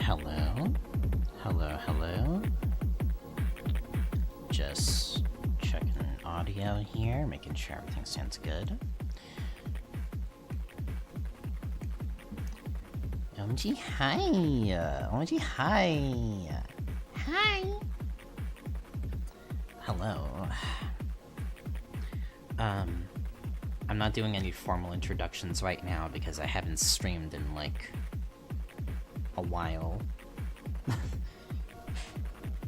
Hello? Hello? Just checking audio here, making sure everything sounds good. OMG, hi! OMG, hi! Hi! hello. I'm not doing any formal introductions right now because I haven't streamed in, like, a while.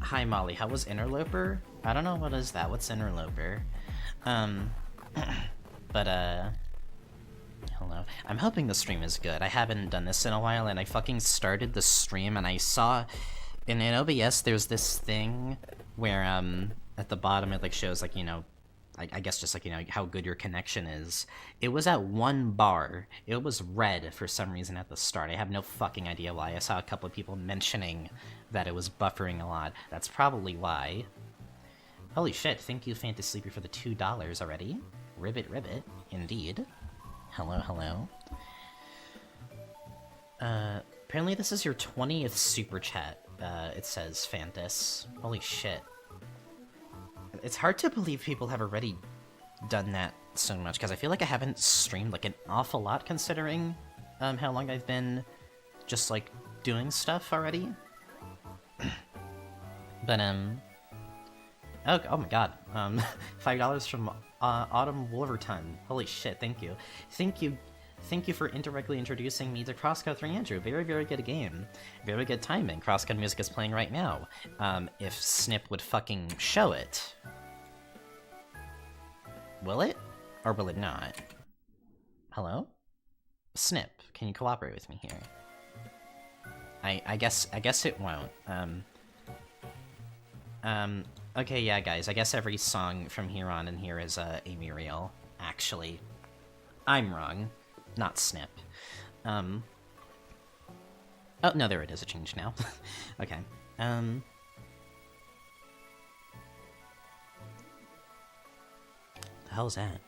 Hi, Molly. How was Interloper? I don't know what is that. What's Interloper? But, hello. I'm hoping the stream is good. I haven't done this in a while, and I fucking started the stream, and I saw... In OBS, there's this thing where, at the bottom it, like, shows, like, you know... I guess just, like, you know, how good your connection is. It was at 1 bar. It was red for some reason at the start. I have no fucking idea why. I saw a couple of people mentioning that it was buffering a lot. That's probably why. Holy shit, thank you, Fantasy Sleepy, for the $2 already. Ribbit, ribbit, indeed. Hello, hello. Apparently this is your 20th super chat, it says, Fantas. Holy shit. It's hard to believe people have already done that so much, because I feel like I haven't streamed, like, an awful lot, considering, how long I've been just, like, doing stuff already. But, oh my god, $5 from, Autumn Wolverton. Holy shit, thank you. Thank you for indirectly introducing me to Crosscut 3 Andrew. Very, very good game. Very good timing. Crosscut music is playing right now. If Snip would fucking show it. Will it? Or will it not? Hello? Snip, can you cooperate with me here? I guess it won't. Okay, yeah, guys, I guess every song from here on in here is, a Muriel. Actually. I'm wrong. Not Snip. Oh, no, there it is. It changed now. Okay. The hell's that?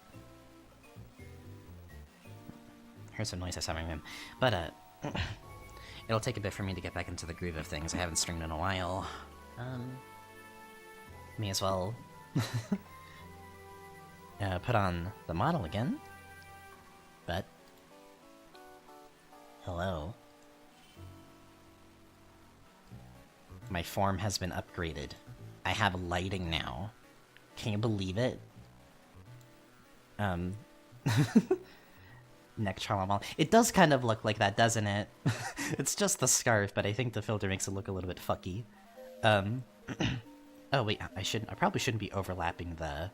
Here's some noise I saw in my room. But, it'll take a bit for me to get back into the groove of things. I haven't streamed in a while. May as well put on the model again. But hello. My form has been upgraded. I have lighting now. Can you believe it? Neck charm. It does kind of look like that, doesn't it? It's just the scarf, but I think the filter makes it look a little bit fucky. Oh wait, I probably shouldn't be overlapping the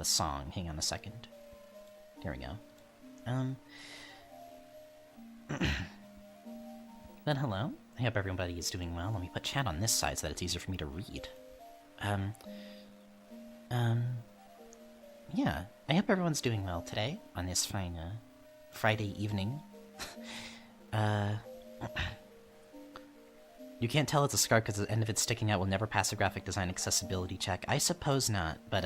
song. Hang on a second. There we go. Then hello. I hope everybody is doing well. Let me put chat on this side so that it's easier for me to read. Yeah. I hope everyone's doing well today on this fine, Friday evening. You can't tell it's a scarf because the end of it sticking out will never pass a graphic design accessibility check. I suppose not, but,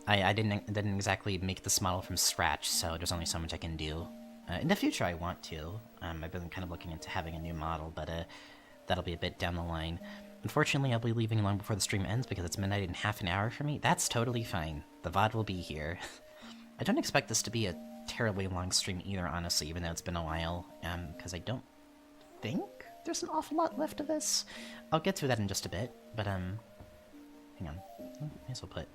I didn't exactly make this model from scratch, so there's only so much I can do. In the future, I want to. I've been kind of looking into having a new model, but that'll be a bit down the line. Unfortunately, I'll be leaving long before the stream ends because it's midnight in half an hour for me. That's totally fine. The VOD will be here. I don't expect this to be a terribly long stream either, honestly, even though it's been a while, because I don't think there's an awful lot left of this. I'll get to that in just a bit, but, hang on. May as well put...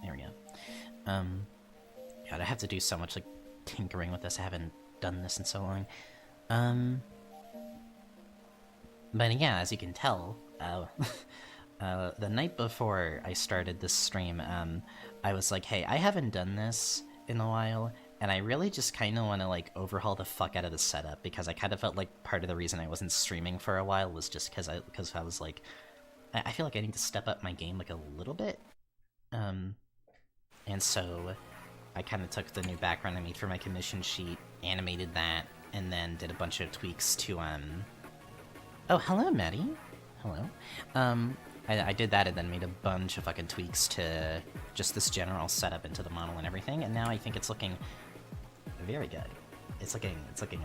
There we go. God, I have to do so much, like, tinkering with this. I haven't done this in so long. But yeah, as you can tell, the night before I started this stream, I was like, hey, I haven't done this in a while, and I really just kind of want to, like, overhaul the fuck out of the setup, because I kind of felt like part of the reason I wasn't streaming for a while was just because I was like, I feel like I need to step up my game, like, a little bit. And so I kind of took the new background I made for my commission sheet, animated that, and then did a bunch of tweaks to, Oh, hello, Maddie. Hello. I did that and then made a bunch of fucking tweaks to just this general setup into the model and everything, and now I think it's looking very good. It's looking very good.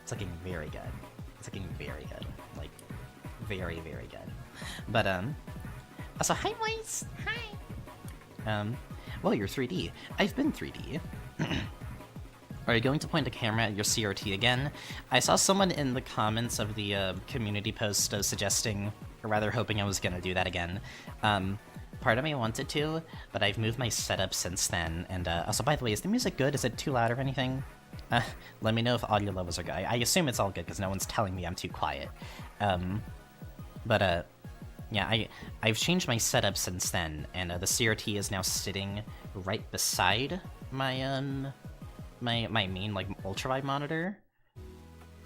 It's looking very good. Like, very, very good. But, also, hi, Moise! Hi! Well, you're 3D. I've been 3D. Are you going to point the camera at your CRT again? I saw someone in the comments of the community post suggesting, or rather hoping I was gonna do that again. Part of me wanted to, but I've moved my setup since then, and also, by the way, is the music good? Is it too loud or anything? Let me know if audio levels are good. I assume it's all good, because no one's telling me I'm too quiet. Yeah, I've changed my setup since then, and the CRT is now sitting right beside my, my main, like, ultrawide monitor.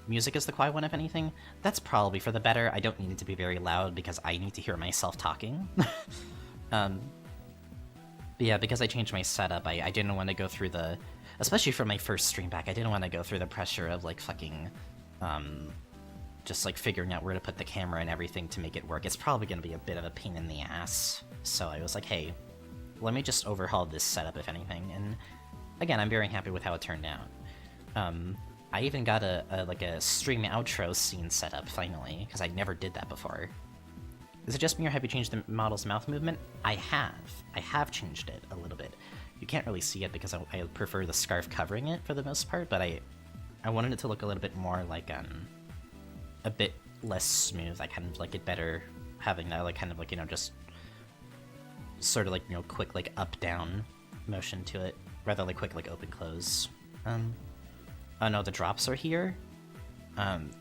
Music is the quiet one, if anything. That's probably for the better. I don't need it to be very loud, because I need to hear myself talking. But yeah, because I changed my setup, I didn't want to go through the... Especially for my first stream back, I didn't want to go through the pressure of, like, fucking... just, like, figuring out where to put the camera and everything to make it work. It's probably going to be a bit of a pain in the ass. So I was like, hey, let me just overhaul this setup, if anything. And again, I'm very happy with how it turned out. I even got a stream outro scene set up, finally, because I never did that before. Is it just me or have you changed the model's mouth movement? I have changed it a little bit. You can't really see it because I prefer the scarf covering it for the most part, but I wanted it to look a little bit more like, a bit less smooth. I kind of like it better having that, like, kind of like, you know, just sort of like, you know, quick, like, up-down motion to it, rather like quick, like, open-close. Oh no, the drops are here?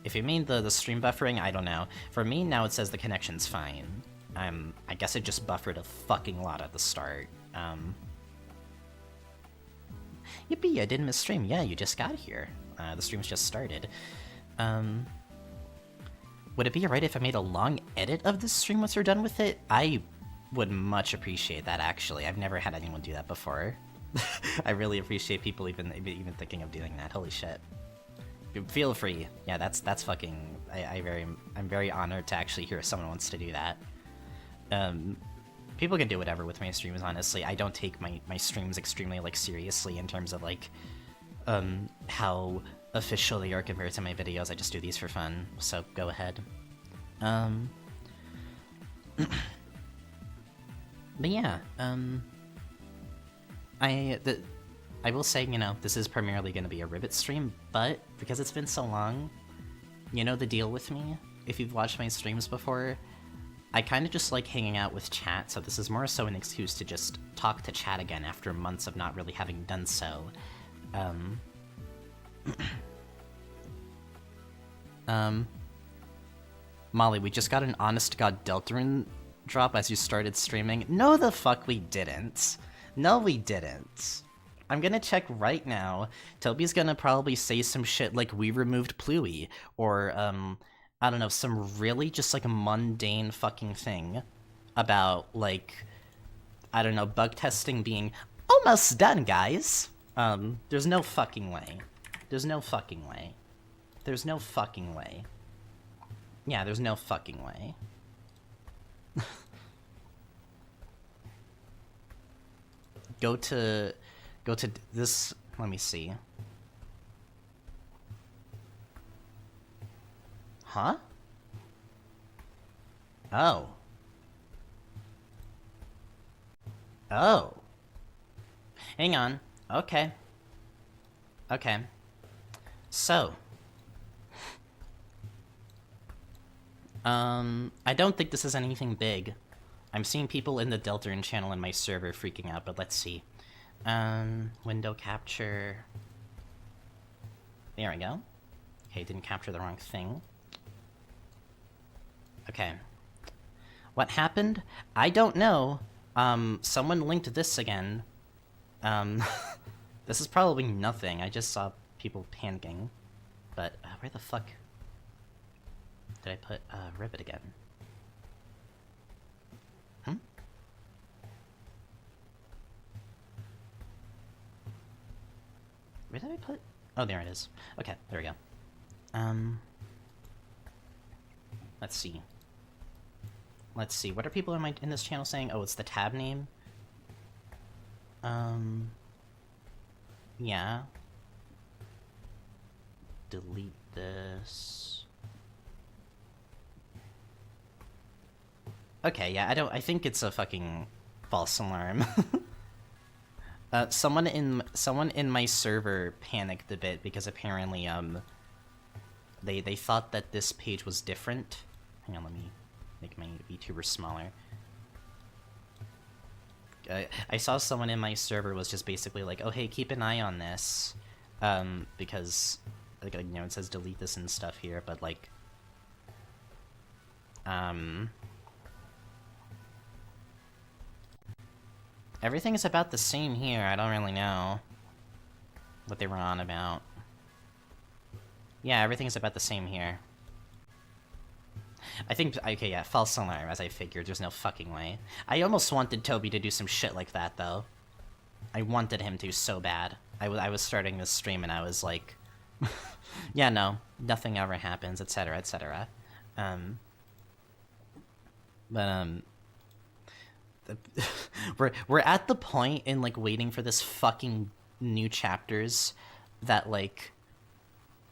If you mean the stream buffering, I don't know. For me, now it says the connection's fine. I guess it just buffered a fucking lot at the start. Yippee, I didn't miss stream. Yeah, you just got here. The stream's just started. Would it be alright if I made a long edit of this stream once you're done with it? I would much appreciate that, actually. I've never had anyone do that before. I really appreciate people even thinking of doing that. Holy shit. Feel free. Yeah, that's fucking... I'm very honored to actually hear someone wants to do that. People can do whatever with my streams, honestly. I don't take my streams extremely, like, seriously in terms of, like, how official they are compared to my videos. I just do these for fun, so go ahead. But yeah, I will say, you know, this is primarily going to be a RIBBIT stream, but because it's been so long, you know the deal with me. If you've watched my streams before, I kind of just like hanging out with chat, so this is more so an excuse to just talk to chat again after months of not really having done so. Molly, we just got an honest-to-God Deltarune drop as you started streaming. No the fuck we didn't. No we didn't. I'm gonna check right now. Toby's gonna probably say some shit like we removed Pluie, or, I don't know, some really just, like, mundane fucking thing about, like, I don't know, bug testing being almost done, guys. There's no fucking way. There's no fucking way. There's no fucking way. Yeah, there's no fucking way. Go to this, let me see. Huh? Oh. Oh. Hang on. Okay. Okay. So. I don't think this is anything big. I'm seeing people in the Deltarune channel in my server freaking out, but let's see. Window capture. There we go. Okay, didn't capture the wrong thing. Okay. What happened? I don't know. Someone linked this again. This is probably nothing. I just saw people panicking. But, where the fuck did I put, RIBBIT again? Where did I put? Oh, there it is. Okay, there we go. Let's see. Let's see. What are people in this channel saying? Oh, it's the tab name. Yeah. Delete this. Okay, yeah, I think it's a fucking false alarm. Someone in my server panicked a bit because apparently, they thought that this page was different. Hang on, let me make my VTuber smaller. I saw someone in my server was just basically like, oh hey, keep an eye on this, because, like, you know, it says delete this and stuff here, but like, everything is about the same here. I don't really know what they were on about. Yeah, everything's about the same here. I think, okay, yeah, false alarm, as I figured. There's no fucking way. I almost wanted Toby to do some shit like that, though. I wanted him to so bad. I was starting this stream and I was like, yeah, no, nothing ever happens, etc., etc. We're at the point in, like, waiting for this fucking new chapters that, like,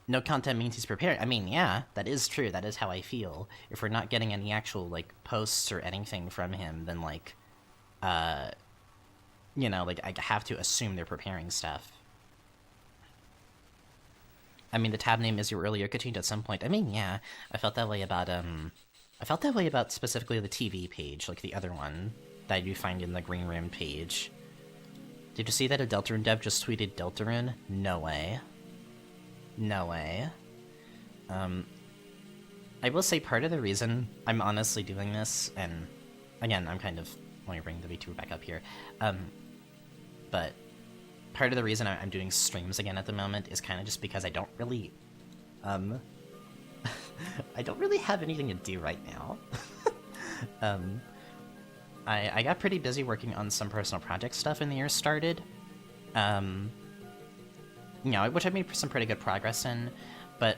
no content means he's prepared. I mean, yeah, that is true. That is how I feel. If we're not getting any actual, like, posts or anything from him, then, like, you know, like, I have to assume they're preparing stuff. I mean, the tab name is your earlier could change at some point. I mean, yeah, I felt that way about specifically the TV page, like the other one that you find in the Green Room page. Did you see that a Deltarune dev just tweeted Deltarune? No way. No way. I will say part of the reason I'm honestly doing this, and again, I'm kind of, let me bring the VTuber back up here, but part of the reason I'm doing streams again at the moment is kind of just because I don't really, I don't really have anything to do right now. I got pretty busy working on some personal project stuff when the year started, you know, which I made some pretty good progress in, but,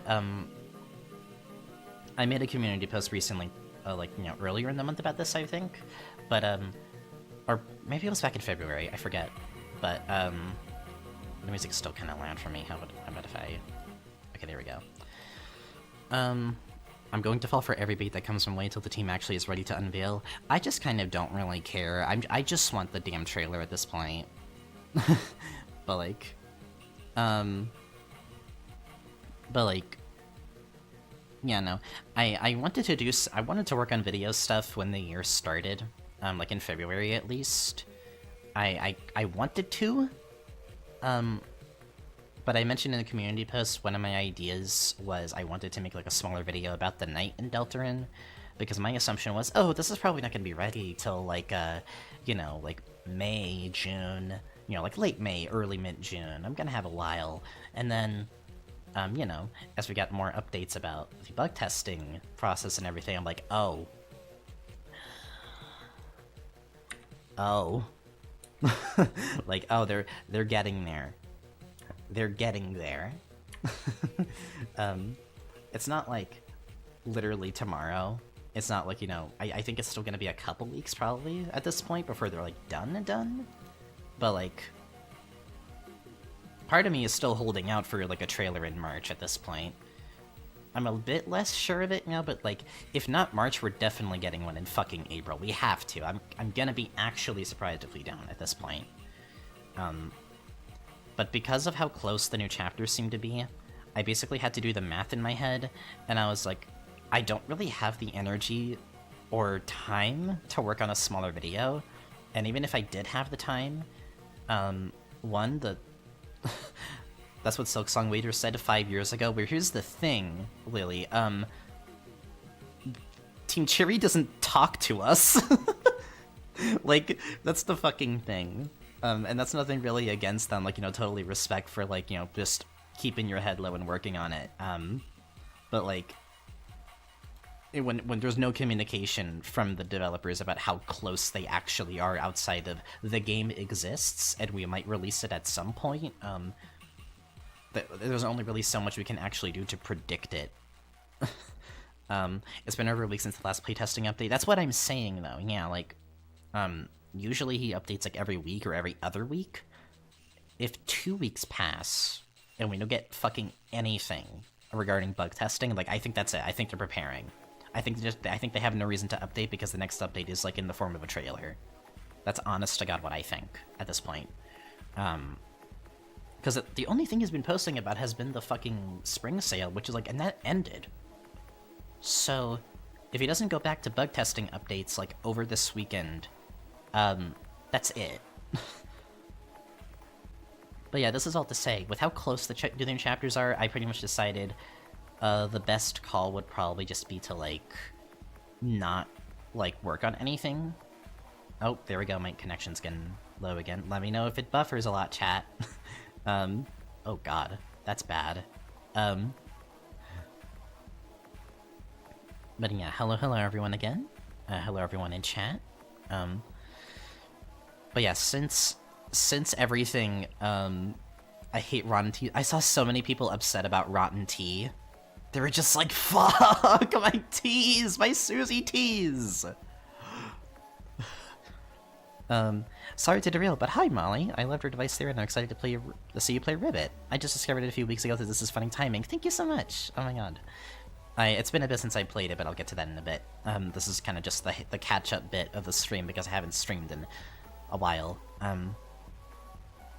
I made a community post recently, like, you know, earlier in the month about this, I think, but, or maybe it was back in February, I forget, but, the music's still kind of loud for me. How about if I... Okay, there we go. I'm going to fall for every bait that comes from wait till the team actually is ready to unveil. I just kind of don't really care. I just want the damn trailer at this point. But like... yeah, no. I wanted to work on video stuff when the year started. Like in February at least. I wanted to. But I mentioned in the community post, one of my ideas was I wanted to make like a smaller video about the night in Deltarune, because my assumption was, oh, this is probably not going to be ready till like, you know, like May, June, you know, like late May, early mid-June. I'm going to have a while. And then, you know, as we got more updates about the bug testing process and everything, I'm like, oh. Like, oh, they're getting there. They're getting there. It's not like literally tomorrow. It's not like, you know, I think it's still gonna be a couple weeks probably at this point before they're like done. But like, part of me is still holding out for like a trailer in March at this point. I'm a bit less sure of it now, but like, if not March, we're definitely getting one in fucking April. We have to. I'm gonna be actually surprised if we don't at this point. But because of how close the new chapters seem to be, I basically had to do the math in my head, and I was like, I don't really have the energy or time to work on a smaller video. And even if I did have the time, that's what Silksong Waiter said 5 years ago, where here's the thing, Lily, Team Cherry doesn't talk to us. Like, that's the fucking thing. And that's nothing really against them, like, you know, totally respect for, like, you know, just keeping your head low and working on it. But, like, when there's no communication from the developers about how close they actually are outside of the game exists, and we might release it at some point, there's only really so much we can actually do to predict it. It's been over a week since the last playtesting update. That's what I'm saying, though. Yeah, like, usually he updates like every week or every other week. If 2 weeks pass and we don't get fucking anything regarding bug testing, like, I think that's it. I think they're preparing. I think they have no reason to update because the next update is like in the form of a trailer. That's honest to God what I think at this point. Because the only thing he's been posting about has been the fucking spring sale, which is like, and that ended. So, if he doesn't go back to bug testing updates, like, over this weekend, that's it. But yeah, this is all to say, with how close the new chapters are, I pretty much decided the best call would probably just be to, like, not, like, work on anything. Oh, there we go, my connection's getting low again. Let me know if it buffers a lot, chat. Oh god, that's bad. But yeah, hello everyone again. Hello everyone in chat. But yeah, since everything, I hate rotten tea. I saw so many people upset about rotten tea. They were just like, fuck, my teas, my Susie teas. Sorry to derail, but hi Molly. I loved your device there and I'm excited to see you play RIBBIT. I just discovered it a few weeks ago that this is funny timing. Thank you so much. Oh my god. It's been a bit since I played it, but I'll get to that in a bit. This is kind of just the catch-up bit of the stream because I haven't streamed in a while.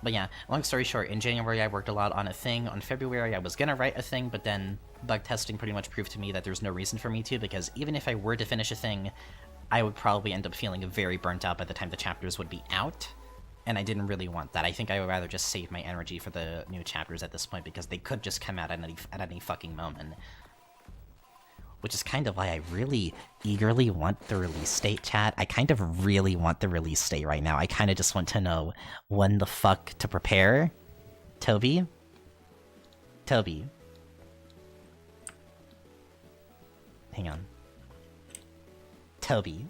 But yeah, long story short, in January I worked a lot on a thing. On February I was gonna write a thing, but then bug testing pretty much proved to me that there's no reason for me to, because even if I were to finish a thing, I would probably end up feeling very burnt out by the time the chapters would be out. And I didn't really want that. I think I would rather just save my energy for the new chapters at this point, because they could just come out at any fucking moment. Which is kind of why I really eagerly want the release date, chat. I kind of really want the release date right now. I kind of just want to know when the fuck to prepare. Toby? Toby. Hang on. Toby.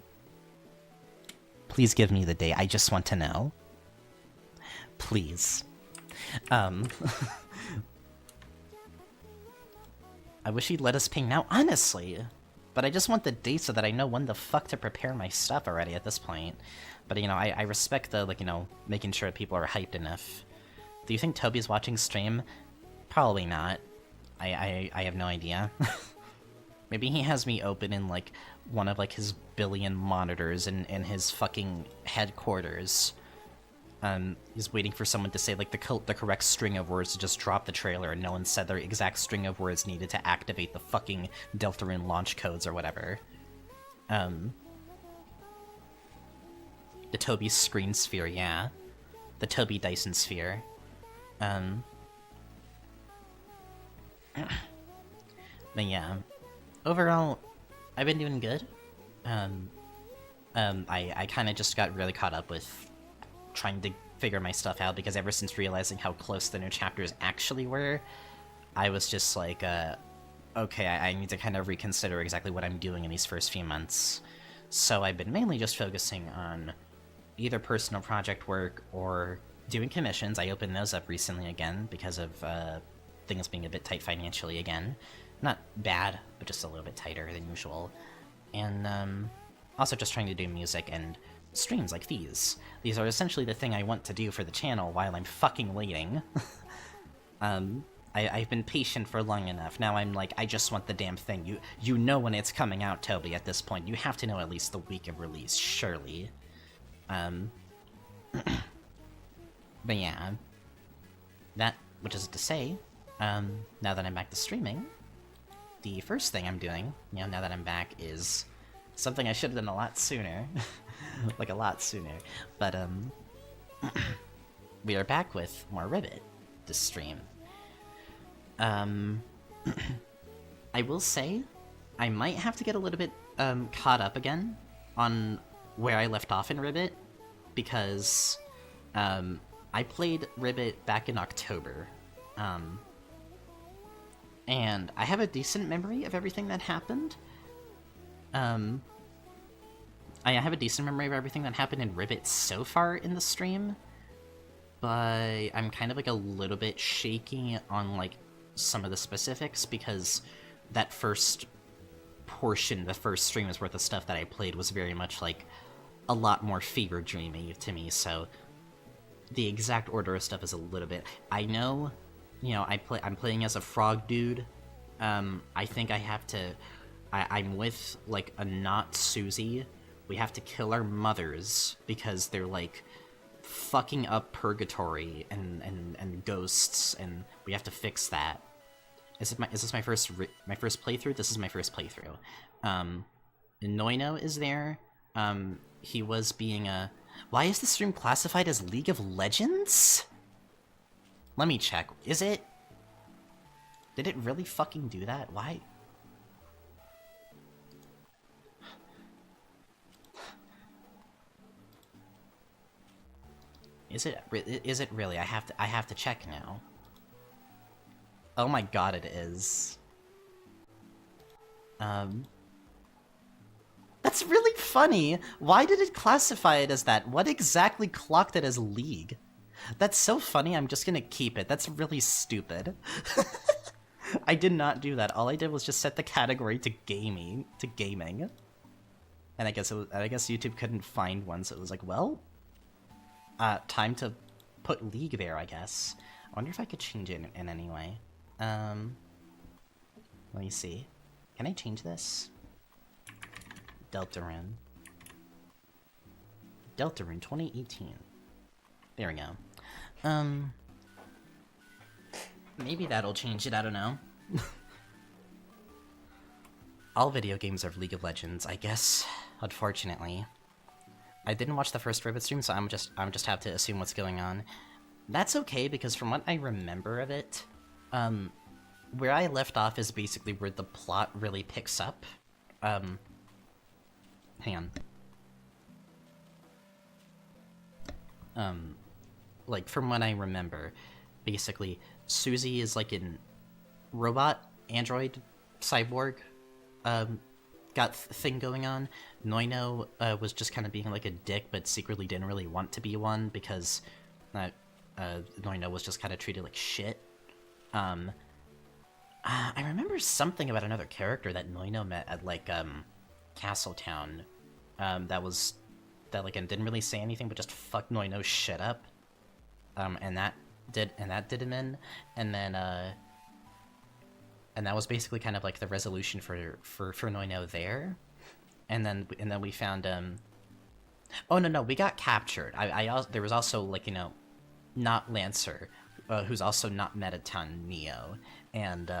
Please give me the date. I just want to know. Please. I wish he'd let us ping now, honestly. But I just want the date so that I know when the fuck to prepare my stuff already at this point. But, you know, I respect the, like, you know, making sure people are hyped enough. Do you think Toby's watching stream? Probably not. I have no idea. Maybe he has me open in, like, one of, like, his billion monitors in his fucking headquarters. He's waiting for someone to say, like, the correct string of words to just drop the trailer, and no one said the exact string of words needed to activate the fucking Deltarune launch codes or whatever. The Toby screen sphere, yeah. The Toby Dyson sphere. But yeah. Overall, I've been doing good. I kind of just got really caught up with trying to figure my stuff out, because ever since realizing how close the new chapters actually were, I was just like, okay, I need to kind of reconsider exactly what I'm doing in these first few months. So I've been mainly just focusing on either personal project work or doing commissions. I opened those up recently again because of things being a bit tight financially again. Not bad, but just a little bit tighter than usual. And also just trying to do music and streams like these. These are essentially the thing I want to do for the channel while I'm fucking waiting. I've been patient for long enough. Now I'm like, I just want the damn thing. You know when it's coming out, Toby, at this point. You have to know at least the week of release, surely. But yeah. That, which is to say, now that I'm back to streaming, the first thing I'm doing, you know, now that I'm back, is something I should have done a lot sooner. Like, a lot sooner. But, we are back with more RIBBIT to stream. I will say, I might have to get a little bit, caught up again on where I left off in RIBBIT, because, I played RIBBIT back in October, and I have a decent memory of everything that happened. I have a decent memory of everything that happened in RIBBIT so far in the stream, but I'm kind of, like, a little bit shaky on, like, some of the specifics, because that first portion, the first stream's worth of stuff that I played was very much, like, a lot more fever dreamy to me, so the exact order of stuff is a little bit... I know, you know, I'm playing as a frog dude. I think I have to... I'm with, like, a not Susie. We have to kill our mothers, because they're, like, fucking up purgatory and ghosts, and we have to fix that. Is this my first playthrough? This is my first playthrough. Noino is there. He was being a... Why is the stream classified as League of Legends? Let me check. Is it? Did it really fucking do that? Why? Is it really? I have to check now. Oh my god, it is. That's really funny. Why did it classify it as that? What exactly clocked it as League? That's so funny, I'm just gonna keep it. That's really stupid. I did not do that. All I did was just set the category to gaming. And I guess YouTube couldn't find one, so it was like, well, time to put League there, I guess. I wonder if I could change it in any way. Let me see. Can I change this? Deltarune 2018. There we go. Maybe that'll change it, I don't know. All video games are League of Legends, I guess, unfortunately. I didn't watch the first RIBBIT stream, so I'm just have to assume what's going on. That's okay, because from what I remember of it, where I left off is basically where the plot really picks up. Hang on. Like, from what I remember, basically, Susie is like an robot, android, cyborg, thing going on. Noino, was just kind of being like a dick, but secretly didn't really want to be one, because, Noino was just kind of treated like shit. I remember something about another character that Noino met at, like, Castletown, and didn't really say anything, but just fucked Noino's shit up. And that did him in, and then, and that was basically kind of like the resolution for Noino there. And then we found, oh no, we got captured. There was also, like, you know, not Lancer, who's also not Metaton Neo, and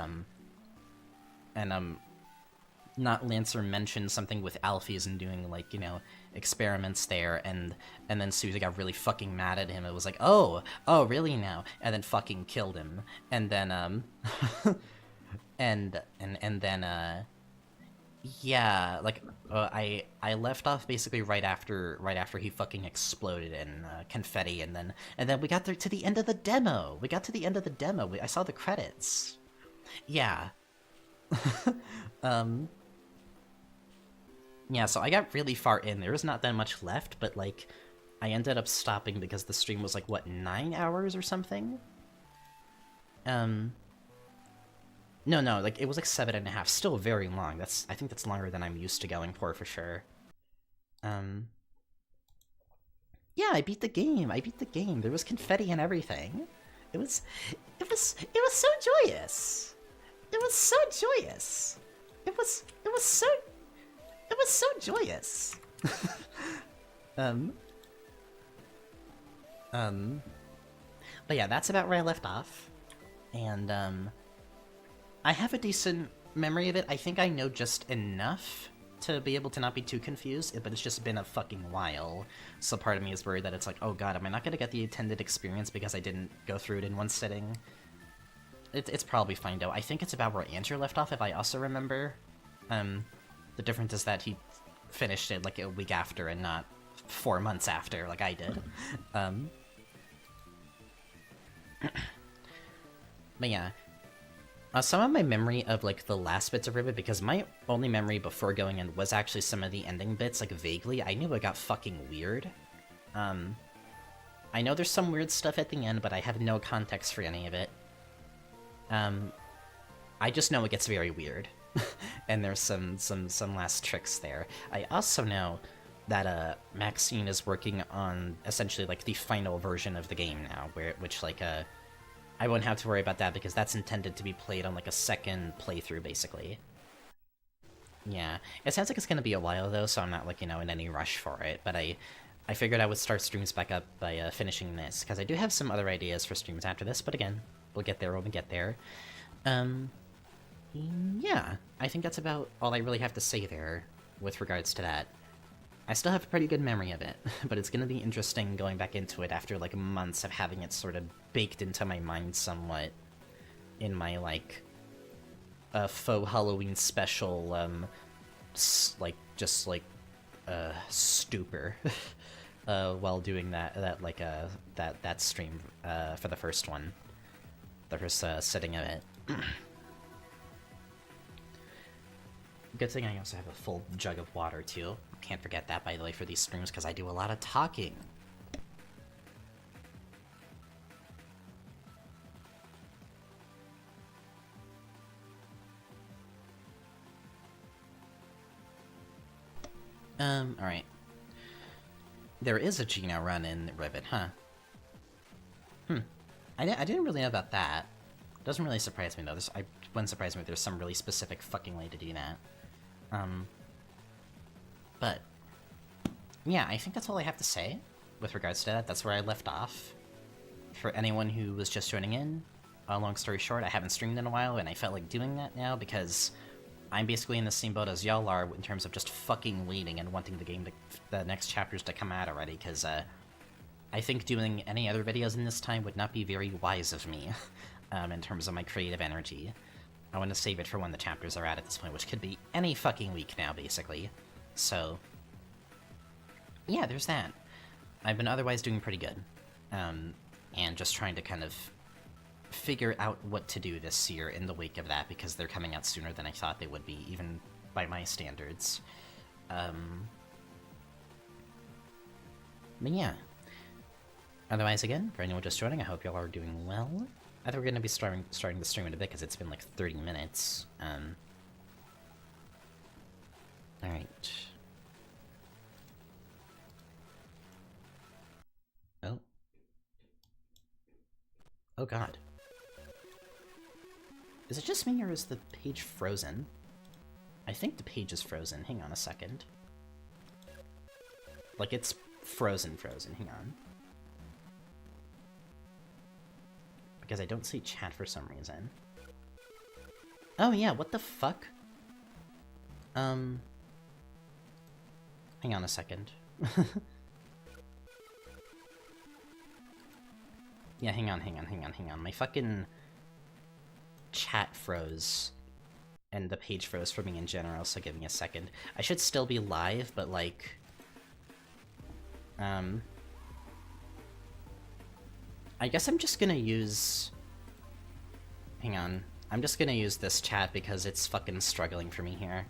not Lancer mentioned something with Alphys and doing, like, you know, experiments there, and then Susie got really fucking mad at him. It was like, oh, really now? And then fucking killed him. And then, and then, yeah, like, I left off basically right after he fucking exploded in confetti, and then we got there to the end of the demo. I saw the credits. Yeah. Yeah, so I got really far in. There was not that much left, but, like, I ended up stopping because the stream was, like, what, 9 hours or something? No, like, it was, like, 7.5. Still very long. I think that's longer than I'm used to going for sure. Yeah, I beat the game. There was confetti and everything. It was so joyous. It was so joyous. But yeah, that's about where I left off. And, I have a decent memory of it. I think I know just enough to be able to not be too confused, but it's just been a fucking while. So part of me is worried that it's like, oh god, am I not gonna get the intended experience because I didn't go through it in one sitting? It's probably fine though. I think it's about where Andrew left off, if I also remember. The difference is that he finished it like a week after and not 4 months after, like I did. But yeah. Some of my memory of, like, the last bits of RIBBIT, because my only memory before going in was actually some of the ending bits, like, vaguely. I knew it got fucking weird. I know there's some weird stuff at the end, but I have no context for any of it. I just know it gets very weird. And there's some last tricks there. I also know that, Maxine is working on, essentially, like, the final version of the game now, which, like, I won't have to worry about that because that's intended to be played on, like, a second playthrough, basically. Yeah. It sounds like it's gonna be a while, though, so I'm not, like, you know, in any rush for it, but I I figured I would start streams back up by finishing this, because I do have some other ideas for streams after this, but again, we'll get there when we get there. Yeah, I think that's about all I really have to say there with regards to that. I still have a pretty good memory of it, but it's gonna be interesting going back into it after, like, months of having it sort of baked into my mind somewhat in my, like, faux Halloween special, stupor, while doing that stream, for the first one. The first, sitting of it. Good thing I also have a full jug of water, too. Can't forget that, by the way, for these streams, because I do a lot of talking. Alright. There is a Gino run in RIBBIT, huh? I didn't really know about that. Doesn't really surprise me, though. I wouldn't surprise me if there's some really specific fucking way to do that. But yeah, I think that's all I have to say with regards to that. That's where I left off. For anyone who was just joining in, long story short, I haven't streamed in a while, and I felt like doing that now because I'm basically in the same boat as y'all are in terms of just fucking waiting and wanting the next chapters to come out already, because I think doing any other videos in this time would not be very wise of me, in terms of my creative energy. I want to save it for when the chapters are out at this point, which could be any fucking week now, basically. So yeah, there's that. I've been otherwise doing pretty good, and just trying to kind of figure out what to do this year in the wake of that, because they're coming out sooner than I thought they would be, even by my standards. But yeah. Otherwise, again, for anyone just joining, I hope y'all are doing well. I think we're going to be starting the stream in a bit, because it's been like 30 minutes. Alright. Oh. Oh god. Is it just me, or is the page frozen? I think the page is frozen. Hang on a second. Like, it's frozen. Hang on. Because I don't see chat for some reason. Oh yeah, what the fuck? Hang on a second. Yeah, hang on. My fucking chat froze. And the page froze for me in general, so give me a second. I should still be live, but like... I guess I'm just gonna use... Hang on. I'm just gonna use this chat because it's fucking struggling for me here.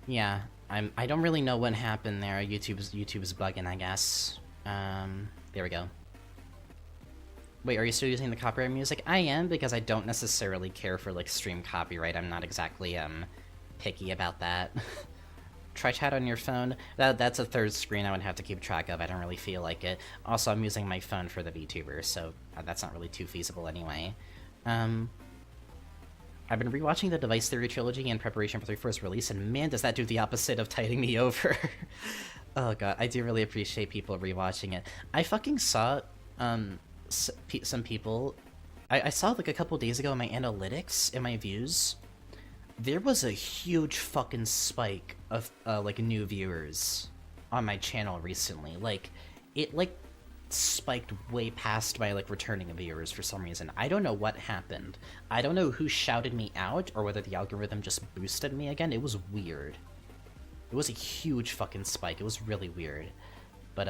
Yeah, I don't really know what happened there. YouTube's bugging, I guess. There we go. Wait, are you still using the copyright music? I am, because I don't necessarily care for, like, stream copyright. I'm not exactly, picky about that. Try chat on your phone. That's a third screen I would have to keep track of. I don't really feel like it. Also, I'm using my phone for the VTuber, so that's not really too feasible anyway. I've been rewatching the Device Theory trilogy in preparation for 3-4's release, and man, does that do the opposite of tiding me over. Oh god, I do really appreciate people rewatching it. I fucking saw, some people... I saw, like, a couple days ago in my analytics, in my views, there was a huge fucking spike of, like, new viewers on my channel recently. Like, it, like, spiked way past my, like, returning viewers for some reason. I don't know what happened. I don't know who shouted me out, or whether the algorithm just boosted me again. It was weird. It was a huge fucking spike. It was really weird. But,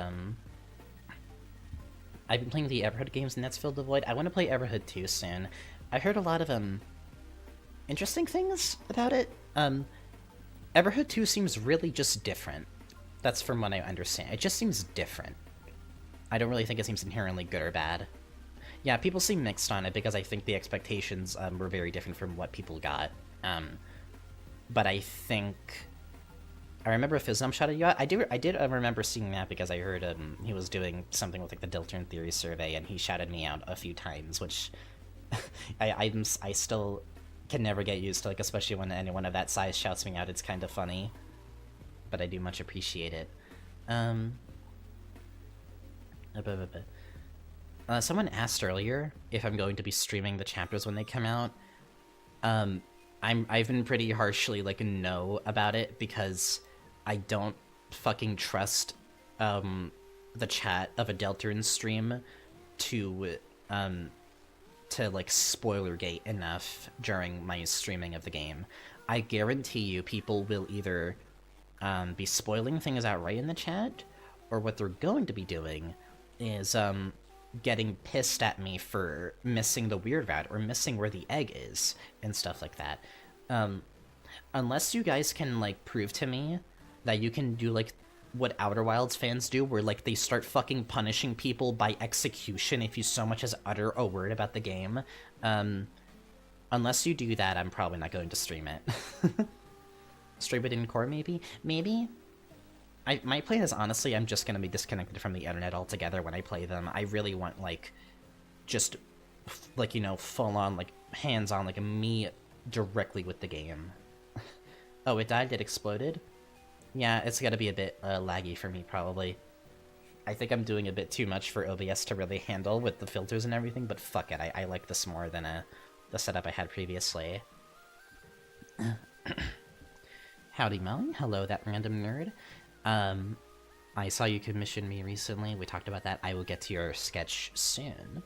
I've been playing the Everhood games, and that's filled the void. I want to play Everhood 2 soon. I heard a lot of, interesting things about it. Everhood 2 seems really just different. That's from what I understand. It just seems different. I don't really think it seems inherently good or bad. Yeah, people seem mixed on it because I think the expectations were very different from what people got. But I think... I remember Fizzum shouted you out. I did remember seeing that because I heard he was doing something with like the Diltern Theory survey, and he shouted me out a few times, which I still can never get used to, like, especially when anyone of that size shouts me out. It's kind of funny. but I do much appreciate it. Someone asked earlier if I'm going to be streaming the chapters when they come out. I've been pretty harshly like no about it because I don't fucking trust the chat of a Deltarune stream to like spoiler gate enough during my streaming of the game. I guarantee you people will either be spoiling things outright in the chat, or what they're going to be doing is getting pissed at me for missing the weird route or missing where the egg is and stuff like that. Unless you guys can like prove to me that you can do like what Outer Wilds fans do, where like they start fucking punishing people by execution if you so much as utter a word about the game, unless you do that, I'm probably not going to stream it. Stream it in core, maybe? Maybe? My plan is, honestly, I'm just gonna be disconnected from the internet altogether when I play them. I really want, like, just, like, you know, full-on, like, hands-on, like, me directly with the game. Oh, it died? It exploded? Yeah, it's gonna be a bit laggy for me, probably. I think I'm doing a bit too much for OBS to really handle with the filters and everything, but fuck it, I like this more than the setup I had previously. Howdy, Molly. Hello, that random nerd. I saw you commissioned me recently. We talked about that. I will get to your sketch soon.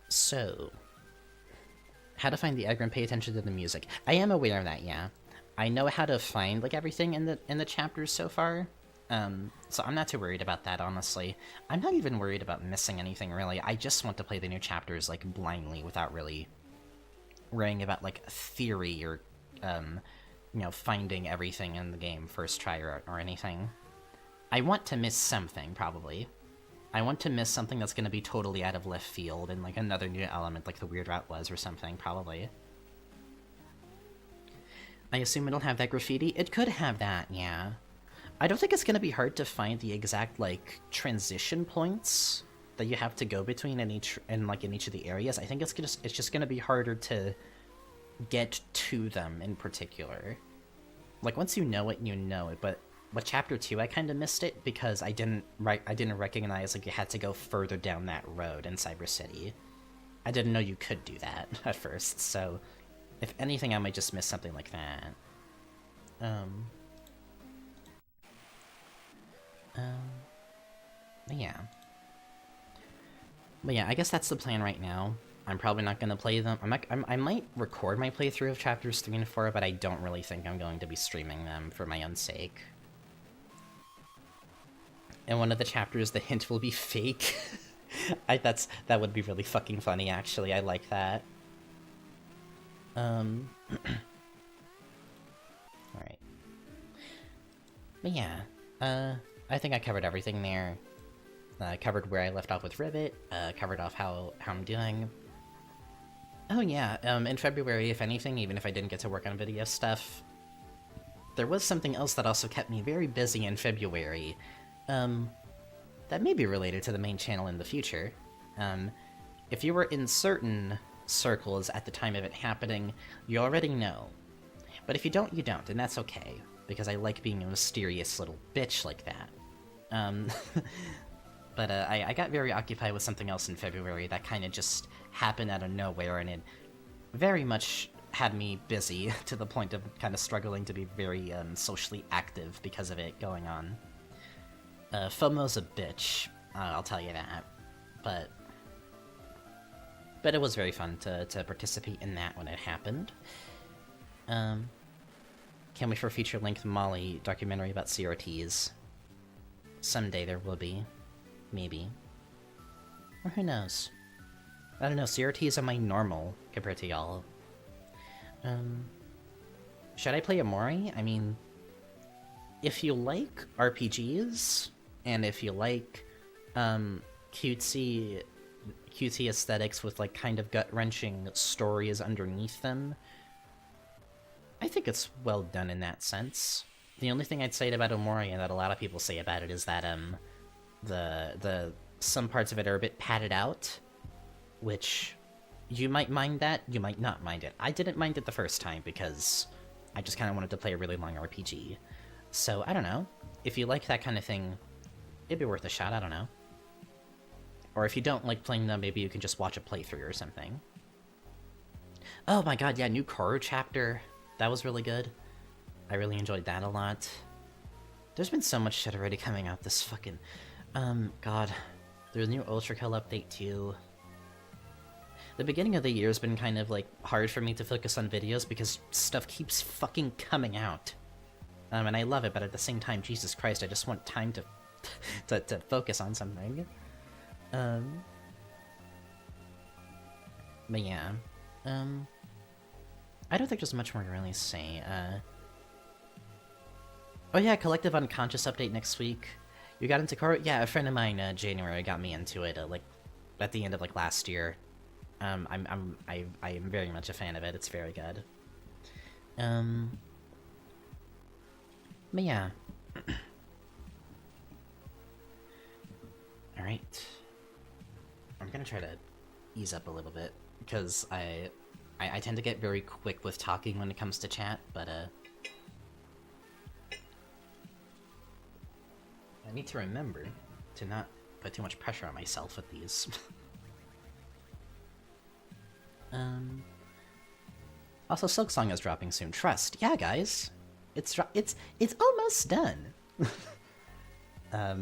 So... how to find the egg and pay attention to the music. I am aware of that, yeah. I know how to find, like, everything in the chapters so far. So I'm not too worried about that, honestly. I'm not even worried about missing anything, really. I just want to play the new chapters, like, blindly without really worrying about, like, theory or, you know, finding everything in the game first try or anything. I want to miss something, probably. I want to miss something that's going to be totally out of left field and, like, another new element like the weird route was or something, probably. I assume it'll have that graffiti? It could have that, yeah. I don't think it's going to be hard to find the exact, like, transition points that you have to go between in each of the areas. I think it's just going to be harder to get to them in particular. Like, once you know it, but with Chapter 2, I kind of missed it because I didn't recognize, like, you had to go further down that road in Cyber City. I didn't know you could do that at first, so if anything, I might just miss something like that. But yeah, I guess that's the plan right now. I'm probably not going to play them. I might record my playthrough of Chapters 3 and 4, but I don't really think I'm going to be streaming them for my own sake. In one of the chapters, the hint will be fake. That would be really fucking funny, actually. I like that. Alright. But yeah, I think I covered everything there. Covered where I left off with RIBBIT, covered off how I'm doing. Oh yeah, in February, if anything, even if I didn't get to work on video stuff, there was something else that also kept me very busy in February, that may be related to the main channel in the future. If you were in certain circles at the time of it happening, you already know. But if you don't, you don't, and that's okay, because I like being a mysterious little bitch like that. But I got very occupied with something else in February that kind of just happened out of nowhere, and it very much had me busy to the point of kind of struggling to be very socially active because of it going on. FOMO's a bitch, I'll tell you that. But it was very fun to participate in that when it happened. Can't wait for a feature-length Molly documentary about CRTs. Someday there will be. Maybe. Or who knows? I don't know, CRTs are my normal compared to y'all. Should I play Amori? I mean, if you like RPGs, and if you like, cutesy aesthetics with, like, kind of gut-wrenching stories underneath them, I think it's well done in that sense. The only thing I'd say about Omori, and that a lot of people say about it, is that, some parts of it are a bit padded out, which you might mind that, you might not mind it. I didn't mind it the first time because I just kind of wanted to play a really long RPG. So, I don't know. If you like that kind of thing, it'd be worth a shot, I don't know. Or if you don't like playing them, maybe you can just watch a playthrough or something. Oh my god, yeah, new Koro chapter. That was really good. I really enjoyed that a lot. There's been so much shit already coming out this fucking... God. There's a new Ultra Kill update too. The beginning of the year has been kind of, like, hard for me to focus on videos because stuff keeps fucking coming out. And I love it, but at the same time, Jesus Christ, I just want time to to focus on something. But yeah. I don't think there's much more to really say. Oh yeah, Collective Unconscious update next week. You got into Koro? Yeah, a friend of mine, January, got me into it, like, at the end of, like, last year. I am very much a fan of it. It's very good. But yeah. Alright. I'm gonna try to ease up a little bit, because I tend to get very quick with talking when it comes to chat, but, I need to remember to not put too much pressure on myself with these. Also, Silksong is dropping soon. Trust. Yeah, guys. It's almost done. Yeah,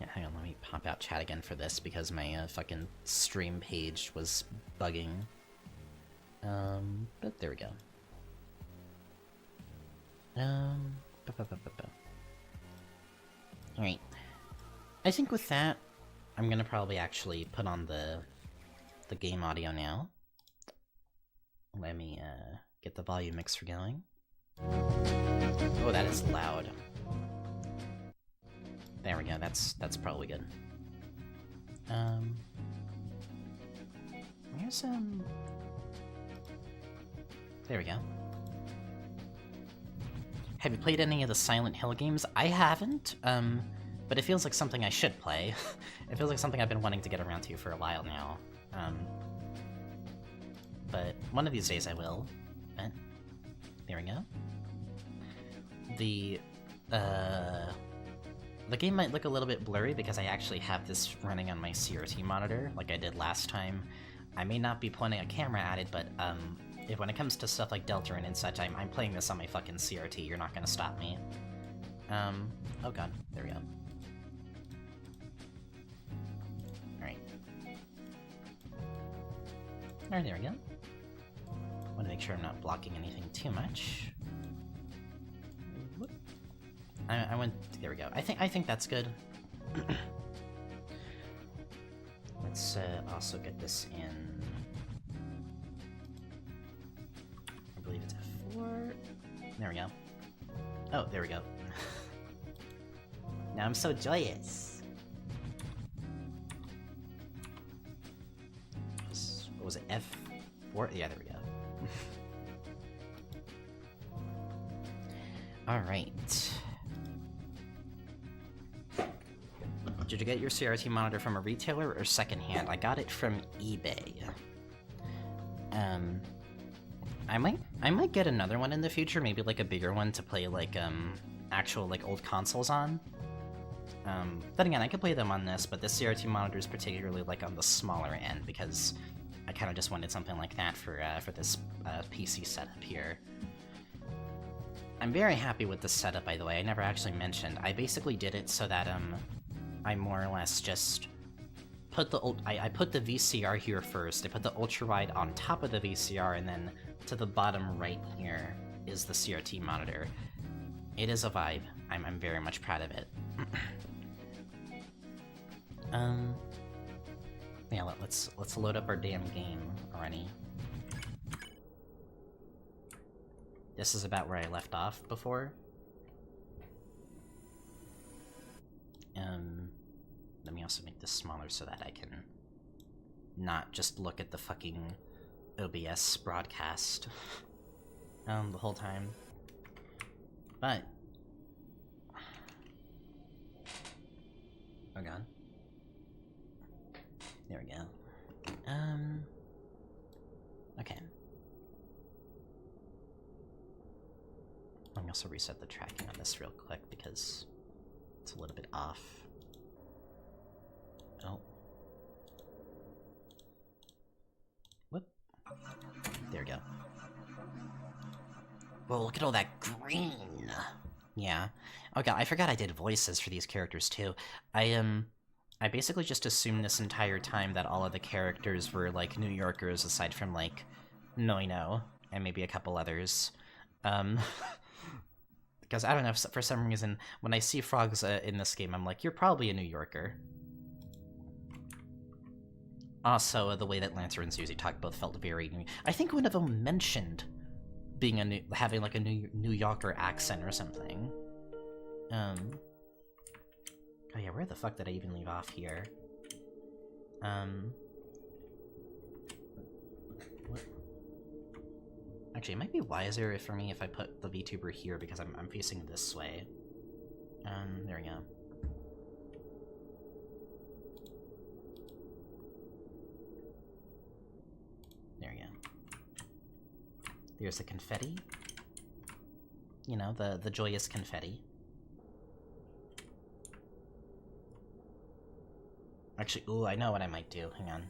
hang on, let me pop out chat again for this because my fucking stream page was bugging. But there we go. Alright. I think with that, I'm gonna probably actually put on the game audio now. Let me get the volume mixer going. Oh, that is loud. There we go, that's probably good. Where's there we go. Have you played any of the Silent Hill games? I haven't, but it feels like something I should play. It feels like something I've been wanting to get around to for a while now. But one of these days I will. But there we go. The game might look a little bit blurry because I actually have this running on my CRT monitor, like I did last time. I may not be pointing a camera at it, but when it comes to stuff like Deltarune and such, I'm playing this on my fucking CRT. You're not gonna stop me. Oh god, there we go. Alright, there we go. Want to make sure I'm not blocking anything too much. Whoop. I went. There we go. I think that's good. Let's also get this in. I believe it's F4. There we go. Oh, there we go. Now I'm so joyous. What was it? F4? Yeah, there we go. Alright. Did you get your CRT monitor from a retailer or secondhand? I got it from eBay. I might get another one in the future, maybe like a bigger one to play like actual like old consoles on. Then again, I could play them on this, but this CRT monitor is particularly like on the smaller end because I kind of just wanted something like that for this PC setup here. I'm very happy with this setup, by the way. I never actually mentioned. I basically did it so that I more or less just put the I put the VCR here first. I put the ultra-wide on top of the VCR, and then to the bottom right here is the CRT monitor. It is a vibe. I'm very much proud of it. Yeah, let's load up our damn game already. This is about where I left off before. Let me also make this smaller so that I can not just look at the fucking OBS broadcast the whole time. But oh god. There we go. Okay. also reset the tracking on this real quick because it's a little bit off. Oh. Whoop. There we go. Whoa, look at all that green! Yeah. Oh god, I forgot I did voices for these characters too. I basically just assumed this entire time that all of the characters were, like, New Yorkers, aside from, like, Noino, and maybe a couple others. Because, I don't know, for some reason, when I see frogs in this game, I'm like, you're probably a New Yorker. Also, the way that Lancer and Susie talk both felt very New. I think one of them mentioned being having like a New Yorker accent or something. Oh yeah, where the fuck did I even leave off here? What? Actually, it might be wiser for me if I put the VTuber here because I'm facing this way. There we go. There we go. There's the confetti. You know, the joyous confetti. Actually, ooh, I know what I might do. Hang on.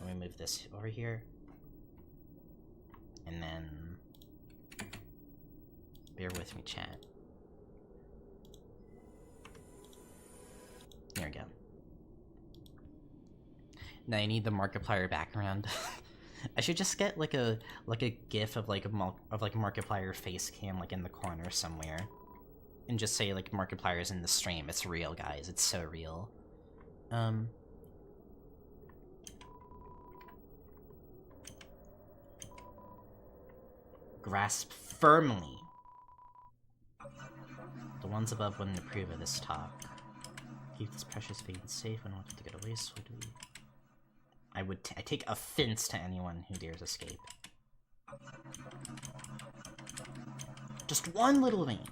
Let me move this over here. And then... bear with me, chat. There we go. Now I need the Markiplier background. I should just get like a GIF of like a Markiplier face cam like in the corner somewhere, and just say like Markiplier's in the stream. It's real, guys. It's so real. Grasp firmly. The ones above wouldn't approve of this talk. Keep this precious vein safe and want it to get away swiftly. I take offense to anyone who dares escape. Just one little vein.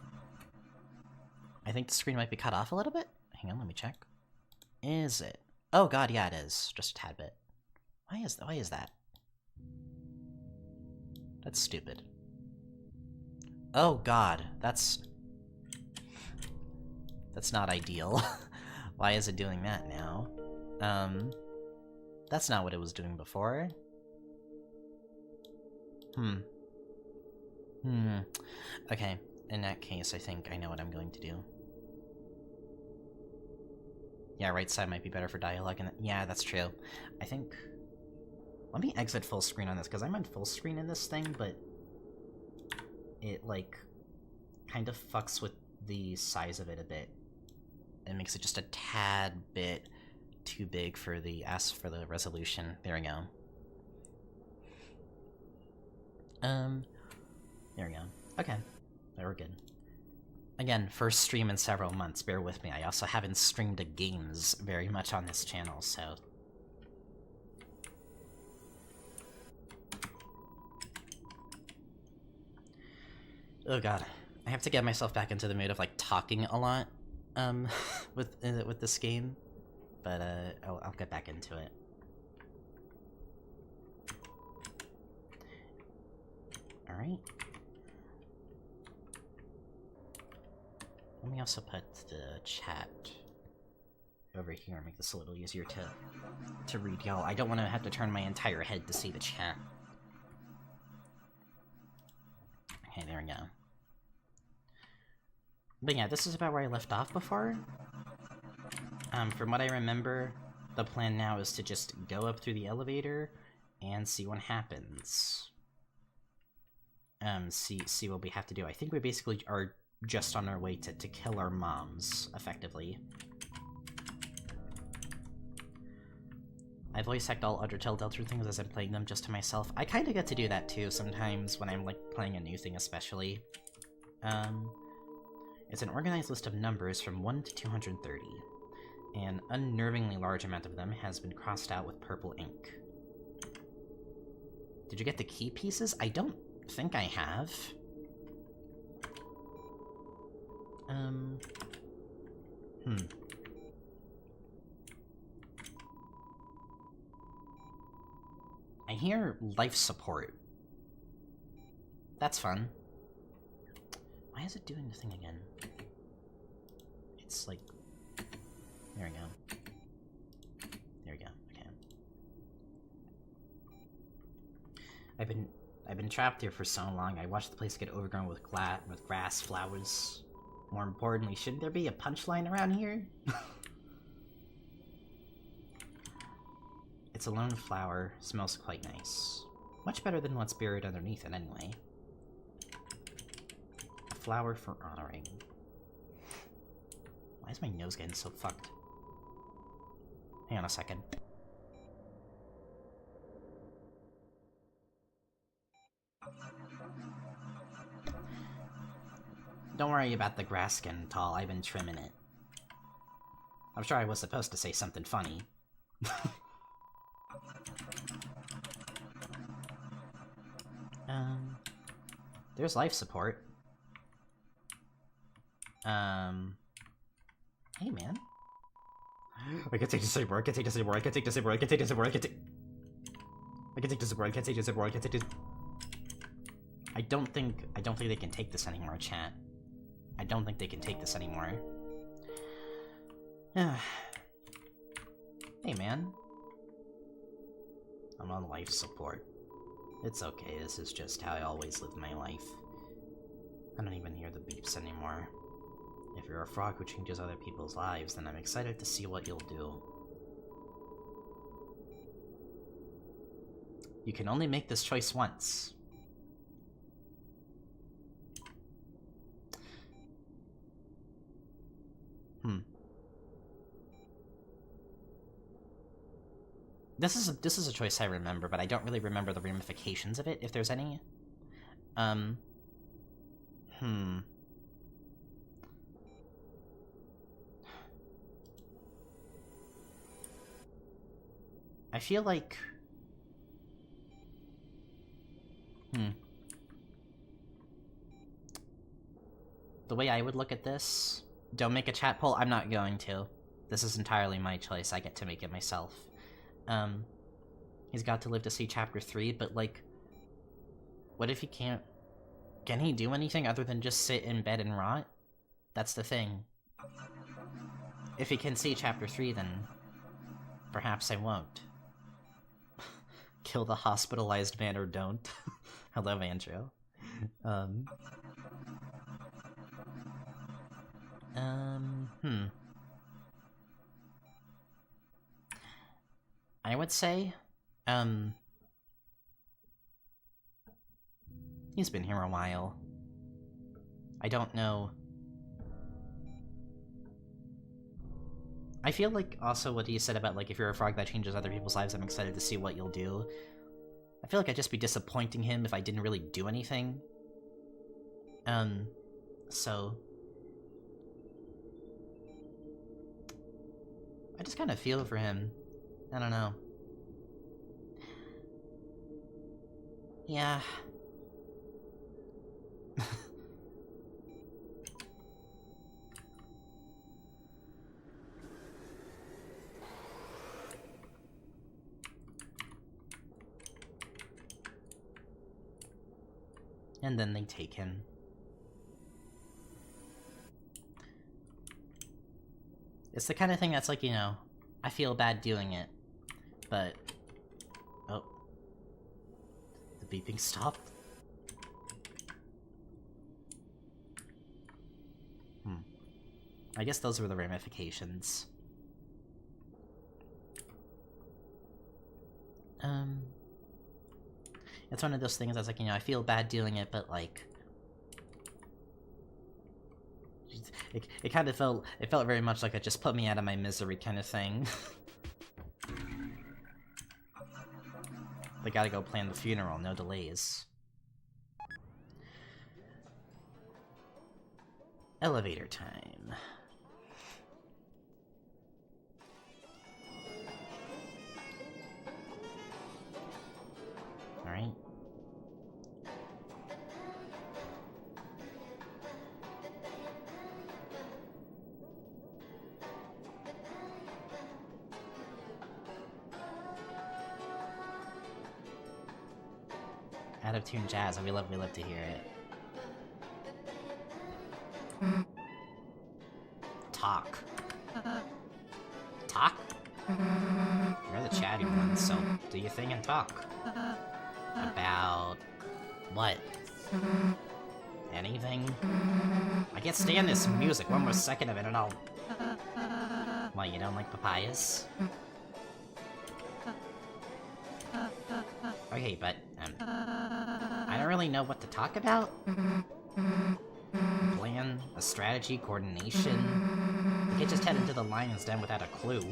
I think the screen might be cut off a little bit. Hang on, let me check. Is it? Oh god, yeah, it is. Just a tad bit. Why is that? That's stupid. Oh god, that's not ideal. Why is it doing that now? That's not what it was doing before. Okay, in that case, I think I know what I'm going to do. Yeah, right side might be better for dialogue, and yeah, that's true. I think... let me exit full screen on this, because I'm on full screen in this thing, but... it, like, kind of fucks with the size of it a bit. It makes it just a tad bit too big for the resolution. There we go. There we go. Okay. There, we're good. Again, first stream in several months, bear with me. I also haven't streamed games very much on this channel, so... oh god. I have to get myself back into the mood of, like, talking a lot, with this game. But, I'll get back into it. Alright. Let me also put the chat over here and make this a little easier to read, y'all. I don't want to have to turn my entire head to see the chat. Okay, there we go. But yeah, this is about where I left off before. From what I remember, the plan now is to just go up through the elevator and see what happens. See what we have to do. I think we basically are just on our way to kill our moms, effectively. I voice act all Undertale Delta things as I'm playing them just to myself. I kinda get to do that too sometimes when I'm, like, playing a new thing especially. It's an organized list of numbers from 1 to 230. An unnervingly large amount of them has been crossed out with purple ink. Did you get the key pieces? I don't think I have. I hear life support. That's fun. Why is it doing the thing again? It's like... There we go. There we go. Okay. I've been trapped here for so long. I watched the place get overgrown with grass, flowers. More importantly, shouldn't there be a punchline around here? It's a lone flower. Smells quite nice. Much better than what's buried underneath it, anyway. A flower for honoring. Why is my nose getting so fucked? Hang on a second. Don't worry about the grass getting tall, I've been trimming it. I'm sure I was supposed to say something funny. There's life support. Hey man. I can take this anymore, I can take this anymore, I can take this anymore, I can take this anymore, I can take this anymore, I can take this anymore, I can take this. I don't think they can take this anymore, chat. I don't think they can take this anymore. Hey man. I'm on life support. It's okay, this is just how I always live my life. I don't even hear the beeps anymore. If you're a frog who changes other people's lives, then I'm excited to see what you'll do. You can only make this choice once. This is a choice I remember, but I don't really remember the ramifications of it, if there's any. I feel like... The way I would look at this... Don't make a chat poll, I'm not going to. This is entirely my choice, I get to make it myself. He's got to live to see chapter 3, but like... What if he can't... Can he do anything other than just sit in bed and rot? That's the thing. If he can see chapter 3, then... Perhaps I won't. Kill the hospitalized man or don't. Hello, Andrew. I would say, he's been here a while. I don't know. I feel like also what he said about, like, if you're a frog that changes other people's lives, I'm excited to see what you'll do. I feel like I'd just be disappointing him if I didn't really do anything. So... I just kind of feel for him. I don't know. Yeah. And then they take him. It's the kind of thing that's like, you know, I feel bad doing it, but... Oh. The beeping stopped? I guess those were the ramifications. It's one of those things that's like, you know, I feel bad doing it, but like... It kind of felt very much like it just put me out of my misery kind of thing. They gotta go plan the funeral, no delays. Elevator time. Alright. Out of tune jazz, and we love to hear it. fine, so do your thing and talk. About... what? Anything? I can't stand this music. One more second of it and I'll... What, you don't like papayas? Okay, but, I don't really know what to talk about. Plan, a strategy, coordination. The kid just headed to the lion's den without a clue.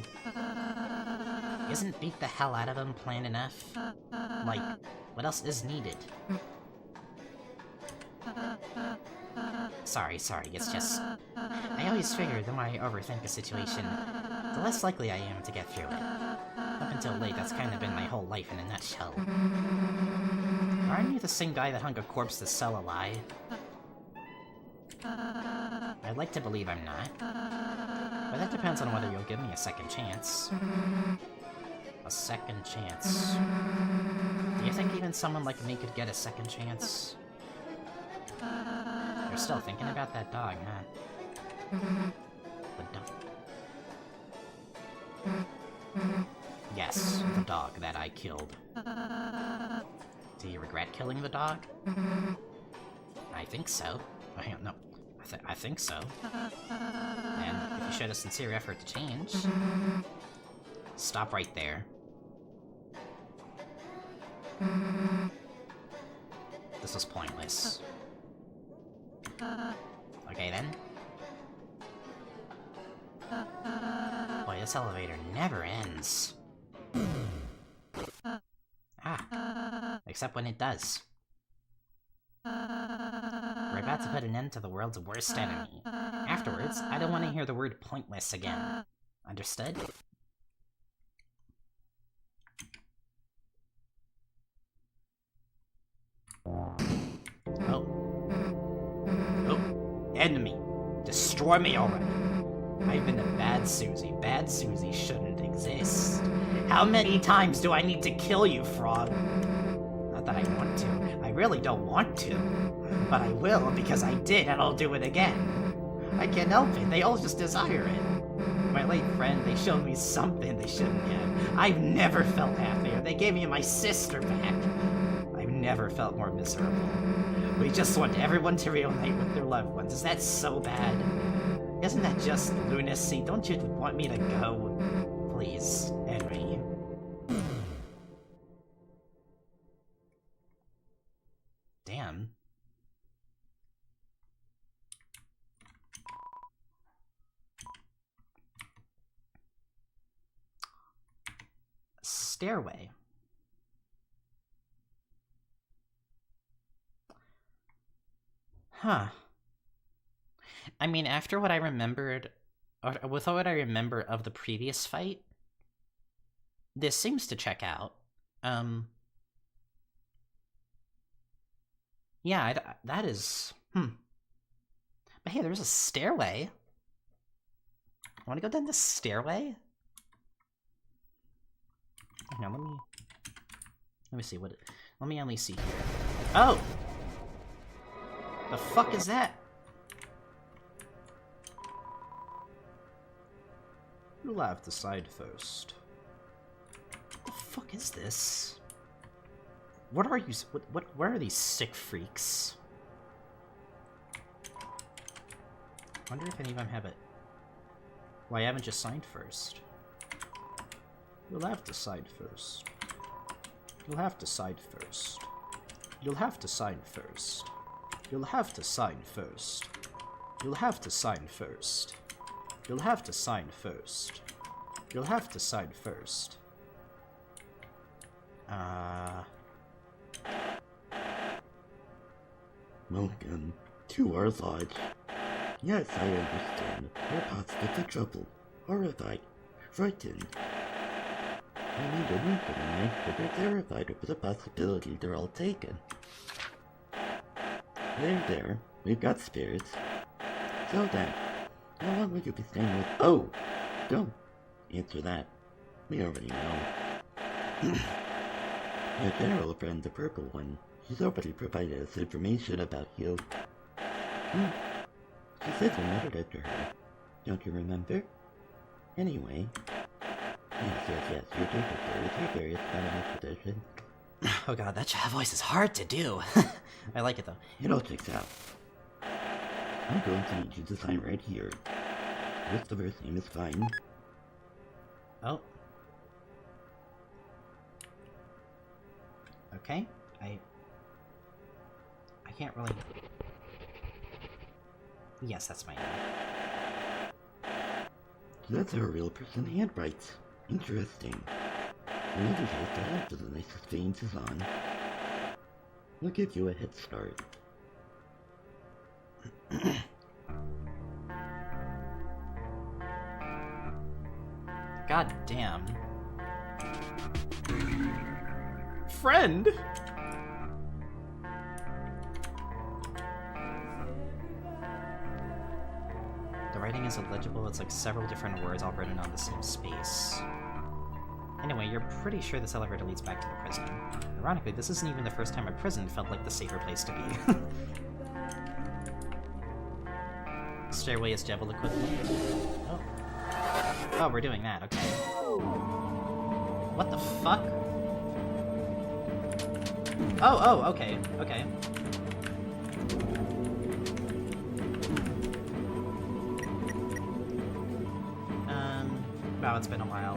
Isn't beat the hell out of him plan enough? Like, what else is needed? Sorry, it's just... I always figure the more I overthink a situation, the less likely I am to get through it. Up until late, that's kind of been my whole life in a nutshell. Aren't you the same guy that hung a corpse to sell a lie? I'd like to believe I'm not. But that depends on whether you'll give me a second chance. A second chance. Do you think even someone like me could get a second chance? You're still thinking about that dog, huh? The dog. Yes, the dog that I killed. Do you regret killing the dog? I think so. No, I think so. And if you showed a sincere effort to change... Stop right there. This was pointless. Okay then. Boy, this elevator never ends. Except when it does. We're about to put an end to the world's worst enemy. Afterwards, I don't want to hear the word pointless again. Understood? Enemy. Destroy me already. I've been a bad Susie. Bad Susie shouldn't exist. How many times do I need to kill you, Frog? Not that I want to. I really don't want to. But I will because I did and I'll do it again. I can't help it. They all just desire it. My late friend, they showed me something they shouldn't have. I've never felt happier. They gave me my sister back. I've never felt more miserable. We just want everyone to reunite with their loved ones. Is that so bad? Isn't that just lunacy? Don't you want me to go? Please, Henry. Damn. Stairway. Huh. I mean, after what I remembered, or with what I remember of the previous fight, this seems to check out. Yeah, that is... But hey, there's a stairway. I want to go down this stairway? Hang on, let me see what... Let me only see here. Oh! The fuck is that? You'll have to decide first. What the fuck is this? What are you... where are these sick freaks? Wonder if any of them have it. Well, I haven't just signed first. You'll have to decide first. You'll have to decide first. You'll have to sign first. You'll have to sign first. You'll have to sign first. You'll have to sign first. You'll have to sign first. Welcome to our lodge. Yes, I understand. Your pops get in trouble. Horrified. Frightened. I need a week tonight, but they're terrified over the possibility they're all taken. There. We've got spirits. So then, how long will you be staying with— Oh! Don't answer that. We already know. Your general friend, the purple one, she's already provided us information about you. She said you murdered after her. Don't you remember? Anyway, Yes, your take it there. It's your various animal tradition. Oh god, that voice is hard to do. I like it though. It all checks out. I'm going to need you to sign right here. Just the first name is fine. Oh. Okay. I can't really... Yes, that's my name. So that's how a real person handwrites. Interesting. In any case, that after the nicest veins is on. We'll give you a head start. God damn. Friend? The writing is illegible, it's like several different words all written on the same space. Anyway, you're pretty sure this elevator leads back to the prison. Ironically, this isn't even the first time a prison felt like the safer place to be. Stairway is Jebel equivalent. Oh. Oh, we're doing that, okay. What the fuck? Oh, okay, okay. Wow, it's been a while.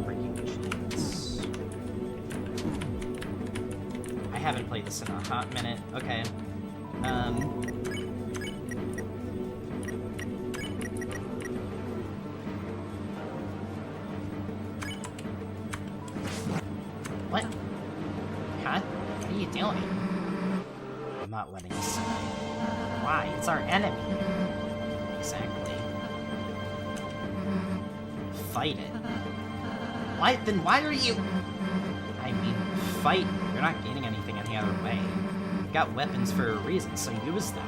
Breaking machines. I haven't played this in a hot minute. Okay. What? Huh? What are you doing? I'm not letting this. Why? It's our enemy. Exactly. Fight it. Why? Then why are you? I mean, fight. You're not gaining anything any other way. You've got weapons for a reason, so use them.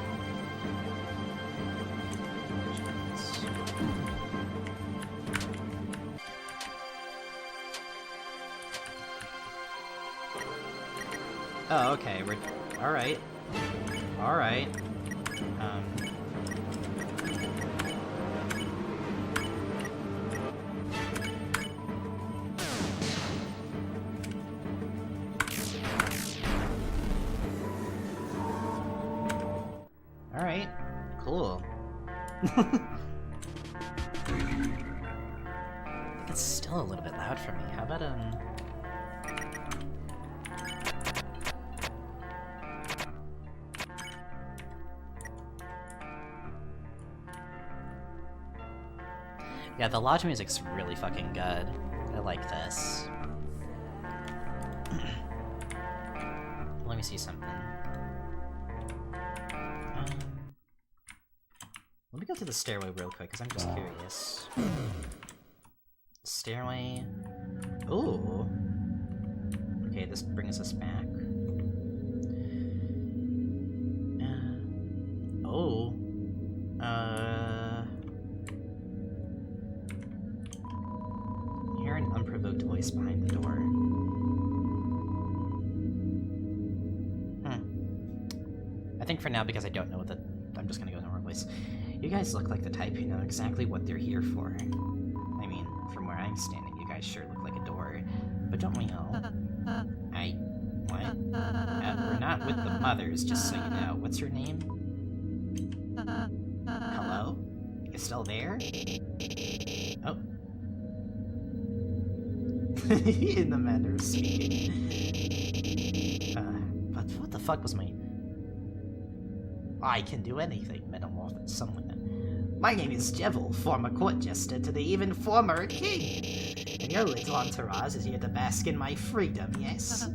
Oh, okay, we're... Alright. Alright. Alright. Cool. It's still a little bit loud for me. How about, Yeah, the lodge music's really fucking good. I like this. Let me see something. Let me go to the stairway real quick, because I'm just curious. Stairway... Ooh! Okay, this brings us back. Oh! Hear an unprovoked voice behind the door. I think for now, because I don't know that, I'm just gonna go normal voice. You guys look like the type who know exactly what they're here for. I mean, from where I'm standing, you guys sure look like a door. But don't we all? What? We're not with the mothers, just so you know. What's your name? Hello? You still there? Oh. In the manner of speaking. But what the fuck was my... I can do anything, metamorph someone. My name is Jebel, former court jester to the even former king. And your little entourage is here to bask in my freedom, yes?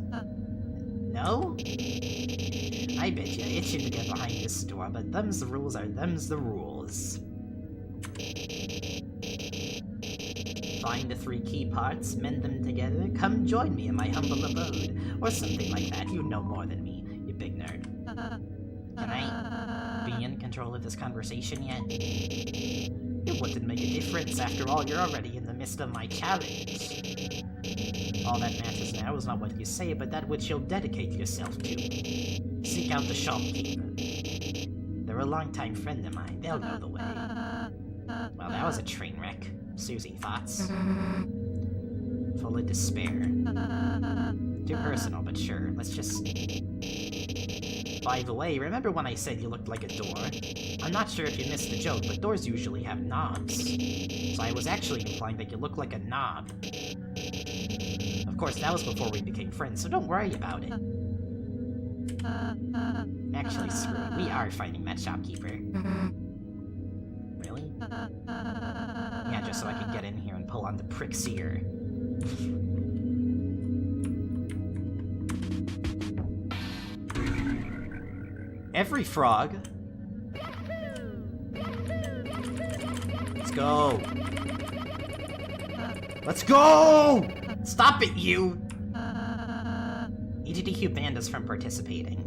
No? I bet you're itching to get behind this door, but them's the rules are them's the rules. Find the 3 key parts, mend them together, come join me in my humble abode, or something like that. You know more than me, you big nerd. Can I be in control of this conversation yet? It wouldn't make a difference, after all, you're already in the midst of my challenge. All that matters now is not what you say, but that which you'll dedicate yourself to. Seek out the shopkeeper. They're a longtime friend of mine. They'll know the way. Well, that was a train wreck. Susie, thoughts? Full of despair. Too personal, but sure. Let's just... By the way, remember when I said you looked like a door? I'm not sure if you missed the joke, but doors usually have knobs. So I was actually implying that you look like a knob. Of course, that was before we became friends, so don't worry about it. Actually, screw it. We are finding that shopkeeper. Really? Yeah, just so I can get in here and pull on the prick's ear. Every frog. Let's go. Let's go! Stop it, you! EGDQ banned us from participating.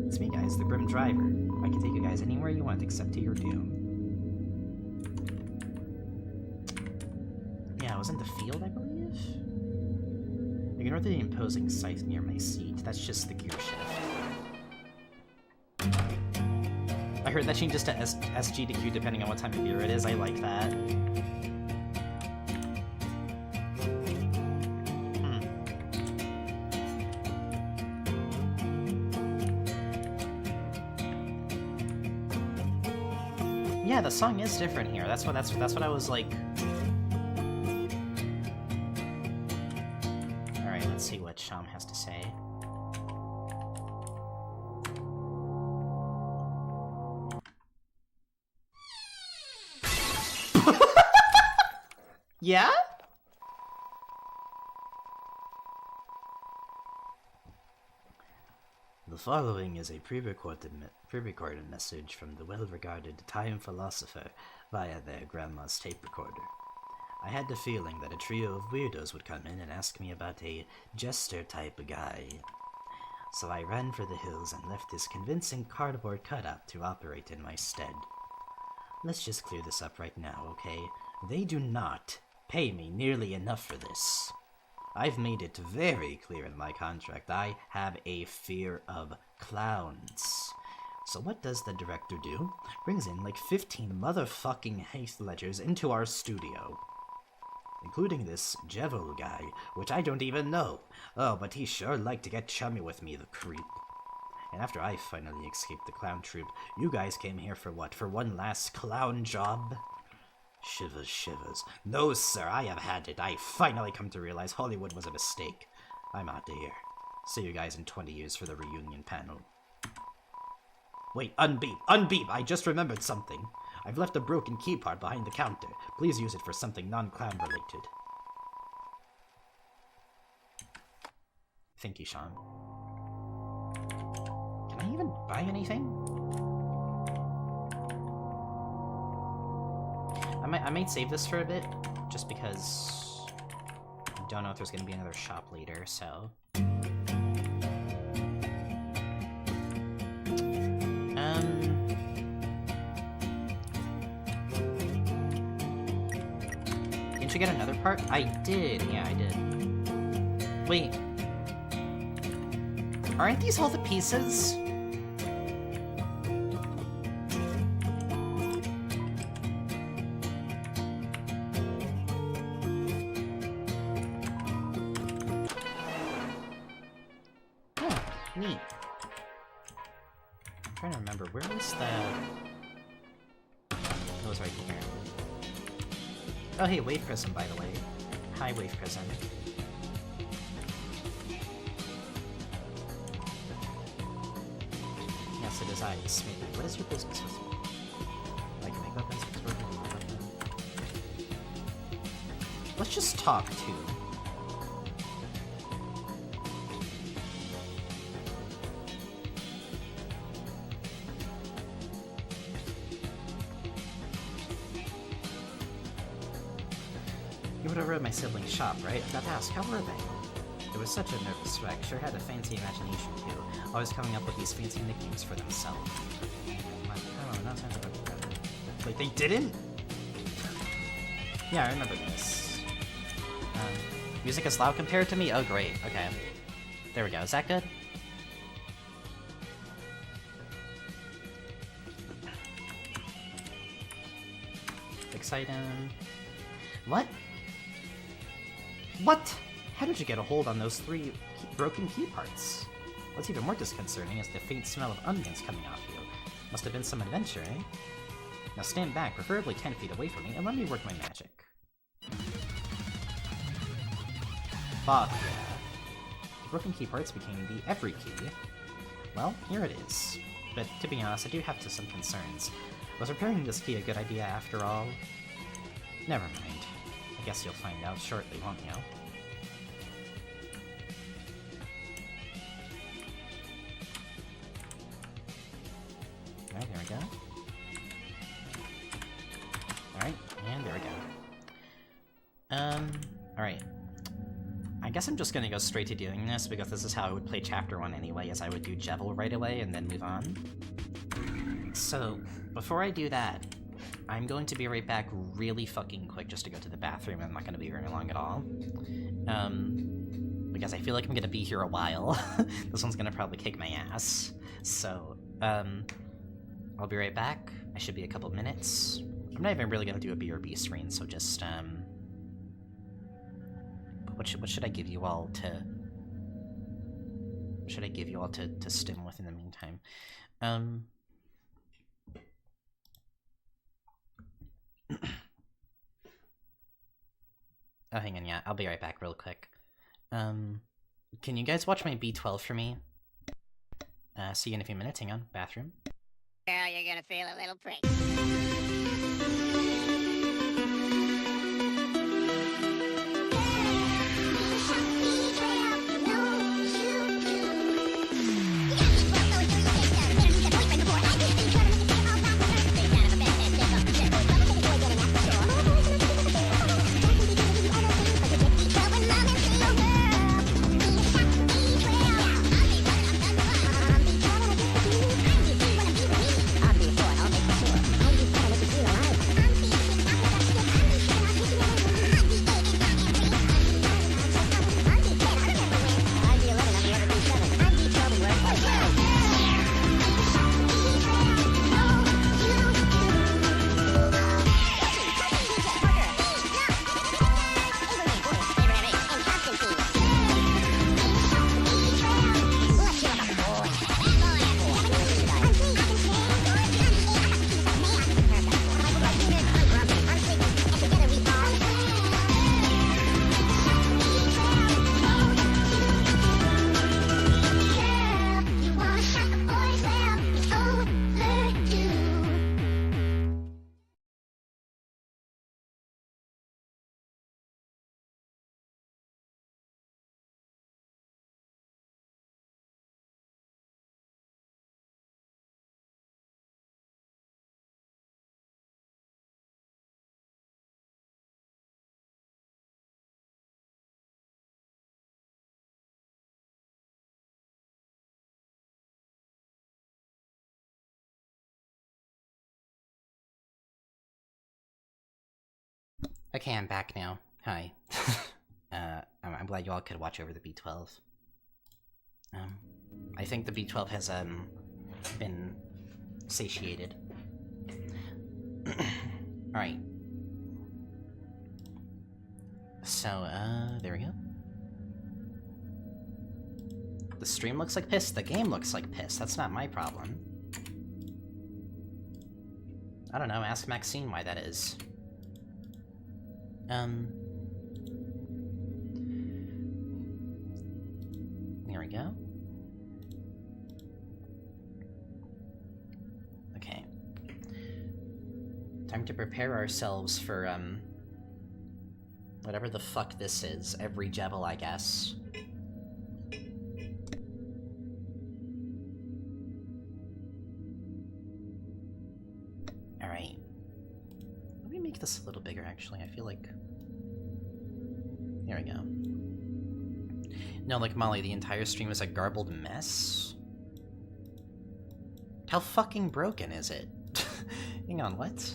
It's me, guys, the Grim Driver. I can take you guys anywhere you want except to your doom. Yeah, I was in the field, I believe? Ignore the imposing scythe near my seat. That's just the gear shift. I heard that changes to SG to Q depending on what time of year it is. I like that. Yeah, the song is different here. That's what I was like. All right, let's see what Sham has to say. Yeah? The following is a pre-recorded message from the well-regarded time philosopher via their grandma's tape recorder. I had the feeling that a trio of weirdos would come in and ask me about a jester-type guy. So I ran for the hills and left this convincing cardboard cutout to operate in my stead. Let's just clear this up right now, okay? They do not pay me nearly enough for this. I've made it very clear in my contract I have a fear of clowns. So what does the director do? Brings in like 15 motherfucking heath ledgers into our studio. Including this Jevil guy, which I don't even know. Oh, but he sure liked to get chummy with me, the creep. And after I finally escaped the clown troupe, you guys came here for what? For one last clown job? Shivers, shivers. No, sir, I have had it. I finally come to realize Hollywood was a mistake. I'm out of here. See you guys in 20 years for the reunion panel. Wait, unbeep, unbeep! I just remembered something. I've left a broken key part behind the counter. Please use it for something non-clown related. Thank you, Sean. Can I even buy anything? I might save this for a bit, just because I don't know if there's going to be another shop later, so... Didn't you get another part? I did, yeah, I did. Wait. Aren't these all the pieces? Neat. I'm trying to remember, where was the... It was right here. Oh hey, Wave Prism, by the way. Hi, Wave Prism. Yes, it is I, Smithy. What is your business with me? Like make weapons, let's just talk, too. You were over at my sibling's shop, right? I got to ask, how were they? It was such a nervous wreck. Sure had a fancy imagination too, always coming up with these fancy nicknames for themselves. Like, oh, no sense about that. Wait, they didn't? Yeah, I remember this. Music is loud compared to me? Oh, great. Okay. There we go. Is that good? Exciting. What? What? How did you get a hold on those 3 broken key parts? What's even more disconcerting is the faint smell of onions coming off you. Must have been some adventure, eh? Now stand back, preferably 10 feet away from me, and let me work my magic. Fuck yeah. The broken key parts became the every key. Well, here it is. But to be honest, I do have some concerns. Was repairing this key a good idea after all? Never mind. I guess you'll find out shortly, won't you? Alright, there we go. Alright, and there we go. Alright. I guess I'm just gonna go straight to doing this, because this is how I would play Chapter 1 anyway, as I would do Jevil right away and then move on. So, before I do that, I'm going to be right back really fucking quick just to go to the bathroom. I'm not gonna be very long at all. Because I feel like I'm gonna be here a while. This one's gonna probably kick my ass. So, I'll be right back. I should be a couple minutes. I'm not even really gonna do a BRB screen, so just, what should I give you all to... What should I give you all to stim with in the meantime? Oh, hang on, yeah, I'll be right back real quick. Can you guys watch my B12 for me? See you in a few minutes, hang on, bathroom. Girl, you're gonna feel a little prick. Okay, I'm back now. Hi. I'm glad you all could watch over the B12. I think the B12 has, been satiated. Alright. So, there we go. The stream looks like piss, the game looks like piss, that's not my problem. I don't know, ask Maxine why that is. There we go. Okay. Time to prepare ourselves for, whatever the fuck this is. Every Jebel, I guess. Alright. Let me make this a little bigger, actually. I feel like... There we go. No, like, Molly, the entire stream is a garbled mess? How fucking broken is it? Hang on, what?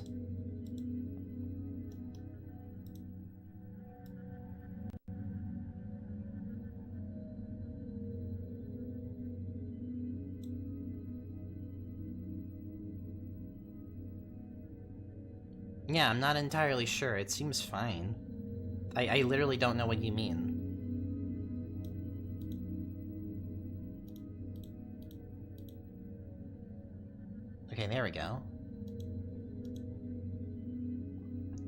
Yeah, I'm not entirely sure. It seems fine. I literally don't know what you mean. Okay, there we go.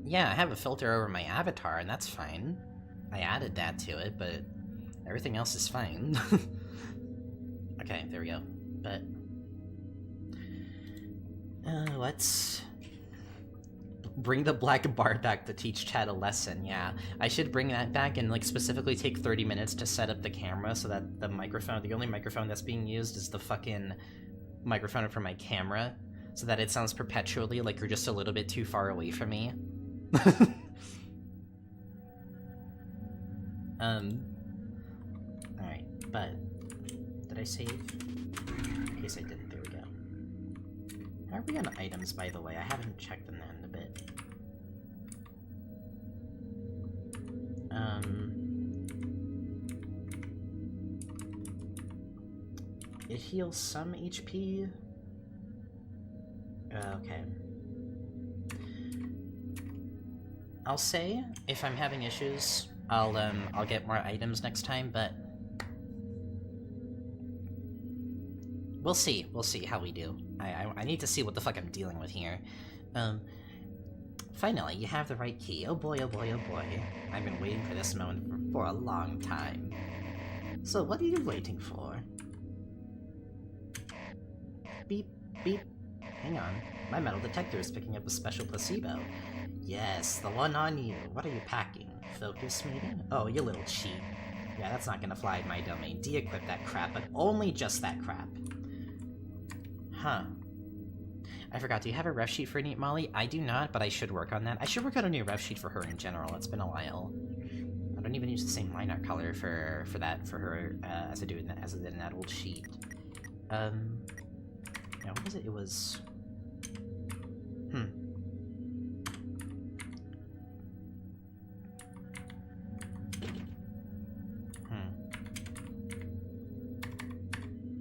Yeah, I have a filter over my avatar, and that's fine. I added that to it, but everything else is fine. Okay, there we go. But... let's... bring the black bar back to teach Chad a lesson, yeah. I should bring that back and, like, specifically take 30 minutes to set up the camera so that the microphone, the only microphone that's being used is the fucking microphone for my camera, so that it sounds perpetually like you're just a little bit too far away from me. Alright, but... did I save? In case I didn't, there we go. How are we on items, by the way? I haven't checked them in a bit. It heals some HP. Okay. I'll say, if I'm having issues, I'll get more items next time, but... we'll see how we do. I need to see what the fuck I'm dealing with here. Finally, you have the right key. Oh boy, oh boy, oh boy. I've been waiting for this moment for a long time. So what are you waiting for? Beep, beep. Hang on. My metal detector is picking up a special placebo. Yes, the one on you. What are you packing? Focus meeting? Oh, you little cheat. Yeah, that's not gonna fly in my domain. De-equip that crap, but only just that crap. Huh. I forgot, do you have a ref sheet for Neat Molly? I do not, but I should work on that. I should work on a new ref sheet for her in general. It's been a while. I don't even use the same line art color for her as I did in that old sheet. Yeah, what was it? It was...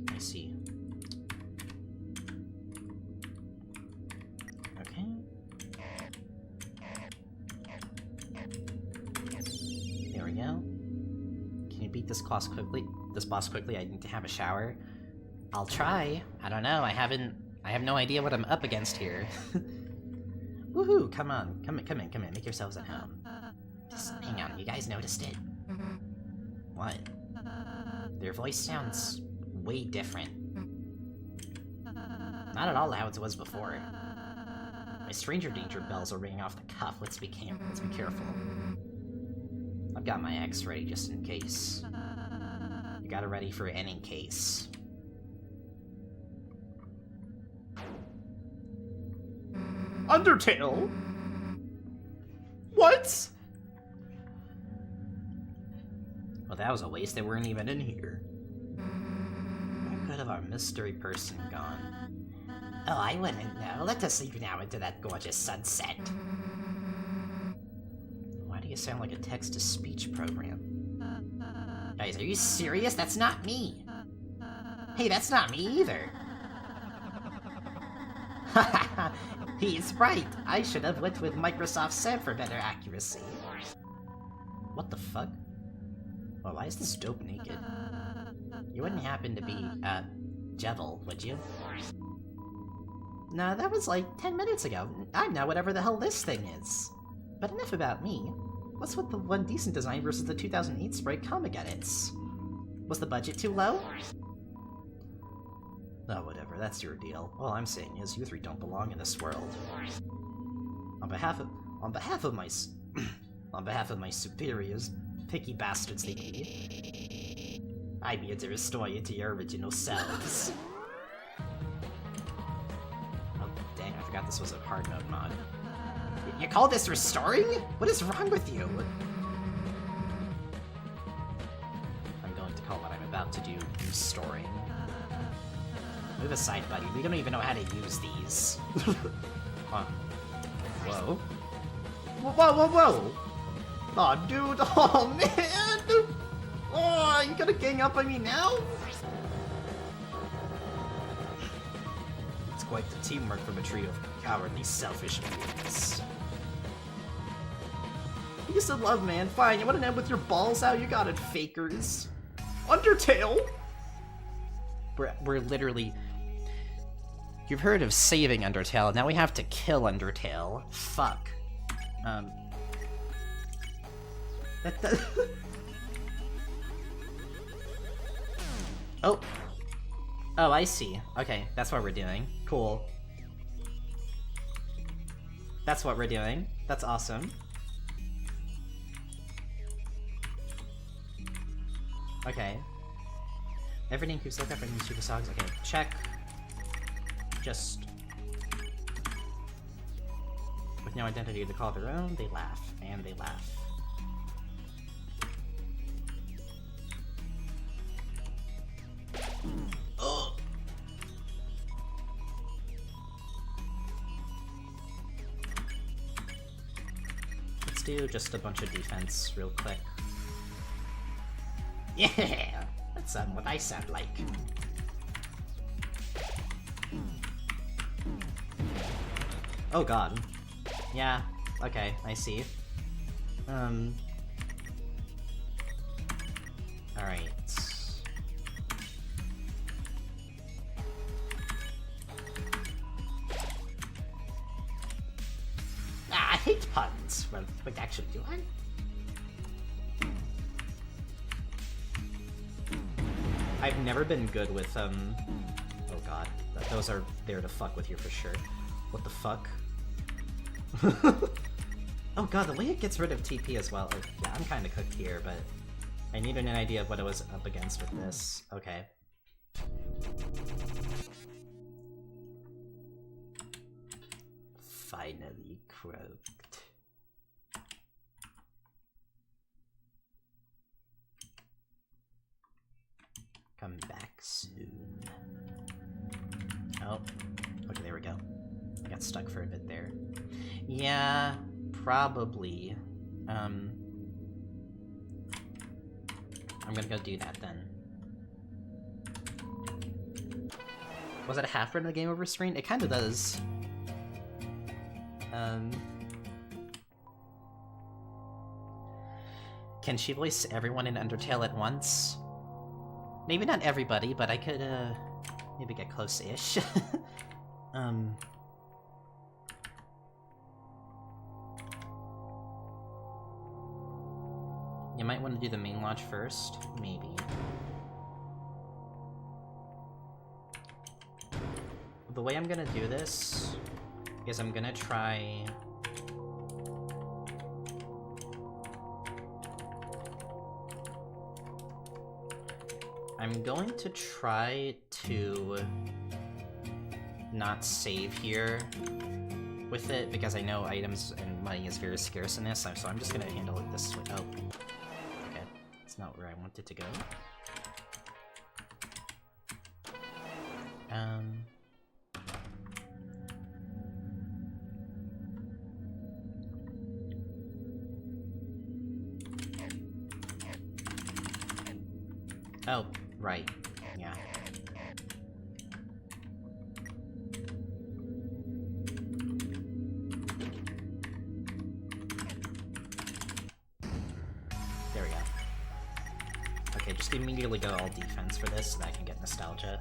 I see. Okay. There we go. Can you beat this boss quickly? I need to have a shower. I'll try. I don't know. I have no idea what I'm up against here. Woohoo! Come on. Come in. Make yourselves at home. Just hang on. You guys noticed it? What? Their voice sounds way different. Not at all how it was before. My stranger danger bells are ringing off the cuff. Let's be careful. I've got my X ready just in case. You got it ready for any case. Undertale? What? Well, that was a waste. They weren't even in here. Where could have our mystery person gone? Oh, I wouldn't know. Let us sleep now into that gorgeous sunset. Why do you sound like a text-to-speech program? Guys, are you serious? That's not me! Hey, that's not me either! He's right! I should have went with Microsoft Sam for better accuracy. What the fuck? Well, why is this dope naked? You wouldn't happen to be, Jevil, would you? Nah, that was like 10 minutes ago. I'm now whatever the hell this thing is. But enough about me. What's with the one decent design versus the 2008 sprite comic edits? Was the budget too low? Oh, whatever, that's your deal. All I'm saying is you three don't belong in this world. On behalf of my superiors, picky bastards they be, I'm here to restore you to your original selves. Oh, dang, I forgot this was a hard mode mod. You call this restoring? What is wrong with you? I'm to do storing. Move aside, buddy. We don't even know how to use these. Huh. Whoa. Whoa, whoa, whoa! Aw, dude, oh man! Oh, you gonna gang up on me now? It's quite the teamwork from a trio of cowardly, selfish beings. Peace and love, man. Fine, you wanna end with your balls out? You got it, fakers. Undertale? We're literally... You've heard of saving Undertale, now we have to kill Undertale. Fuck. Oh. Oh, I see. Okay, that's what we're doing. Cool. That's what we're doing. That's awesome. Okay. Everything keeps looking for new super songs. Okay, check. Just... With no identity to call their own, they laugh. And they laugh. Oh. Let's do just a bunch of defense real quick. Yeah! That's what I sound like. Oh god. Yeah, okay, I see. Alright. I hate puns. Well, wait, actually, do I? I've never been good with, oh god. Those are there to fuck with you for sure. What the fuck? Oh god, the way it gets rid of TP as well. Like, yeah, I'm kinda cooked here, but I need an idea of what I was up against with this. Okay. Finally croaked. Come back soon. Oh, okay, there we go. I got stuck for a bit there. Yeah, probably. I'm gonna go do that then. Was it a half run of the game over screen? It kinda does. Can she voice everyone in Undertale at once? Maybe not everybody, but I could, maybe get close-ish. You might want to do the main launch first, maybe. The way I'm gonna do this is I'm gonna try... I'm going to try to not save here with it, because I know items and money is very scarce in this, so I'm just gonna handle it this way. Oh. Okay. It's not where I want it to go. Oh, right. Yeah. There we go. Okay, just immediately go all defense for this so that I can get nostalgia.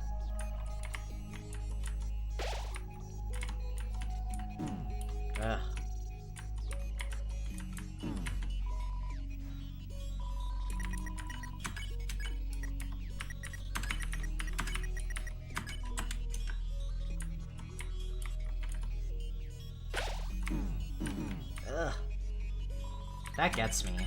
Ugh. Ugh. That gets me.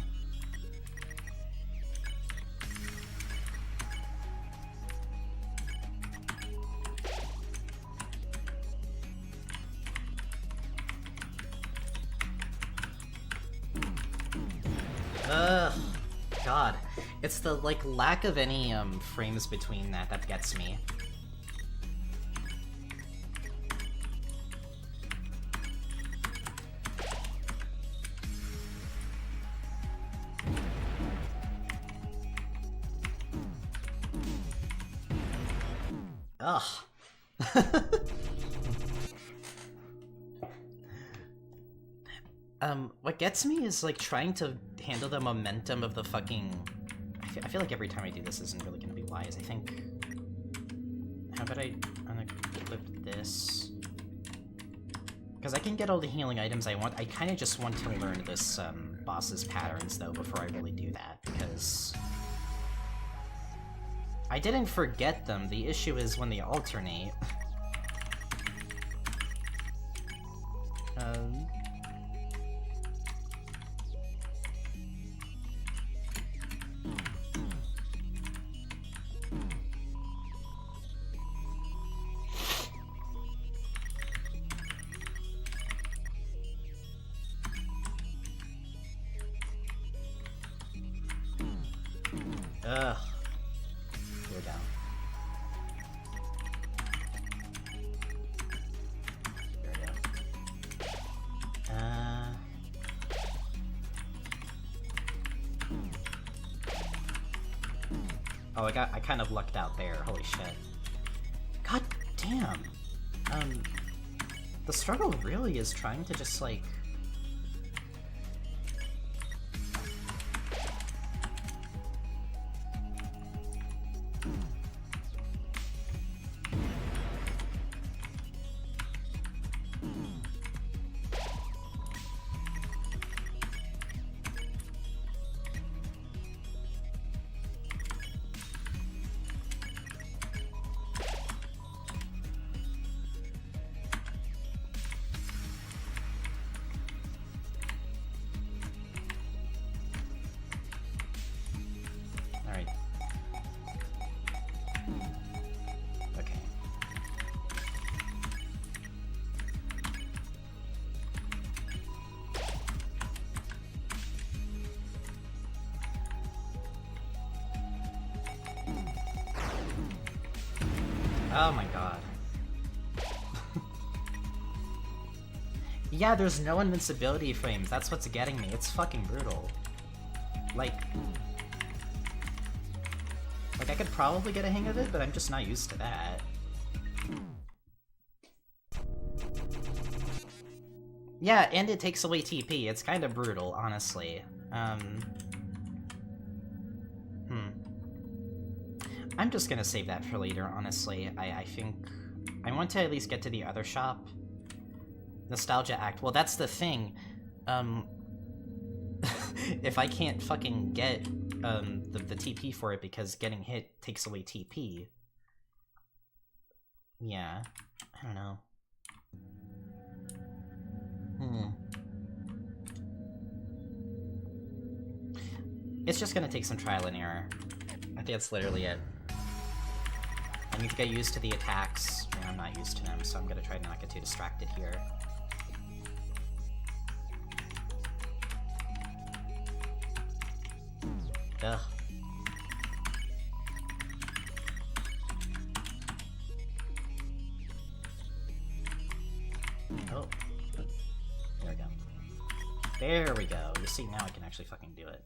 Ugh. God. It's the, like, lack of any, frames between that gets me. Ugh. What gets me is, like, trying to handle the momentum of the fucking... I feel like every time I do this isn't really gonna be wise. I think... How about I unequip this? Because I can get all the healing items I want. I kind of just want to learn this, boss's patterns, though, before I really do that, because... I didn't forget them. The issue is when they alternate. Ugh. Here we go. Here we go. Oh, I kind of lucked out there. Holy shit. God damn. The struggle really is trying to just, like... Alright. Okay. Oh my god. Yeah, there's no invincibility frames. That's what's getting me. It's fucking brutal. Like, I could probably get a hang of it, but I'm just not used to that. Yeah, and it takes away TP. It's kind of brutal, honestly. I'm just gonna save that for later, honestly. I think... I want to at least get to the other shop. Nostalgia Act. Well, that's the thing. If I can't fucking get, the TP for it because getting hit takes away TP. Yeah. I don't know. It's just gonna take some trial and error. I think that's literally it. I need to get used to the attacks, and I'm not used to them, so I'm gonna try to not get too distracted here. Ugh. Oh. There we go. There we go. You see, now I can actually fucking do it.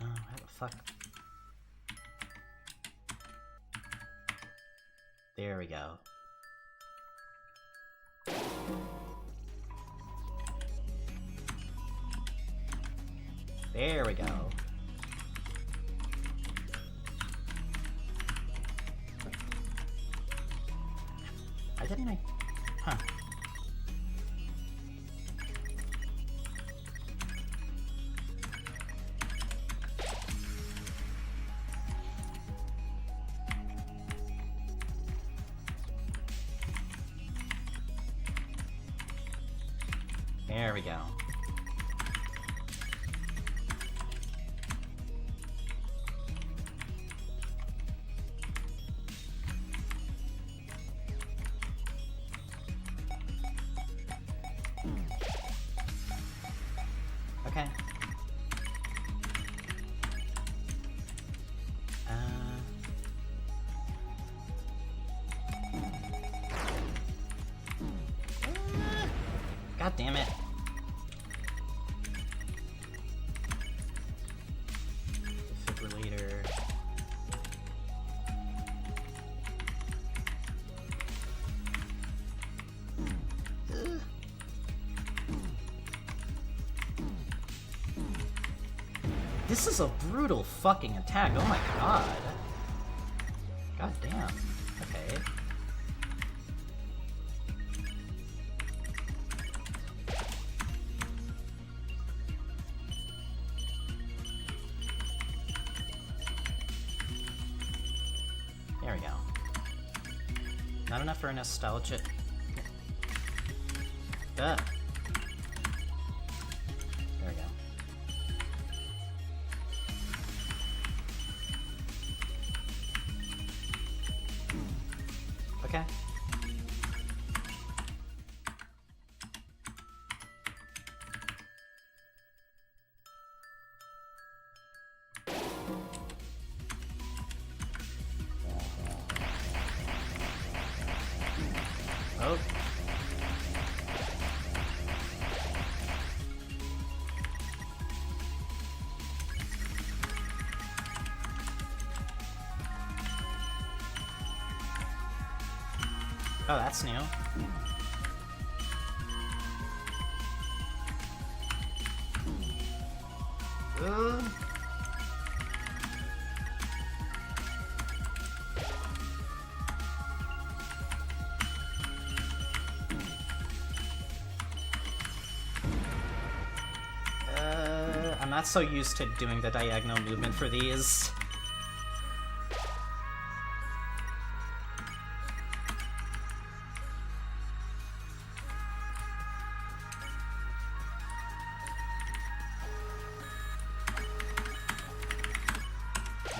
Oh, how the fuck? There we go. There we go. Why didn't I? Huh. There we go. Okay. God damn it. Defibrillator. This is a brutal fucking attack. Oh my god. God damn. Okay. There we go. Not enough for a nostalgia. Duh. There we go. Okay. Oh. Oh, that's new. I'm not so used to doing the diagonal movement for these.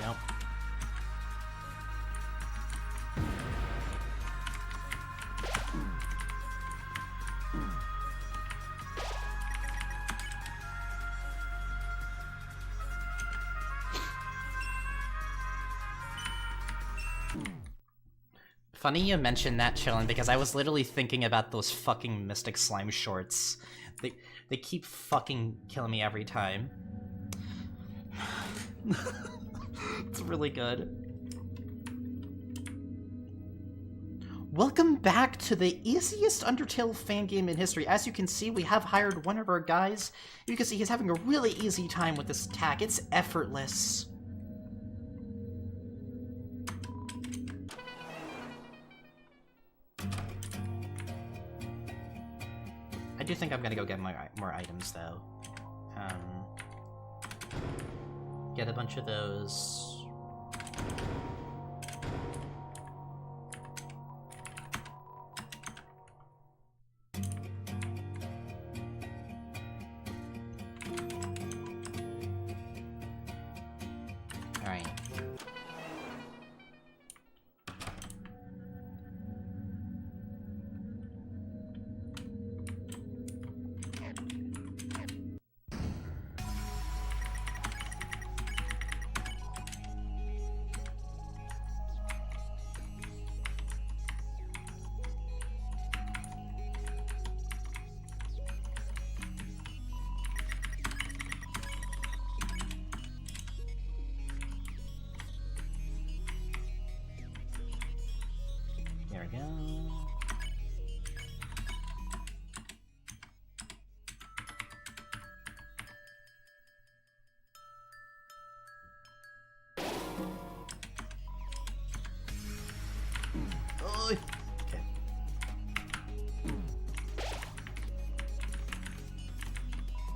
Nope. Funny you mentioned that, Chillin', because I was literally thinking about those fucking Mystic Slime shorts. They keep fucking killing me every time. It's really good. Welcome back to the easiest Undertale fan game in history. As you can see, we have hired one of our guys. You can see he's having a really easy time with this attack. It's effortless. I do think I'm gonna go get more items, though. Get a bunch of those. Alright. There we go. Oh, okay.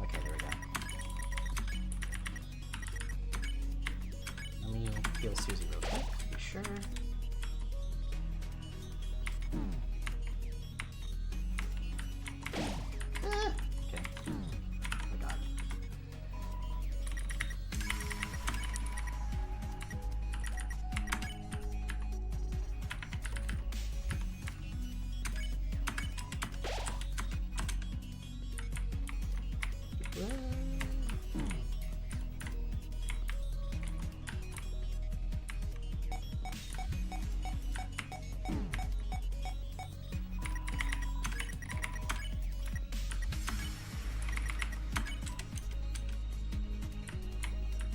Okay, there we go. Let me heal Susie real quick, be sure. Okay. Oh my god.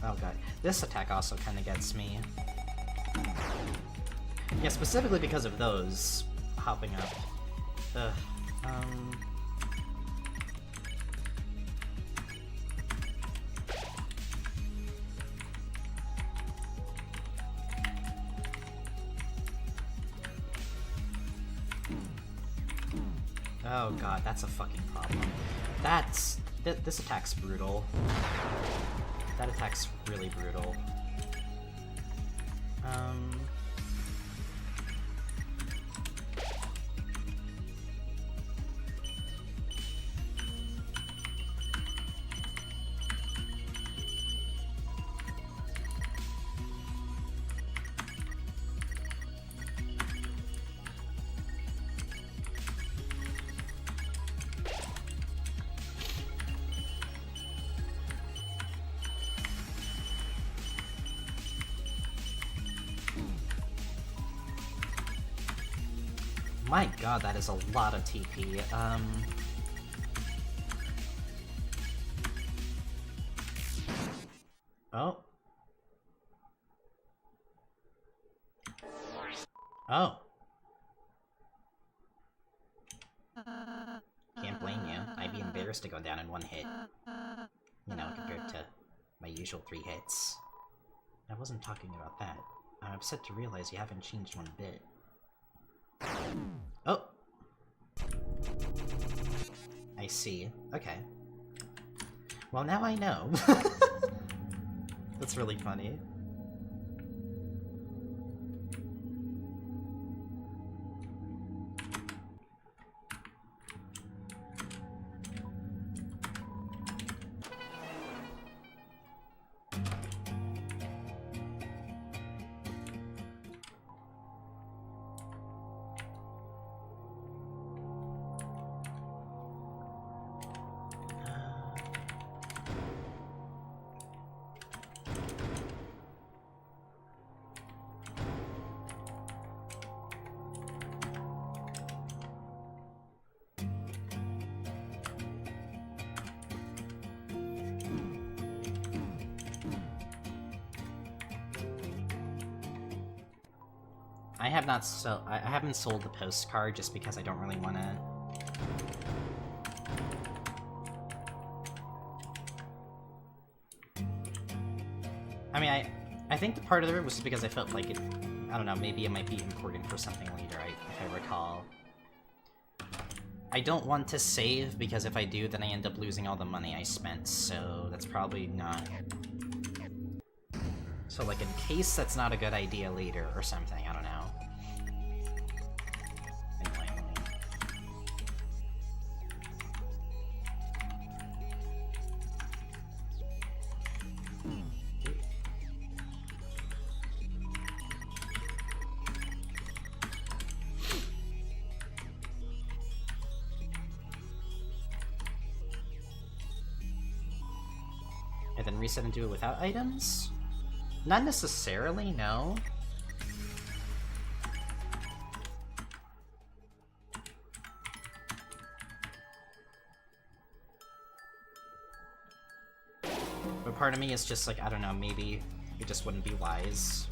Oh god. This attack also kind of gets me. Yeah, specifically because of those hopping up. Ugh. Oh god, that's a fucking problem. This attack's brutal. That attack's really brutal. My god, that is a lot of TP. Oh. Oh. Can't blame you. I'd be embarrassed to go down in one hit. You know, compared to my usual 3 hits. I wasn't talking about that. I'm upset to realize you haven't changed one bit. Oh! I see. Okay. Well, now I know. That's really funny. I haven't sold the postcard just because I don't really want to. I mean, I think the part of it was because I felt like it. I don't know. Maybe it might be important for something later. If I recall. I don't want to save because if I do, then I end up losing all the money I spent. So that's probably not. So like in case that's not a good idea later or something. I don't know. Reset and do it without items? Not necessarily, no. But part of me is just like, I don't know, maybe it just wouldn't be wise.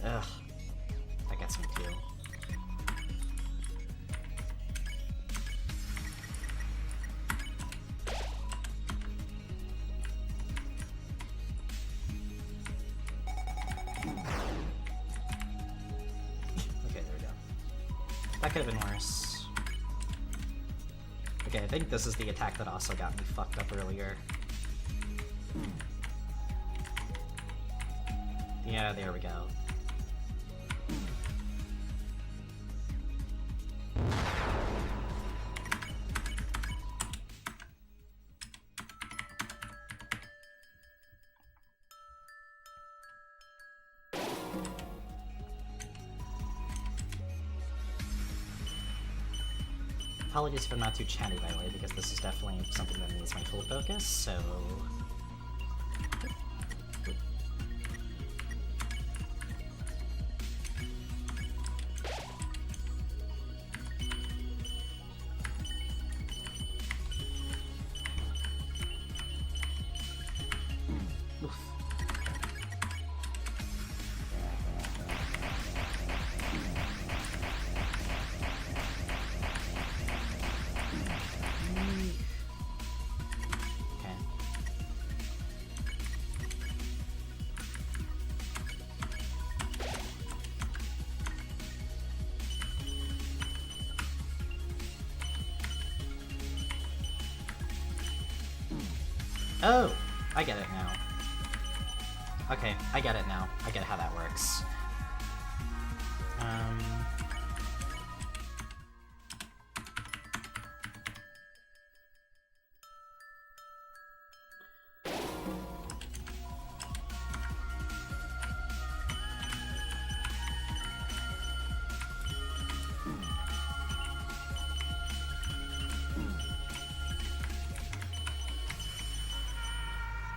Ugh. That gets me too. Okay, there we go. That could have been worse. Okay, I think this is the attack that also got me fucked up earlier. Yeah, there we go. Apologies if I'm not too chatty, by the way, because this is definitely something that needs my full focus, so... Oof. Okay. Oh! I get it now. Okay, I get it now. I get how that works.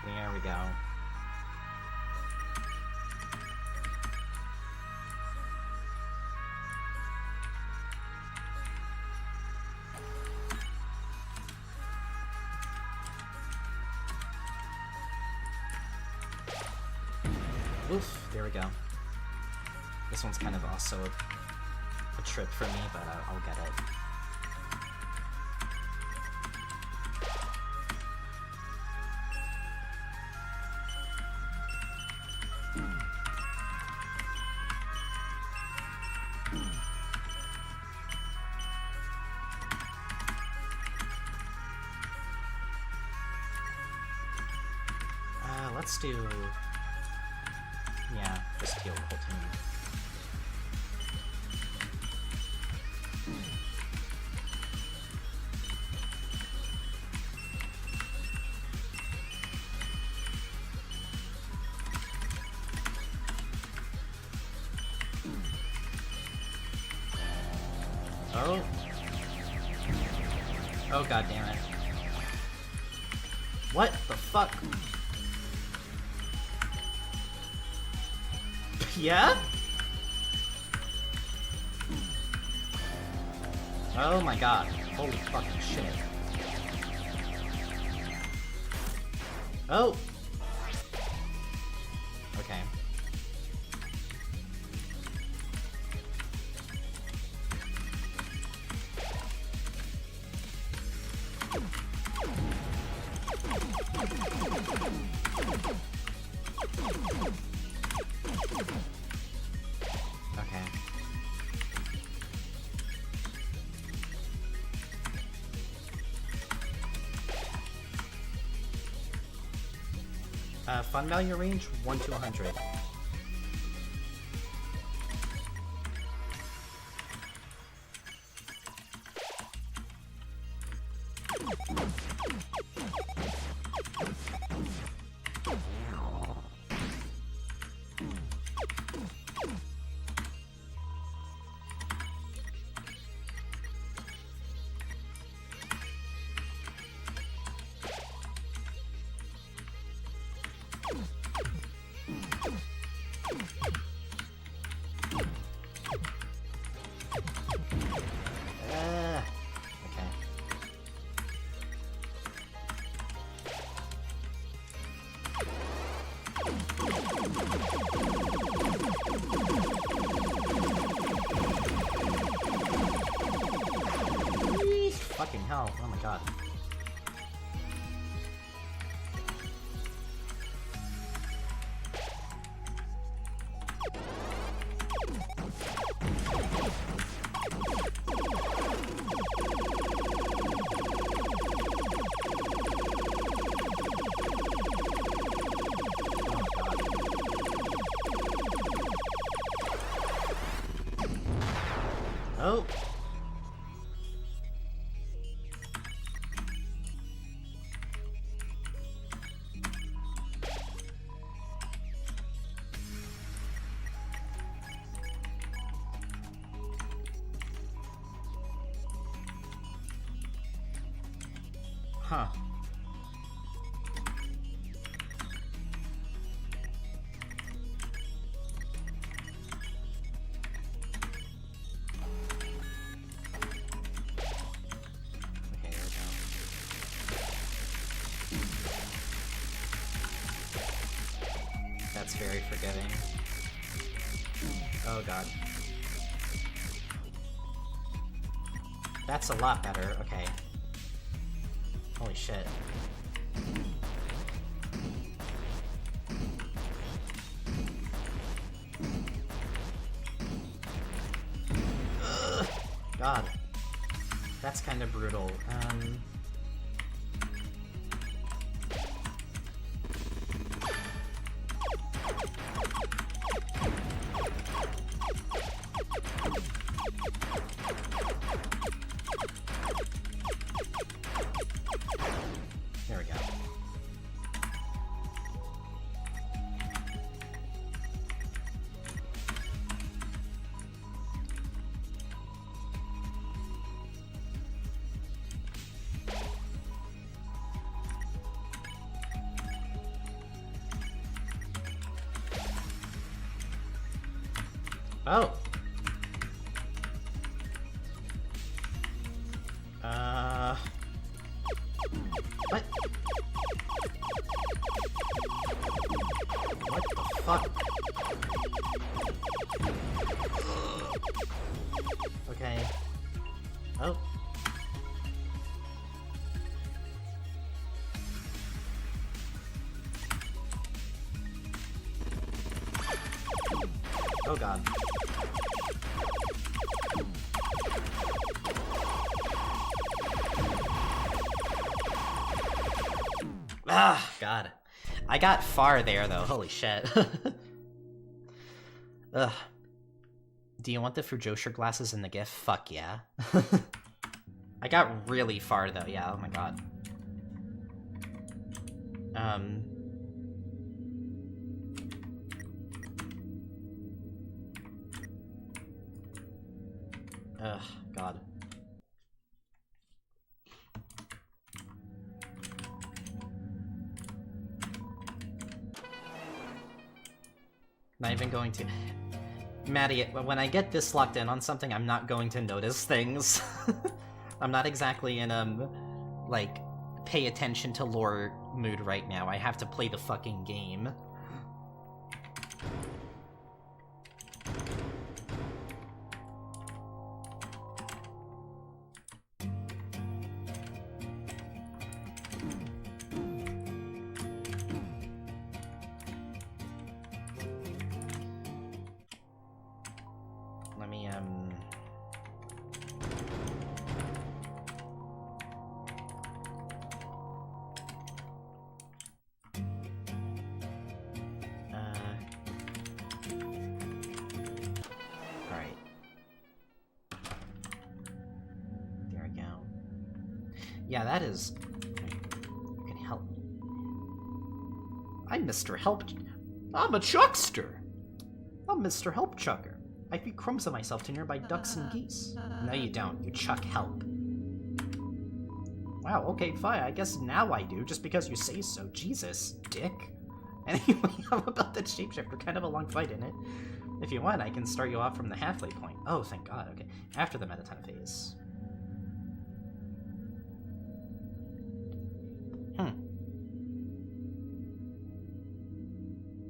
There we go. Oof, there we go. This one's kind of also a trip for me, but I'll get it. Let's do... yeah, just heal the whole team. Oh. Oh, god damn it. What the fuck? Yeah? Oh my god. Holy fucking shit. Oh! Okay. Okay. Fun value range 1 to 100. Okay. Fucking hell, oh my god. Oh! Huh. Okay, there we go. That's very forgiving. Oh god. That's a lot better, okay. Holy shit. Ugh. God. That's kind of brutal. There we go. Oh! What? What the fuck? Okay. Oh. Oh god. Ah, god. I got far there, though. Holy shit. Ugh. Do you want the Fujosher glasses in the GIF? Fuck yeah. I got really far, though. Yeah, oh my god. Ugh, god. Not even going to... Maddie, when I get this locked in on something, I'm not going to notice things. I'm not exactly in, like, pay attention to lore mood right now. I have to play the fucking game. Let me, Alright. There we go. Yeah, that is... You can help me. I'm Mr. Help... I'm a chuckster! I'm Mr. Help Chucker. I feed crumbs of myself to nearby ducks and geese. No, you don't. You chuck help. Wow, okay, fine. I guess now I do, just because you say so. Jesus, dick. Anyway, how about that shapeshifter? Kind of a long fight, isn't it? If you want, I can start you off from the halfway point. Oh, thank God, okay. After the Mettaton phase.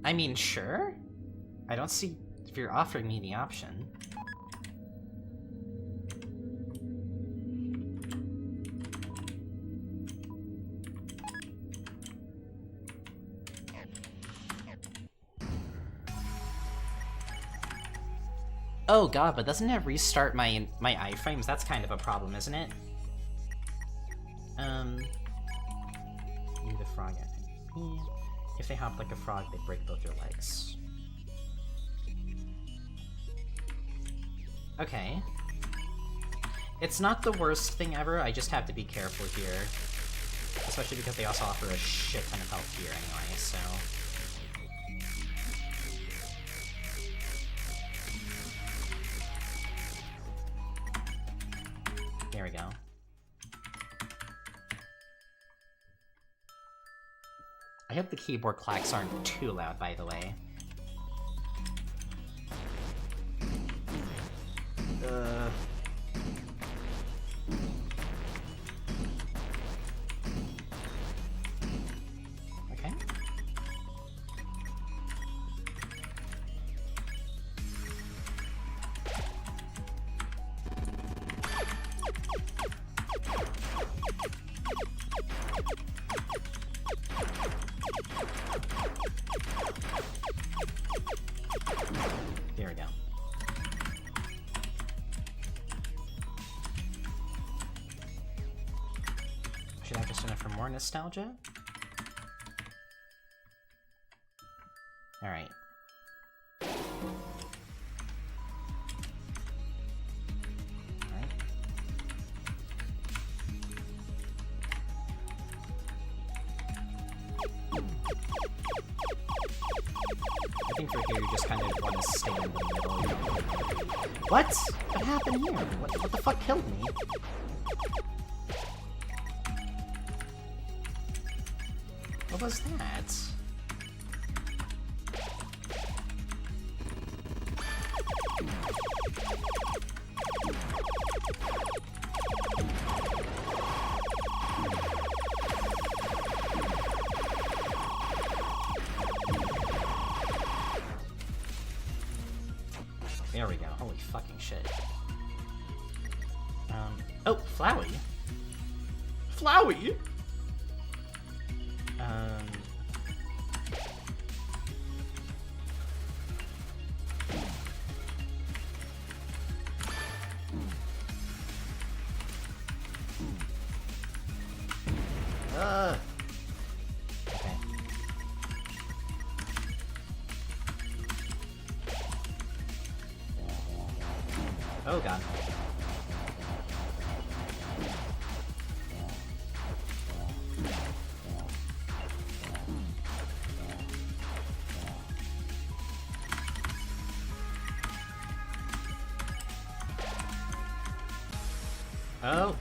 I mean, sure? I don't see if you're offering me the option. Oh god, but doesn't it restart my iframes? That's kind of a problem, isn't it? You the frog. If they hop like a frog, they break both your legs. Okay. It's not the worst thing ever, I just have to be careful here. Especially because they also offer a shit ton of health here anyway, so... There we go. hope the keyboard clacks aren't too loud, by the way. Okay. Here we go. Should I just turn it for more nostalgia? Alright. Alright. I think for here you just kind of want to stand in the middle, you know? What? What happened here? What the fuck killed me? What was that? There we go. Holy fucking shit. Oh, Flowey? Flowey? Okay. Oh god. Oh.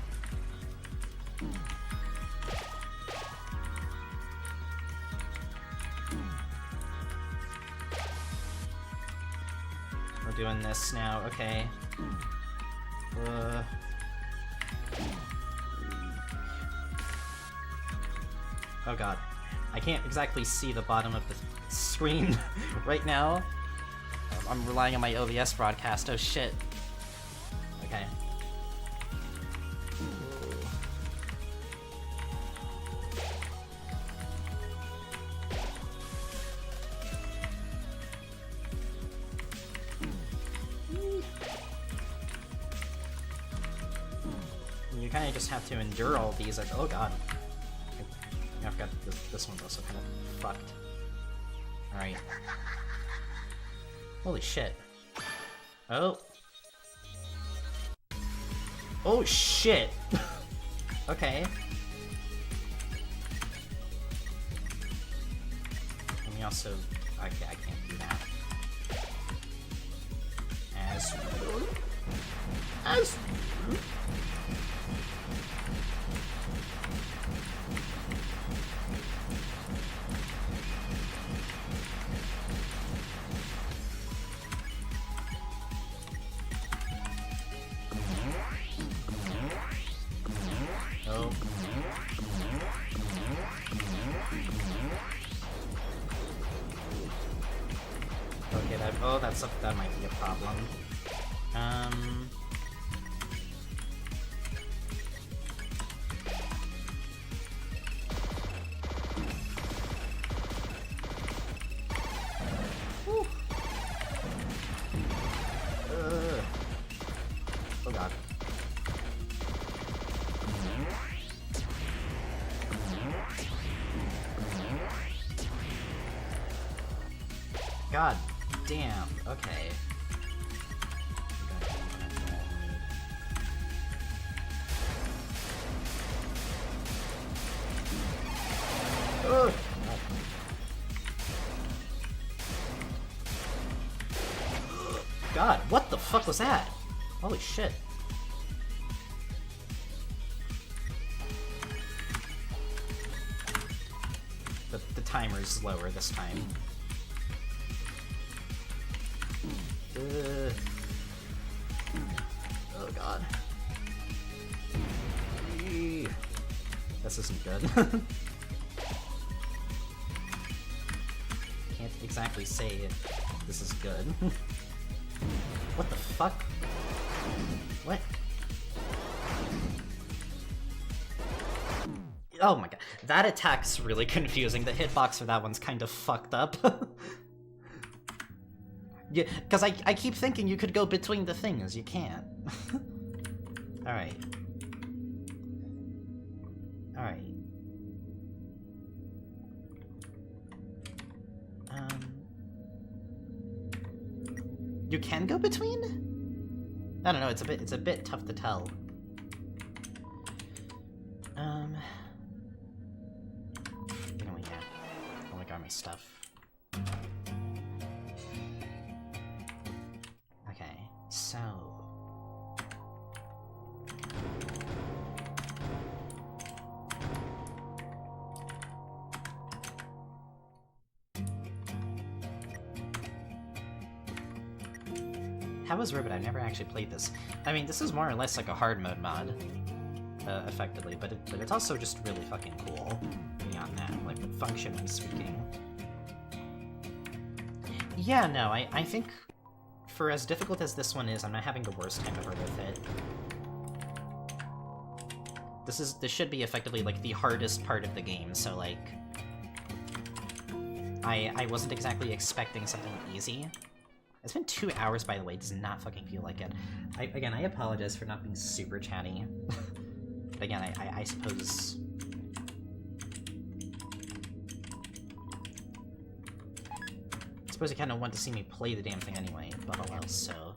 We're doing this now, okay. Oh god. I can't exactly see the bottom of the screen right now. I'm relying on my OBS broadcast, oh shit. Okay. You kind of just have to endure all these, like, oh god. I've got this one's also kind of fucked. Alright. Holy shit. Oh. Oh shit! Okay. Let me also... Okay, I can't do that. As... Oh. Okay, that might be a problem. Whew. Oh god. God damn, okay. Ugh. God, what the fuck was that? Holy shit. timer's lower this time. Oh god. Eee. This isn't good. Can't exactly say this is good. What the fuck? What? Oh my god. That attack's really confusing. The hitbox for that one's kind of fucked up. Yeah, because I keep thinking you could go between the things. You can't. Alright. Alright. You can go between? I don't know, it's a bit tough to tell. Anyway, yeah. Oh my god, my stuff. Okay, so... How was RIBBIT? I've never actually played this. I mean, this is more or less like a hard mode mod, effectively, but it's also just really fucking cool beyond that, like, functionally speaking. Yeah, no, I think for as difficult as this one is, I'm not having the worst time ever with it. This should be effectively, like, the hardest part of the game, so, like... I wasn't exactly expecting something easy. It's been 2 hours, by the way, it does not fucking feel like it. Again, I apologize for not being super chatty. But again, I suppose... I suppose you kind of want to see me play the damn thing anyway, above all else, so...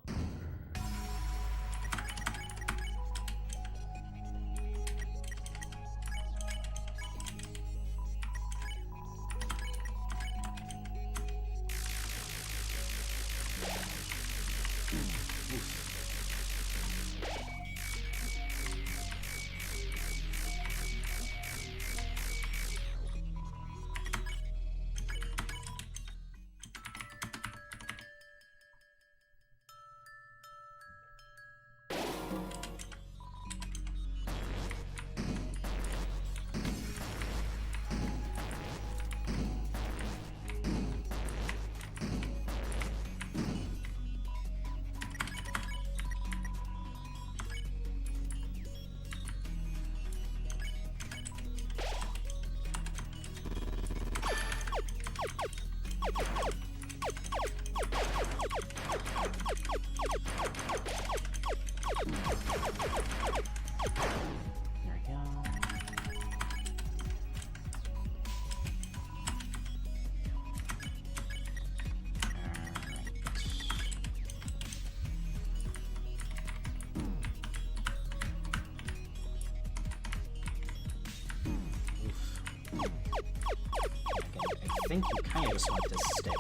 I think you kind of just want to stick.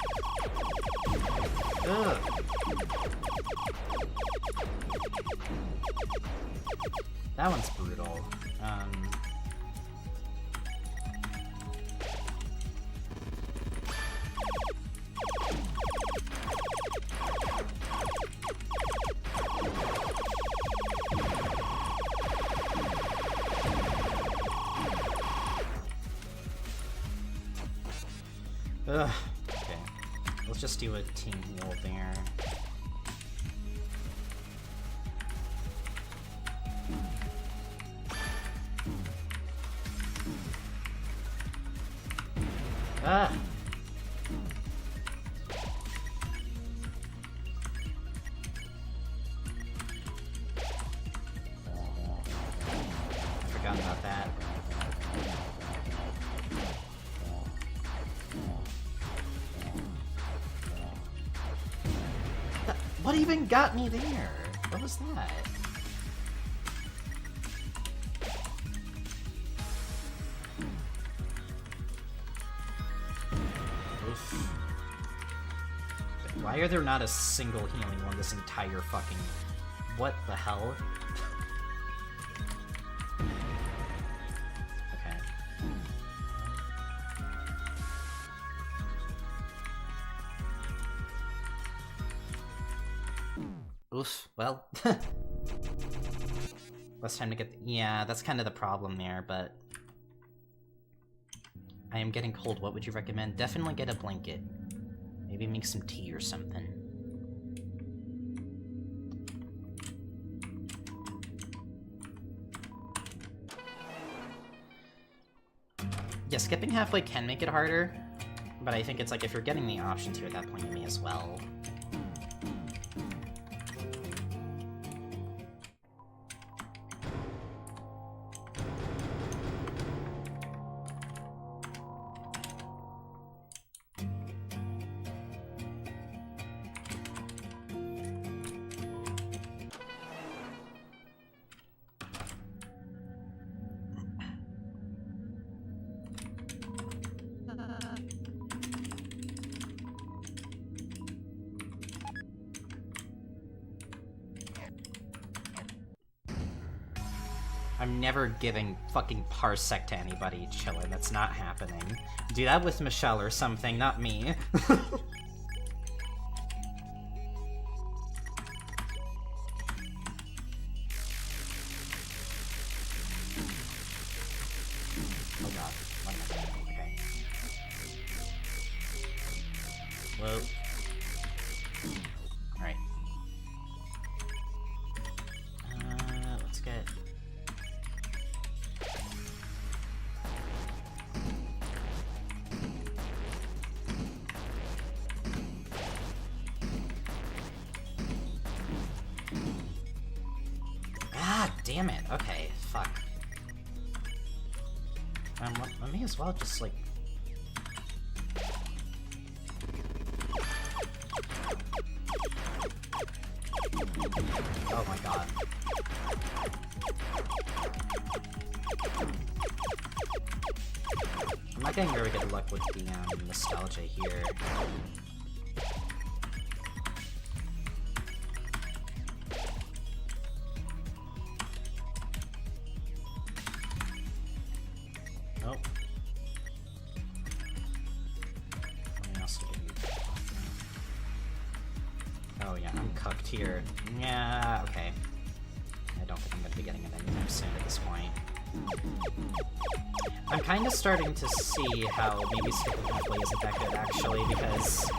Ugh. That one's brutal. Ugh. Okay. Let's just do a team heal there. Ah! I forgot about that. What even got me there? What was that? Oof. Why are there not a single healing one this entire fucking... What the hell? Okay. Oof, well... Less time to get... Yeah, that's kind of the problem there, but... I am getting cold. What would you recommend? Definitely get a blanket. Maybe make some tea or something. Yeah, skipping halfway can make it harder, but I think it's like if you're getting the option to at that point, you may as well. I'm never giving fucking parsec to anybody, chillin'. That's not happening. Do that with Michelle or something, not me. Oh god, what am I doing? Okay. Whoa. Alright. Let's get... Ah, damn it. Okay, fuck. I may as well just, like... Oh my god. I'm not getting very good luck with the nostalgia here. Oh. What else do I do? Oh yeah, I'm cucked here. Yeah, okay. I don't think I'm gonna be getting it anytime soon at this point. I'm kind of starting to see how maybe skipping halfway isn't that good, actually, because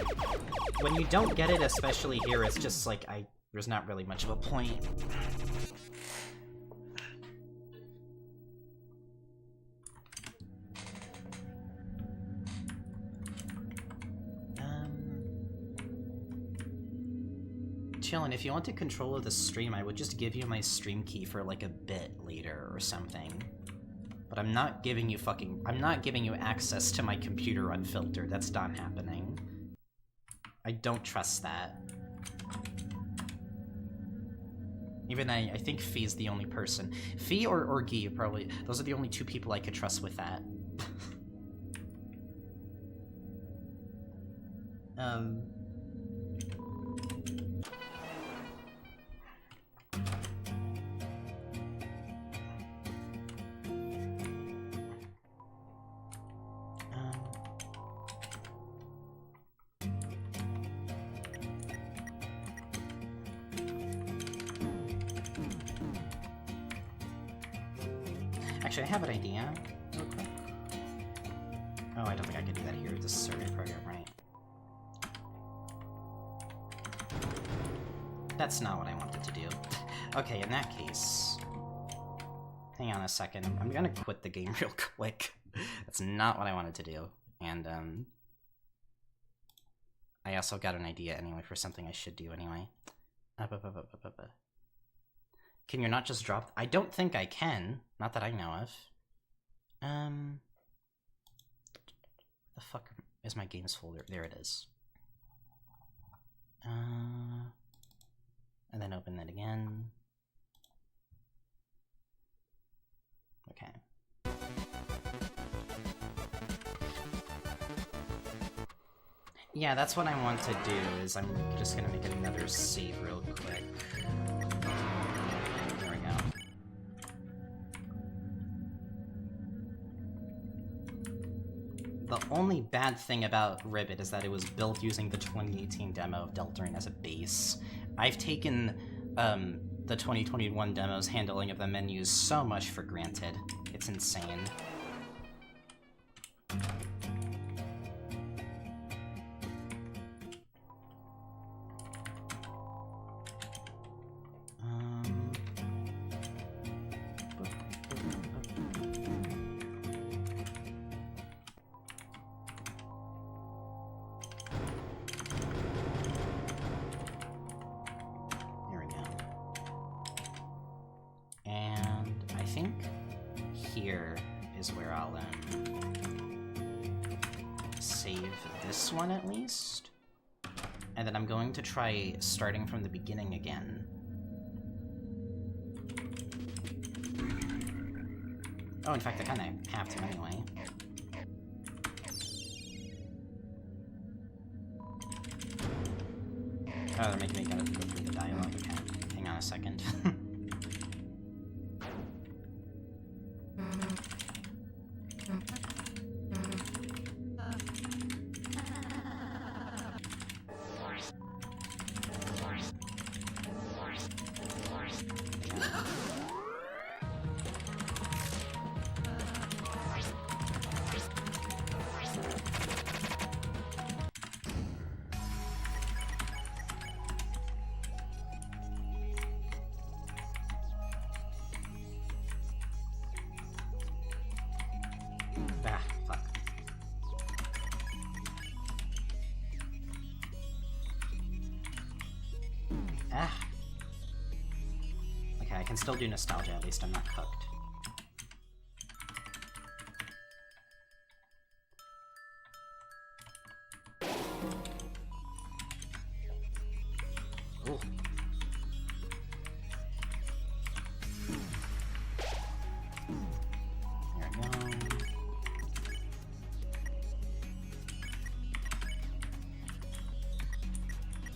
when you don't get it, especially here, it's just like, there's not really much of a point. Chillin', if you wanted control of the stream, I would just give you my stream key for like a bit later or something. But I'm not giving you access to my computer unfiltered. That's not happening. I don't trust that. Even I think Fee's the only person. Fee or Guy, probably. Those are the only two people I could trust with that. Actually, I have an idea. Real quick. Oh, I don't think I can do that here. This is a survey program, right? That's not what I wanted to do. Okay, in that case... Hang on a second. I'm gonna quit the game real quick. That's not what I wanted to do. And, I also got an idea anyway for something I should do anyway. Can you not just drop... I don't think I can. Not that I know of. The fuck is my games folder? There it is. And then open that again. Okay. Yeah, that's what I want to do, is I'm just gonna make another save real quick. There we go. The only bad thing about RIBBIT is that it was built using the 2018 demo of Deltarune as a base. I've taken the 2021 demo's handling of the menus so much for granted. It's insane. One at least, and then I'm going to try starting from the beginning again. Oh, in fact, I kind of have to anyway. Oh, they're making me go through the dialogue. Okay, hang on a second. Okay, I can still do nostalgia, at least I'm not cooked. Ooh. There we go.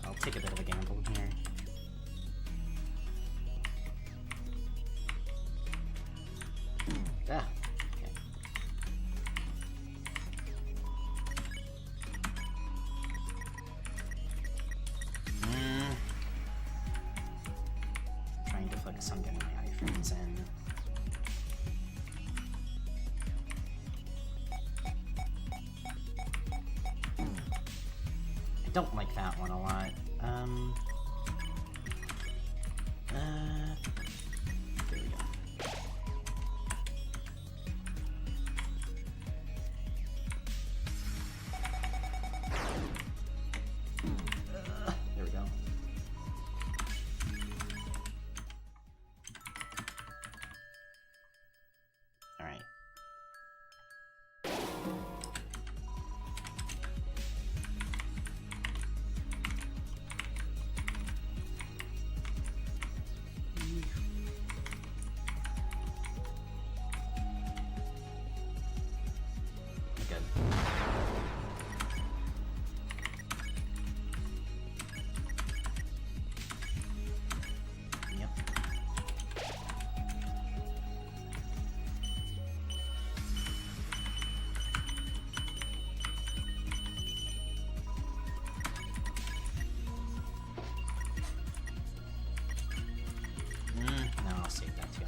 I'll take a bit of a gamble here. Ah, okay. Trying to focus on getting my iframes in. I don't like that one a lot. There we go. There we go. All right. Good. Yep. No, I'll save that too.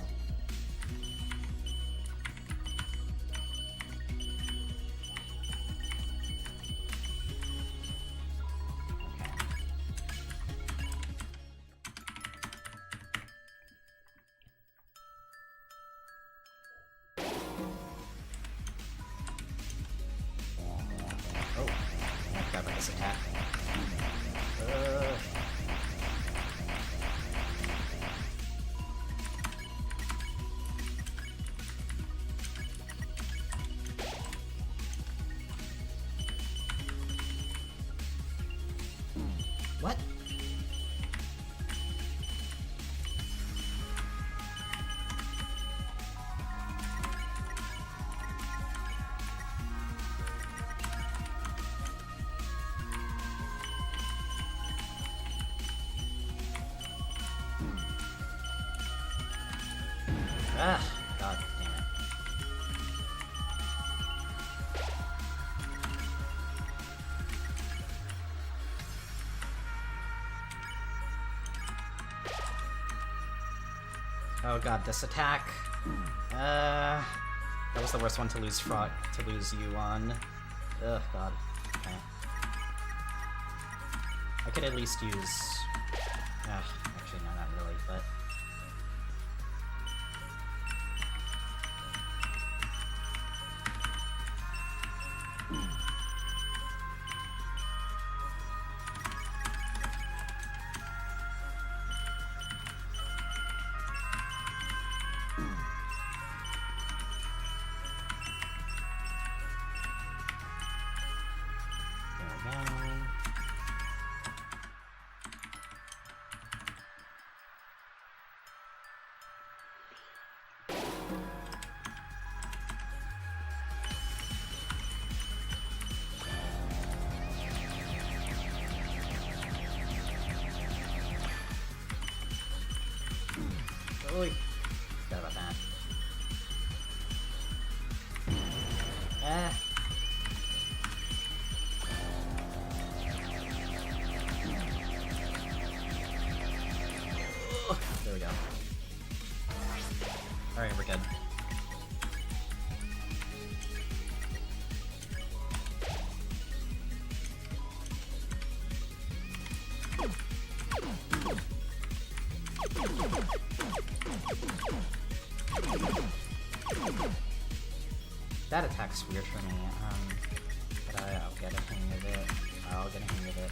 Oh, grab this attack. What? Ah, god damn it. Oh god, this attack. That was the worst one to lose you on. Ugh, god. Okay. I could at least use... actually, no, not really, but... Forgot about that. There we go. Alright, we're good. That attack's weird for me, but I'll get a hang of it. I'll get a hang of it.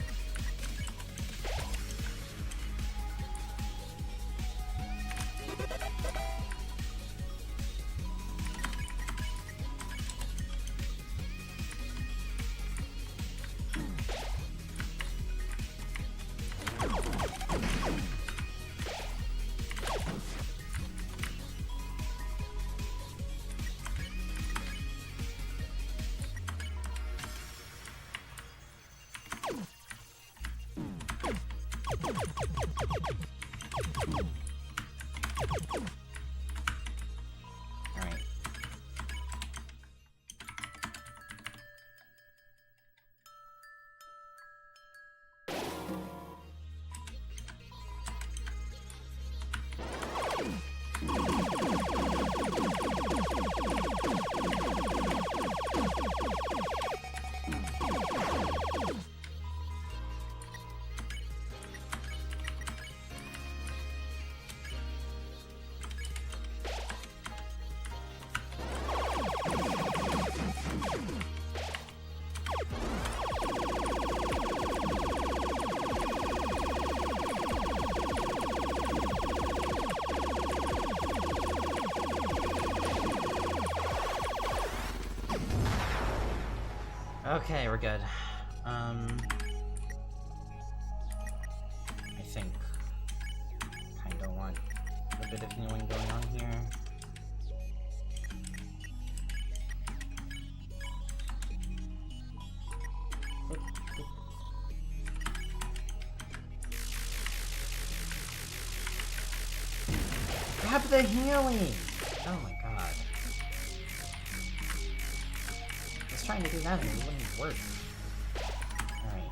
Alright. Okay, we're good. I think kinda want a bit of healing going on here. Grab the healing! Oh my god. I was trying to do that and it wouldn't work. Alright.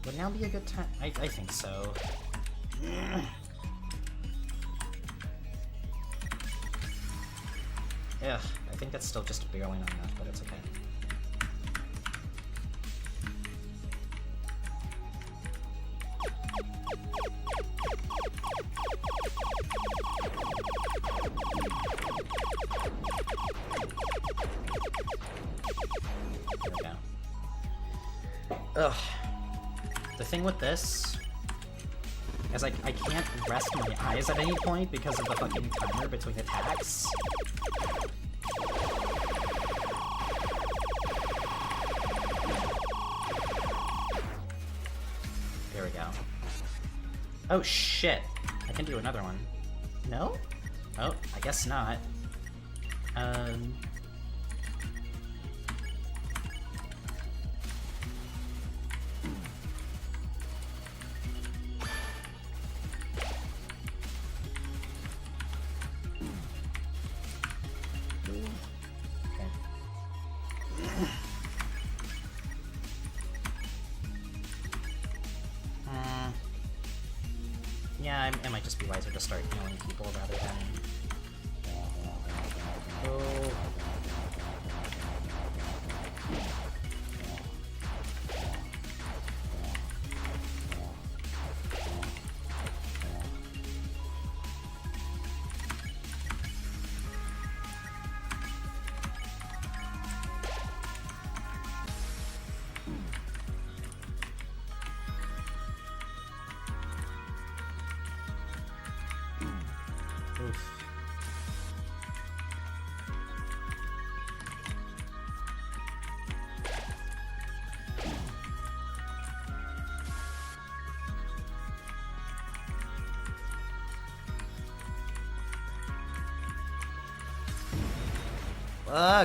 Would now be a good time? I think so. Yeah, I think that's still just barely not enough, but it's okay. There we go. Ugh. The thing with this As I can't rest my eyes at any point because of the fucking timer between attacks. There we go. Oh shit! I can do another one. No? Oh, I guess not. Yeah, it might just be wiser to start healing people rather than... Oh. Oof.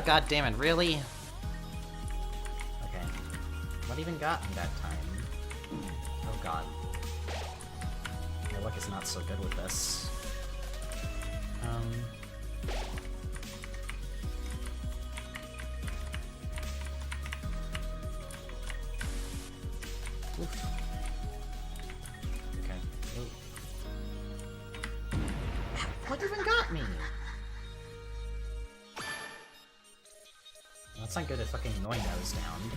God damn it, really? Okay. What even got me that time? Oh god. My luck is not so good with this. Oof. Okay. Ooh. What even got me? Well, that's not good at fucking annoying those down.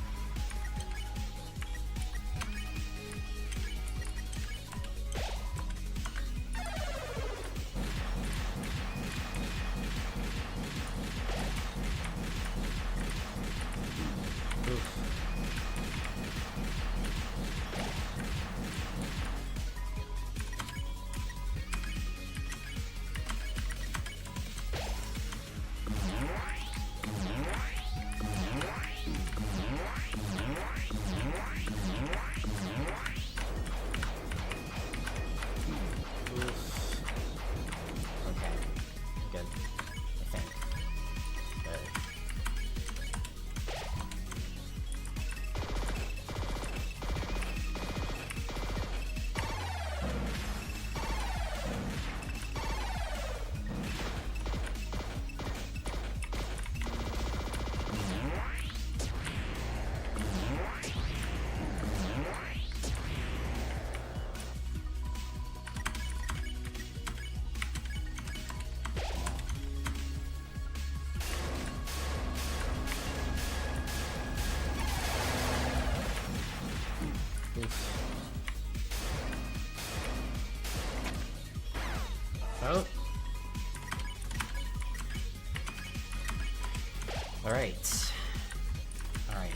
Oh. Alright. Alright.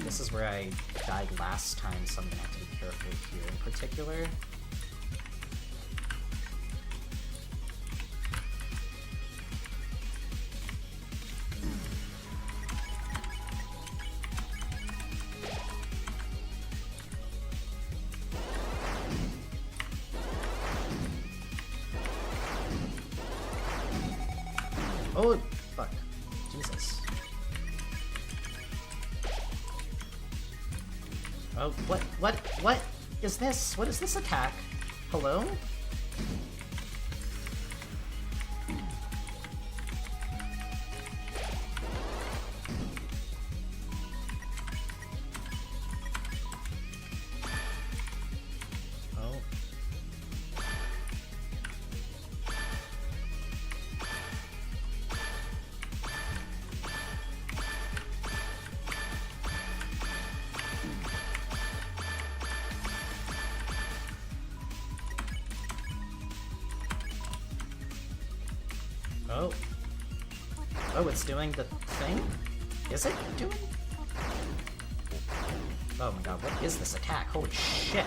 This is where I died last time, so I'm gonna have to be careful here in particular. Oh, fuck. Jesus. Oh, what is this? What is this attack? Hello? Oh. Oh, it's doing the thing? Is it doing? Oh my god, what is this attack? Holy shit.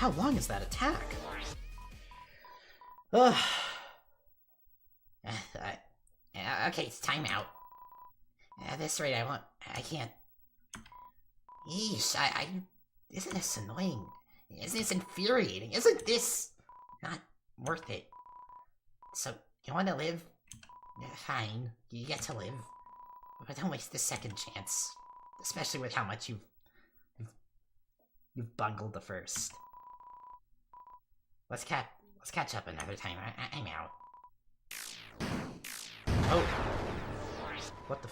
How long is that attack? Ugh. Okay, it's time out. At this rate, I can't. Yeesh, isn't this annoying? Isn't this infuriating? Isn't this not worth it? So, you want to live? Fine, you get to live. But don't waste the second chance. Especially with how much you've bungled the first. Let's catch up another time. I'm out. Oh. What the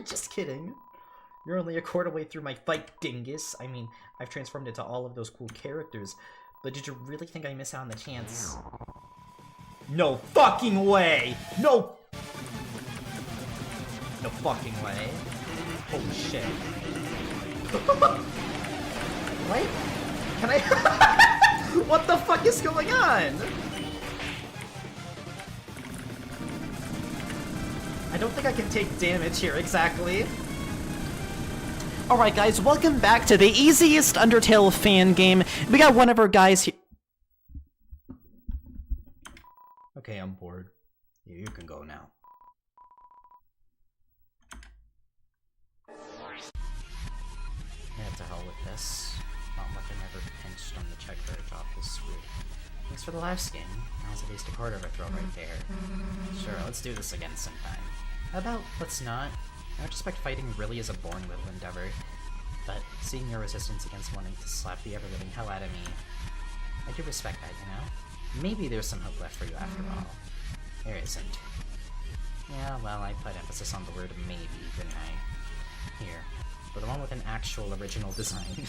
Just kidding. You're only a quarter way through my fight, dingus. I mean, I've transformed into all of those cool characters, but did you really think I miss out on the chance? No fucking way! No fucking way. Holy shit. What? Can I... What the fuck is going on? I don't think I can take damage here, exactly. Alright guys, welcome back to the easiest Undertale fan game. We got one of our guys here. Okay, I'm bored. You can go now. Yeah, to hell with this. Not like I never pinched on the check for a job this screwed. Thanks for the live skin. That's at least a quarter of a throw right there. Sure, let's do this again sometime. How about let's not? I would expect fighting really is a boring little endeavor, but seeing your resistance against wanting to slap the ever-living hell out of me, I do respect that, you know? Maybe there's some hope left for you after all. There isn't. Yeah, well, I put emphasis on the word maybe, didn't I? Here, for the one with an actual original design.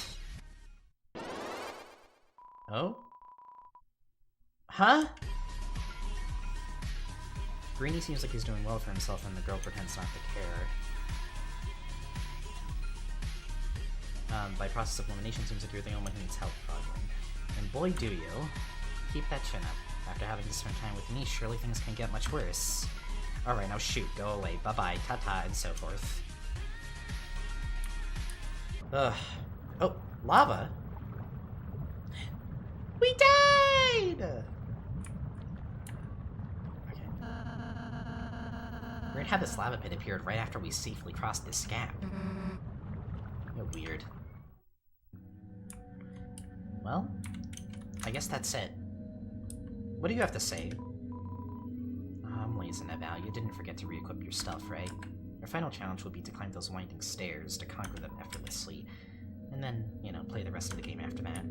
Oh? Huh? Greenie seems like he's doing well for himself and the girl pretends not to care. By process of elimination, seems like you're the only one who needs help, Frogling. And boy do you. Keep that chin up. After having to spend time with me, surely things can get much worse. Alright, now shoot, go away, bye-bye, ta-ta, and so forth. Ugh. Oh, lava? We died! Okay. Weird how this lava pit appeared right after we safely crossed this gap. Weird. Well, I guess that's it. What do you have to say? I'm lazing about. You didn't forget to re-equip your stuff, right? Your final challenge will be to climb those winding stairs to conquer them effortlessly. And then, you know, play the rest of the game after that.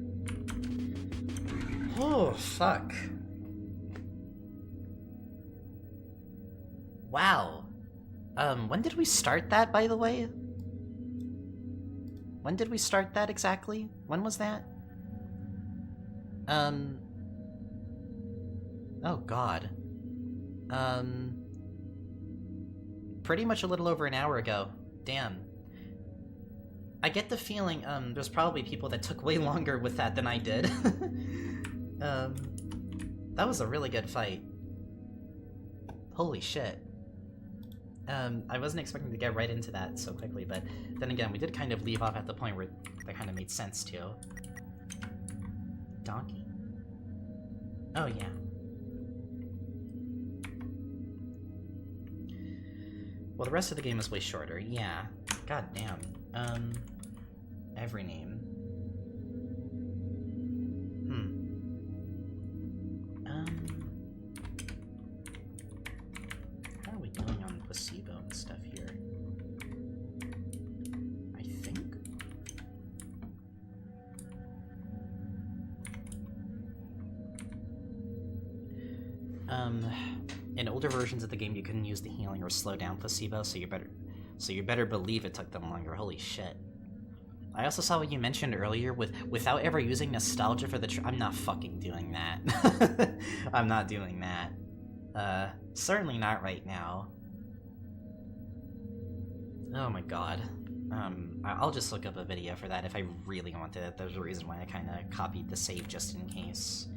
Oh, fuck. Wow. When did we start that, by the way? When did we start that exactly? When was that? Oh god. Pretty much a little over an hour ago. Damn. I get the feeling, there's probably people that took way longer with that than I did. That was a really good fight. Holy shit. I wasn't expecting to get right into that so quickly, but then again, we did kind of leave off at the point where that kind of made sense too. Donkey? Oh yeah. Well, the rest of the game is way shorter, yeah. God damn. Every name. How are we doing on placebo and stuff here? I think? In older versions of the game, you couldn't use the healing or slow down placebo, so you better believe it took them longer. Holy shit. I also saw what you mentioned earlier without ever using nostalgia for the I'm not fucking doing that. I'm not doing that. Certainly not right now. Oh my god. I'll just look up a video for that if I really wanted it. There's a reason why I kinda copied the save just in case.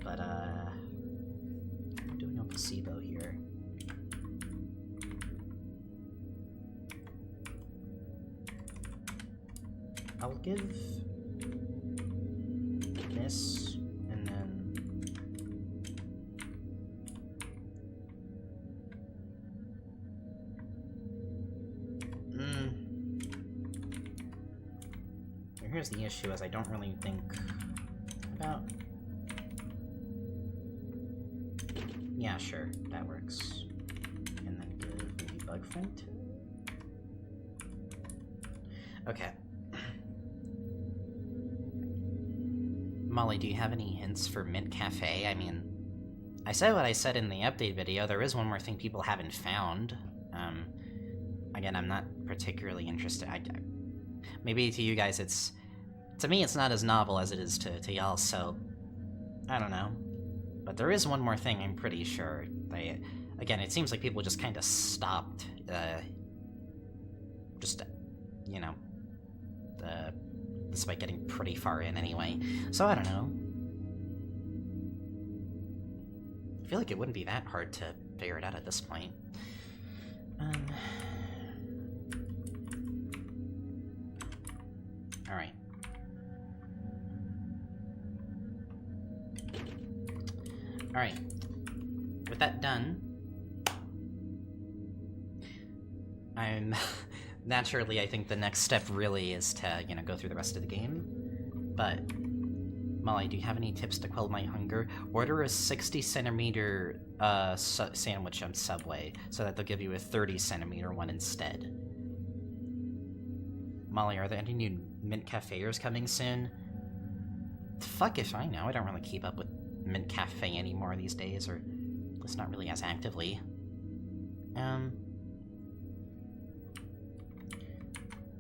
But, I'm doing a placebo here. I'll give here's the issue, is I don't really think about... Yeah, sure, that works. And then give maybe bug friend to... Okay. Molly, do you have any hints for Mint Cafe? I mean, I said what I said in the update video. There is one more thing people haven't found. Again, I'm not particularly interested. Maybe to you guys it's... To me, it's not as novel as it is to y'all, so... I don't know. But there is one more thing, I'm pretty sure. Again, it seems like people just kind of stopped, you know, despite getting pretty far in anyway. So I don't know. I feel like it wouldn't be that hard to figure it out at this point. Alright. Alright. With that done, naturally, I think the next step really is to, you know, go through the rest of the game. But, Molly, do you have any tips to quell my hunger? Order a 60-centimeter sandwich on Subway, so that they'll give you a 30-centimeter one instead. Molly, are there any new Mint Cafeers coming soon? Fuck if I know. I don't really keep up with Mint Cafe anymore these days, or at least not really as actively.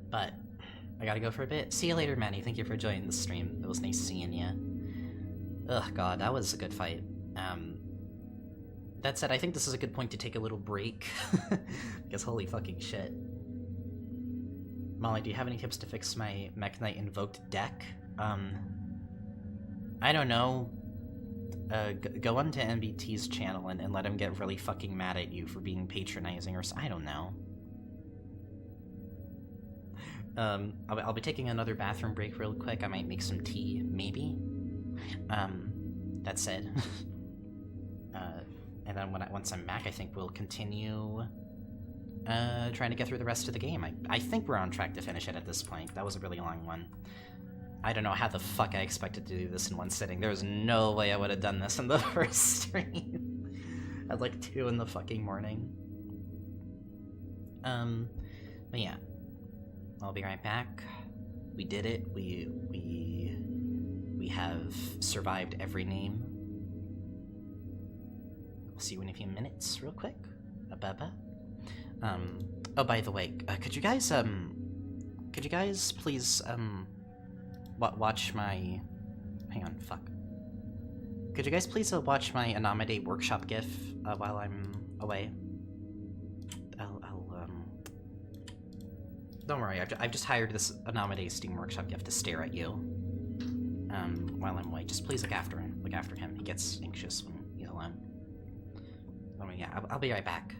But I gotta go for a bit. See you later, Manny. Thank you for joining the stream. It was nice seeing you. Ugh, God, that was a good fight. That said, I think this is a good point to take a little break. Because holy fucking shit. Molly, do you have any tips to fix my Mech Knight invoked deck? I don't know. Go onto MBT's channel and let him get really fucking mad at you for being patronizing, or I don't know. I'll be taking another bathroom break real quick. I might make some tea, maybe. That said, and then once I'm back, I think we'll continue trying to get through the rest of the game. I think we're on track to finish it at this point. That was a really long one. I don't know how the fuck I expected to do this in one sitting. There's no way I would have done this in the first stream. At like 2 in the fucking morning. But yeah. I'll be right back. We did it. We have survived every name. I'll see you in a few minutes, real quick. Baba. Oh, by the way, could you guys please, watch my... Hang on, fuck. Could you guys please watch my Anamade workshop gif while I'm away? Don't worry, I've just hired this Anamade Steam workshop gif to stare at you while I'm away. Just please look after him. Look after him. He gets anxious when he's alone. Oh yeah, I'll be right back.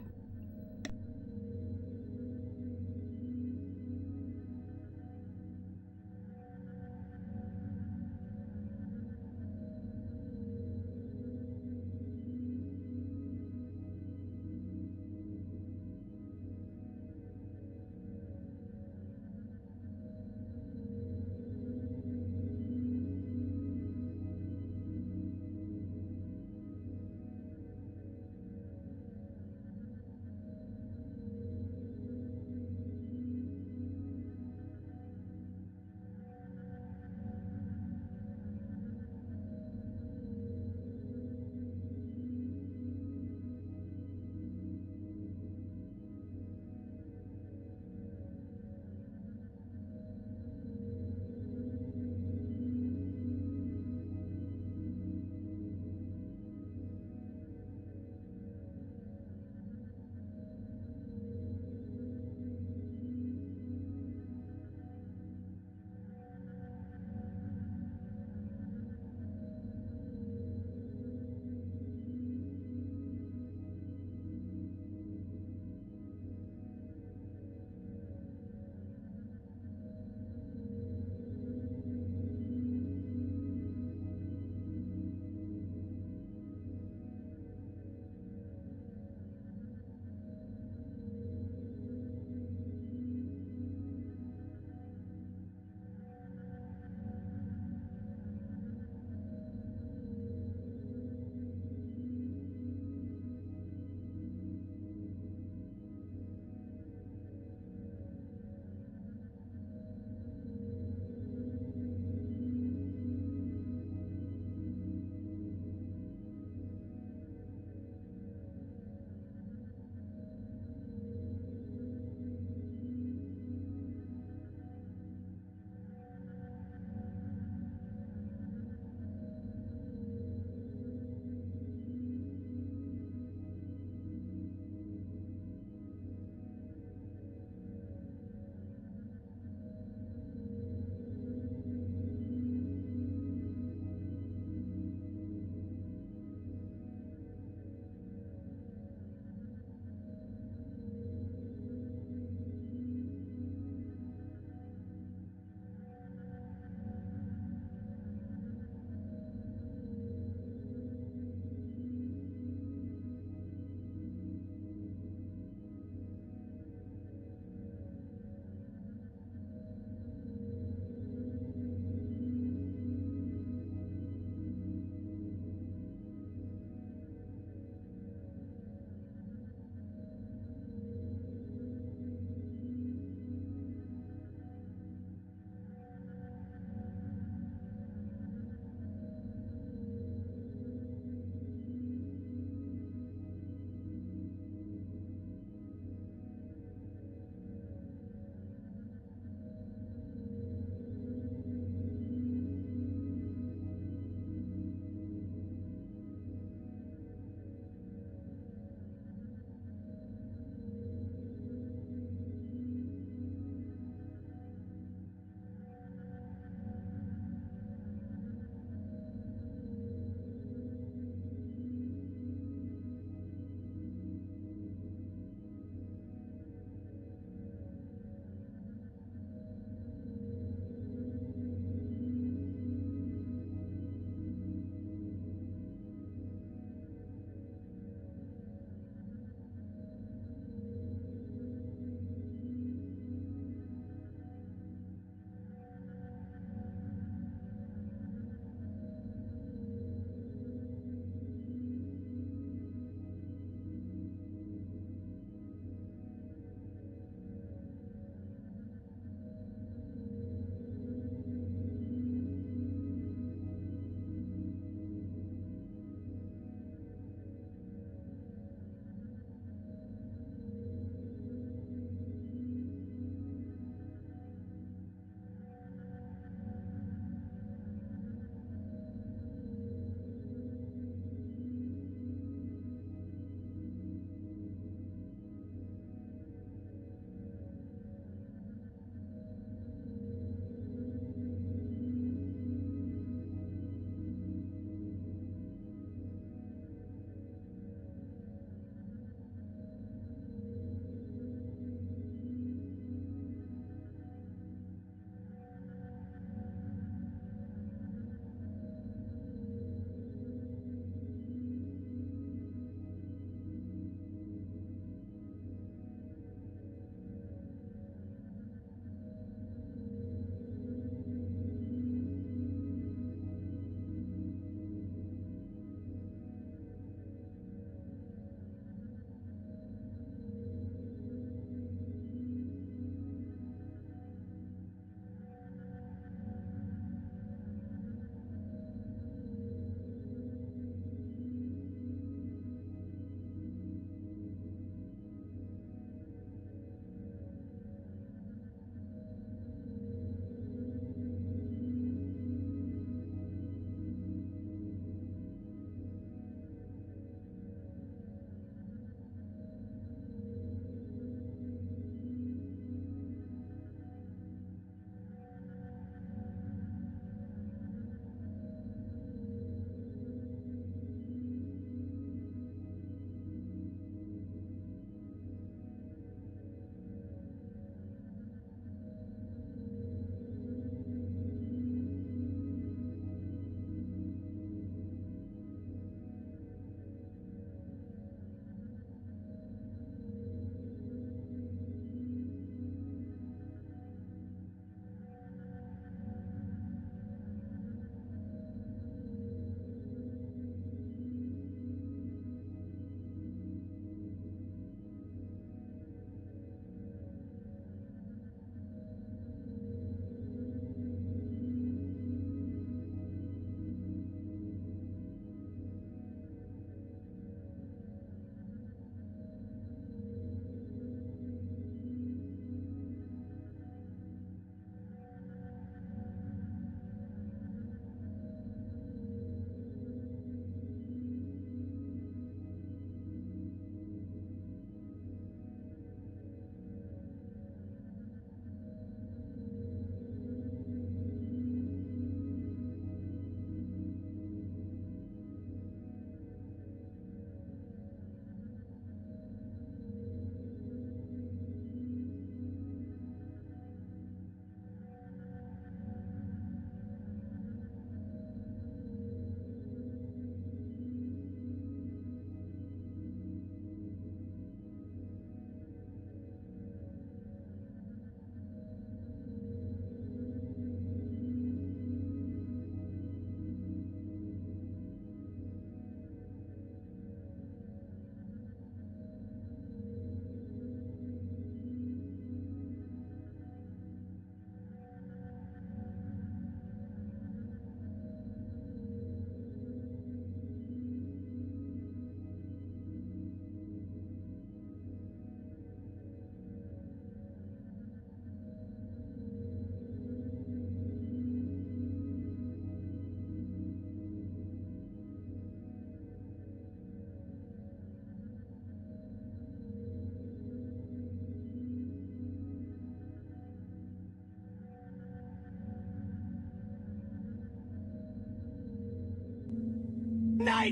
This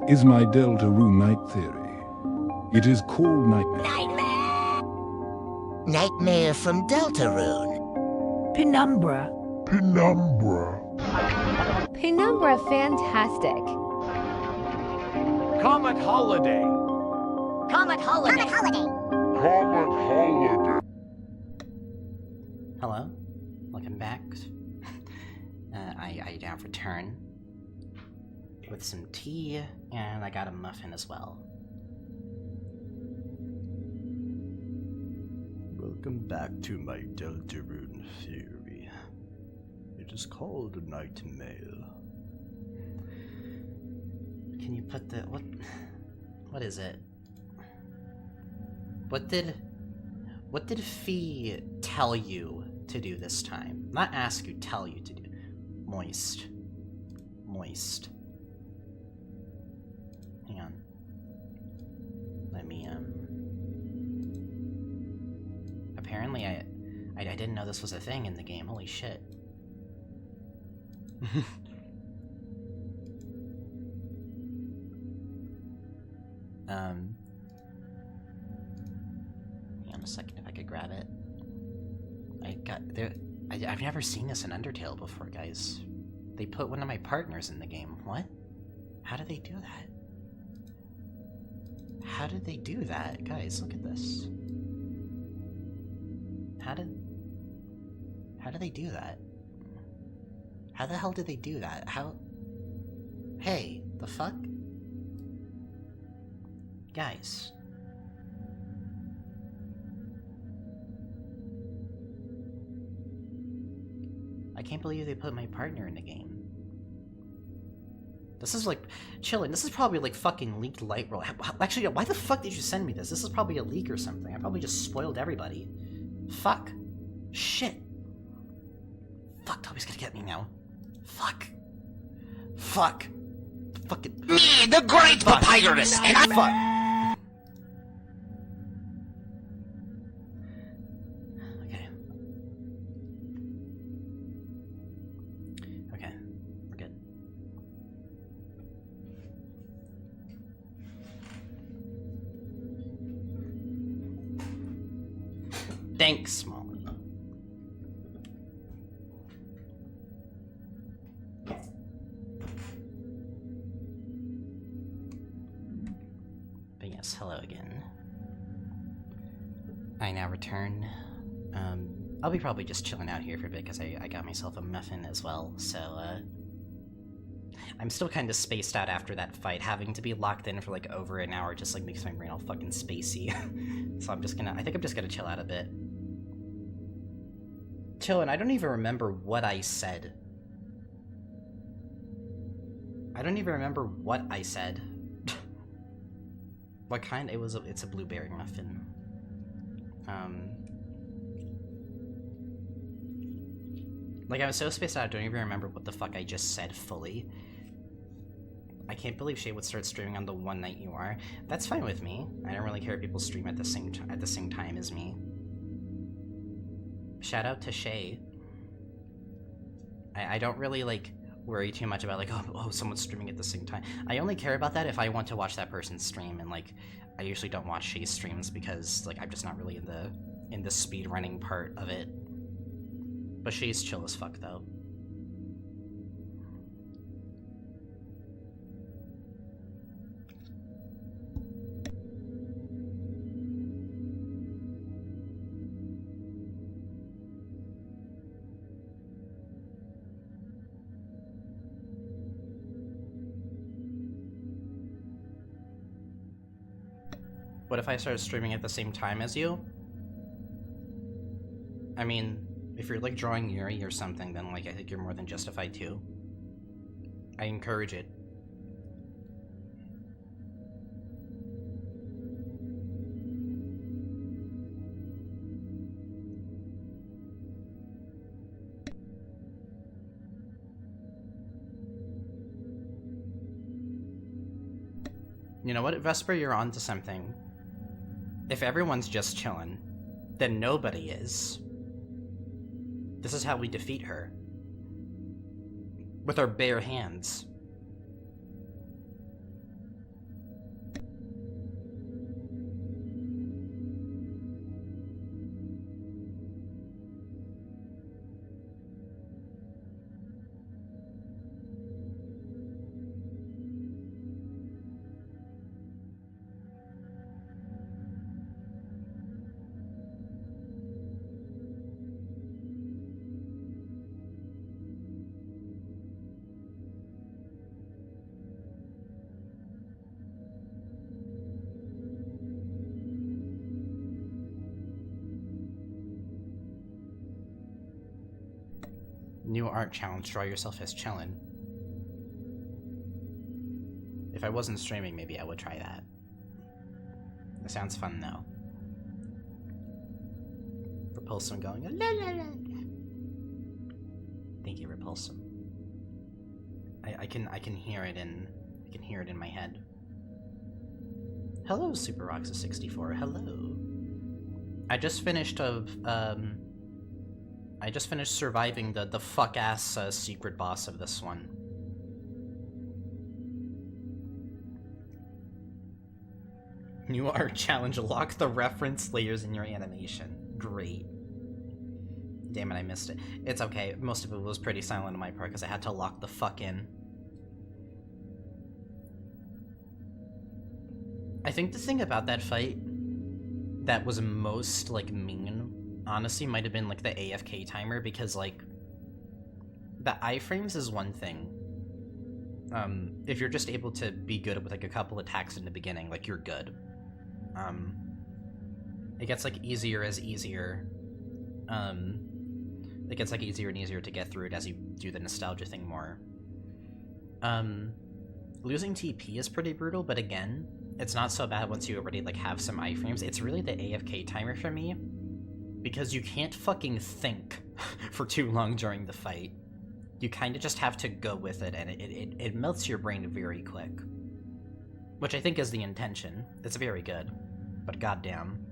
is my Deltarune night theory. It is called nightmare. Nightmare from Deltarune. Penumbra. Penumbra fantastic. Comet Holiday. Comet Holiday. Hello, welcome back. I have returned with some tea, and I got a muffin as well. Welcome back to my Deltarune theory. It is called nightmare. Can you put the what is it? What did Fee tell you to do this time? Not ask you, tell you to do. Moist. Hang on. Let me apparently I didn't know this was a thing in the game. Holy shit. Hang on a second if I could grab it. I've never seen this in Undertale before, guys. They put one of my partners in the game. What? How did they do that? How did they do that? Guys, look at this. How did they do that? How the hell did they do that? How? Hey, the fuck? Guys. I can't believe they put my partner in the game. This is like, chillin', this is probably like fucking leaked light roll. Actually, why the fuck did you send me this? This is probably a leak or something. I probably just spoiled everybody. Fuck. Shit. Fuck, Toby's gonna get me now. Fuck. Fuck. Fucking. Me, the great papyrus, and I'm... Fuck. Okay. Okay, we're good. Thanks, Molly. But yes, hello again. I now return. I'll be probably just chilling out here for a bit because I got myself a muffin as well, so, I'm still kind of spaced out after that fight. Having to be locked in for like over an hour just like makes my brain all fucking spacey. So I think I'm just gonna chill out a bit. Chillin', I don't even remember what I said. What kind? It's a blueberry muffin. Like, I was so spaced out, I don't even remember what the fuck I just said fully. I can't believe Shay would start streaming on the one night you are. That's fine with me. I don't really care if people stream at the same time as me. Shout out to Shay. I don't really, like, worry too much about, like, oh, someone's streaming at the same time. I only care about that if I want to watch that person's stream, and, like, I usually don't watch Shay's streams because, like, I'm just not really in the speed running part of it. But Shay's chill as fuck, though. What if I started streaming at the same time as you? I mean, if you're like drawing Yuri or something, then like I think you're more than justified too. I encourage it. You know what, Vesper, you're onto something. If everyone's just chillin', then nobody is. This is how we defeat her. With our bare hands. New art challenge, draw yourself as Chillin. If I wasn't streaming, maybe I would try that. It sounds fun though. Repulsum going la la la. Thank you, Repulsum. I can hear it in my head. Hello, Super Roxa 64. Hello. I just finished surviving the fuck-ass secret boss of this one. New art challenge, lock the reference layers in your animation. Great. Damn it, I missed it. It's okay, most of it was pretty silent on my part because I had to lock the fuck in. I think the thing about that fight that was most, like, mean, honestly, might have been, like, the AFK timer, because, like, the iframes is one thing. If you're just able to be good with, like, a couple attacks in the beginning, like, you're good. It gets, like, easier as easier. It gets, like, easier and easier to get through it as you do the nostalgia thing more. Losing TP is pretty brutal, but again, it's not so bad once you already, like, have some iframes. It's really the AFK timer for me, because you can't fucking think for too long during the fight. You kind of just have to go with it, and it melts your brain very quick. Which I think is the intention. It's very good. But goddamn.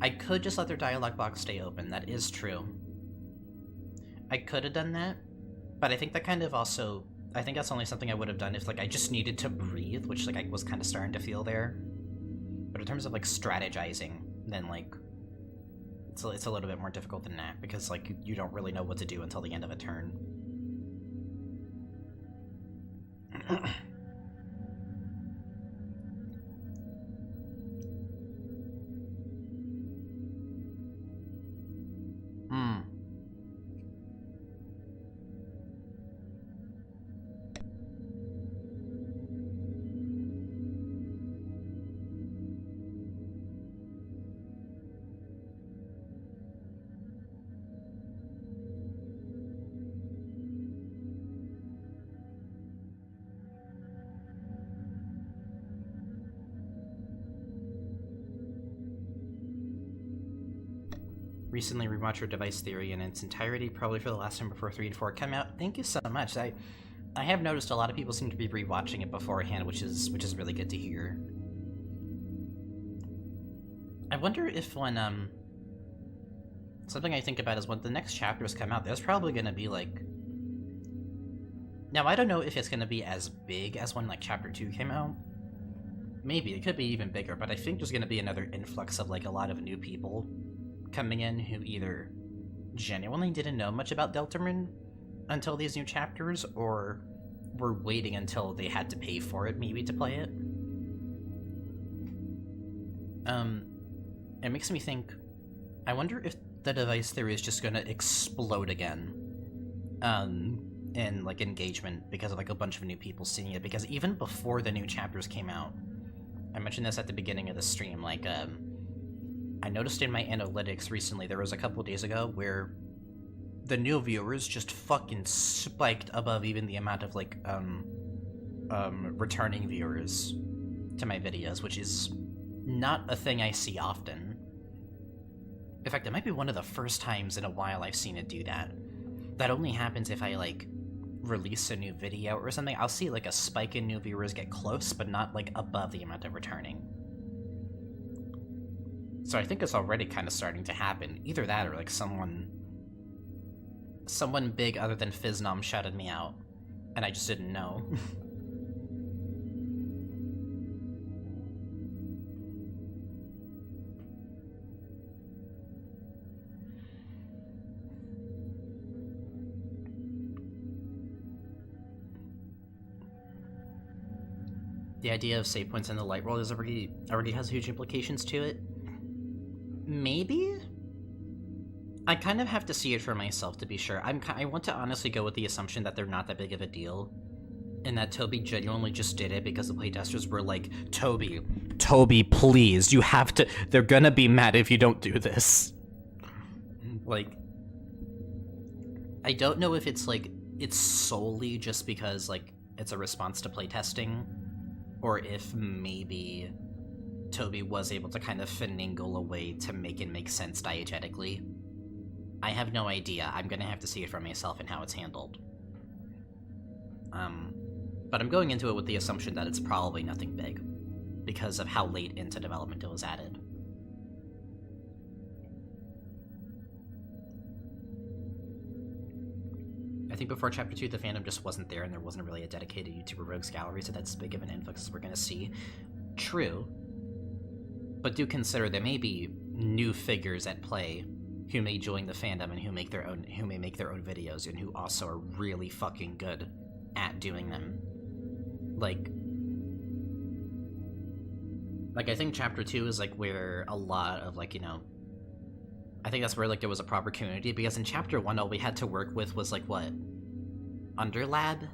I could just let their dialogue box stay open, that is true. I could have done that, but I think that kind of also... I think that's only something I would have done if, like, I just needed to breathe, which, like, I was kind of starting to feel there. But in terms of, like, strategizing, then, like, it's a little bit more difficult than that, because, like, you don't really know what to do until the end of a turn. Recently rewatched your Device Theory in its entirety, probably for the last time before 3 and 4 come out. Thank you so much. I have noticed a lot of people seem to be rewatching it beforehand, which is really good to hear. I wonder if when something I think about is when the next chapters come out, there's probably gonna be like... Now I don't know if it's gonna be as big as when like chapter 2 came out. Maybe, it could be even bigger, but I think there's gonna be another influx of like a lot of new people coming in who either genuinely didn't know much about Deltarune until these new chapters, or were waiting until they had to pay for it, maybe, to play it. It makes me think, I wonder if the Device Theory is just gonna explode again, in, like, engagement, because of, like, a bunch of new people seeing it, because even before the new chapters came out, I mentioned this at the beginning of the stream, like, I noticed in my analytics recently, there was a couple days ago, where the new viewers just fucking spiked above even the amount of, like, returning viewers to my videos, which is not a thing I see often. In fact, it might be one of the first times in a while I've seen it do that. That only happens if I, like, release a new video or something. I'll see, like, a spike in new viewers get close, but not, like, above the amount of returning. So I think it's already kind of starting to happen. Either that or like someone big other than Fiznom shouted me out, and I just didn't know. The idea of save points in the light world is already has huge implications to it. Maybe? I kind of have to see it for myself to be sure. I want to honestly go with the assumption that they're not that big of a deal, and that Toby genuinely just did it because the playtesters were like, Toby, please, you have to. They're gonna be mad if you don't do this. Like, I don't know if it's like it's solely just because like it's a response to playtesting, or if maybe Toby was able to kind of finagle a way to make it make sense diegetically. I have no idea. I'm gonna have to see it for myself and how it's handled. But I'm going into it with the assumption that it's probably nothing big, because of how late into development it was added. I think before Chapter 2, the fandom just wasn't there, and there wasn't really a dedicated YouTuber Rogues gallery, so that's as big of an influx as we're gonna see. True. But do consider there may be new figures at play who may join the fandom and who may make their own videos, and who also are really fucking good at doing them. Like I think Chapter 2 is like where a lot of like, you know, I think that's where like there was a proper community, because in Chapter 1 all we had to work with was like what? Underlab?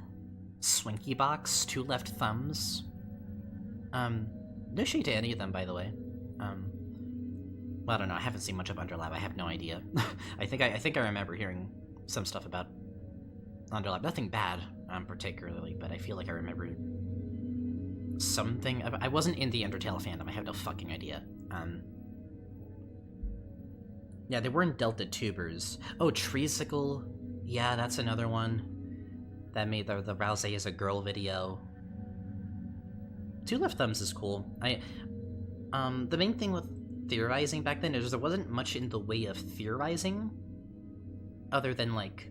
Swinky Box? Two Left Thumbs? No shade to any of them, by the way. Well, I don't know, I haven't seen much of Underlab, I have no idea. I think I remember hearing some stuff about Underlab. Nothing bad, particularly, but I feel like I remember something about... I wasn't in the Undertale fandom, I have no fucking idea. Yeah, they weren't Delta Tubers. Oh, Treesicle. Yeah, that's another one. That made the Rouse as a Girl video. Two Left Thumbs is cool. The main thing with theorizing back then is there wasn't much in the way of theorizing, other than, like...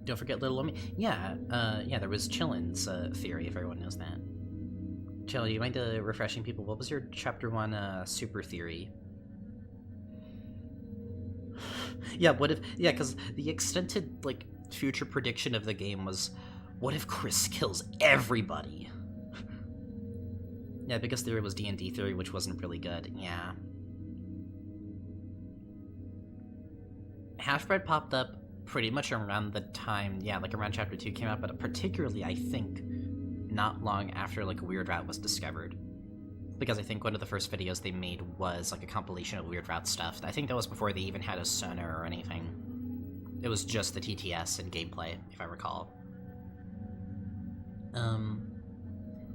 Don't forget Little Omi. Yeah, there was Chillin's theory, if everyone knows that. Chill, you mind refreshing people? What was your Chapter 1 super theory? Yeah, what if... Yeah, because the extended, like, future prediction of the game was, what if Chris kills everybody? Yeah, biggest theory was D&D theory, which wasn't really good. Yeah. Half-Breed popped up pretty much around the time, yeah, like around Chapter 2 came out, but particularly, I think, not long after, like, Weird Route was discovered. Because I think one of the first videos they made was, like, a compilation of Weird Route stuff. I think that was before they even had a sonar or anything. It was just the TTS and gameplay, if I recall.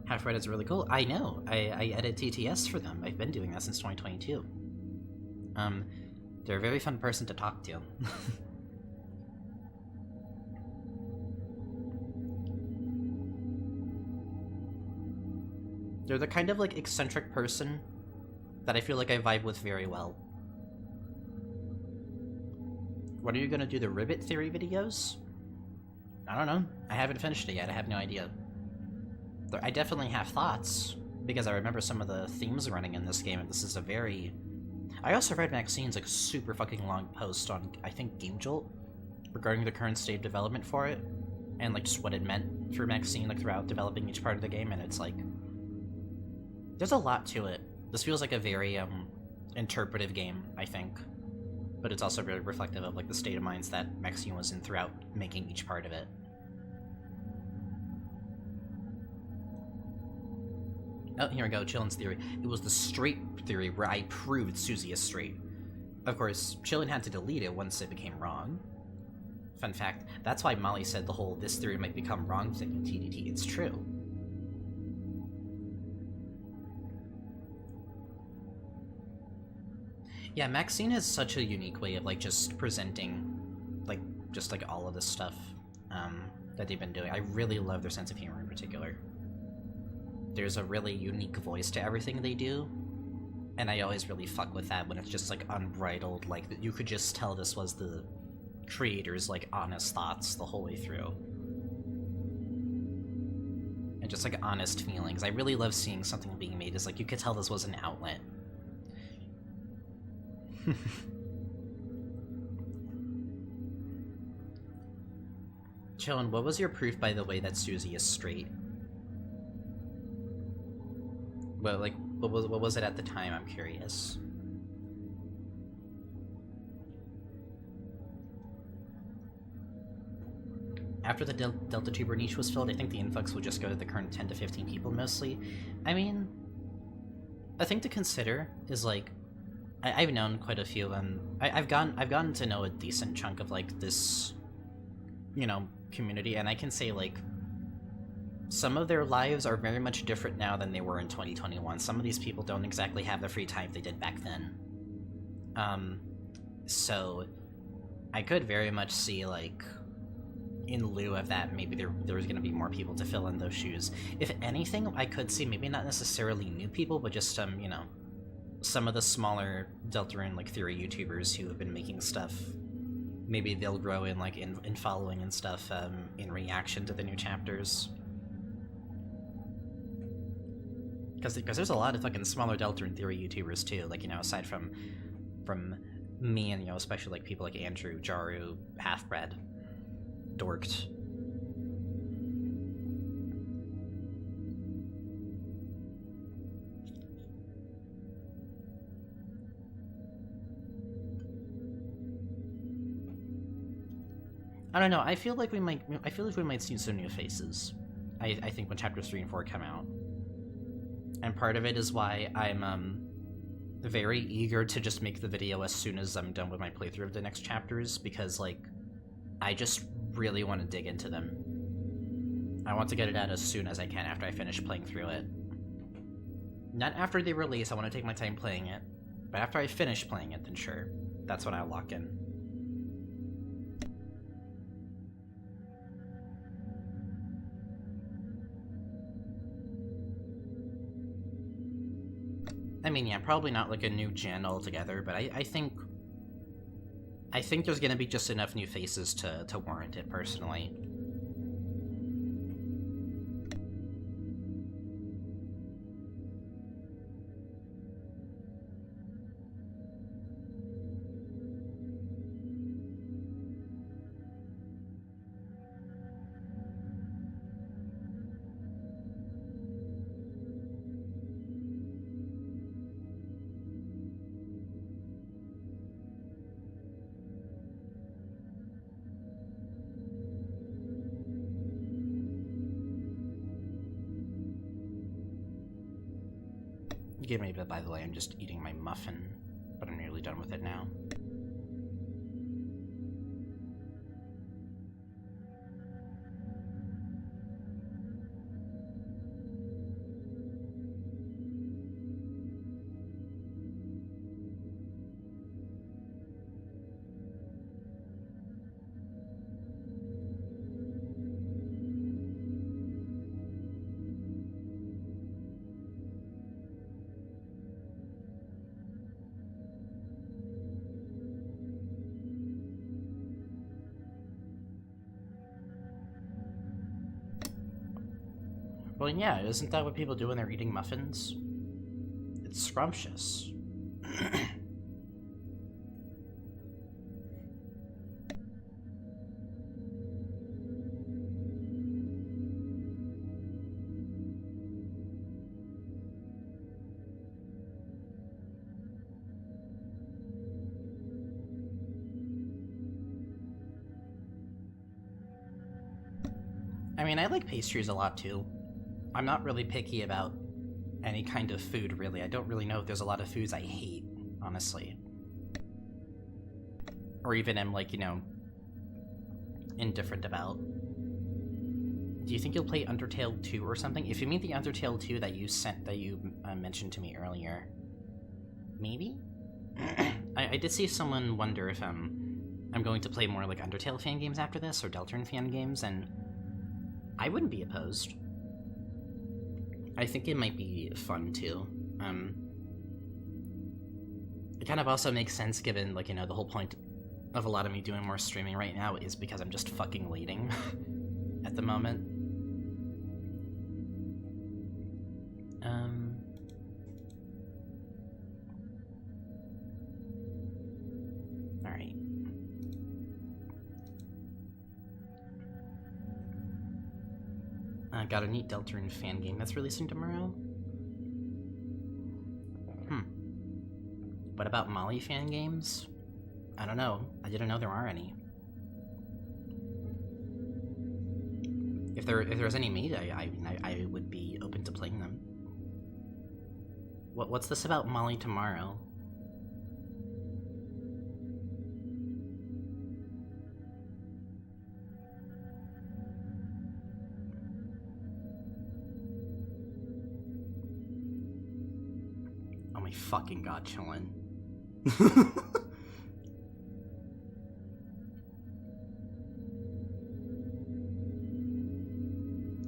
Half-Breed is really cool. I know. I edit TTS for them. I've been doing that since 2022. They're a very fun person to talk to. They're the kind of, like, eccentric person that I feel like I vibe with very well. When are you gonna do the RIBBIT theory videos? I don't know. I haven't finished it yet. I have no idea. I definitely have thoughts, because I remember some of the themes running in this game, and this is a very... I also read Maxine's, like, super fucking long post on, I think, Game Jolt, regarding the current state of development for it, and, like, just what it meant for Maxine, like, throughout developing each part of the game, and it's like... There's a lot to it. This feels like a very, interpretive game, I think. But it's also really reflective of, like, the state of minds that Maxine was in throughout making each part of it. Oh, here we go, Chillin's theory. It was the straight theory where I proved Susie is straight. Of course, Chillin had to delete it once it became wrong. Fun fact, that's why Molly said the whole "this theory might become wrong" thing in TDT. It's true. Yeah, Maxine has such a unique way of, like, just presenting, like, just, like, all of this stuff, that they've been doing. I really love their sense of humor in particular. There's a really unique voice to everything they do, And I always really fuck with that when it's just, like, unbridled, like, you could just tell this was the creator's, like, honest thoughts the whole way through. And just, like, honest feelings. I really love seeing something being made as, like, you could tell this was an outlet. Chillin, what was your proof, by the way, that Susie is straight? Well, like, what was it at the time? I'm curious. After the Delta Tuber niche was filled, I think the influx will just go to the current 10 to 15 people mostly. I mean, a thing to consider is, like, I've known quite a few of them. I've gotten to know a decent chunk of, like, this, you know, community, and I can say, like, some of their lives are very much different now than they were in 2021. Some of these people don't exactly have the free time they did back then. So I could very much see, like, in lieu of that, maybe there's going to be more people to fill in those shoes. If anything, I could see maybe not necessarily new people, but just, you know, some of the smaller Deltarune, like, theory YouTubers who have been making stuff. Maybe they'll grow in, like, in following and stuff, in reaction to the new chapters. Because there's a lot of fucking smaller Deltarune theory YouTubers too, like, you know, aside from me and, you know, especially, like, people like Andrew, Jaru, Halfbread, Dorked. I don't know, I feel like we might see some new faces. I think when chapters 3 and 4 come out. And part of it is why I'm very eager to just make the video as soon as I'm done with my playthrough of the next chapters, because, like, I just really want to dig into them. I want to get it out as soon as I can after I finish playing through it. Not after they release, I want to take my time playing it, but after I finish playing it, then sure, that's when I'll lock in. I mean, yeah, probably not like a new gen altogether, but I think there's gonna be just enough new faces to warrant it, personally. Give me a bit, by the way, I'm just eating my muffin, but I'm nearly done with it now. Well, yeah, isn't that what people do when they're eating muffins? It's scrumptious. I mean, I like pastries a lot, too. I'm not really picky about any kind of food, really. I don't really know if there's a lot of foods I hate, honestly. Or even am, like, you know, indifferent about. Do you think you'll play Undertale 2 or something? If you mean the Undertale 2 that you mentioned to me earlier, maybe? I did see someone wonder if I'm going to play more, like, Undertale fan games after this, or Deltarune fan games, and I wouldn't be opposed. I think it might be fun, too. It kind of also makes sense given, like, you know, the whole point of a lot of me doing more streaming right now is because I'm just fucking leading at the moment. Alright. Got a neat Deltarune fan game that's releasing tomorrow. What about Molly fan games? I don't know. I didn't know there are any. If there's any made, I would be open to playing them. What's this about Molly tomorrow? Oh my fucking god, chillin'.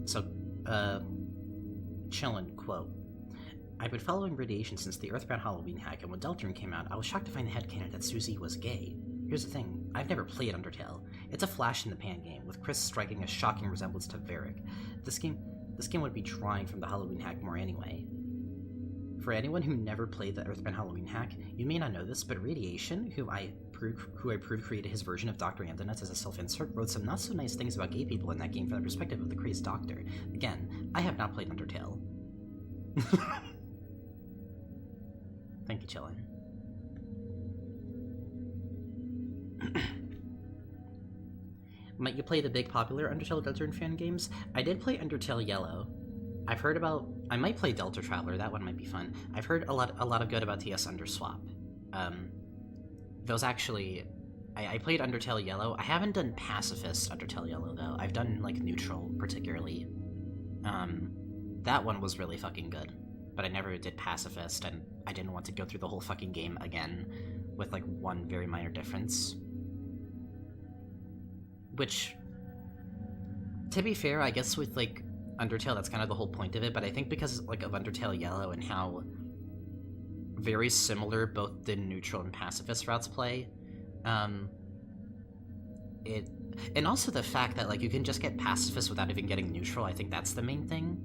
So, chillin', quote. I've been following Radiation since the Earthbound Halloween hack, and when Deltarune came out, I was shocked to find the headcanon that Susie was gay. Here's the thing, I've never played Undertale. It's a flash-in-the-pan game, with Chris striking a shocking resemblance to Varric. This game would be drawing from the Halloween hack more anyway. For anyone who never played the Earthbound Halloween hack, you may not know this, but Radiation, who I proved created his version of Dr. Andonuts as a self-insert, wrote some not-so-nice things about gay people in that game from the perspective of the crazed doctor. Again, I have not played Undertale. Thank you, Chillin'. Might you play the big popular Undertale Deltarune fan games? I did play Undertale Yellow. I've heard about... I might play Delta Traveler, that one might be fun. I've heard a lot of good about TS Underswap. Those actually... I played Undertale Yellow. I haven't done Pacifist Undertale Yellow, though. I've done, like, Neutral, particularly. That one was really fucking good. But I never did Pacifist, and I didn't want to go through the whole fucking game again with, like, one very minor difference. Which, to be fair, I guess with, like, Undertale, that's kind of the whole point of it, but I think because, like, of Undertale Yellow and how very similar both the Neutral and Pacifist routes play, and also the fact that, like, you can just get Pacifist without even getting Neutral, I think that's the main thing.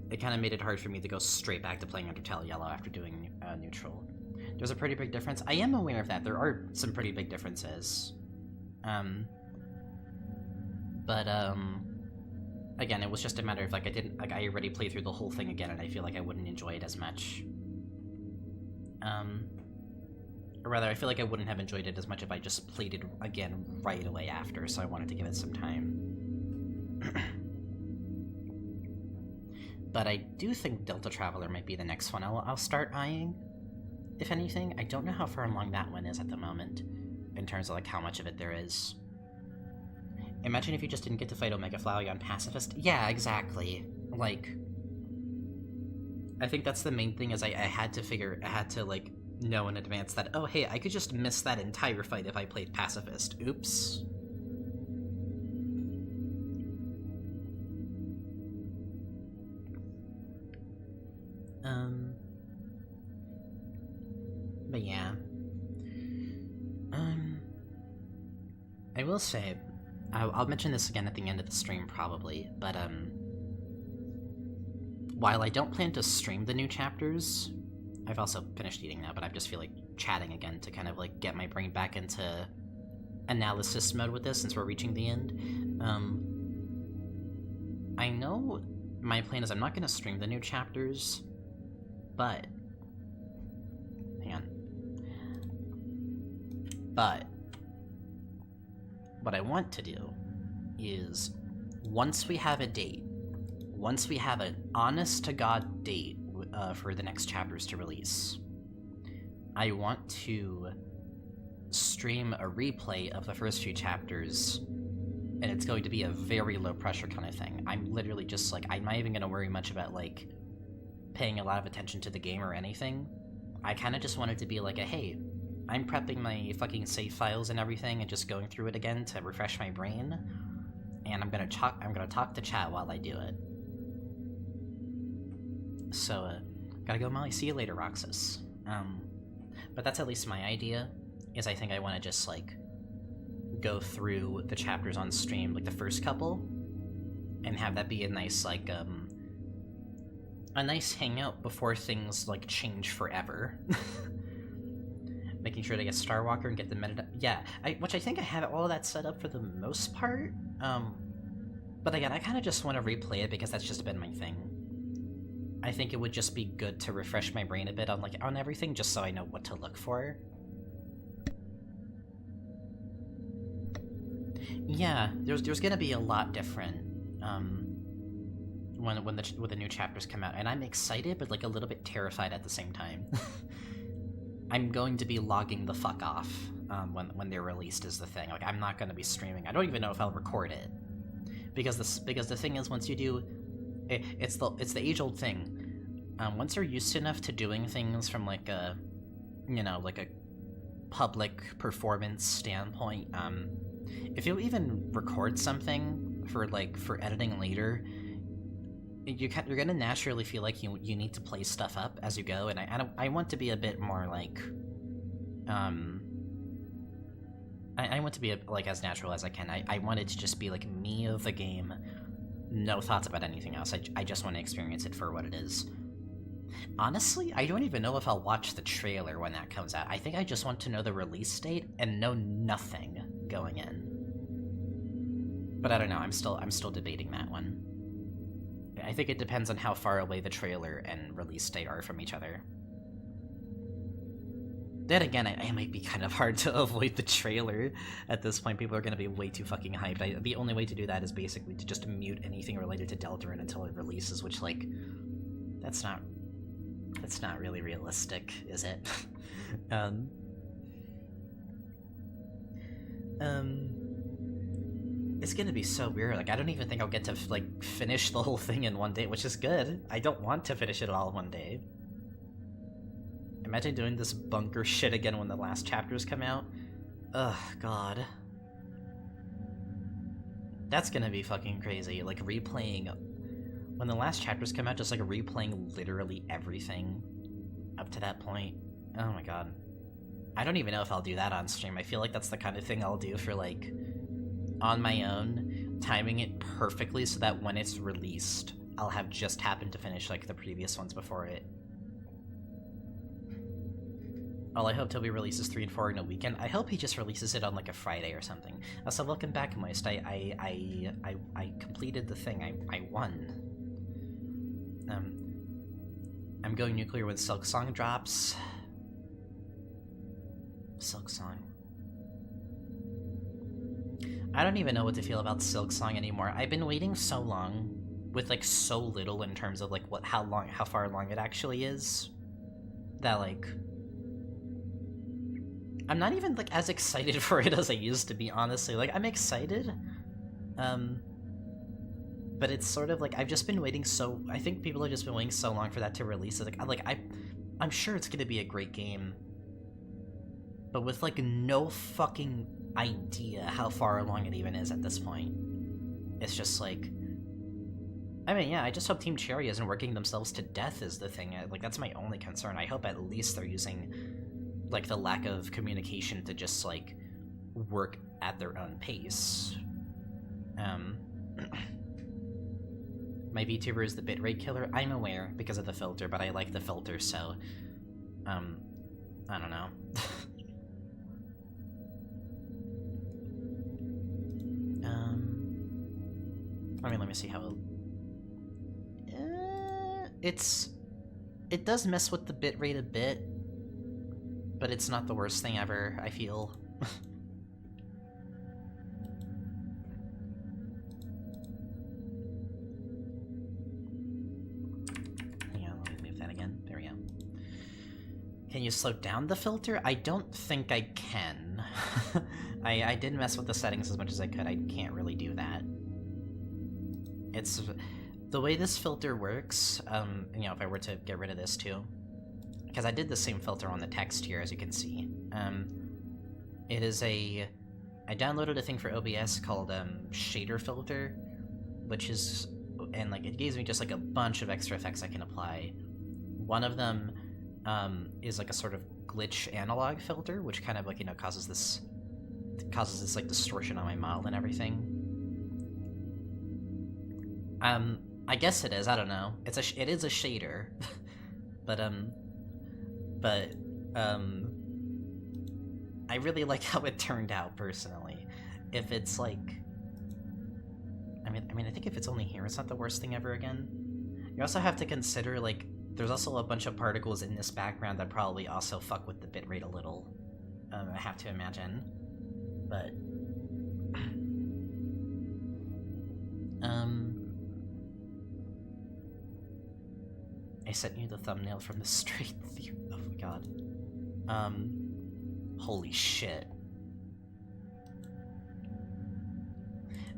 It kind of made it hard for me to go straight back to playing Undertale Yellow after doing Neutral. There's a pretty big difference. I am aware of that. There are some pretty big differences. Again, it was just a matter of, like, I already played through the whole thing again, and I feel like I wouldn't enjoy it as much. Or rather, I feel like I wouldn't have enjoyed it as much if I just played it again right away after, so I wanted to give it some time. But I do think Delta Traveler might be the next one I'll start eyeing, if anything. I don't know how far along that one is at the moment, in terms of, like, how much of it there is. Imagine if you just didn't get to fight Omega Flowey on Pacifist. Yeah, exactly. Like, I think that's the main thing, is I had to, like, know in advance that, oh, hey, I could just miss that entire fight if I played Pacifist. Oops. But yeah. I will say, I'll mention this again at the end of the stream probably, but while I don't plan to stream the new chapters, I've also finished eating now, but I just feel like chatting again to kind of, like, get my brain back into analysis mode with this since we're reaching the end. I know my plan is I'm not going to stream the new chapters, but... Hang on. But what I want to do is, once we have a date, once we have an honest-to-God date for the next chapters to release, I want to stream a replay of the first few chapters, and it's going to be a very low-pressure kind of thing. I'm literally just, like, I'm not even going to worry much about, like, paying a lot of attention to the game or anything. I kind of just want it to be like a, hey, I'm prepping my fucking save files and everything and just going through it again to refresh my brain, and I'm gonna talk to chat while I do it. So, gotta go, Molly. See you later, Roxas. But that's at least my idea, is I think I want to just, like, go through the chapters on stream, like the first couple, and have that be a nice, like, a nice hangout before things, like, change forever. Making sure to get Starwalker and get the meta... Yeah, which I think I have all of that set up for the most part, but again, I kind of just want to replay it because that's just been my thing. I think it would just be good to refresh my brain a bit on, like, on everything, just so I know what to look for. Yeah, there's gonna be a lot different, when the new chapters come out, and I'm excited, but, like, a little bit terrified at the same time. I'm going to be logging the fuck off, when they're released is the thing. Like, I'm not gonna be streaming. I don't even know if I'll record it. Because the thing is, once you do... It's the age-old thing. Once you're used enough to doing things from, like, a... You know, like a public performance standpoint, if you even record something for editing later, you're gonna naturally feel like you need to play stuff up as you go, and I want to be a bit more like, I want to be like as natural as I can. I want it to just be like me of the game, no thoughts about anything else. I just want to experience it for what it is. Honestly, I don't even know if I'll watch the trailer when that comes out. I think I just want to know the release date and know nothing going in. But I don't know, I'm still debating that one. I think it depends on how far away the trailer and release date are from each other. Then again, it might be kind of hard to avoid the trailer at this point. People are going to be way too fucking hyped. The only way to do that is basically to just mute anything related to Deltarune until it releases, which, like, that's not really realistic, is it? It's gonna be so weird. Like, I don't even think I'll get to, like, finish the whole thing in one day, which is good. I don't want to finish it all in one day. Imagine doing this bunker shit again when the last chapters come out. Ugh, God. That's gonna be fucking crazy. Like, replaying... When the last chapters come out, just, like, replaying literally everything up to that point. Oh my god. I don't even know if I'll do that on stream. I feel like that's the kind of thing I'll do for, like... on my own, timing it perfectly so that when it's released, I'll have just happened to finish, like, the previous ones before it. Well, I hope Toby releases 3 and 4 in a weekend. I hope he just releases it on, like, a Friday or something. So welcome back, Moist. I completed the thing. I won. I'm going nuclear when Silk Song drops. Silk Song. I don't even know what to feel about Silk Song anymore. I've been waiting so long, with, like, so little in terms of, like, how far along it actually is, that, like, I'm not even, like, as excited for it as I used to be, honestly. Like, I'm excited, but it's sort of, like, I've just been waiting so... I think people have just been waiting so long for that to release. I'm sure it's gonna be a great game, but with, like, no fucking idea how far along it even is at this point. It's just like... I mean, yeah, I just hope Team Cherry isn't working themselves to death is the thing. Like, that's my only concern. I hope at least they're using, like, the lack of communication to just, like, work at their own pace. My VTuber is the bitrate killer. I'm aware because of the filter, but I like the filter, so... I don't know. I mean, let me see how... It does mess with the bitrate a bit, but it's not the worst thing ever, I feel. Hang on, let me move that again. There we go. Can you slow down the filter? I don't think I can. I did mess with the settings as much as I could. I can't really do that. It's... The way this filter works, you know, if I were to get rid of this too, because I did the same filter on the text here, as you can see. It is I downloaded a thing for OBS called shader filter, which is, and like it gives me just like a bunch of extra effects I can apply. One of them is like a sort of glitch analog filter, which kind of like, you know, causes this like distortion on my model and everything. I guess it is. I don't know. It is a shader, but I really like how it turned out personally. If it's like, I mean, I think if it's only here, it's not the worst thing ever again. You also have to consider, like, there's also a bunch of particles in this background that probably also fuck with the bitrate a little. I have to imagine, but I sent you the thumbnail from the straight theory. Oh my god. Holy shit.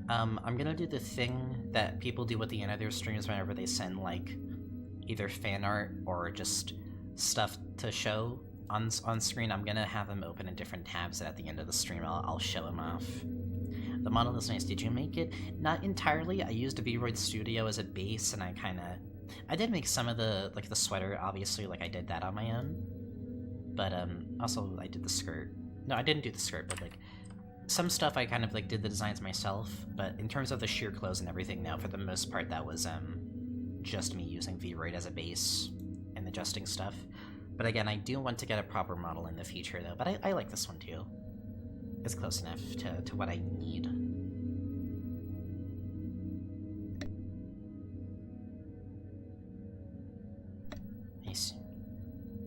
I'm gonna do the thing that people do at the end of their streams whenever they send, like, either fan art or just stuff to show on screen. I'm gonna have them open in different tabs, and at the end of the stream I'll show them off. The model is nice. Did you make it? Not entirely. I used Vroid Studio as a base, and I did make some of the, like, the sweater, obviously, like, I did that on my own. But, also, I did the skirt. No, I didn't do the skirt, but, like, some stuff I kind of, like, did the designs myself, but in terms of the sheer clothes and everything, no, for the most part, that was, just me using Vroid as a base and adjusting stuff. But again, I do want to get a proper model in the future, though, but I like this one, too. It's close enough to what I need. Nice.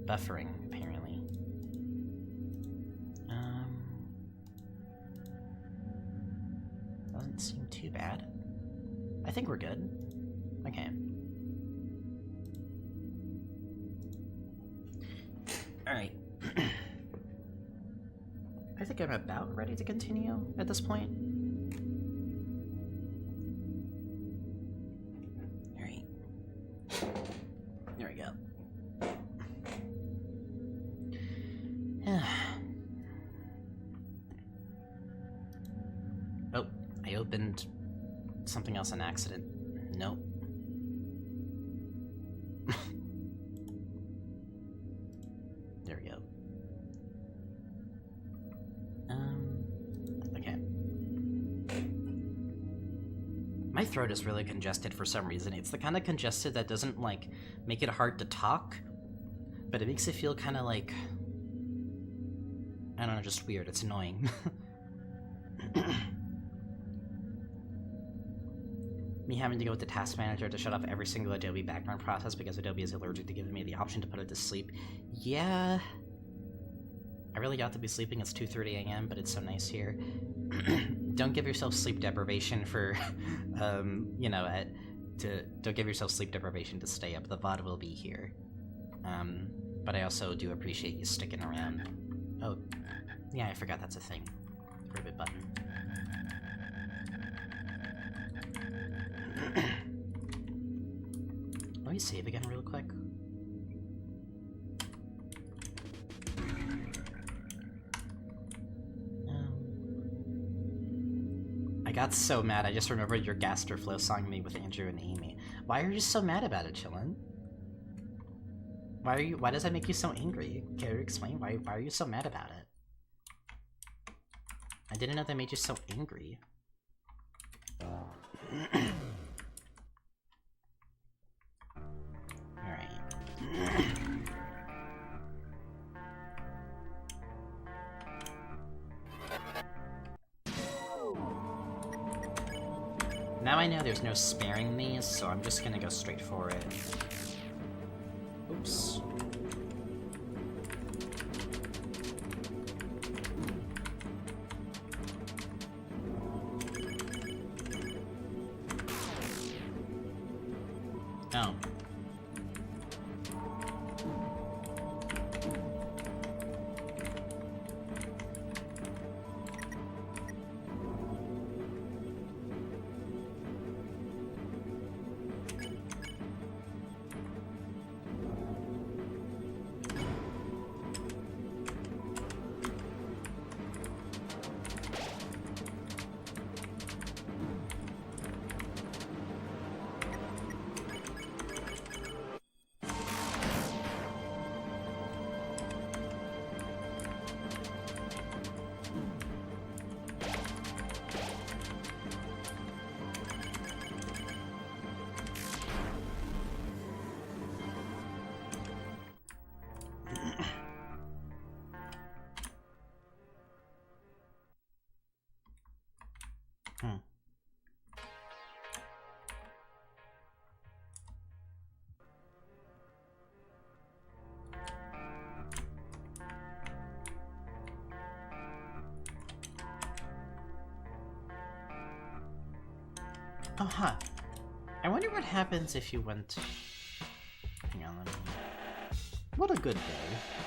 Buffering, apparently. Doesn't seem too bad. I think we're good. Okay. Alright. I think I'm about ready to continue at this point. Alright. There we go. Oh, I opened something else on accident. Nope. There we go. Okay. My throat is really congested for some reason. It's the kind of congested that doesn't, like, make it hard to talk, but it makes it feel kind of like, I don't know, just weird. It's annoying. Me having to go with the task manager to shut off every single Adobe background process because Adobe is allergic to giving me the option to put it to sleep. Yeah. I really got to be sleeping. It's 2:30 a.m., but it's so nice here. Don't give yourself sleep deprivation for, you know, don't give yourself sleep deprivation to stay up. The VOD will be here. But I also do appreciate you sticking around. Oh, yeah, I forgot that's a thing. RIBBIT button. Let me save again real quick. I got so mad, I just remembered your Gasterflow song made with Andrew and Amy. Why are you so mad about it, Chillin? Why does that make you so angry? Can you explain? Why are you so mad about it? I didn't know that made you so angry. Alright. Now I know there's no sparing these, so I'm just gonna go straight for it. Oops. Oh. Oh, huh. I wonder what happens if you went... Hang on, let me... What a good day.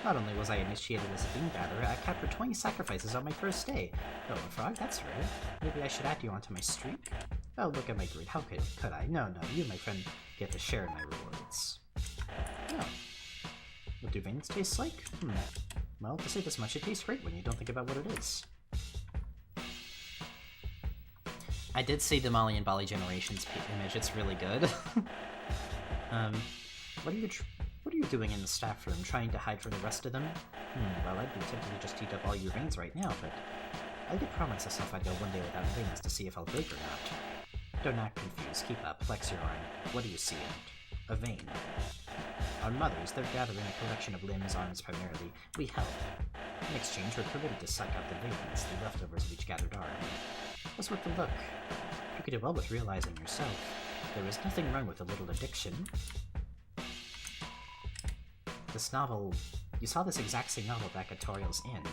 Not only was I initiated as a bean gatherer, I captured 20 sacrifices on my first day. Oh, a frog? That's rare. Maybe I should add you onto my streak? Oh, look at my greed. How could I? No, you, my friend, get to share in my rewards. Oh. What do veins taste like? Well, to say this much, it tastes great when you don't think about what it is. I did see the Molly and Bali Generations image. It's really good. What are you doing in the staff room? Trying to hide from the rest of them? Well, I'd be tempted to just eat up all your veins right now, but I did promise myself I'd go one day without veins to see if I'll break or not. Don't act confused. Keep up. Flex your arm. What do you see in it? A vein. Our mothers, they're gathering a collection of limbs, arms primarily. We help. In exchange, we're permitted to suck out the veins, the leftovers of each gathered arm. What's worth the look? You could do well with realizing yourself. There is nothing wrong with a little addiction. This novel... You saw this exact same novel back at Toriel's Inn.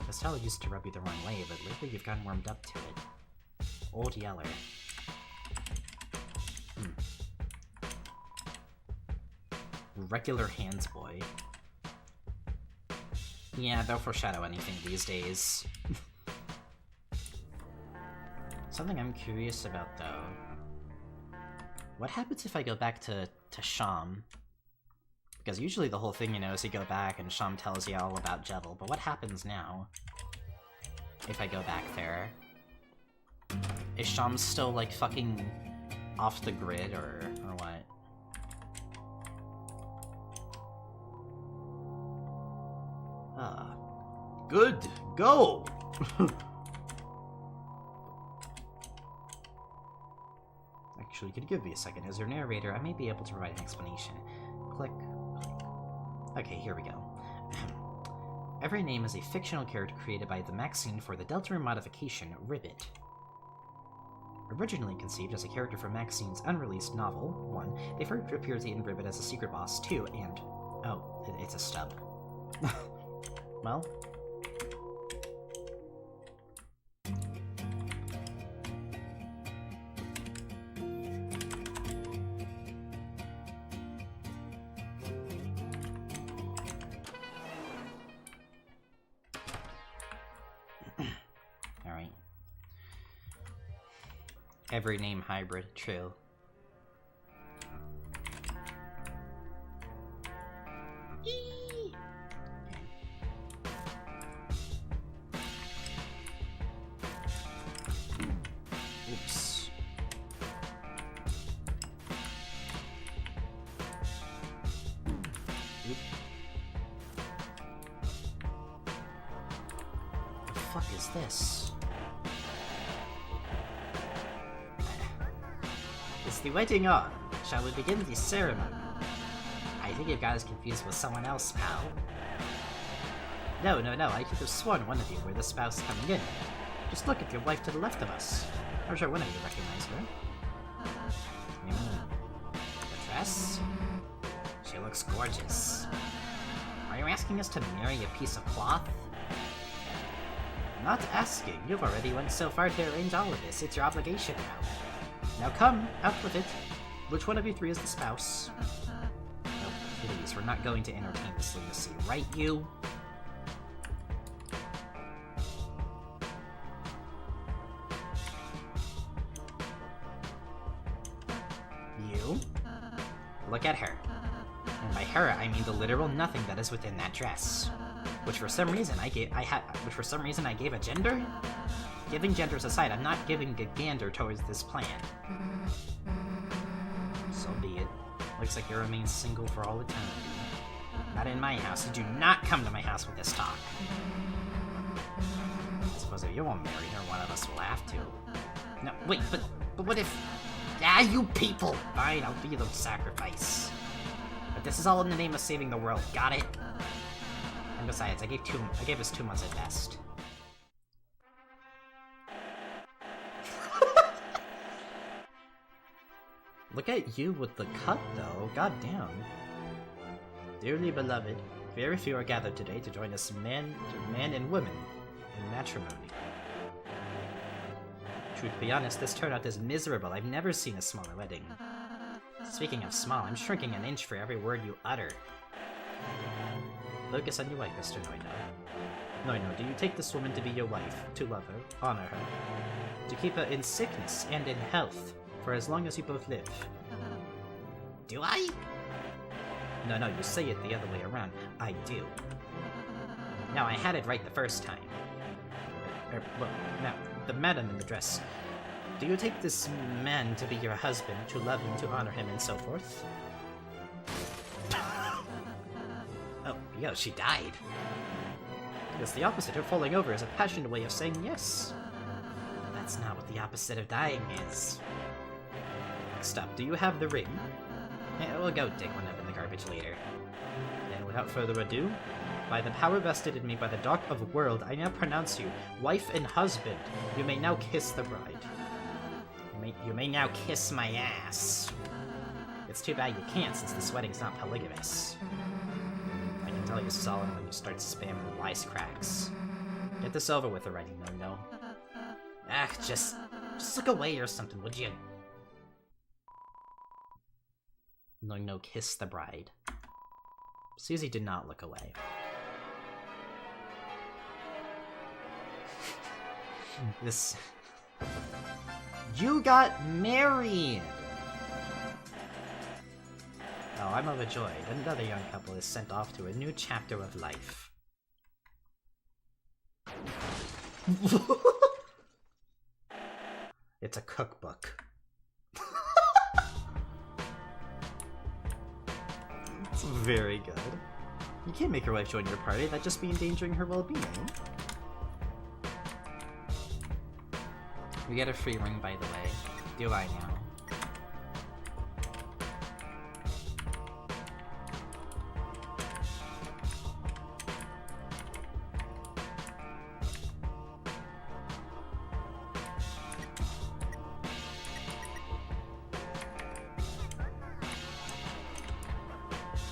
Estella used to rub you the wrong way, but lately you've gotten warmed up to it. Old Yeller. Regular hands boy. Yeah, they'll foreshadow anything these days. Something I'm curious about, though. What happens if I go back to Sham? Because usually the whole thing, you know, is you go back and Sham tells you all about Jevil, but what happens now? If I go back there? Is Sham still, like, fucking off the grid, or what? Good! Go! Actually, could you give me a second? As your narrator, I may be able to provide an explanation. Click. Okay, here we go. Every name is a fictional character created by the Maxine for the Deltarune modification, RIBBIT. Originally conceived as a character from Maxine's unreleased novel, 1, they first appeared in RIBBIT as a secret boss, 2, and... Oh, it's a stub. Well... Alright. Every name hybrid, true. Oops. Oop. The fuck is this? It's the waiting on. Shall we begin the ceremony? I think you got us confused with someone else, pal. No, I could have sworn one of you were the spouse coming in. Just look at your wife to the left of us. I'm sure one of you recognize her. The dress? She looks gorgeous. Are you asking us to marry a piece of cloth? Not asking. You've already went so far to arrange all of this. It's your obligation now. Now come, out with it. Which one of you three is the spouse? Oh, please, we're not going to entertain this lunacy, right, you? You? Look at her. And by her, I mean the literal nothing that is within that dress. Which for some reason I gave a gender? Giving genders aside, I'm not giving a gander towards this plan. So be it. Looks like you remain single for all eternity. Not in my house. You do not come to my house with this talk. I suppose if you won't marry her, one of us will have to. No, wait, but what if... Ah, you people! Fine, I'll be the sacrifice. But this is all in the name of saving the world, got it? And besides, I gave us 2 months at best. Look at you with the cut, though. God damn. Dearly beloved, very few are gathered today to join us man and women in matrimony. Truth be honest, this turnout is miserable. I've never seen a smaller wedding. Speaking of small, I'm shrinking an inch for every word you utter. Focus on your wife, Mr. Noino. Noino, do you take this woman to be your wife, to love her, honor her, to keep her in sickness and in health, for as long as you both live? Do I? No, you say it the other way around. I do. No, I had it right the first time. Well, now, the madam in the dress. Do you take this man to be your husband, to love him, to honor him, and so forth? Oh, yo, she died. It's the opposite. Her falling over is a passionate way of saying yes. That's not what the opposite of dying is. Stop. Do you have the ring? We'll go dig one up in the garbage later. And without further ado, by the power vested in me by the Dark of World, I now pronounce you wife and husband. You may now kiss the bride. You may now kiss my ass. It's too bad you can't, since this wedding's not polygamous. I can tell you're solemn when you start spamming wisecracks. Get this over with already, no. Ah, just look away or something, would you? No, kiss the bride. Susie did not look away. This... You got married! Oh, I'm overjoyed. Another young couple is sent off to a new chapter of life. It's a cookbook. It's very good. You can't make your wife join your party, that'd just be endangering her well-being. We get a free ring, by the way. Do I now?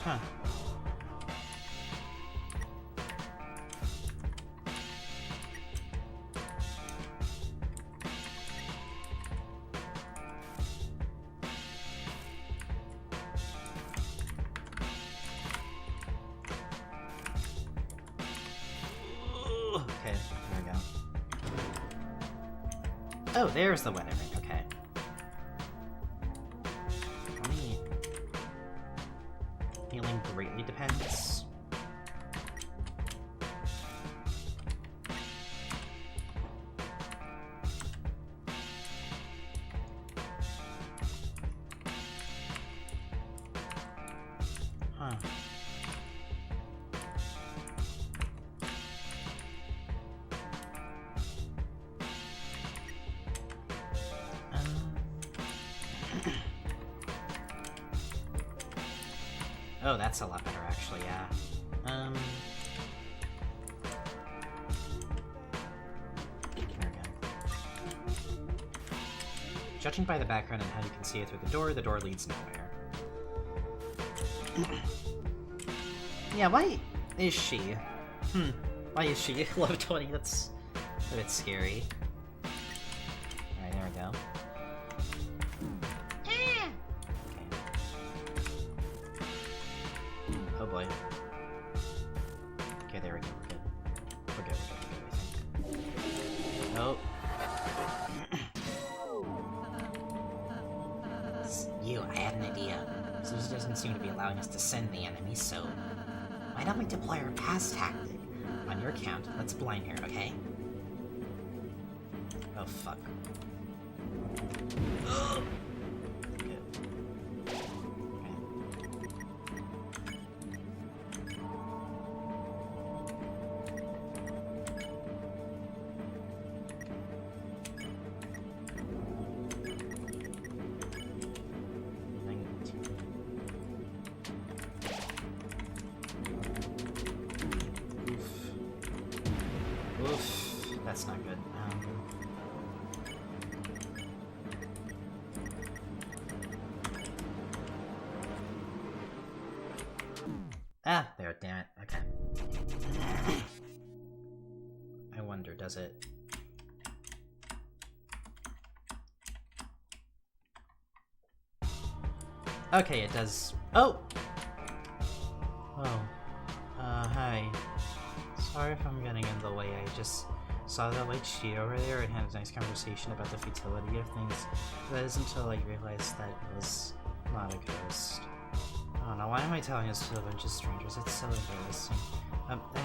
Huh. Okay, there we go. Oh, there's the wedding ring, okay. Let me... Healing greatly depends. Huh. Oh, that's a lot better, actually, yeah. There we go. Judging by the background and how you can see it through the door leads nowhere. Yeah, why is she? Why is she level 20? That's a bit scary. Alright, there we go. Oh boy. Okay, there we go. We're good, I think. Oh. You, I had an idea. Susie doesn't seem to be allowing us to send the enemy, so why don't we deploy our pass tactic? On your count, let's blind her, okay? Oh fuck. Oof, that's not good. Ah, there, damn it. Okay. I wonder, does it? Okay, it does. Oh! Oh. Hi. Sorry if I'm getting in the way. I just saw that white sheet over there and had a nice conversation about the futility of things. That is until I realized that it was not a ghost. I don't know, why am I telling this to a bunch of strangers? It's so embarrassing.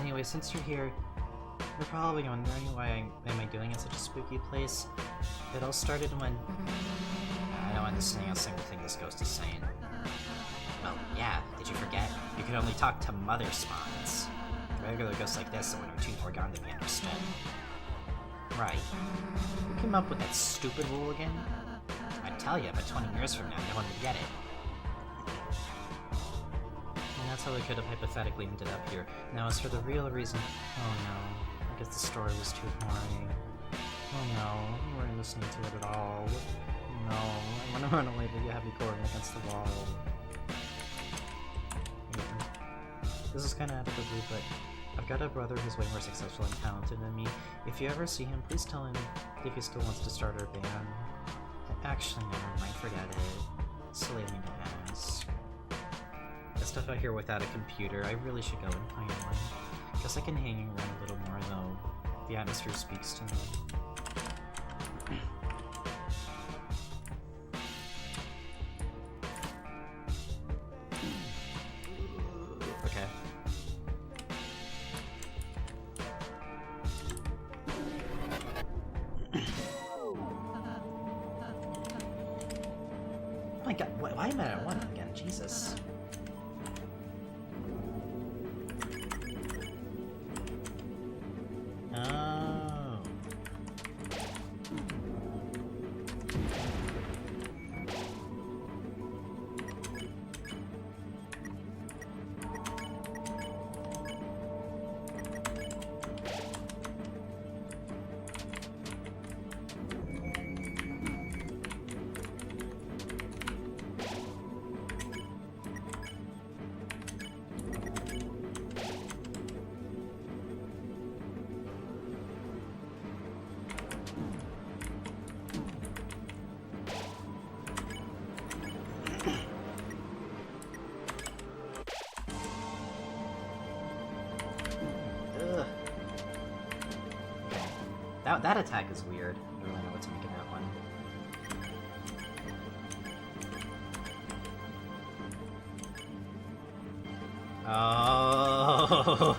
Anyway, since you're here, you're probably wondering why am I doing in such a spooky place. It all started when... I don't understand a single thing this ghost is saying. Well, yeah, did you forget? You can only talk to mother spawns. Regular ghosts like this are too foregone to be understood. Right. Who came up with that stupid rule again? I'd tell you, but 20 years from now, no one would get it. And that's how we could have hypothetically ended up here. Now, as for the real reason... Oh no. I guess the story was too boring. Oh no, you weren't listening to it at all. No, I want to run away, but you have me going against the wall. This is kind of out of the blue, but I've got a brother who's way more successful and talented than me. If you ever see him, please tell him if he still wants to start our band. Actually, never mind, forget it. Silly of me to ask. That stuff out here without a computer, I really should go and find one. Guess I can hang around a little more, though. The atmosphere speaks to me. Okay. Oh my god, why am I at 1 again? Jesus. Oh. That attack is weird. I don't really know what to make of that one.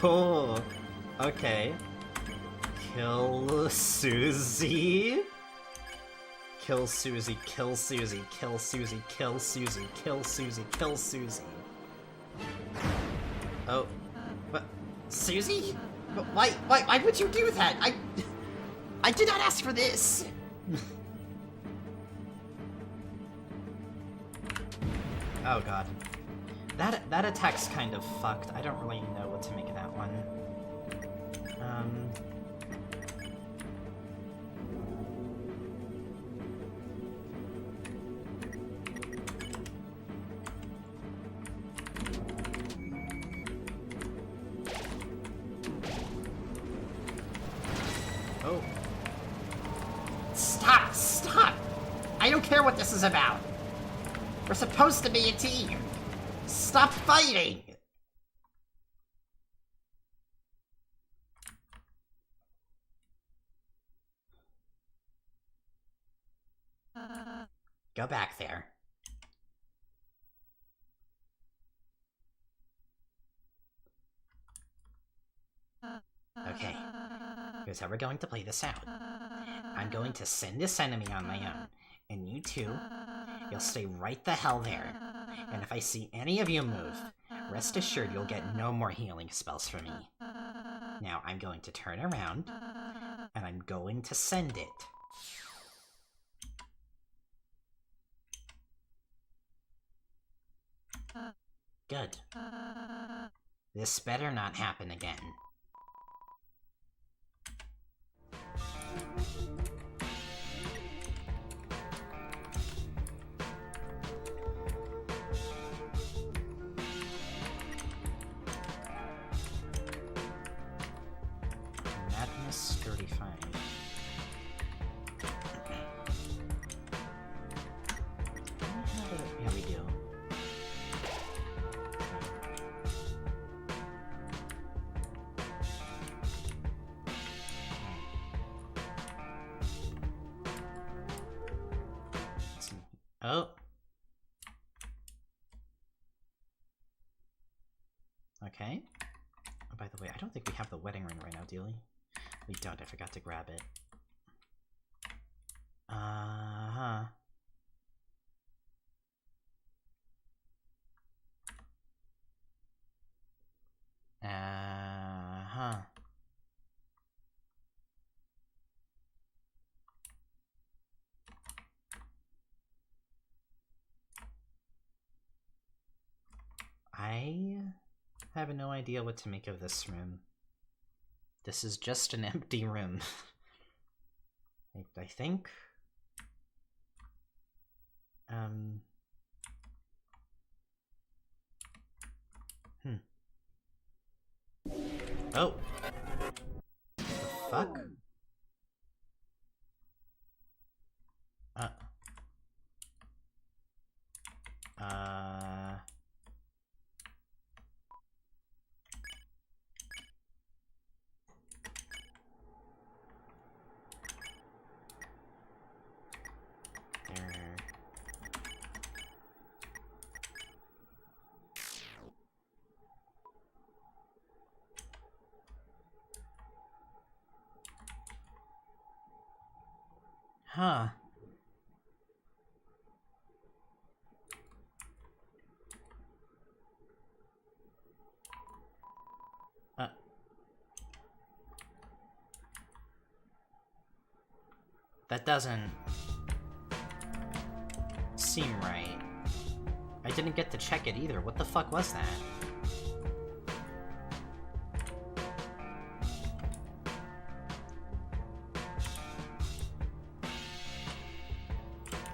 Oh, okay. Kill Susie. Kill Susie, kill Susie, kill Susie, kill Susie, kill Susie, kill Susie. Oh. What? Susie? Why would you do that? I did not ask for this! Oh god. That attack's kind of fucked. I don't really know what to make of that one. Oh. Stop! I don't care what this is about! We're supposed to be a team! Stop fighting! Go back there. Okay. Here's how we're going to play this out. I'm going to send this enemy on my own, and you two, you'll stay right the hell there. And if I see any of you move, rest assured you'll get no more healing spells from me. Now I'm going to turn around, and I'm going to send it. Good. This better not happen again. Oh. Okay. Oh, by the way, I don't think we have the wedding ring right now, do we? We don't. I forgot to grab it. Uh-huh. Uh-huh. I have no idea what to make of this room. This is just an empty room. I think. Oh. The fuck? There. Huh. That doesn't seem right. I didn't get to check it either. What the fuck was that?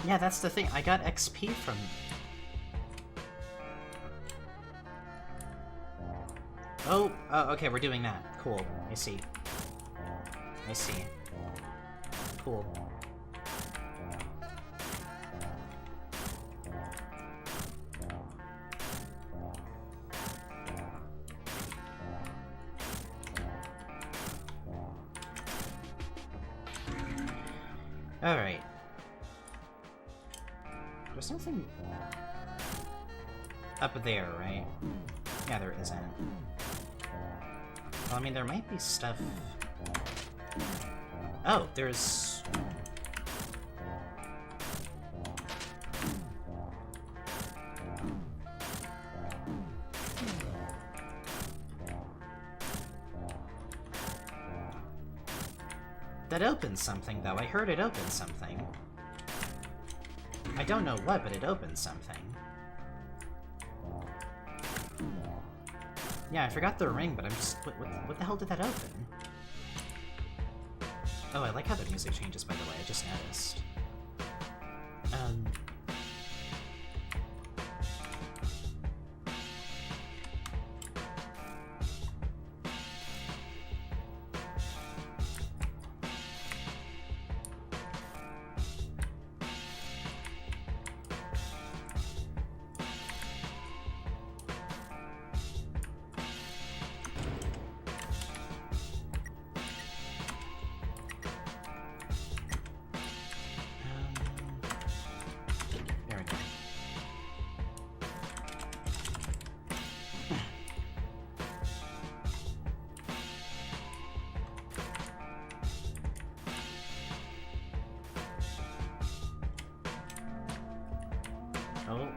Yeah, that's the thing. I got XP from... Oh, okay, we're doing that. Cool. I see. I see. Cool. Alright. There's nothing up there, right? Yeah, there isn't. Well, I mean, there might be stuff... Oh, there's... That opens something, though. I heard it open something. I don't know what, but it opened something. Yeah, I forgot the ring, but I'm just... What the hell did that open? Oh, I like how the music changes, by the way. I just noticed. There we go. Oh.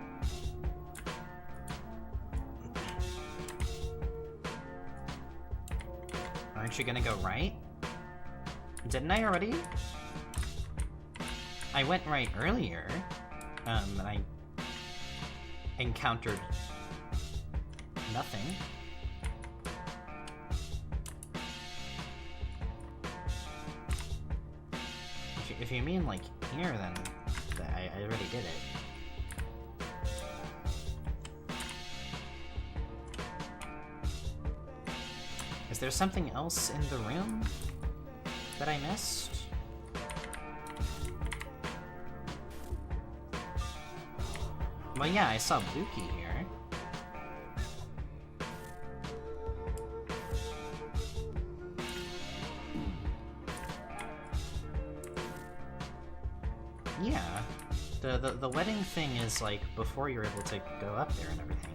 Aren't you gonna go right? Didn't I already? I went right earlier, and I encountered nothing. If you mean, like, here, then I already did it. Is there something else in the room that I missed? Well, yeah, I saw Buki here. Yeah. The wedding thing is, like, before you're able to go up there and everything.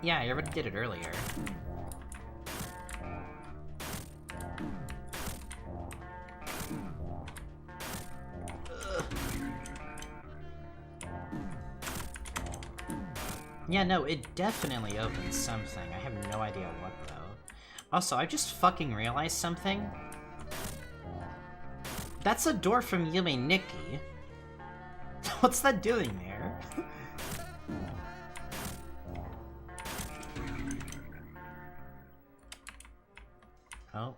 Yeah, I already did it earlier. Yeah, no, it definitely opens something. I have no idea what, though. Also, I just fucking realized something. That's a door from Yume Nikki. What's that doing there? Oh.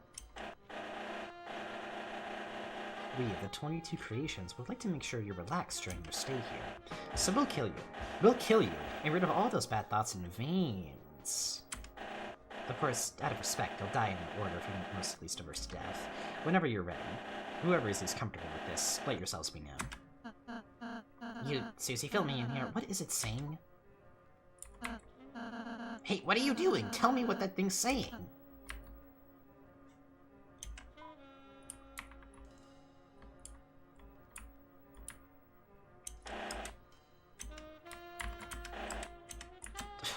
We, the 22 creations, would like to make sure you're relaxed during your stay here. So we'll kill you. We'll kill you, and rid of all those bad thoughts and veins. Of course, out of respect, you'll die in order from most least averse to death. Whenever you're ready, whoever is least comfortable with this, let yourselves be known. You, Susie, fill me in here. What is it saying? Hey, what are you doing? Tell me what that thing's saying.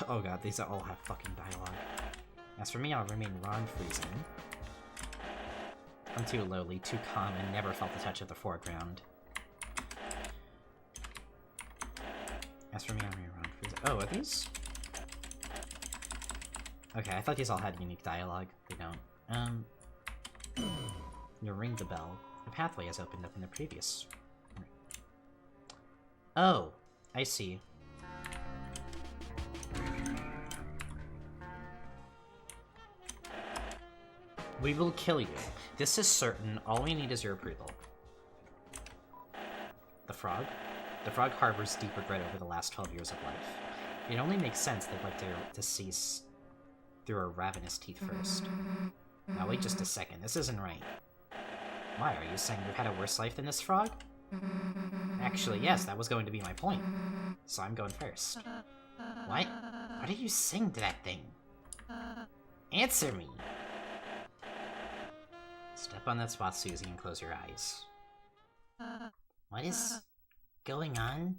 Oh god, these all have fucking dialogue. As for me, I'll remain Ron Friesen. I'm too lowly, too calm, and never felt the touch of the foreground. As for me, I'll remain Ron Friesen. Oh, are these? Okay, I thought these all had unique dialogue. They don't. You ring the bell. The pathway has opened up in the previous... Oh, I see. We will kill you. This is certain. All we need is your approval. The frog? The frog harbors deep regret over the last 12 years of life. It only makes sense they'd like to cease through our ravenous teeth first. Now wait just a second. This isn't right. Why, are you saying you've had a worse life than this frog? Actually, yes, that was going to be my point. So I'm going first. What? What did you sing to that thing? Answer me! Step on that spot, Susie, and close your eyes. What is going on?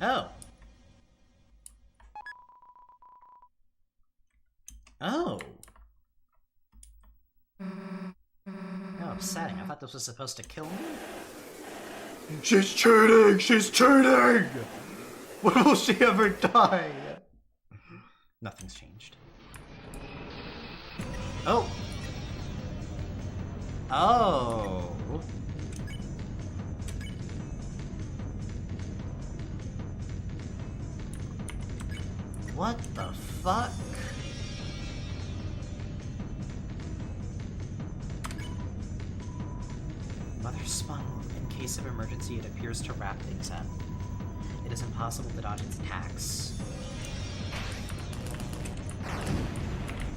Oh. Oh. How upsetting. I thought this was supposed to kill me. She's cheating! She's cheating! When will she ever die? Nothing's changed. Oh! Oh! What the fuck? Mother Spawn, in case of emergency, it appears to wrap things up. It is impossible to dodge its attacks.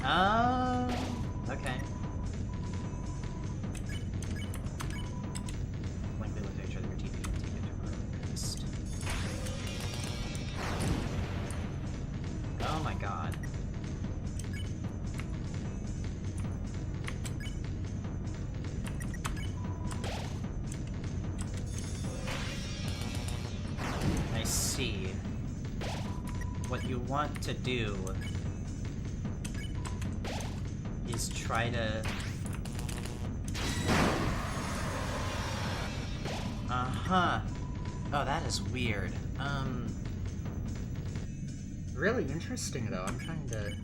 Oh, okay. When we look at each other, your teeth can take it to first. Oh my god. I see. What you want to do is try to... Uh-huh. Oh, that is weird. Really interesting, though. I'm trying to...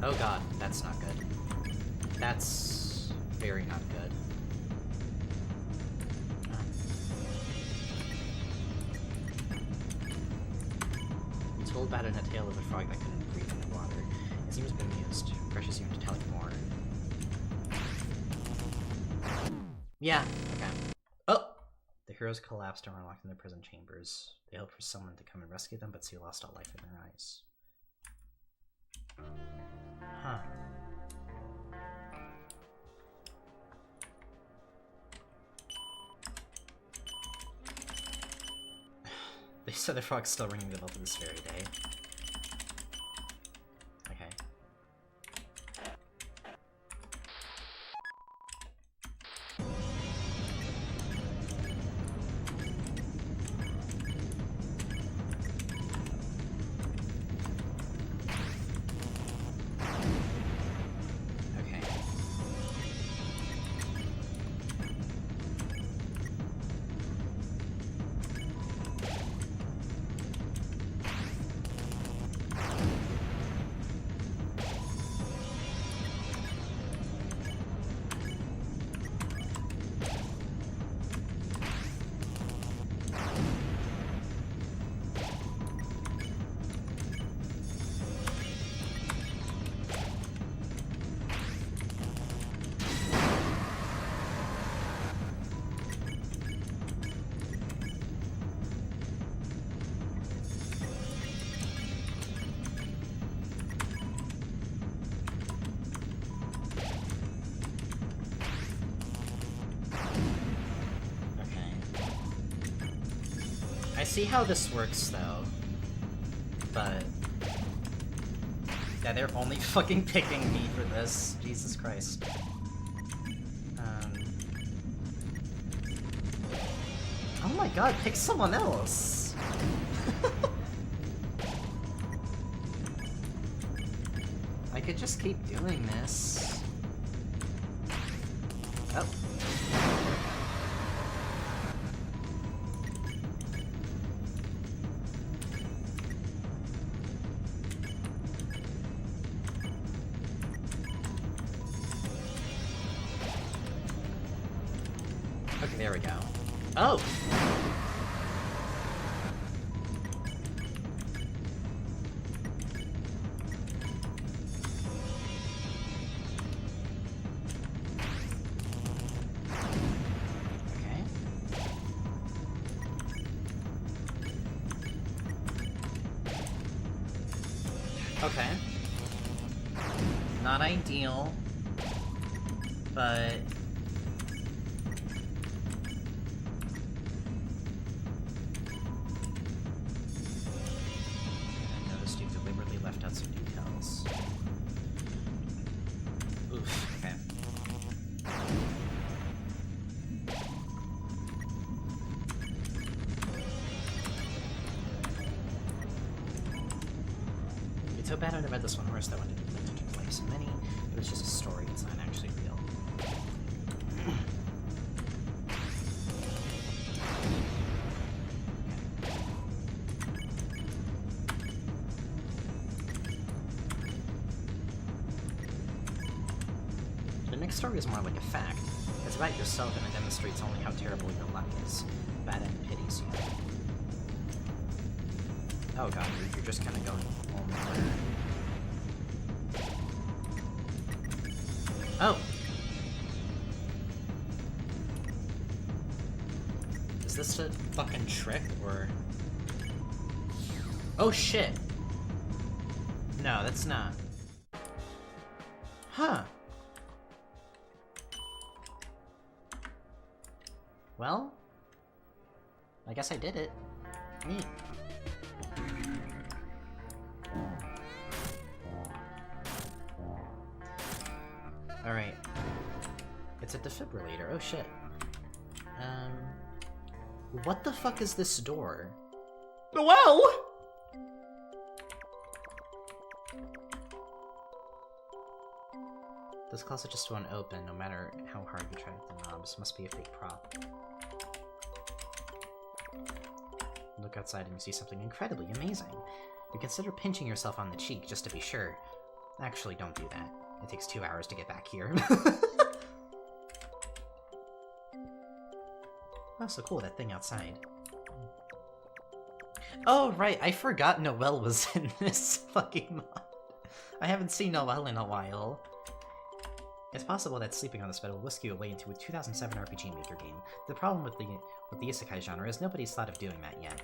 Oh god, that's not good. That's very not good. You told about in a tale of a frog that couldn't breathe in the water. It seems bemused. Precious you to tell you more. Yeah, okay. Oh! They heroes collapsed and were locked in their prison chambers. They hoped for someone to come and rescue them, but see lost all life in their eyes. Huh. They said the frog's still ringing the bell to this very day. Okay. I see how this works, though, but yeah, they're only fucking picking me for this. Jesus Christ. Oh my god, pick someone else! I could just keep doing this. Oh. Okay, there we go. Oh! Okay. Okay. Not ideal, but left out some details. Oof, okay. It's so bad I read this one horse that wanted to take place in many, but it's just a story, it's not actually real. The next story is more like a fact. It's about yourself and it demonstrates only how terrible your luck is. Bad end pities you. Oh god, you're just kind of going over. Oh! Is this a fucking trick, or... Oh shit! No, that's not. Huh. Well, I guess I did it. Neat. Alright. It's a defibrillator. Oh shit. What the fuck is this door? Well! This closet just won't open, no matter how hard you try with the knobs. Must be a fake prop. Look outside and you see something incredibly amazing. You consider pinching yourself on the cheek just to be sure. Actually, don't do that. It takes 2 hours to get back here. Oh, so cool, that thing outside. Oh, right, I forgot Noelle was in this fucking mod. I haven't seen Noelle in a while. It's possible that sleeping on this bed will whisk you away into a 2007 RPG Maker game. The problem with the isekai genre is nobody's thought of doing that yet.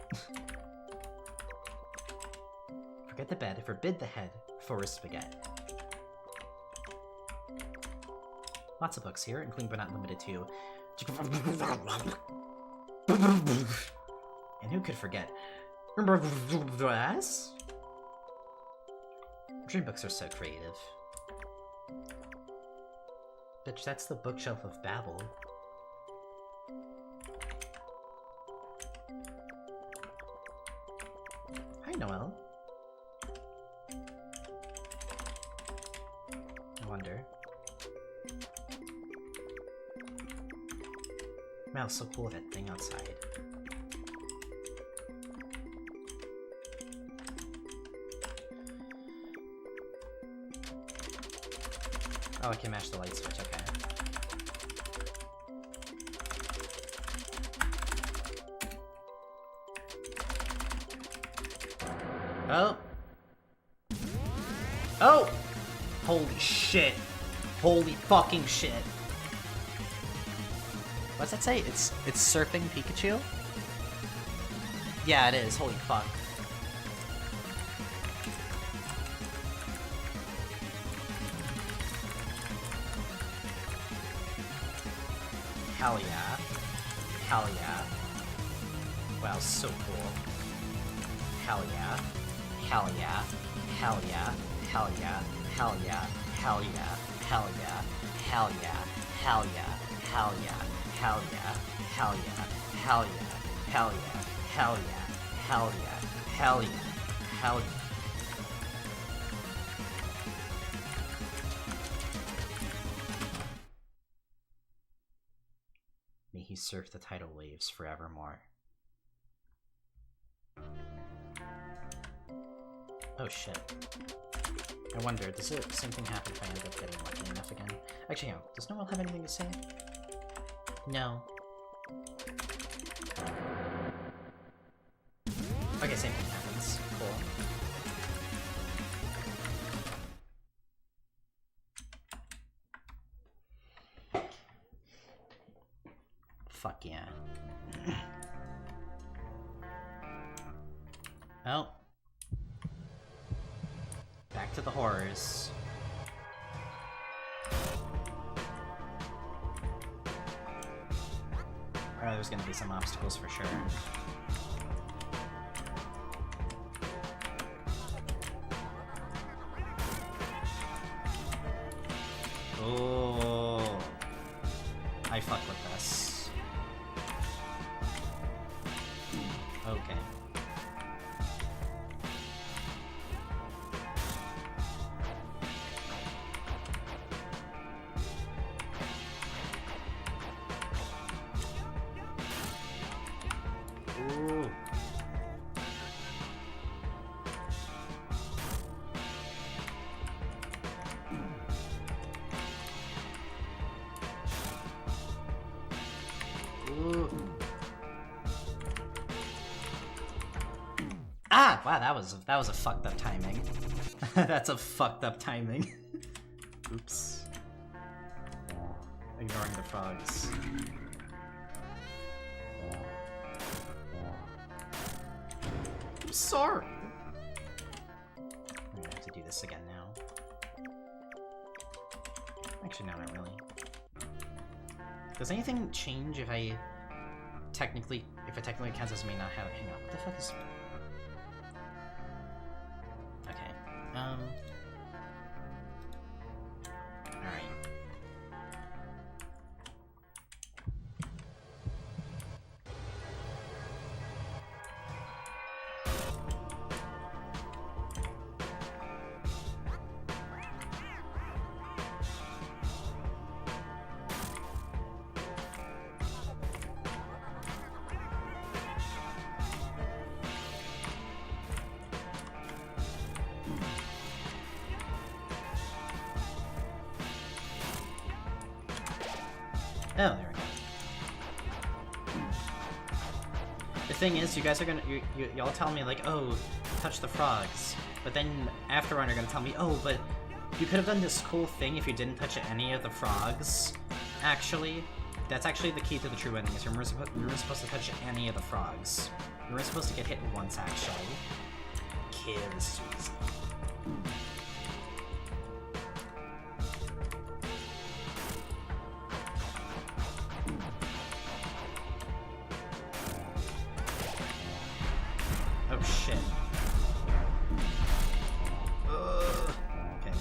Forget the bed, forbid the head, forest spaghetti. Lots of books here, including but not limited to... And who could forget? Dream books are so creative. Bitch, that's the bookshelf of Babel. Hi, Noelle. I wonder. Wow, so cool, that thing outside. Oh, I can match the light switch, okay. Oh! Oh! Holy shit! Holy fucking shit! What's that say? It's surfing Pikachu? Yeah, it is. Holy fuck. Hell yeah. Hell yeah. Wow, so cool. Hell yeah. Hell yeah. Hell yeah. Hell yeah. Hell yeah. Hell yeah. Hell yeah. Hell yeah. Hell yeah. Hell yeah. Hell yeah. Hell yeah. Hell yeah. Hell yeah. Hell yeah. Hell yeah. Hell yeah. Hell yeah. May he surf the tidal waves forevermore. Oh shit. I wonder, does the same thing happen if I end up getting lucky enough again? Actually, no. Does Noelle have anything to say? No. Okay, same thing happens. Cool. Fuck yeah. Oh. Back to the horrors. Oh, there's gonna be some obstacles for sure. Oh, I fuck with this. Okay. Ooh. Ooh. Ah! Wow, that was a fucked up timing. That's a fucked up timing. Oops. Ignoring the frogs. I'm sorry. I'm gonna have to do this again now. Actually, no, not really. Does anything change if it technically counts as me not having? Hang on, what the fuck is? Okay. All right. Oh, there we go. The thing is, you guys are gonna, y'all tell me like, oh, touch the frogs, but then after on you're gonna tell me, oh, but You could have done this cool thing if you didn't touch any of the frogs. Actually, that's actually the key to the true ending, is you weren't supposed to touch any of the frogs. You weren't supposed to get hit once, actually. Kill Susie. Oh shit. Okay.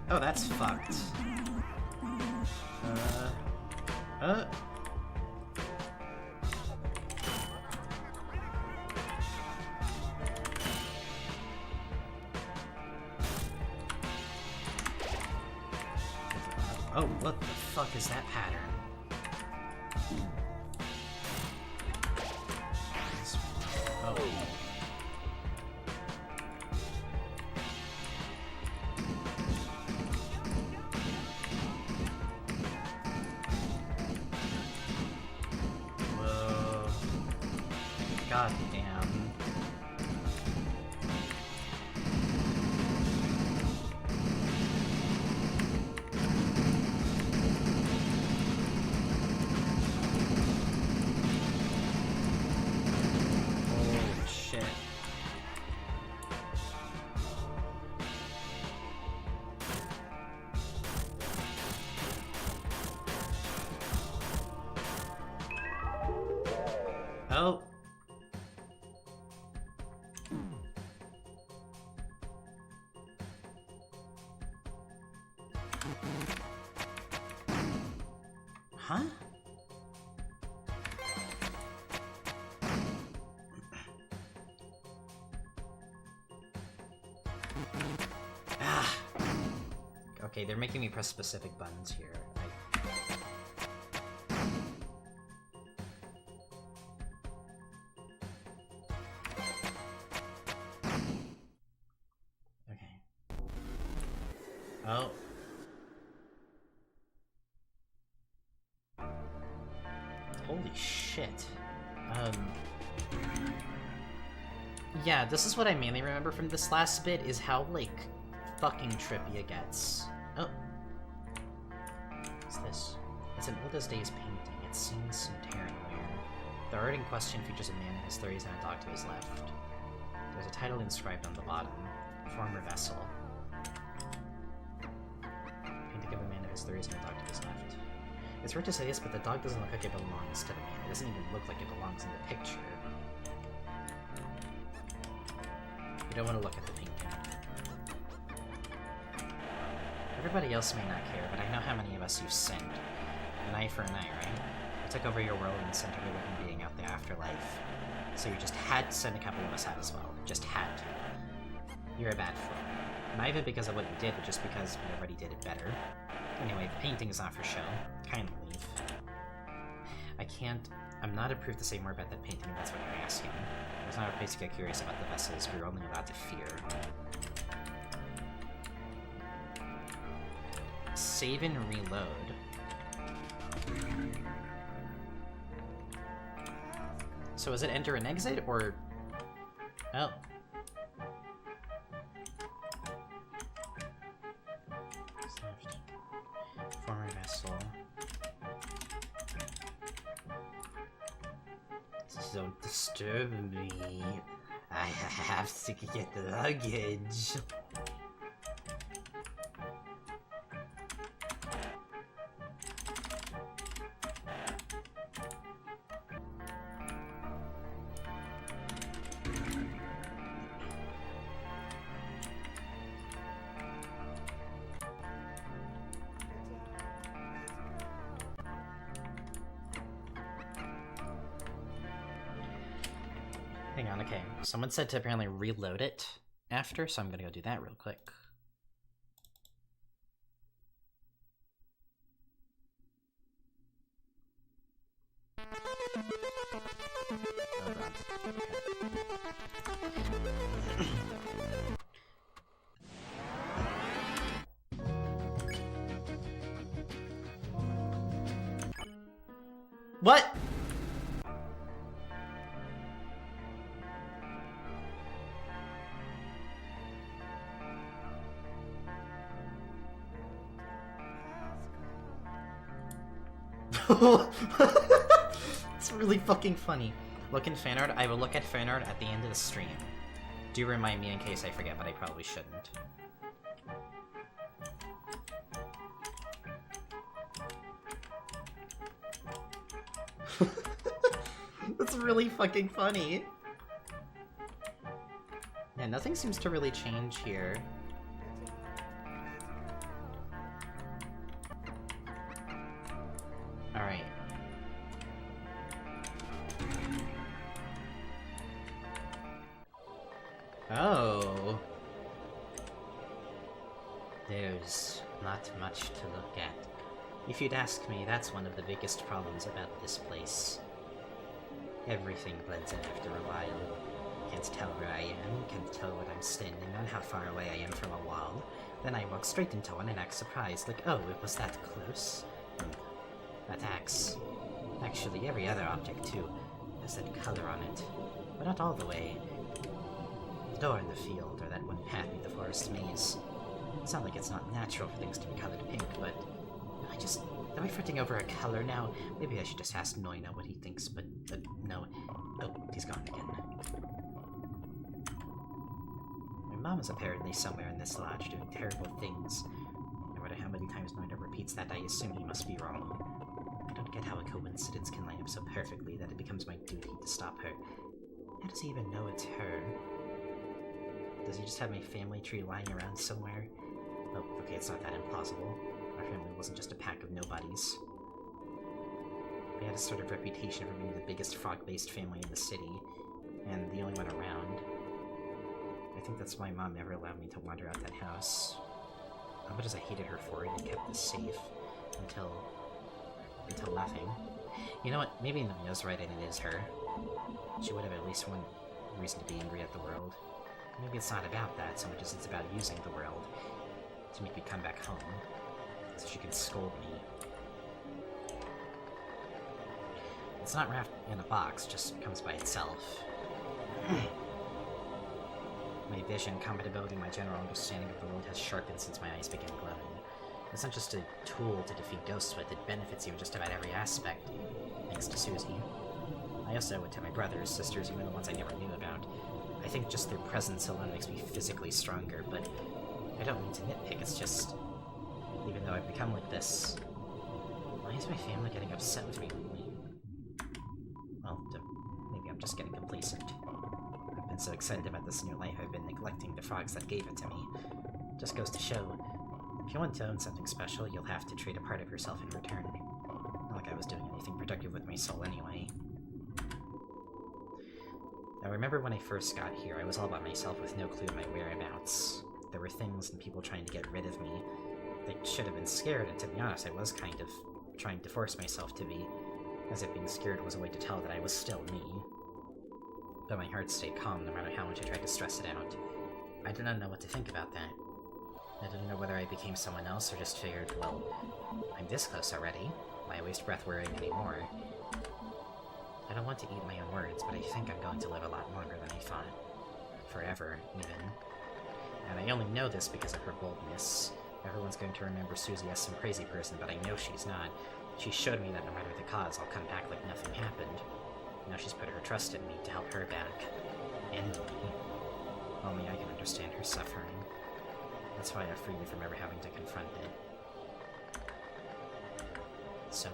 Oh, that's fucked. Oh, what the fuck is that pattern? Oh. Whoa. God damn. Holy shit. Oh. Huh? Ah. Okay, they're making me press specific buttons here. Okay. Oh. Holy shit. Yeah, this is what I mainly remember from this last bit, is how, like, fucking trippy it gets. Oh. What's this? It's an old as days painting. It seems some tearing weird. The art in question features a man in his 30s and a dog to his left. There's a title inscribed on the bottom. Former vessel. Painting of a man in his 30s and a dog to his left. It's weird to say this, but the dog doesn't look like it belongs to the man. It doesn't even look like it belongs in the picture. You don't want to look at the painting. Everybody else may not care, but I know how many of us you've sinned. An eye for an eye, right? I took over your world and sent every living being out the afterlife. So you just had to send a couple of us out as well. Just had to. You're a bad fool. Not even because of what you did, but just because we already did it better. Anyway, the painting is not for show. Kindly leave. I'm not approved to say more about that painting if that's what you're asking. There's not a place to get curious about the vessels, we're only allowed to fear. Save and reload. So is it enter and exit, or... Oh. Former vessel. Don't disturb me. I have to get the luggage. Hang on, okay. Someone said to apparently reload it after, so I'm gonna go do that real quick. Oh god. Okay. What? It's really fucking funny. Look in fan art. I will look at fan art at the end of the stream. Do remind me in case I forget, but I probably shouldn't. That's really fucking funny. Yeah, nothing seems to really change here. Alright. Oh. There's not much to look at. If you'd ask me, that's one of the biggest problems about this place. Everything blends in after a while. Can't tell where I am, can't tell what I'm standing on, how far away I am from a wall. Then I walk straight into one and act surprised, like, oh, it was that close? That axe. Actually, every other object, too, has that color on it. But not all the way. The door in the field, or that one path in the forest maze. It's not like it's not natural for things to be colored pink, but am I fretting over a color now? Maybe I should just ask Noina what he thinks, but no. Oh, he's gone again. My mom is apparently somewhere in this lodge doing terrible things. No matter how many times Noina repeats that, I assume he must be wrong. I don't get how a coincidence can line up so perfectly that it becomes my duty to stop her. How does he even know it's her? Does he just have my family tree lying around somewhere? Oh, okay, it's not that implausible. Our family wasn't just a pack of nobodies. We had a sort of reputation for being the biggest frog-based family in the city, and the only one around. I think that's why Mom never allowed me to wander out that house. Not much as I hated her for it, and kept us safe. Until nothing. You know what, maybe Namia's right and it is her. She would have at least one reason to be angry at the world. Maybe it's not about that so much as it's about using the world to make me come back home, so she can scold me. It's not wrapped in a box, just comes by itself. My vision, compatibility, my general understanding of the world has sharpened since my eyes began glowing. It's not just a tool to defeat ghosts with, it benefits you in just about every aspect, thanks to Susie. I also owe it to my brothers, sisters, even the ones I never knew about. I think just their presence alone makes me physically stronger, but I don't mean to nitpick, it's just... Even though I've become like this, why is my family getting upset with me lately? Well, maybe I'm just getting complacent. I've been so excited about this new life, I've been neglecting the frogs that gave it to me. Just goes to show, if you want to own something special, you'll have to trade a part of yourself in return. Not like I was doing anything productive with my soul anyway. I remember when I first got here, I was all by myself with no clue of my whereabouts. There were things and people trying to get rid of me. They should have been scared, and to be honest, I was kind of trying to force myself to be, as if being scared was a way to tell that I was still me. But my heart stayed calm no matter how much I tried to stress it out. I did not know what to think about that. I didn't know whether I became someone else or just figured, well, I'm this close already. Why waste breath worrying anymore? I don't want to eat my own words, but I think I'm going to live a lot longer than I thought. Forever, even. And I only know this because of her boldness. Everyone's going to remember Susie as some crazy person, but I know she's not. She showed me that no matter the cause, I'll come back like nothing happened. Now she's put her trust in me to help her back. And me. Only I can understand her suffering. That's why I freed me from ever having to confront it. So,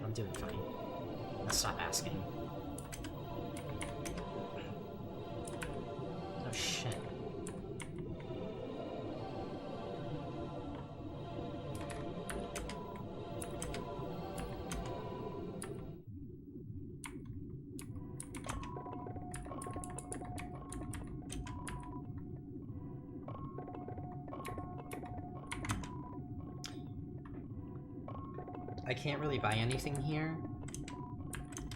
I'm doing fine. Now stop asking. Oh shit. I can't really buy anything here,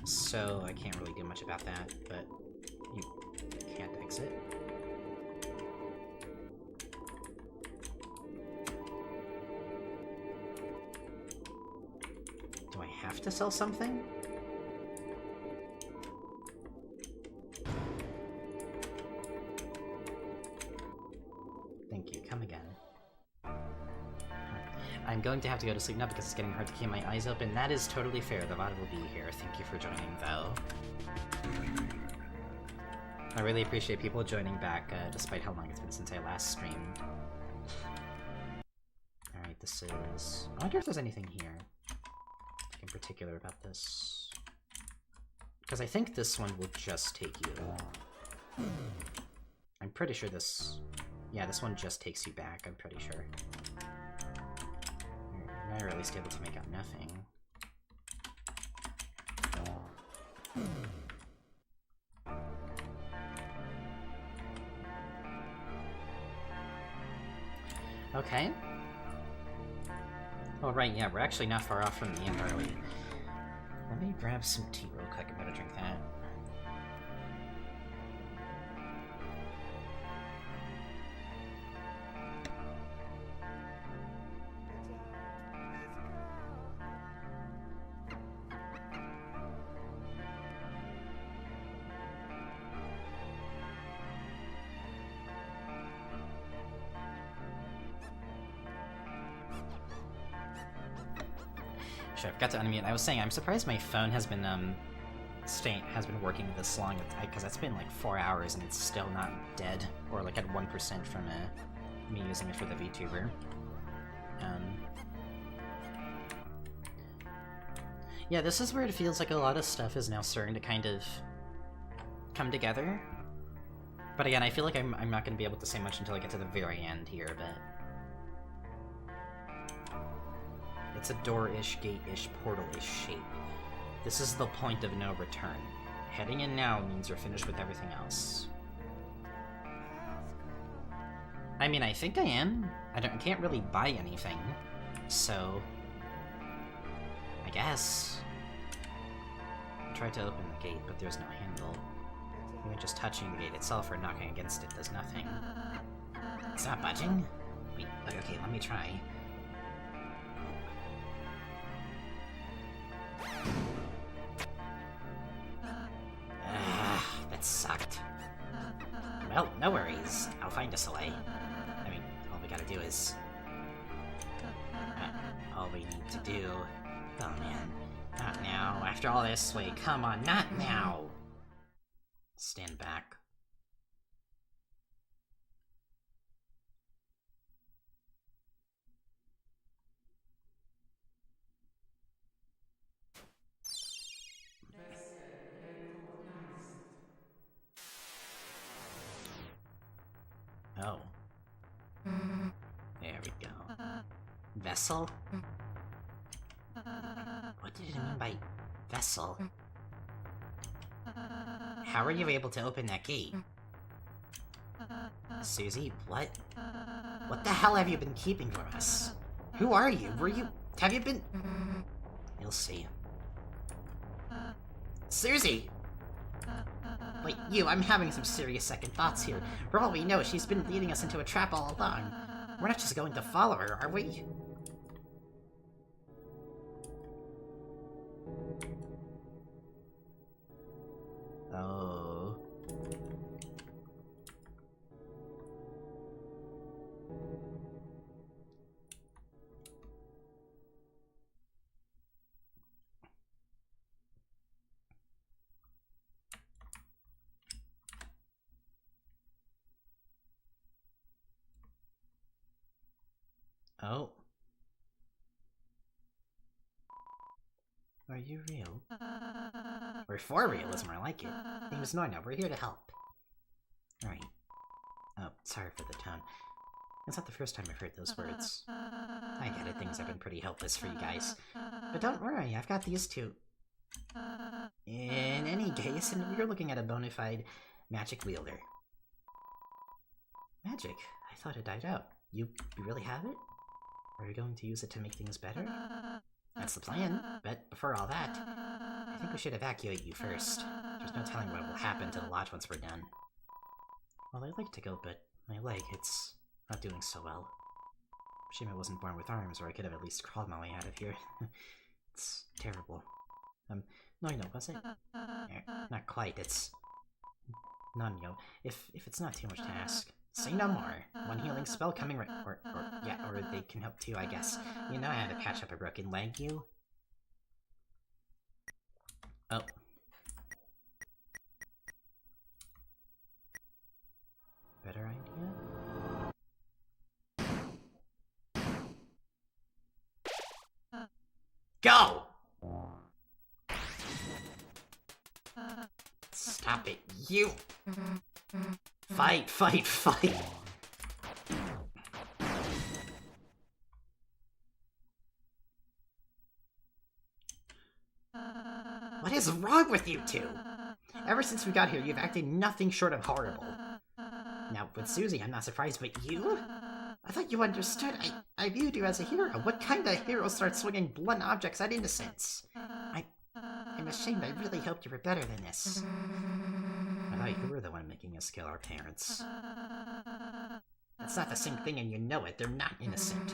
so I can't really do much about that, but you can't exit. Do I have to sell something? Thank you, come again. I'm going to have to go to sleep now because it's getting hard to keep my eyes open. That is totally fair. The VOD will be here. Thank you for joining, though. I really appreciate people joining back, despite how long it's been since I last streamed. Alright, this is... I wonder if there's anything here in particular about this. Because I think this one will just take you. I'm pretty sure this... Yeah, this one just takes you back, I'm pretty sure. Now you're at least able to make out nothing. Okay. Oh, right, yeah, we're actually not far off from the end, are we? Let me grab some tea real quick. I'm gonna drink that. Sure, I forgot to unmute. I was saying, I'm surprised my phone has been, working this long, because it's been like 4 hours and it's still not dead, or like at 1% from me using it for the VTuber. Yeah, this is where it feels like a lot of stuff is now starting to kind of come together. But again, I feel like I'm not going to be able to say much until I get to the very end here, but... It's a door-ish, gate-ish, portal-ish shape. This is the point of no return. Heading in now means you're finished with everything else. I mean, I think I am. I can't really buy anything, so... I guess. I tried to open the gate, but there's no handle. Even just touching the gate itself or knocking against it does nothing. It's not budging? Wait, okay, let me try. That sucked. Well, no worries. I'll find us a way. I mean, all we gotta do is... all we need to do... Oh man. Not now. After all this, wait, come on, not now! Stand back. Oh. There we go. Vessel? What did it mean by vessel? How are you able to open that gate? Susie, what? What the hell have you been keeping from us? Who are you? Have you been... You'll see. Susie! Wait, I'm having some serious second thoughts here. For all we know, she's been leading us into a trap all along. We're not just going to follow her, are we? Oh. Oh. Are you real? Or for real is more like it. Name is Norna, we're here to help. Alright. Oh, sorry for the tone. It's not the first time I've heard those words. I get it, things have been pretty hopeless for you guys. But don't worry, I've got these two. In any case, and we're looking at a bona fide magic wielder. Magic? I thought it died out. You really have it? Are you going to use it to make things better? That's the plan, but before all that, I think we should evacuate you first. There's no telling what will happen to the lodge once we're done. Well, I'd like to go, but my leg, it's not doing so well. Shame I wasn't born with arms, or I could have at least crawled my way out of here. It's terrible. No, was it? Not quite, it's... None, if it's not too much to ask. Say no more. One healing spell coming right... Or where they can help too, I guess. You know how to patch up a broken leg, you? Oh. Better idea? Go! Stop it, you! Fight, fight, fight! What is wrong with you two? Ever since we got here, you've acted nothing short of horrible. Now, with Susie, I'm not surprised, but you? I thought you understood. I viewed you as a hero. What kind of hero starts swinging blunt objects at innocents? I'm ashamed. I really hoped you were better than this. I thought you were the one making us kill our parents. That's not the same thing, and you know it. They're not innocent.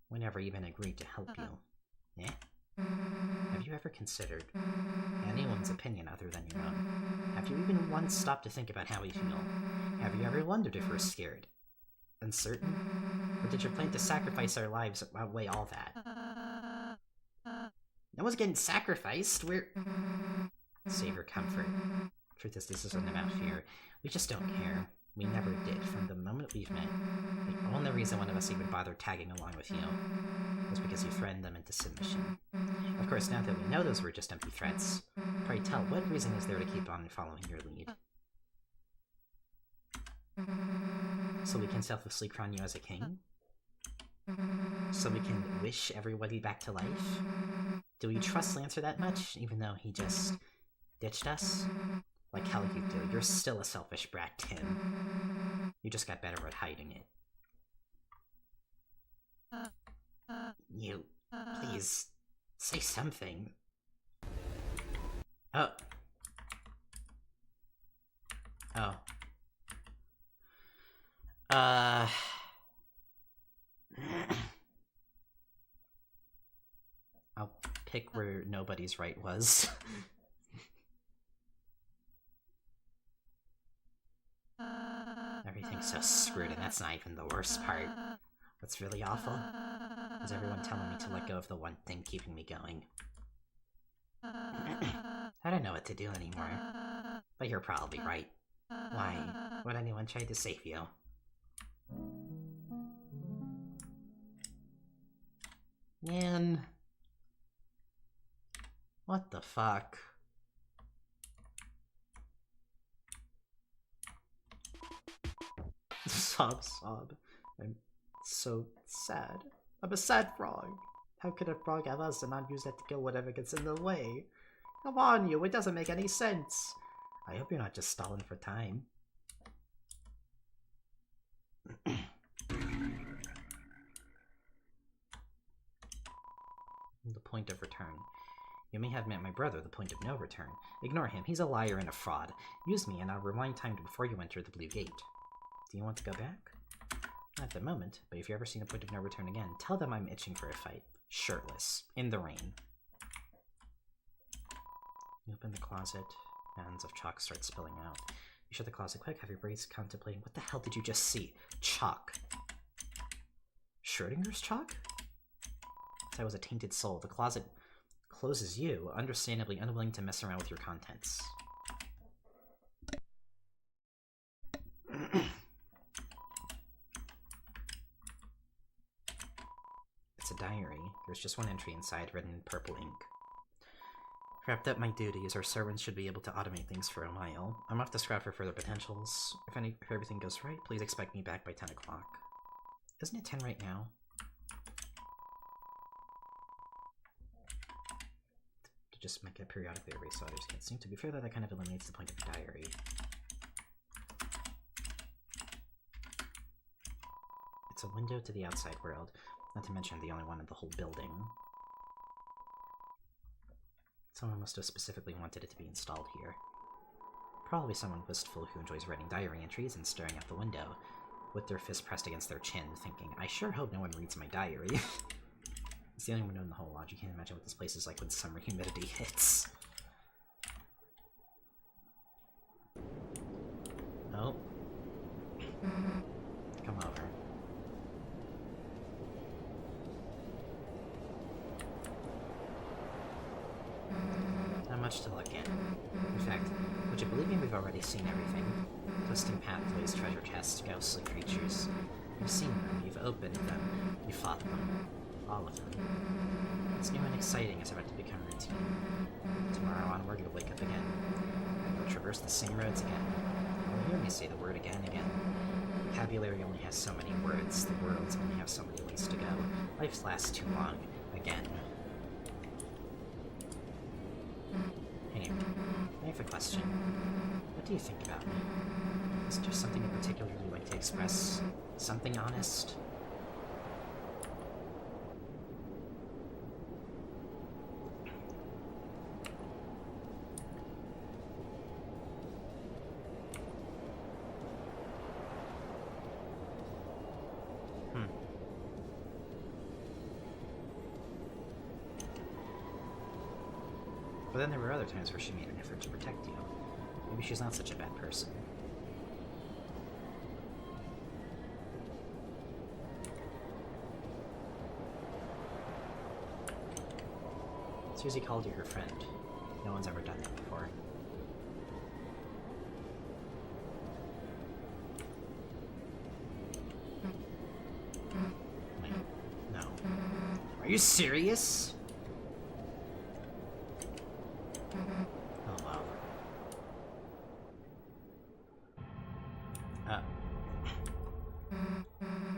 We never even agreed to help you. Eh? Have you ever considered anyone's opinion other than your own? Have you even once stopped to think about how we feel? Have you ever wondered if we're scared? Uncertain? Or did your plan to sacrifice our lives outweigh all that? No one's getting sacrificed, we're... Save your comfort. Truth is, this isn't about fear. We just don't care. We never did, from the moment we've met. The only reason one of us even bothered tagging along with you was because you threatened them into submission. Of course, now that we know those were just empty threats, pray tell, what reason is there to keep on following your lead? So we can selflessly crown you as a king? So we can wish everybody back to life? Do we trust Lancer that much, even though he just ditched us? Like hell you do, you're still a selfish brat, Tim. You just got better at hiding it. You, please, say something. Oh. Oh. I'll pick where nobody's right was. Everything's so screwed, and that's not even the worst part. What's really awful is everyone telling me to let go of the one thing keeping me going. I don't know what to do anymore. But you're probably right. Why would anyone try to save you? Man. What the fuck? Sob, sob. I'm so sad. I'm a sad frog. How could a frog have us and not use that to kill whatever gets in the way? Come on, you, it doesn't make any sense. I hope you're not just stalling for time. The point of return. You may have met my brother, the point of no return. Ignore him, he's a liar and a fraud. Use me and I'll rewind time to before you enter the blue gate. Do you want to go back? Not at the moment, but if you ever see a point of no return again, tell them I'm itching for a fight. Shirtless. In the rain. You open the closet. Mountains of chalk start spilling out. You shut the closet quick, have your brains contemplating. What the hell did you just see? Chalk. Schrodinger's chalk? I was a tainted soul. The closet closes you, understandably unwilling to mess around with your contents. It's a diary. There's just one entry inside, written in purple ink. Wrapped up my duties, our servants should be able to automate things for a while. I'm off to scout for further potentials. If everything goes right, please expect me back by 10 o'clock. Isn't it 10 right now? To just make it periodically erase so others can't see. To be fair, though, that kind of eliminates the point of the diary. It's a window to the outside world, not to mention the only one in the whole building. Someone must have specifically wanted it to be installed here. Probably someone wistful who enjoys writing diary entries and staring out the window, with their fist pressed against their chin, thinking, I sure hope no one reads my diary. It's the only window in the whole lodge. You can't imagine what this place is like when summer humidity hits. Oh. Come over. much to look at. In fact, would you believe me, we've already seen everything. Twisting pathways, treasure chests, ghostly creatures. You've seen them, you've opened them, you fought them. All of them. What's new and exciting is about to become routine. Tomorrow onward, you'll wake up again. You'll traverse the same roads again. You'll hear me say the word again and again. Vocabulary only has so many words, the worlds only have so many ways to go. Life lasts too long. Again. Hey, I have a question. What do you think about me? Is there something in particular you'd like to express? Something honest? But then there were other times where she made an effort to protect you. Maybe she's not such a bad person. Susie called you her friend. No one's ever done that before. Wait, no. Are you serious? Oh, wow.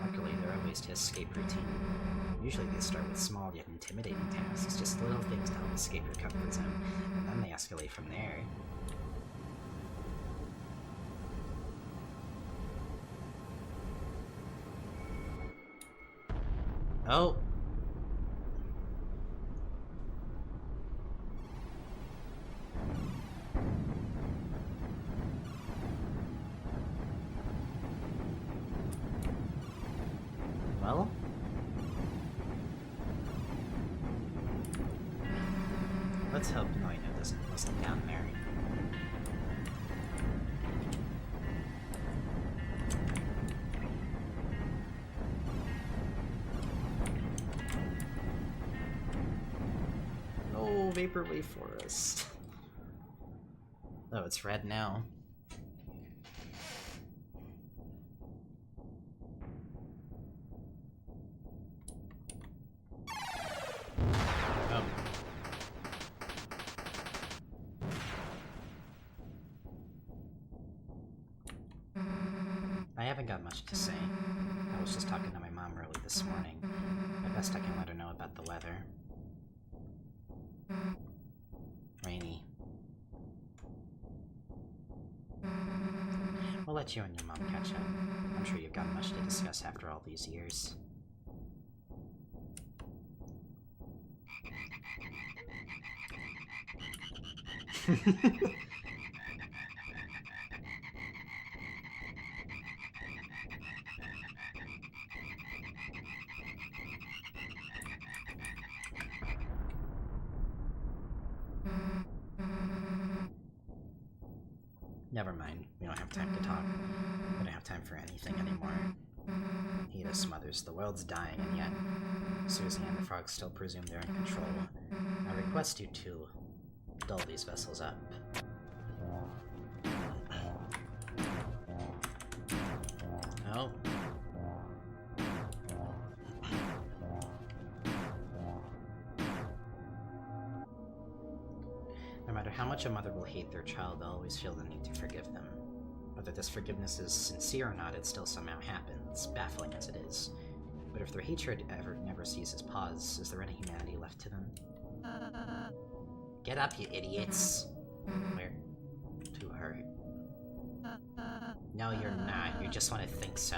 Luckily, there are ways to escape routine. Usually they start with small yet intimidating tasks, just little things to help escape your comfort zone, and then they escalate from there. Oh! Well? Let's hope Noino wasn't down there. No, Vaporwave Forest. Oh, it's red now. I haven't got much to say. I was just talking to my mom early this morning. I best I can let her know about the weather. Rainy. We'll let you and your mom catch up. I'm sure you've got much to discuss after all these years. Never mind, we don't have time to talk. We don't have time for anything anymore. Hida smothers, the world's dying, and yet Susie and the frogs still presume they're in control. I request you to dull these vessels up. Oh. No matter how much a mother will hate their child, they'll always feel the need to forgive them. Whether this forgiveness is sincere or not, it still somehow happens, baffling as it is. But if their hatred never sees pause, is there any humanity left to them? Get up, you idiots! Where? To her. No, you're not. You just want to think so.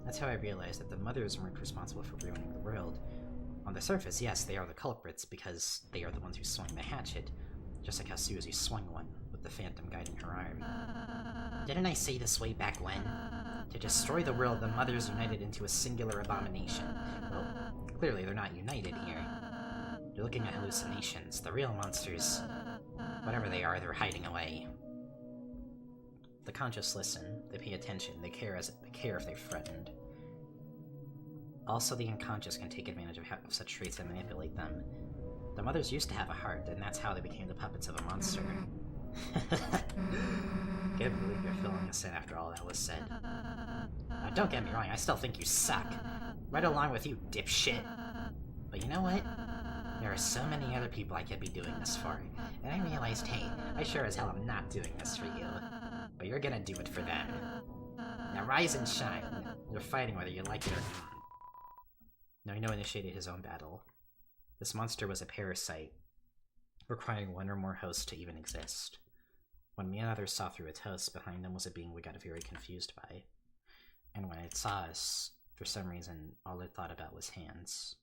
That's how I realized that the mothers weren't responsible for ruining the world. On the surface, yes, they are the culprits, because they are the ones who swung the hatchet. Just like how Susie swung one, with the Phantom guiding her arm. Didn't I say this way back when? To destroy the world, the mothers united into a singular abomination. Well, clearly they're not united here. You're looking at hallucinations. The real monsters, whatever they are, they're hiding away. The conscious listen, they pay attention, they care if they're threatened. Also, the unconscious can take advantage of such traits and manipulate them. The mothers used to have a heart, and that's how they became the puppets of a monster. Can't believe you're filling us in after all that was said. Now, don't get me wrong, I still think you suck. Right along with you, dipshit. But you know what? There are so many other people I could be doing this for, and I realized, hey, I sure as hell am not doing this for you. But you're gonna do it for them. Now rise and shine. You're fighting whether you like it or not. Noino initiated his own battle. This monster was a parasite, requiring one or more hosts to even exist. When me and others saw through its hosts, behind them was a being we got very confused by. And when it saw us, for some reason, all it thought about was hands.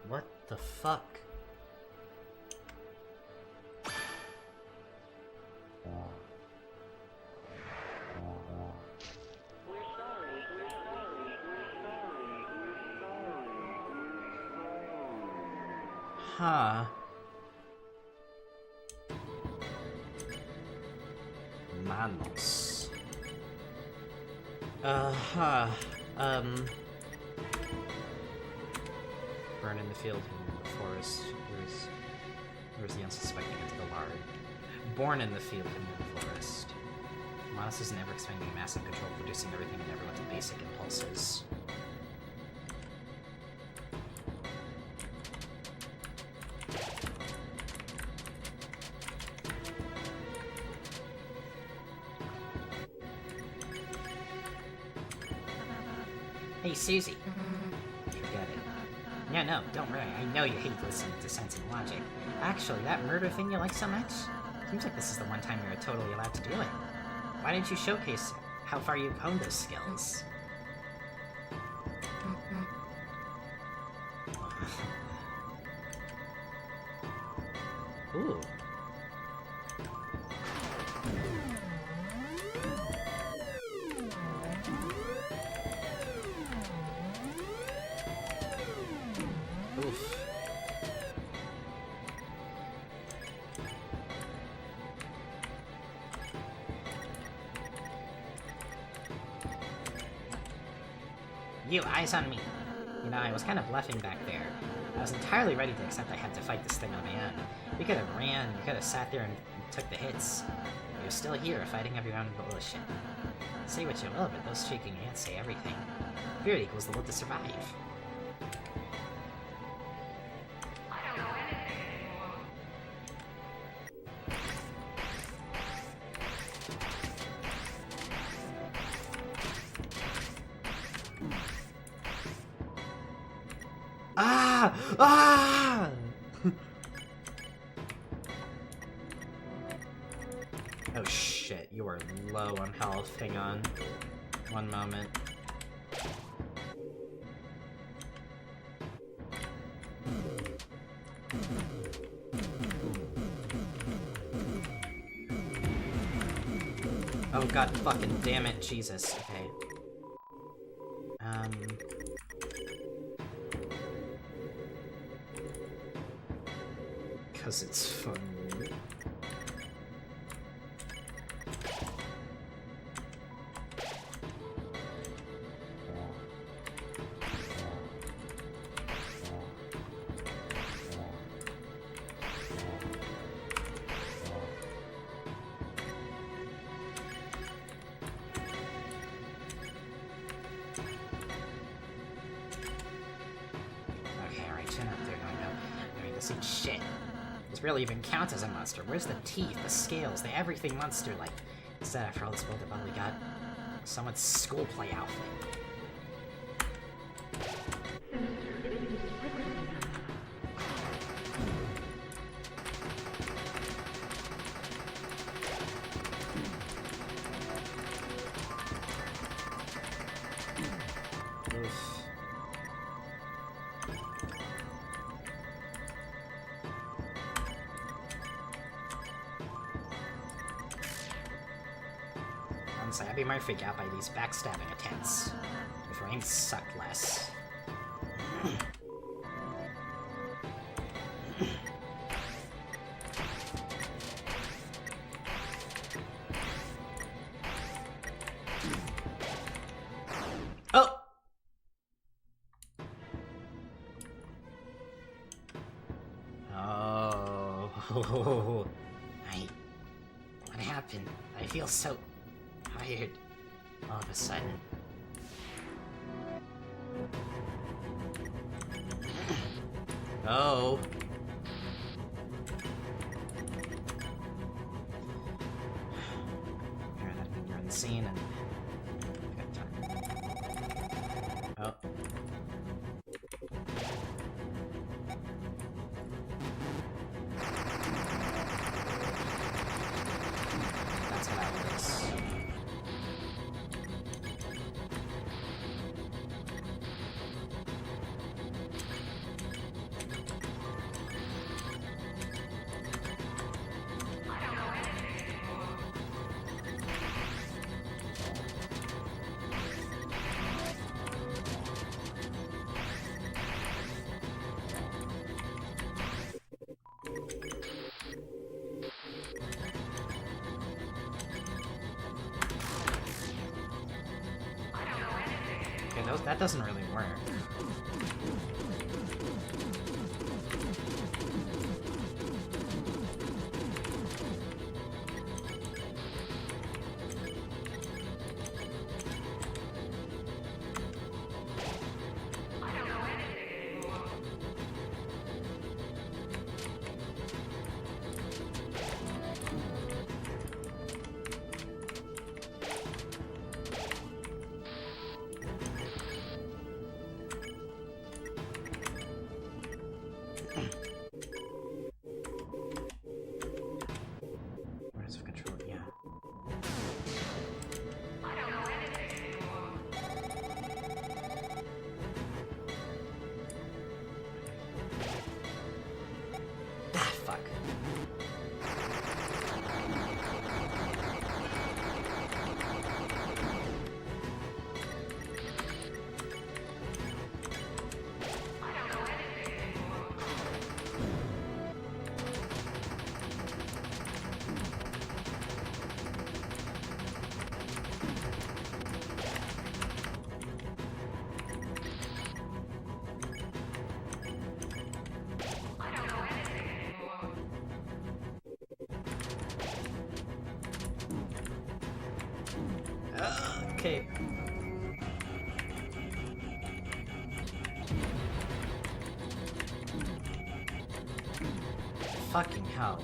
What the fuck? Huh. Manos. Burn in the field and in the forest. Where's the unsuspecting into the lard? Born in the field and in the forest. Manos is never expending massive control, producing everything and everyone's basic impulses. Hey, Susie. Forget it. Yeah, no, don't worry. I know you hate listening to sense and logic. Actually, that murder thing you like so much? Seems like this is the one time you're totally allowed to do it. Why didn't you showcase how far you've honed those skills? Ooh. Oof. You, eyes on me. You know, I was kind of bluffing back there. I was entirely ready to accept I had to fight this thing on my own. We could have ran, we could have sat there and took the hits. But you're still here, fighting of your own volition. Say what you will, but those shaking hands say everything. Fear equals the will to survive. Ah! Ah! Oh shit, you are low on health. Hang on. One moment. Oh god fucking damn it, Jesus. Okay. Because it's fun. Okay, alright, chin up there, no. I mean, this ain't shit. This really even counts as a monster. Where's the teeth, the scales, the everything monster-like? Instead, after all this build-up, all we got someone's school play outfit. Oof. Honestly, I'd be more freaked out by these backstabbing attempts. If ranks sucked less. Oh, what happened? I feel so tired all of a sudden. Oh. You're insane and I've got time. Oh. That's how that works. Okay, that doesn't really work. Words of control, yeah. Ah, fuck. Okay. Fucking hell.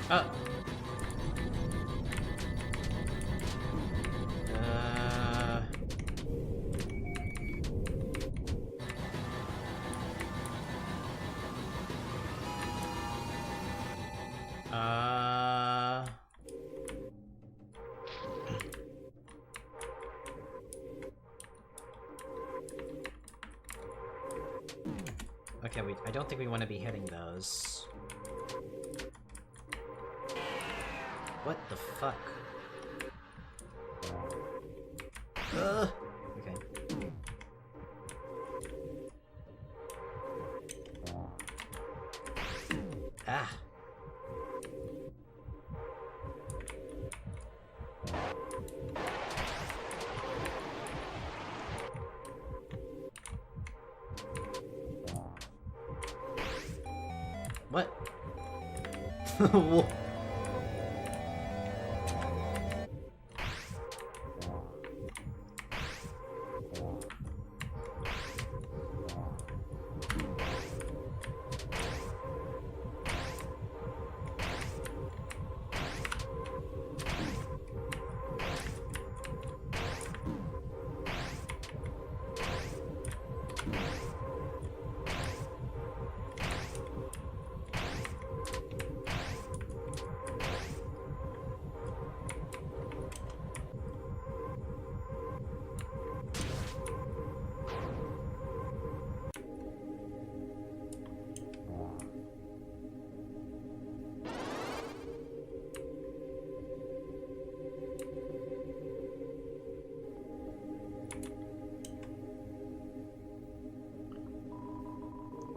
Oh. Okay, I don't think we want to be hitting those. What the fuck? Okay. Ah. What?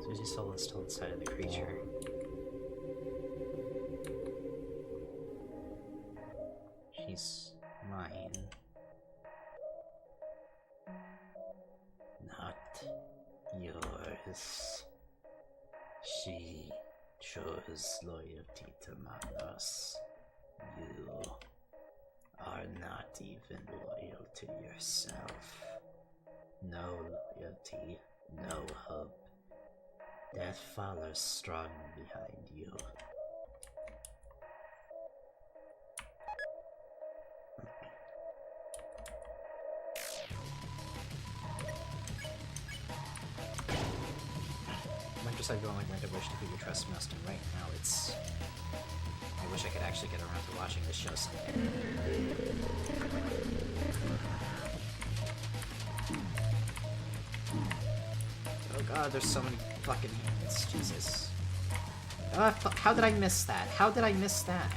Suzy's soul is still inside of the creature. He's mine. Not yours. She chose loyalty to Manos. You are not even loyal to yourself. No loyalty, no hope. Death follows strong behind you. Like going like Rent a Wish to Who You Trust Most, and right now it's... I wish I could actually get around to watching this show someday. Oh god, there's so many fucking hands, Jesus. How did I miss that? How did I miss that?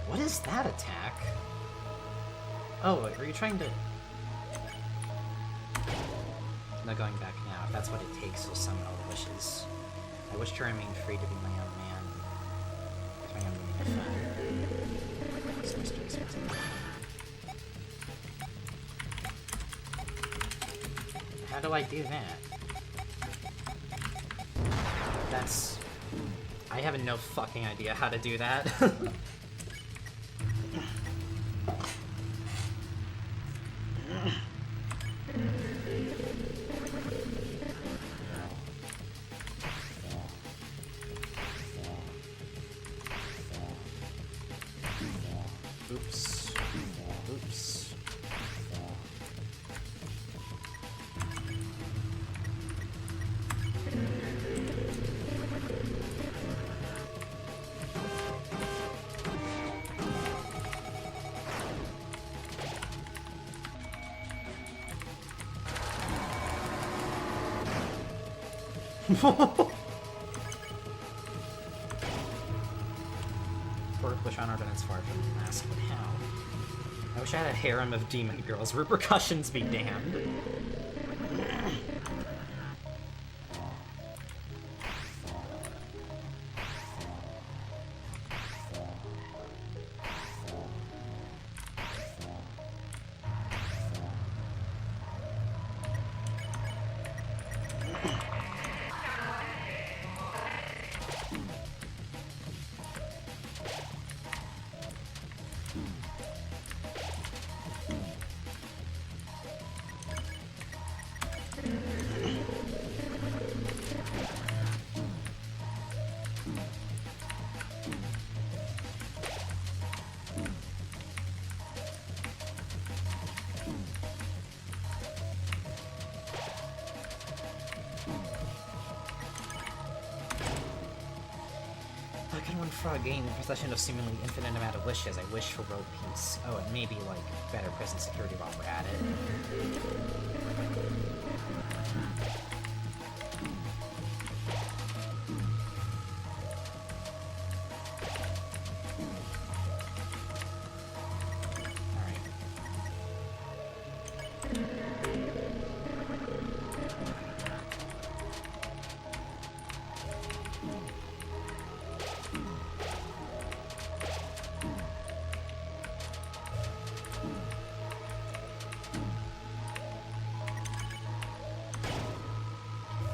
What is that attack? Oh, are you trying to... No, going back now. If that's what it takes, you'll summon all the wishes. I wish to remain free to be my own man. If my own meaning of fun. It's Mr. Expensive. How do I do that? That's... I have no fucking idea how to do that. Oops. Oops. Fourth wish honored and it's far from the last, but how? I wish I had a harem of demon girls. Repercussions be damned. For a game in possession of seemingly infinite amount of wishes, I wish for world peace. Oh, and maybe, like, better prison security while we're at it.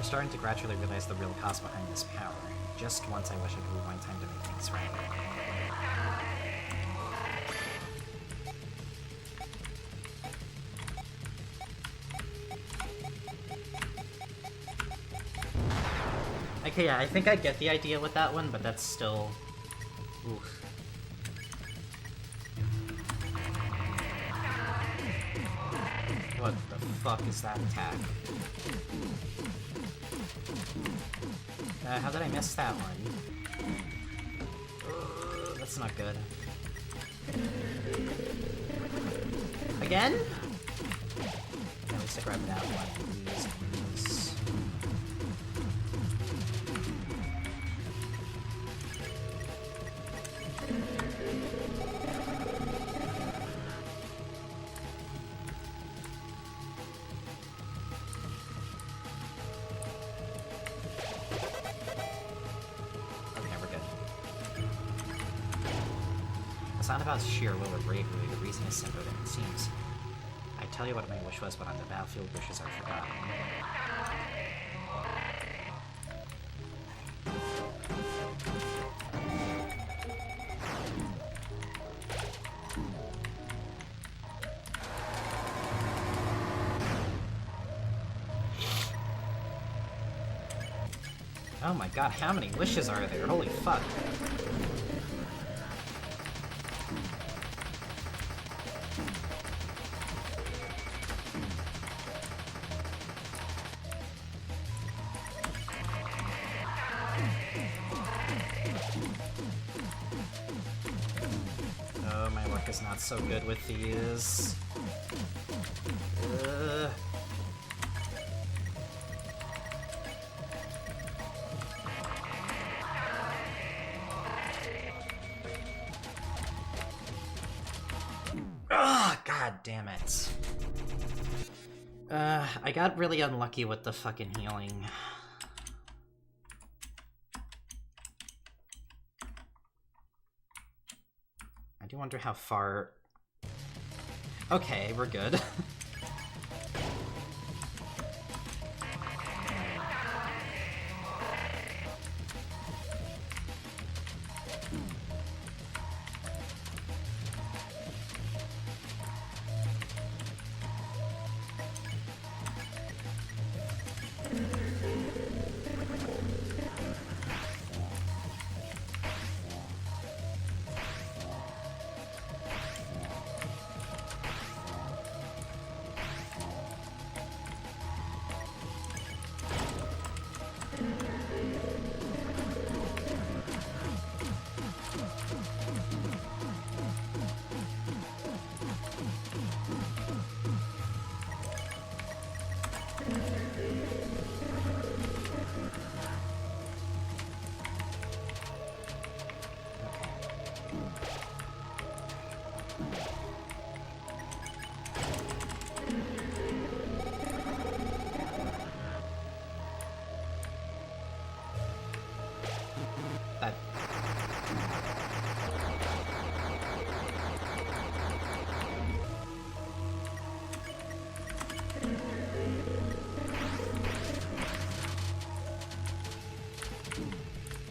Starting to gradually realize the real cost behind this power. Just once I wish I could rewind time to make things right. Okay, yeah, I think I get the idea with that one, but that's still... Oof. What the fuck is that attack? How did I miss that one? That's not good. Again? At least I grabbed that one. These. It's not about sheer will or bravery, the reason is simpler than it seems. I tell you what my wish was, but on the battlefield, wishes are forgotten. Oh my god, how many wishes are there? Holy fuck. Oh, my luck is not so good with these. God damn it. I got really unlucky with the fucking healing. I do wonder how far... Okay, we're good.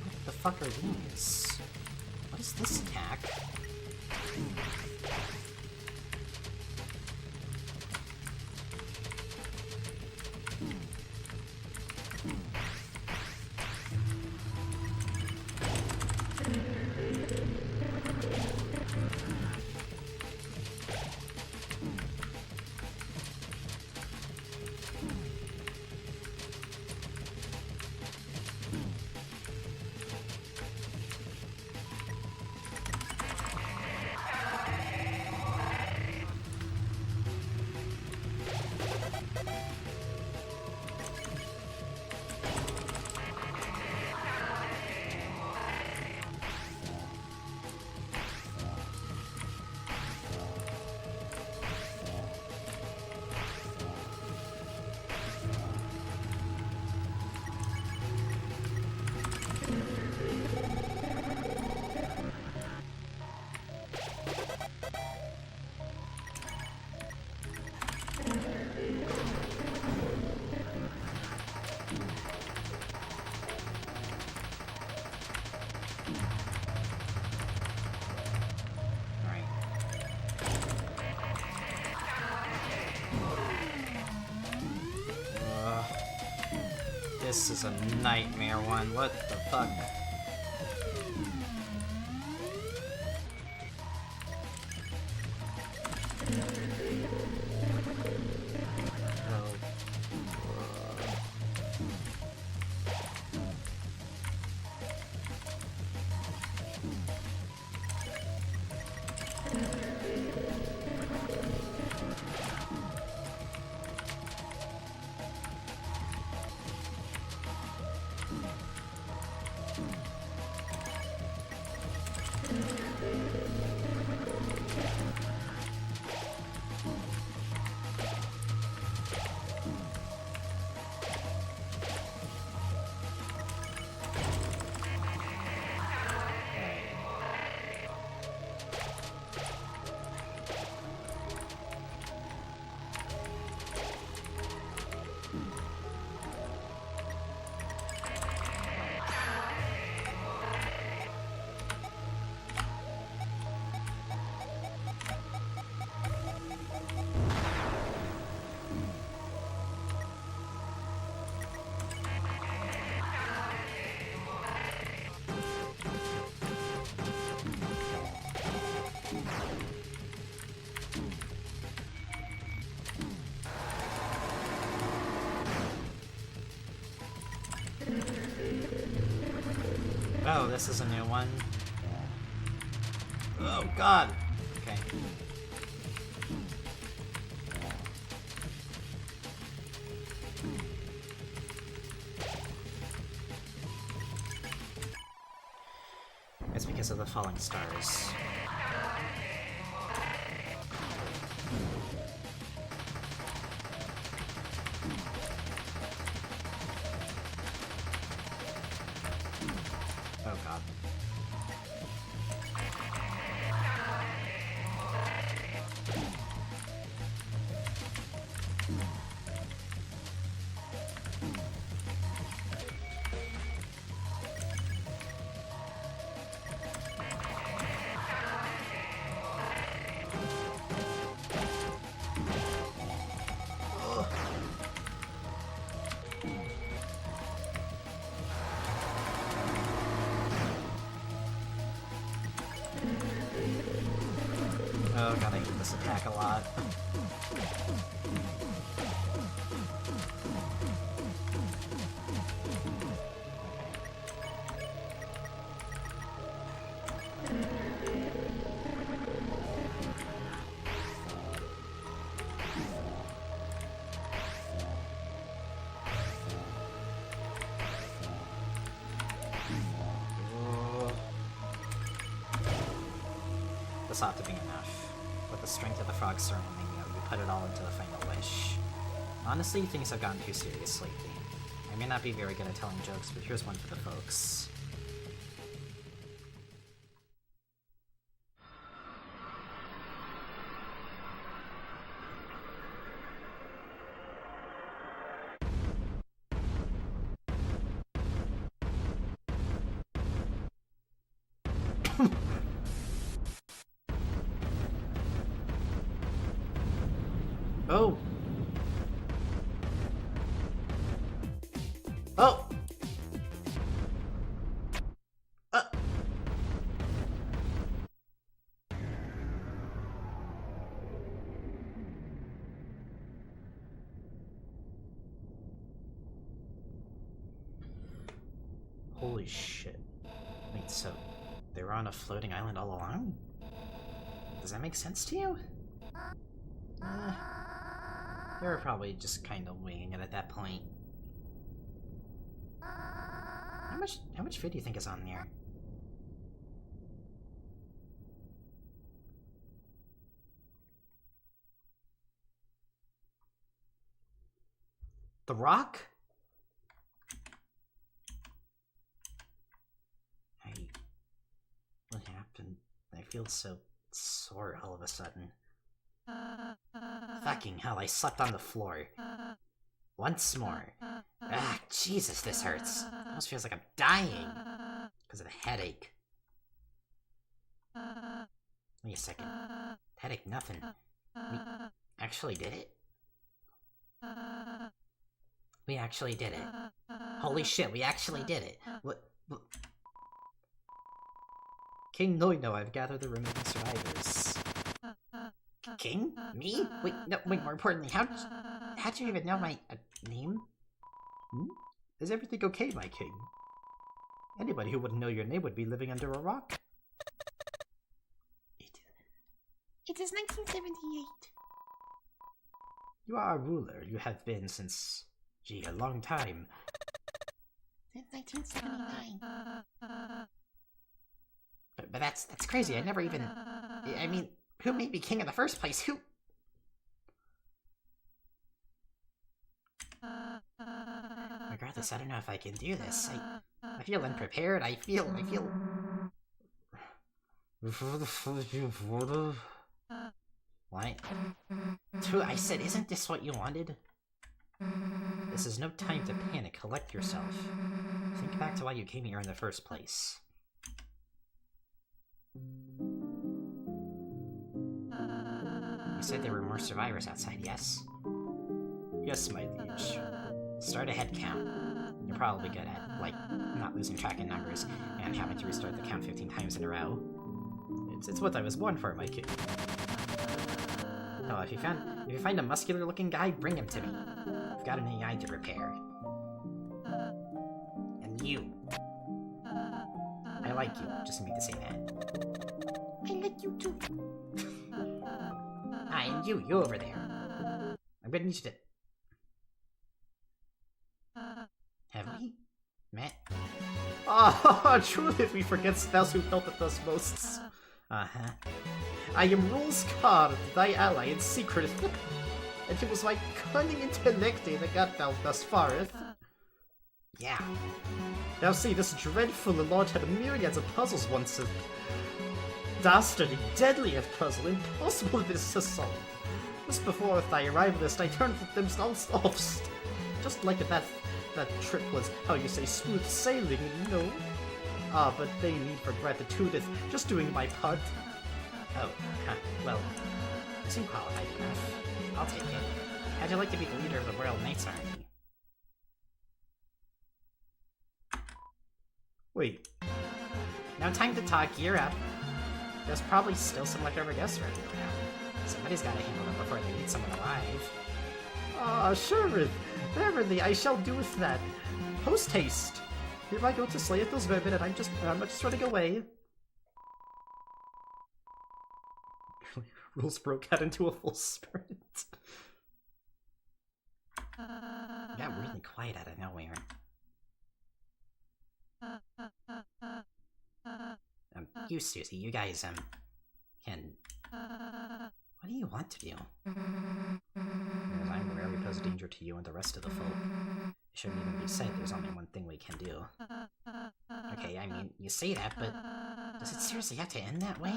What the fuck are these? What is this attack? This is a nightmare one. What the fuck? Oh, this is a new one. Oh god! Okay. It's because of the falling stars. Oh god. Oh god, I hate this attack a lot. This ought to be enough. With the strength of the frog surrounding you, you put it all into the final wish. Honestly, things have gotten too serious lately. I may not be very good at telling jokes, but here's one for the folks. Oh! Oh! Holy shit. Wait, so they were on a floating island all along? Does that make sense to you? They were probably just kind of winging it at that point. How much food do you think is on there? The rock? What happened? I feel so sore all of a sudden. Fucking hell, I slept on the floor. Once more. Ah, Jesus, this hurts. It almost feels like I'm dying. Because of the headache. Wait a second. Headache, nothing. We actually did it? We actually did it. Holy shit, we actually did it. What? King Noino, I've gathered the remaining survivors. King? Me? Wait, no, wait, more importantly, how'd you even know my name? Hmm? Is everything okay, my king? Anybody who wouldn't know your name would be living under a rock. It is 1978. You are a ruler. You have been since, gee, a long time. Since 1979. But that's crazy. I never even... I mean, who made me king in the first place? Who... Regardless, I don't know if I can do this. I feel unprepared. I feel... What? I said, isn't this what you wanted? This is no time to panic. Collect yourself. Think back to why you came here in the first place. You said there were more survivors outside, yes? Yes, my liege. Start a head count. You're probably good at, like, not losing track of numbers and having to restart the count 15 times in a row. It's what I was born for, my kid. Oh, if you find a muscular-looking guy, bring him to me. I've got an AI to repair. And you. like you. Just need to say that. I like you too. And you over there. I'm gonna need you to... Have we met? Ah, truly if we forget those who helpeth us most. Uh-huh. I am Rules Card, thy ally in secret. And it was my cunning intellect that got thou thus fareth. Yeah. Thou see, this dreadful lord had myriads of puzzles once. A dastardly, deadliest puzzle, impossible this to solve. Just before thy arrivalist, I turned them all off. Just like that trip was, how you say, smooth sailing, you know? Ah, but they need for gratitude, just doing my part. Oh, huh. Well, you seem qualified enough. I'll take it. How'd you like to be the leader of the Royal Knights Army? Wait. No time to talk, you're up. There's probably still some leftover guests running around. Somebody's gotta handle them before they meet someone alive. Ah, sure, verily, I shall do with that. Post haste. Here I go to slay at those vermin, and I'm just running away. Rules broke out into a full sprint. Got really quiet out of nowhere. You, Susie, you guys, can... What do you want to do? As I'm aware we pose danger to you and the rest of the folk. It shouldn't even be said, there's only one thing we can do. Okay, I mean, you say that, but... Does it seriously have to end that way?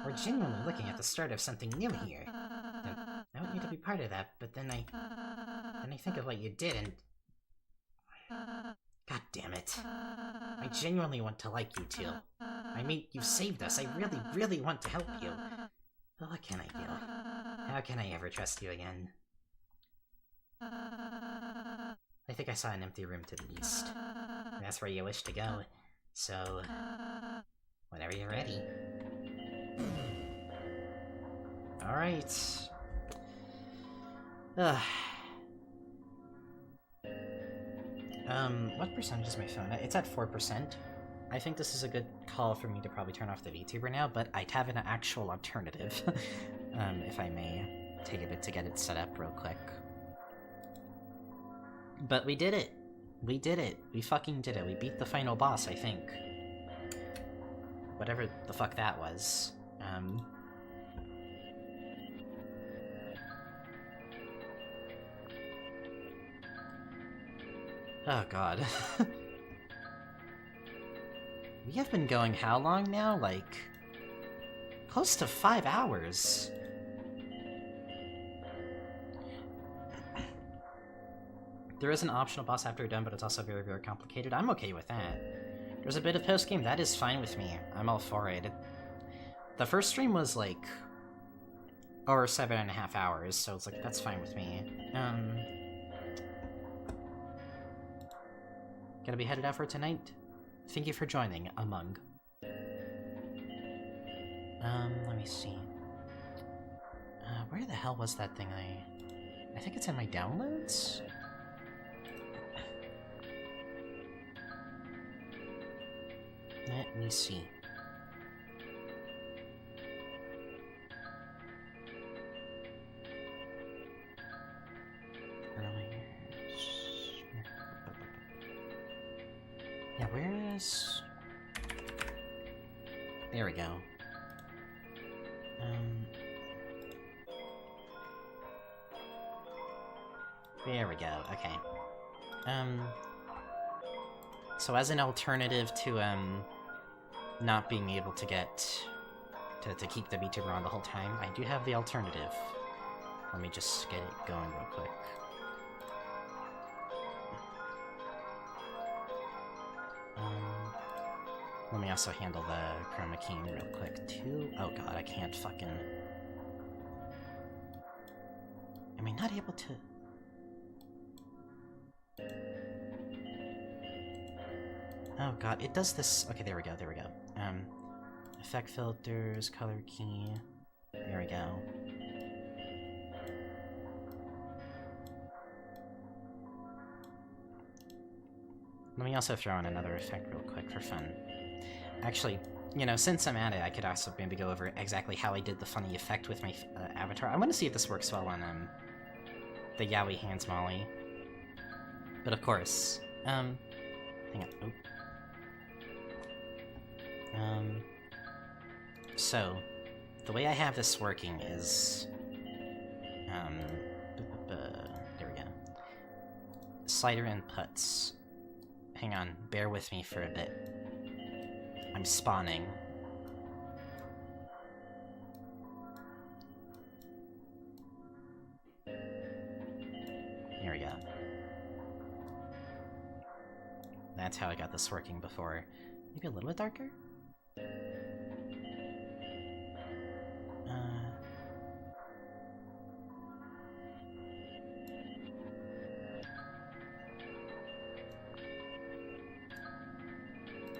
We're genuinely looking at the start of something new here. I want you to be part of that, but then I think of what you did and... God damn it. I genuinely want to like you two. I mean, you saved us. I really, really want to help you. But what can I do? How can I ever trust you again? I think I saw an empty room to the east. And that's where you wish to go. So, whenever you're ready. Alright. What percentage is my phone at? It's at 4%. I think this is a good call for me to probably turn off the VTuber now, but I have an actual alternative. If I may take a bit to get it set up real quick. But we did it! We did it! We fucking did it. We beat the final boss, I think. Whatever the fuck that was. Oh god. We have been going how long now? Like... close to 5 hours. There is an optional boss after you're done, but it's also very, very complicated. I'm okay with that. There's a bit of post-game, that is fine with me. I'm all for it. The first stream was like... over 7.5 hours, so it's like, that's fine with me. Gonna be headed out for tonight? Thank you for joining, Among. Let me see. Where the hell was that thing I think it's in my downloads? Let me see. Yeah, where is... There we go. There we go, okay. So as an alternative to, not being able to get... to keep the VTuber on the whole time, I do have the alternative. Let me just get it going real quick. Let me also handle the chroma key real quick, too. Oh god, I can't fucking... Am I not able to... Oh god, it does this... Okay, there we go, there we go. Effect filters, color key... There we go. Let me also throw in another effect real quick for fun. Actually, you know, since I'm at it, I could also maybe go over exactly how I did the funny effect with my avatar. I want to see if this works well on the Yaoi Hands Molly. But of course, hang on. Oh. So, the way I have this working is, there we go. Slider inputs. Hang on, bear with me for a bit. I'm spawning. There we go. That's how I got this working before. Maybe a little bit darker?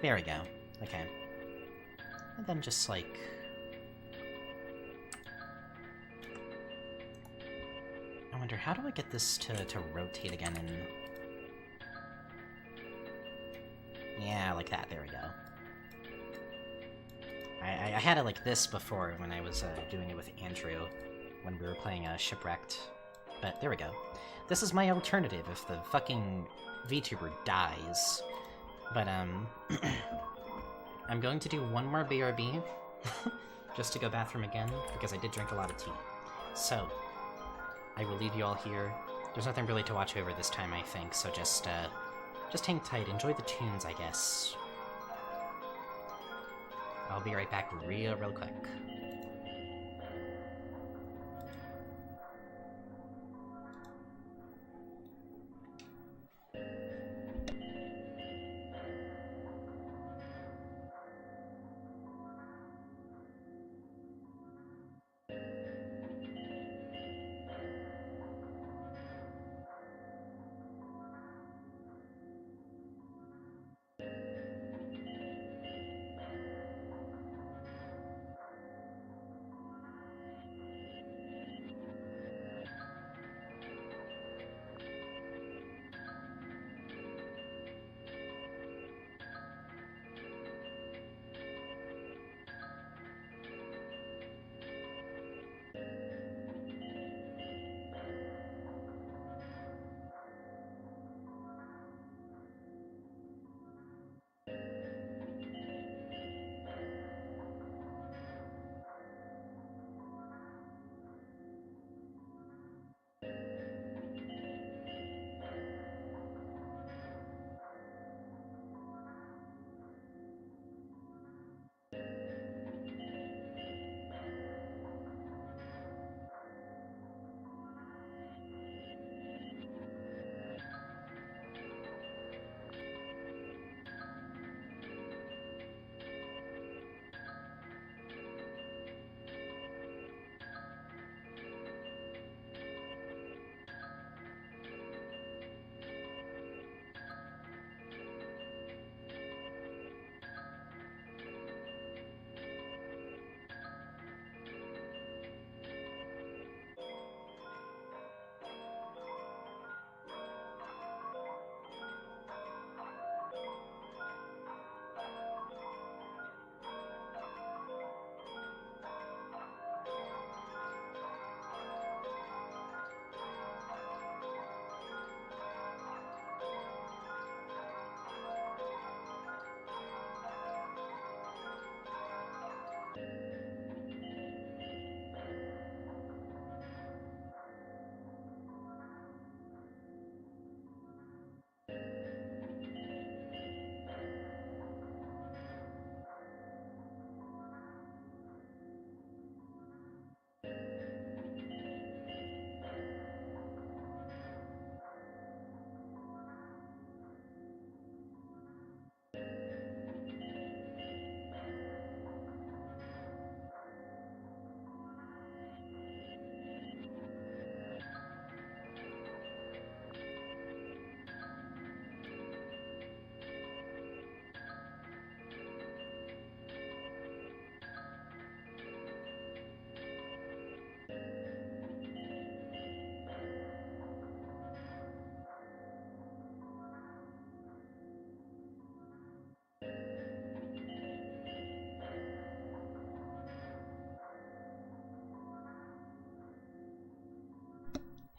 There we go. Okay. And then just like... I wonder, how do I get this to rotate again and... Yeah, like that. There we go. I had it like this before when I was doing it with Andrew when we were playing Shipwrecked. But there we go. This is my alternative if the fucking VTuber dies. But, I'm going to do one more BRB, just to go bathroom again, because I did drink a lot of tea. So, I will leave you all here. There's nothing really to watch over this time, I think, so just hang tight, enjoy the tunes, I guess. I'll be right back real quick.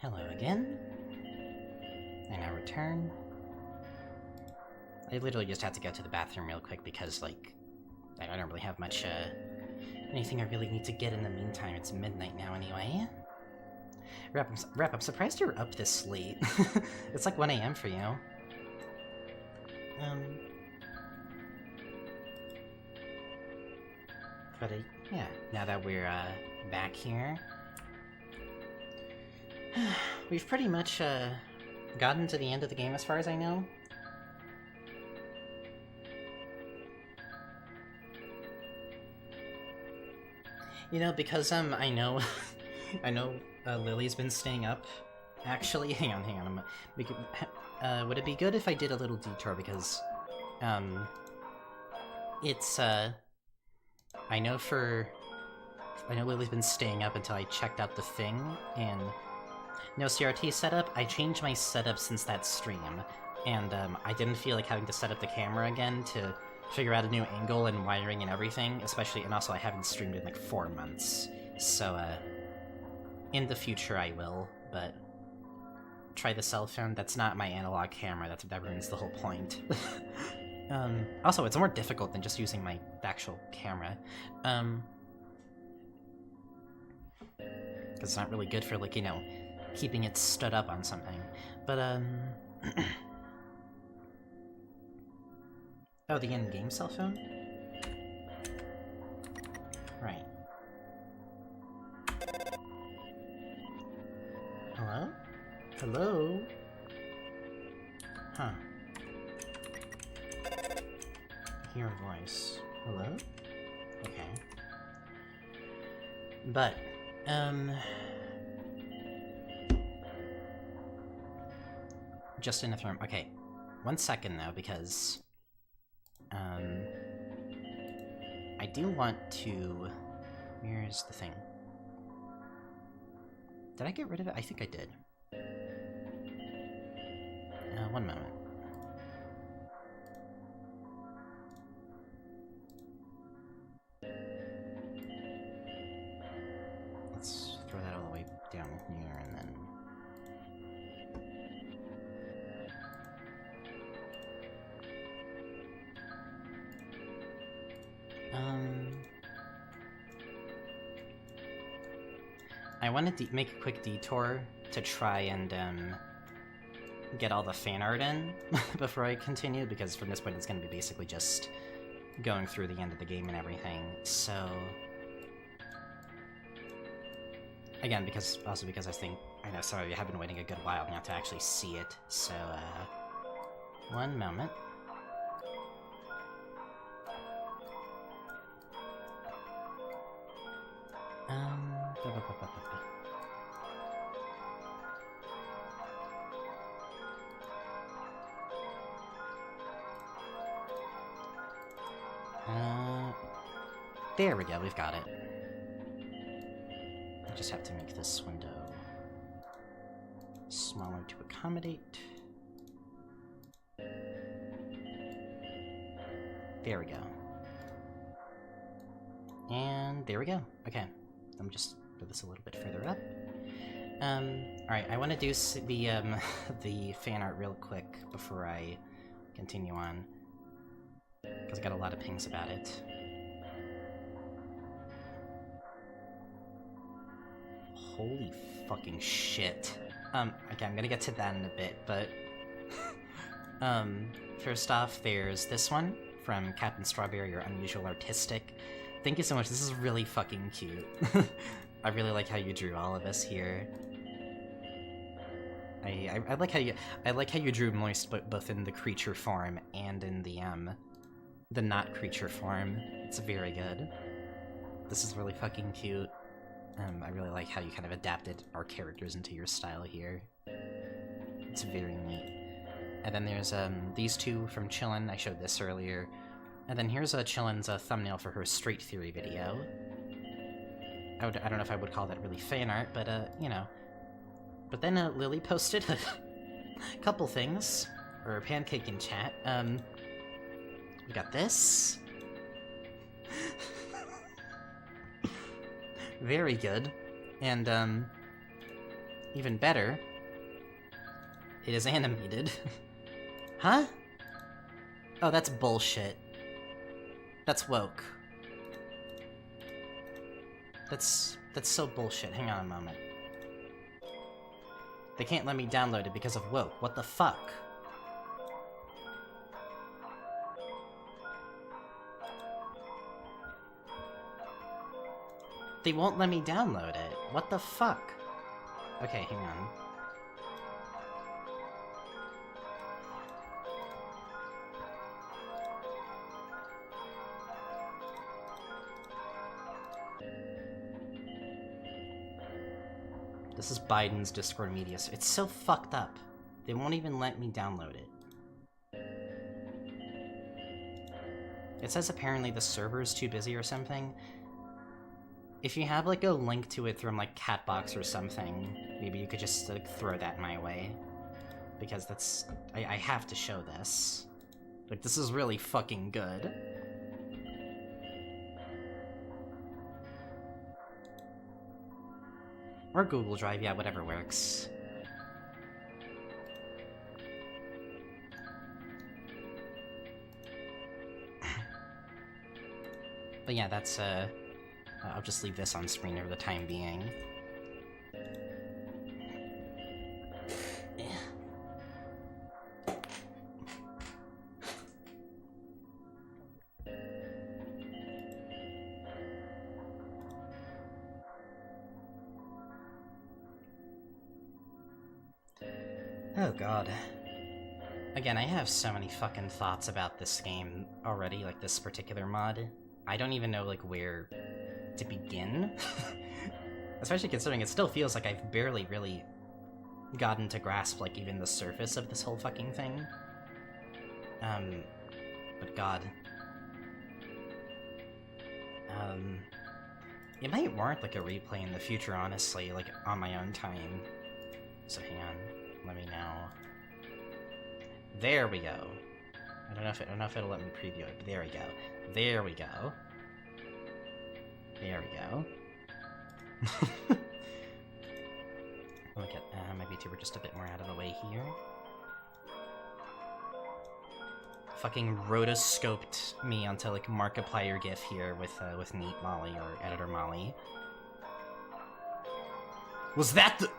Hello again. I now return. I literally just had to go to the bathroom real quick because, like, I don't really have much, anything I really need to get in the meantime. It's midnight now anyway. Rep, I'm surprised you're up this late. It's like 1 AM for you. But, yeah, now that we're, back here, we've pretty much, gotten to the end of the game as far as I know. You know, because, I know, Lily's been staying up. Actually, hang on, would it be good if I did a little detour, because, it's, I know Lily's been staying up until I checked out the thing, and no CRT setup. I changed my setup since that stream, and I didn't feel like having to set up the camera again to figure out a new angle and wiring and everything, and also I haven't streamed in like 4 months, so in the future I will, but try the cell phone. That's not my analog camera, that ruins the whole point. Also, it's more difficult than just using my actual camera. Because it's not really good for, like, you know, keeping it stood up on something. But, oh, the in-game cell phone? Right. Hello? Hello? Huh. Hear a voice. Hello? Okay. But, just in the room. Okay. 1 second, though, because, I do want to... Where's the thing? Did I get rid of it? I think I did. 1 moment. Let's throw that all the way down here, and then... I wanted to make a quick detour to try and, get all the fan art in before I continue, because from this point it's going to be basically just going through the end of the game and everything, so... Again, because I know some of you have been waiting a good while now to actually see it, so, 1 moment. There we go, we've got it. I just have to make this window smaller to accommodate. There we go. And there we go. Okay, let me just put this a little bit further up. Alright, I want to do the fan art real quick before I continue on, because I got a lot of pings about it. Holy fucking shit. Okay, I'm gonna get to that in a bit, but... first off, there's this one from Captain Strawberry, or Unusual Artistic. Thank you so much, this is really fucking cute. I really like how you drew all of us here. I like how you drew Moist both in the creature form and in the not creature form. It's very good. This is really fucking cute. I really like how you kind of adapted our characters into your style here. It's very neat. And then there's these two from Chillin. I showed this earlier. And then here's Chillin's thumbnail for her Straight Theory video. I don't know if I would call that really fan art, but you know. But then Lily posted a couple things, or Pancake in chat. We got this. Very good. And Even better, it is animated. Huh? Oh, that's bullshit. That's woke. That's so bullshit. Hang on a moment. They can't let me download it because of woke. What the fuck? They won't let me download it. What the fuck? Okay, hang on. This is Biden's Discord media. It's so fucked up. They won't even let me download it. It says apparently the server is too busy or something. If you have like a link to it from like Catbox or something, maybe you could just like throw that my way. Because that's... I have to show this. Like, this is really fucking good. Or Google Drive, yeah, whatever works. But yeah, that's, I'll just leave this on screen for the time being. Oh god. Again, I have so many fucking thoughts about this game already, like this particular mod. I don't even know, like, where to begin. Especially considering it still feels like I've barely really gotten to grasp, like, even the surface of this whole fucking thing. But god. It might warrant, like, a replay in the future, honestly, like, on my own time. So hang on. Let me know. There we go. I don't know if it'll let me preview it, but there we go. There we go. There we go. Look at my VTuber just a bit more out of the way here. Fucking rotoscoped me onto like Markiplier GIF here with Neat Molly or Editor Molly. Was that the?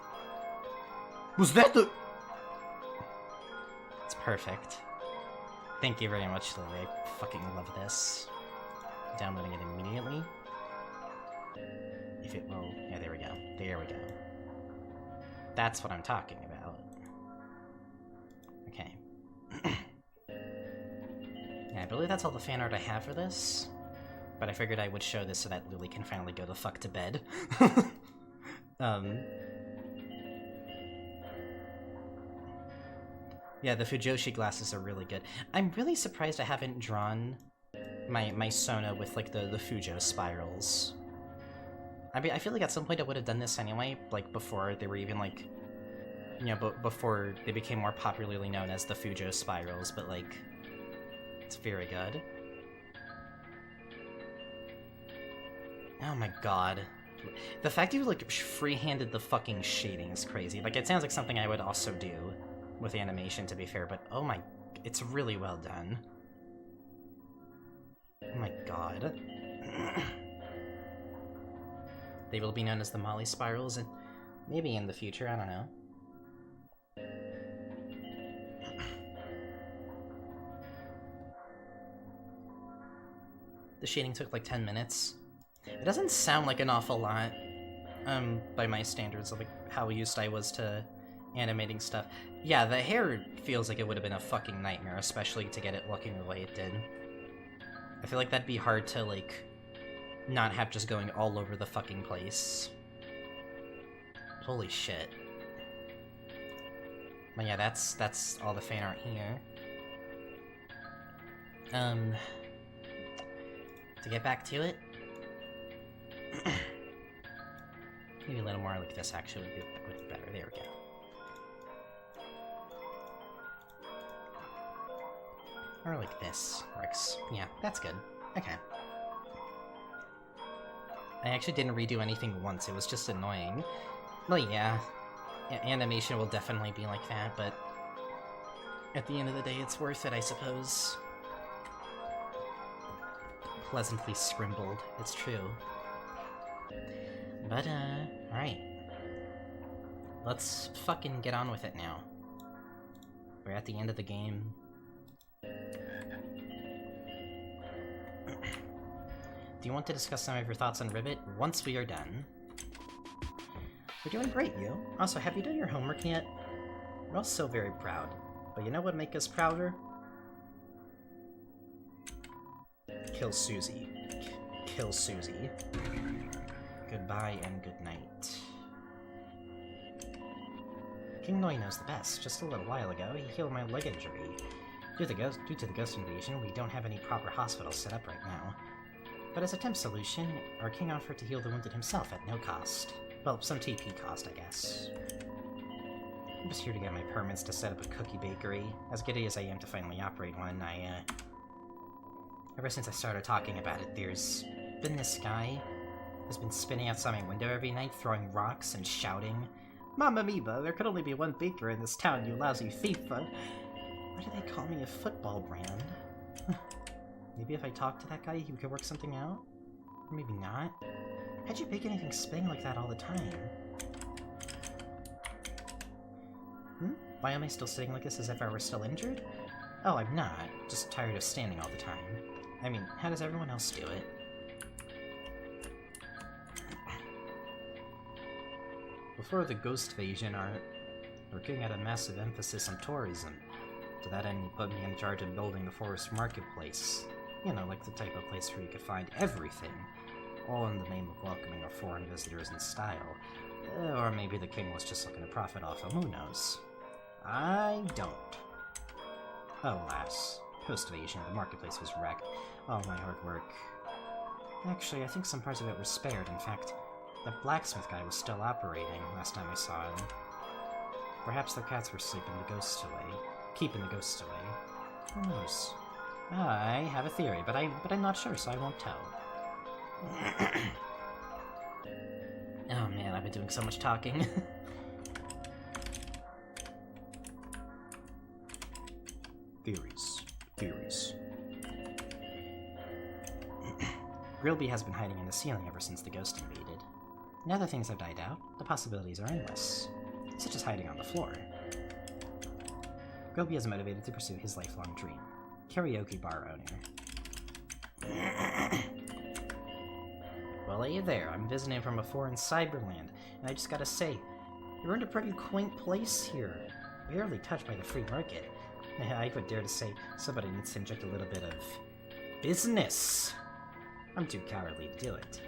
It's perfect. Thank you very much, Lily. I fucking love this. Downloading it immediately. If it will... Yeah, there we go. There we go. That's what I'm talking about. Okay. Yeah, I believe that's all the fan art I have for this. But I figured I would show this so that Lily can finally go the fuck to bed. Yeah, the Fujoshi glasses are really good. I'm really surprised I haven't drawn my Sona with, like, the Fujo spirals. I mean, I feel like at some point I would have done this anyway, like, before they were even, like... You know, before they became more popularly known as the Fujo spirals, but, like... It's very good. Oh my god. The fact you, like, free-handed the fucking shading is crazy. Like, it sounds like something I would also do with animation, to be fair, but oh my... It's really well done. Oh my god. They will be known as the Molly Spirals, and maybe in the future, I don't know. The shading took like 10 minutes. It doesn't sound like an awful lot, by my standards of like how used I was to animating stuff. Yeah, the hair feels like it would have been a fucking nightmare, especially to get it looking the way it did. I feel like that'd be hard to, like, not have just going all over the fucking place. Holy shit. But yeah, that's all the fan art here. To get back to it, maybe a little more like this actually would be better. There we go. Or like this works. Yeah, that's good. Okay. I actually didn't redo anything once, it was just annoying. Well, yeah. animation will definitely be like that, but at the end of the day, it's worth it, I suppose. Pleasantly scrimbled, it's true. But, alright. Let's fucking get on with it now. We're at the end of the game. Do you want to discuss some of your thoughts on RIBBIT once we are done? We're doing great, you. Also, have you done your homework yet? We're all so very proud. But you know what make us prouder? Kill Susie. Kill Susie. Goodbye and good night. King Noi knows the best. Just a little while ago, he healed my leg injury. Due to the ghost invasion, we don't have any proper hospitals set up right now. But as a temp solution, our king offered to heal the wounded himself at no cost. Well, some TP cost, I guess. I'm just here to get my permits to set up a cookie bakery. As giddy as I am to finally operate one, ever since I started talking about it, there's been this guy who's been spinning outside my window every night, throwing rocks and shouting, "Mamma mia, there could only be one baker in this town, you lousy thief!" Why do they call me a football brand? Maybe if I talk to that guy, he could work something out? Or maybe not? How'd you bake anything spinning like that all the time? Why am I still sitting like this as if I were still injured? Oh, I'm not. Just tired of standing all the time. I mean, how does everyone else do it? Before the ghost invasion, our king had a massive emphasis on tourism. To that end, he put me in charge of building the forest marketplace. You know, like the type of place where you could find everything. All in the name of welcoming our foreign visitors in style. Or maybe the king was just looking to profit off him, who knows? I don't. Alas, post-invasion, the marketplace was wrecked. All my hard work. Actually, I think some parts of it were spared. In fact, the blacksmith guy was still operating last time I saw him. Perhaps their cats were sleeping the ghosts away. Keeping the ghosts away. Who knows? I have a theory, but I'm not sure, so I won't tell. Oh man, I've been doing so much talking. Theories. Grillby has been hiding in the ceiling ever since the ghost invaded. Now that things have died out, the possibilities are endless, such as hiding on the floor. Grillby is motivated to pursue his lifelong dream: karaoke bar owner. Well, hey there, I'm visiting from a foreign cyberland, and I just gotta say, you're in a pretty quaint place here, barely touched by the free market. I would dare to say somebody needs to inject a little bit of business. I'm too cowardly to do it.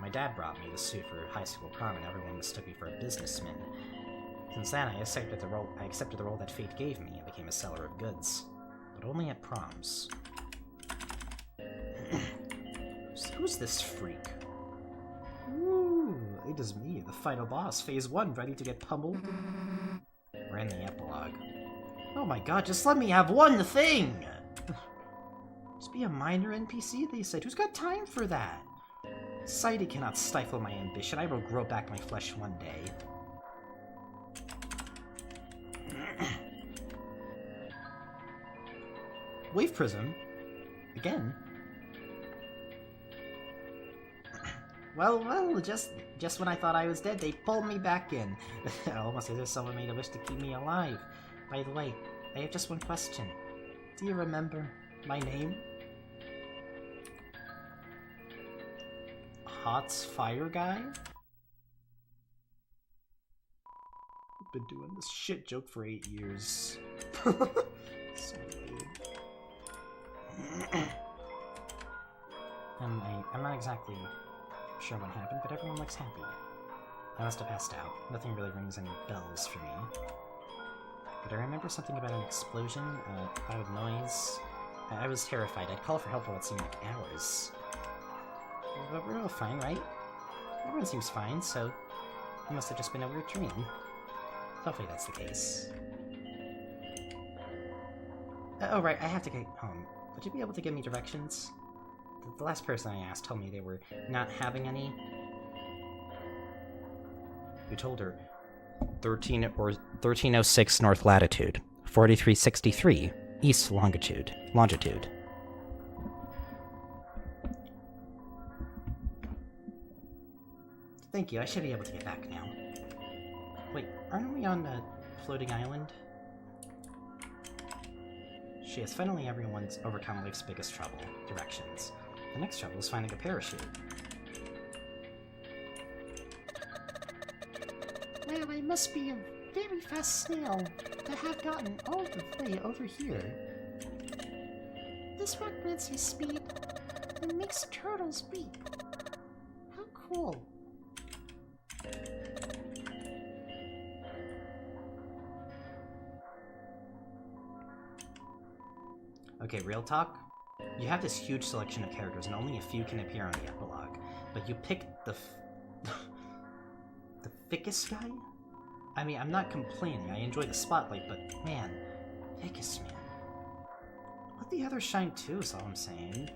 My dad brought me the suit for high school prom, and everyone mistook me for a businessman. Since then, I accepted the role that fate gave me and became a seller of goods, but only at proms. Who's this freak? Ooh, it is me, the final boss, Phase 1, ready to get pummeled. We're in the epilogue. Oh my god, just let me have one thing! Just be a minor NPC, they said. Who's got time for that? Society cannot stifle my ambition. I will grow back my flesh one day. Wave Prism? Again? Well, just when I thought I was dead, they pulled me back in. Almost as if someone made a wish to keep me alive. By the way, I have just one question. Do you remember my name? Hot's Fire Guy? I've been doing this shit joke for 8 years. So lame. I'm not exactly sure what happened, but everyone looks happy. I must have passed out. Nothing really rings any bells for me. But I remember something about an explosion, a loud noise. I was terrified. I'd call for help for what seemed like hours. But we're all fine, right? Everyone seems fine, so it must have just been a weird dream. Hopefully that's the case. Oh right, I have to get home. Would you be able to give me directions? The last person I asked told me they were not having any. You told her 1306 north latitude, 4363 east longitude. Thank you, I should be able to get back now. Wait, aren't we on a floating island? She has finally everyone's overcome life's biggest trouble, directions. The next trouble is finding a parachute. Well, I must be a very fast snail to have gotten all the way over here. This rock grants you speed and makes turtles weep. How cool. Okay, real talk? You have this huge selection of characters and only a few can appear on the epilogue, but you picked the the thickest guy? I mean, I'm not complaining, I enjoy the spotlight, but man, thickest man. Let the others shine too, is all I'm saying.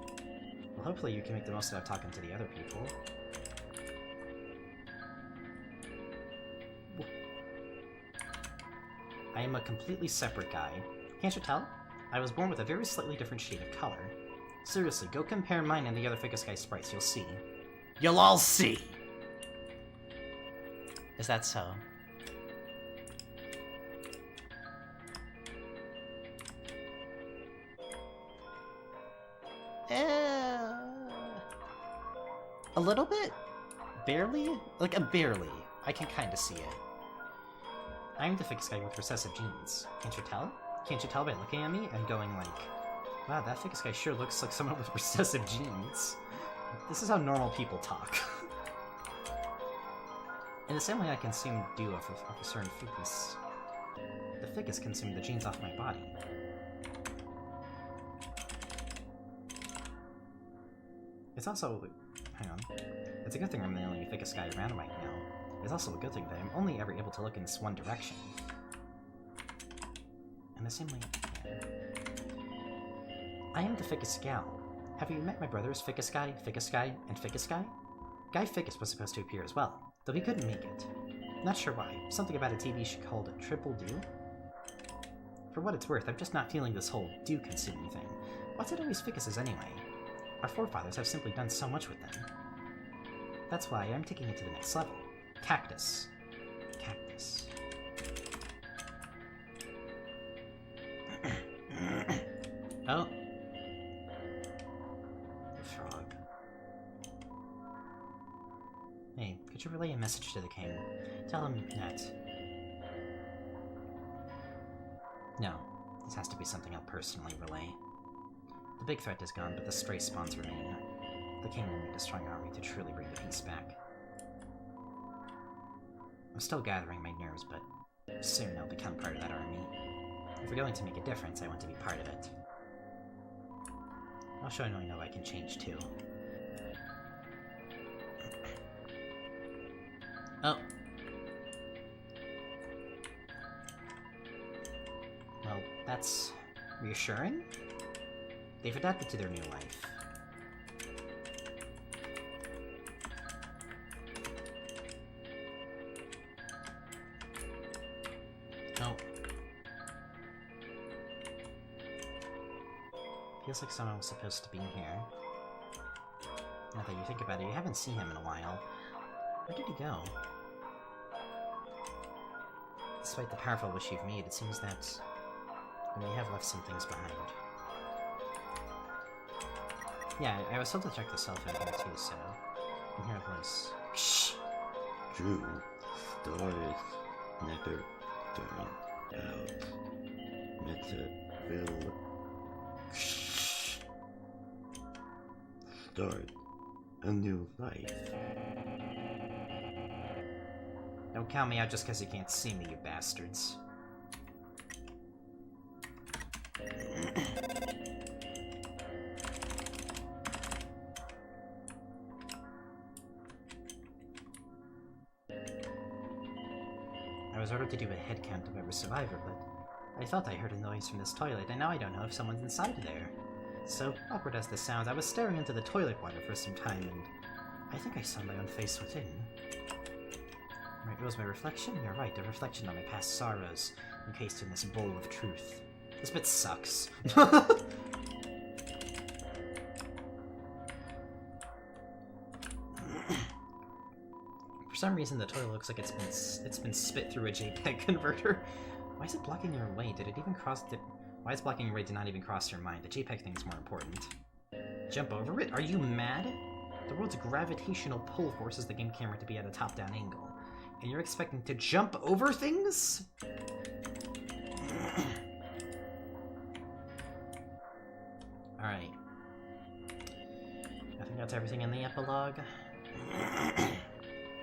Well, hopefully you can make the most out of talking to the other people. I am a completely separate guy. Can't you tell? I was born with a very slightly different shade of color. Seriously, go compare mine and the other Ficus Guy sprites, you'll see. You'll all see! Is that so? A little bit? Barely? Like, a barely. I can kinda see it. I'm the Ficus Guy with recessive genes. Can't you tell? Can't you tell by looking at me and going like, wow, that Ficus Guy sure looks like someone with recessive genes. This is how normal people talk. In the same way I consume dew of a certain Ficus, the Ficus consumed the genes off my body. It's also... hang on. It's a good thing I'm the only Ficus Guy around right now. It's also a good thing that I'm only ever able to look in this one direction. In the same way... I am the Ficus Gal. Have you met my brothers, Ficus Guy, and Ficus Guy? Guy Ficus was supposed to appear as well, though he couldn't make it. Not sure why. Something about a TV show called Triple Do? For what it's worth, I'm just not feeling this whole do-consuming thing. What's it always Ficuses anyway? Our forefathers have simply done so much with them. That's why I'm taking it to the next level. Cactus. Cactus. Oh. The frog. Hey, could you relay a message to the king? Tell him that... No, this has to be something I'll personally relay. The big threat is gone, but the stray spawns remain. The king will need a strong army to truly bring the peace back. I'm still gathering my nerves, but soon I'll become part of that army. If we're going to make a difference, I want to be part of it. I'll show you I know I can change too. Oh. Well, that's reassuring. They've adapted to their new life. Oh. Feels like someone was supposed to be here. Now that you think about it, you haven't seen him in a while. Where did he go? Despite the powerful wish you've made, it seems that you may have left some things behind. Yeah, I was told to check the cell phone here too, so I can hear a voice. Shh! True, stars never turn out. Meta will start a new life. Don't count me out just because you can't see me, you bastards. I was ordered to do a head count of every survivor, but I thought I heard a noise from this toilet, and now I don't know if someone's inside there. So awkward as this sounds, I was staring into the toilet water for some time, and I think I saw my own face within. It was my reflection? You're right, a reflection on my past sorrows, encased in this bowl of truth. This bit sucks. For some reason, the toilet looks like it's been spit through a JPEG converter. Why is it blocking your way? Did it even cross? Why is blocking your way did not even cross your mind? The JPEG thing's more important. Jump over it? Are you mad? The world's gravitational pull forces the game camera to be at a top-down angle, and you're expecting to jump over things? All right. I think that's everything in the epilogue.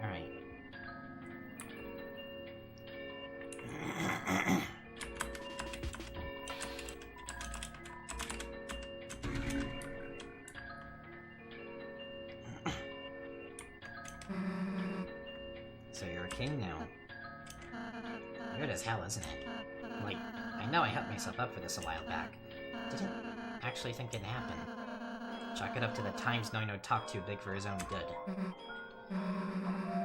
Alright. So you're a king now. Weird as hell, isn't it? Like, I know I hyped myself up for this a while back. Didn't actually think it'd happen. Chalk it up to the times knowing I'd talk too big for his own good.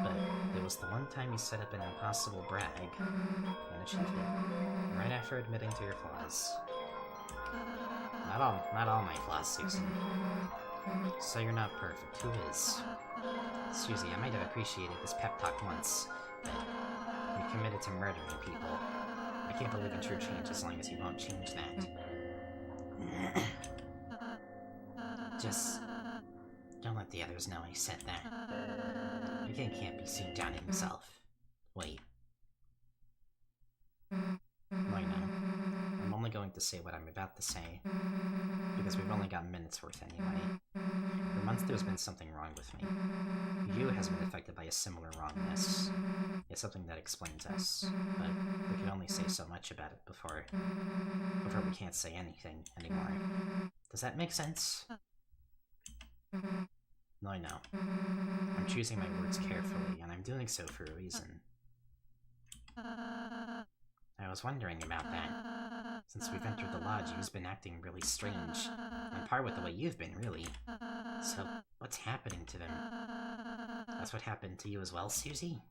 But it was the one time you set up an impossible brag, and achieved it, right after admitting to your flaws. Not all my flaws, Susan. So you're not perfect. Who is? Susie, I might have appreciated this pep talk once, but you're committed to murdering people. I can't believe in true change as long as you won't change that. Just don't let the others know I said that. The king can't be seen downing himself. Wait. Why not? I'm only going to say what I'm about to say, because we've only got minutes worth anyway. For months there's been something wrong with me. You has been affected by a similar wrongness. It's something that explains us, but we can only say so much about it before we can't say anything anymore. Does that make sense? No, I know. I'm choosing my words carefully, and I'm doing so for a reason. I was wondering about that. Since we've entered the lodge, you've been acting really strange. On par with the way you've been, really. So, what's happening to them? That's what happened to you as well, Susie?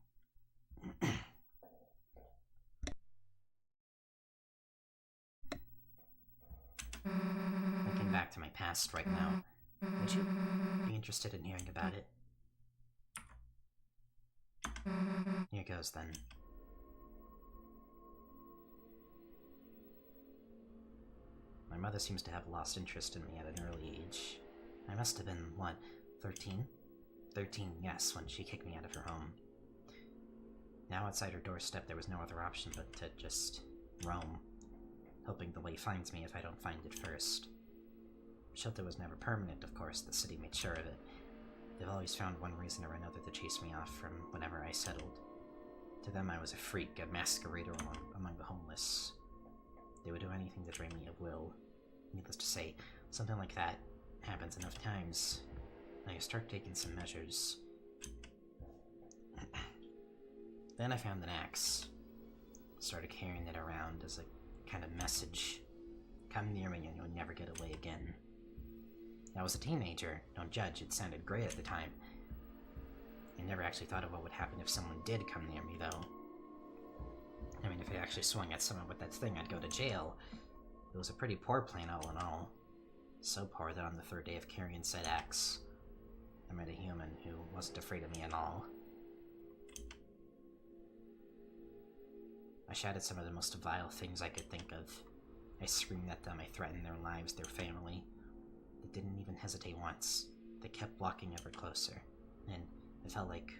Thinking back to my past right now, would you be interested in hearing about it? Here goes, then. My mother seems to have lost interest in me at an early age. I must have been, what, 13? 13, yes, when she kicked me out of her home. Now outside her doorstep, there was no other option but to just roam, hoping the way finds me if I don't find it first. Shelter was never permanent, of course, the city made sure of it. They've always found one reason or another to chase me off from whenever I settled. To them I was a freak, a masquerader among the homeless. They would do anything to drain me of will. Needless to say, something like that happens enough times, and I start taking some measures. Then I found an axe. Started carrying it around as a kind of message. Come near me and you'll never get away again. I was a teenager, don't judge, it sounded great at the time. I never actually thought of what would happen if someone did come near me, though. I mean, if I actually swung at someone with that thing, I'd go to jail. It was a pretty poor plan all in all. So poor that on the third day of carrying said axe, I met a human who wasn't afraid of me at all. I shouted some of the most vile things I could think of. I screamed at them, I threatened their lives, their family. They didn't even hesitate once. They kept walking ever closer, and it felt like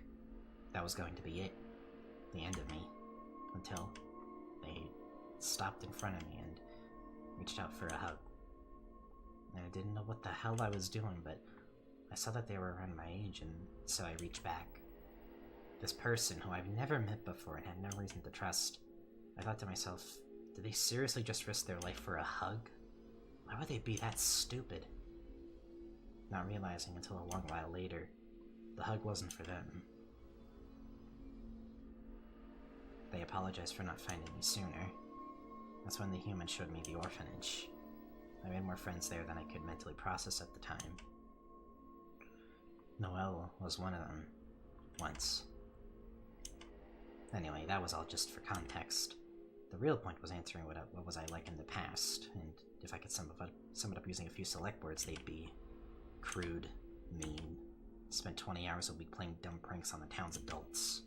that was going to be it. The end of me. Until they stopped in front of me and reached out for a hug. And I didn't know what the hell I was doing, but I saw that they were around my age, and so I reached back. This person, who I've never met before and had no reason to trust, I thought to myself, did they seriously just risk their life for a hug? Why would they be that stupid? Not realizing until a long while later, the hug wasn't for them. They apologized for not finding me sooner. That's when the human showed me the orphanage. I made more friends there than I could mentally process at the time. Noelle was one of them. Once. Anyway, that was all just for context. The real point was answering what was I like in the past, and if I could sum it up using a few select words, they'd be crude, mean, spent 20 hours a week playing dumb pranks on the town's adults,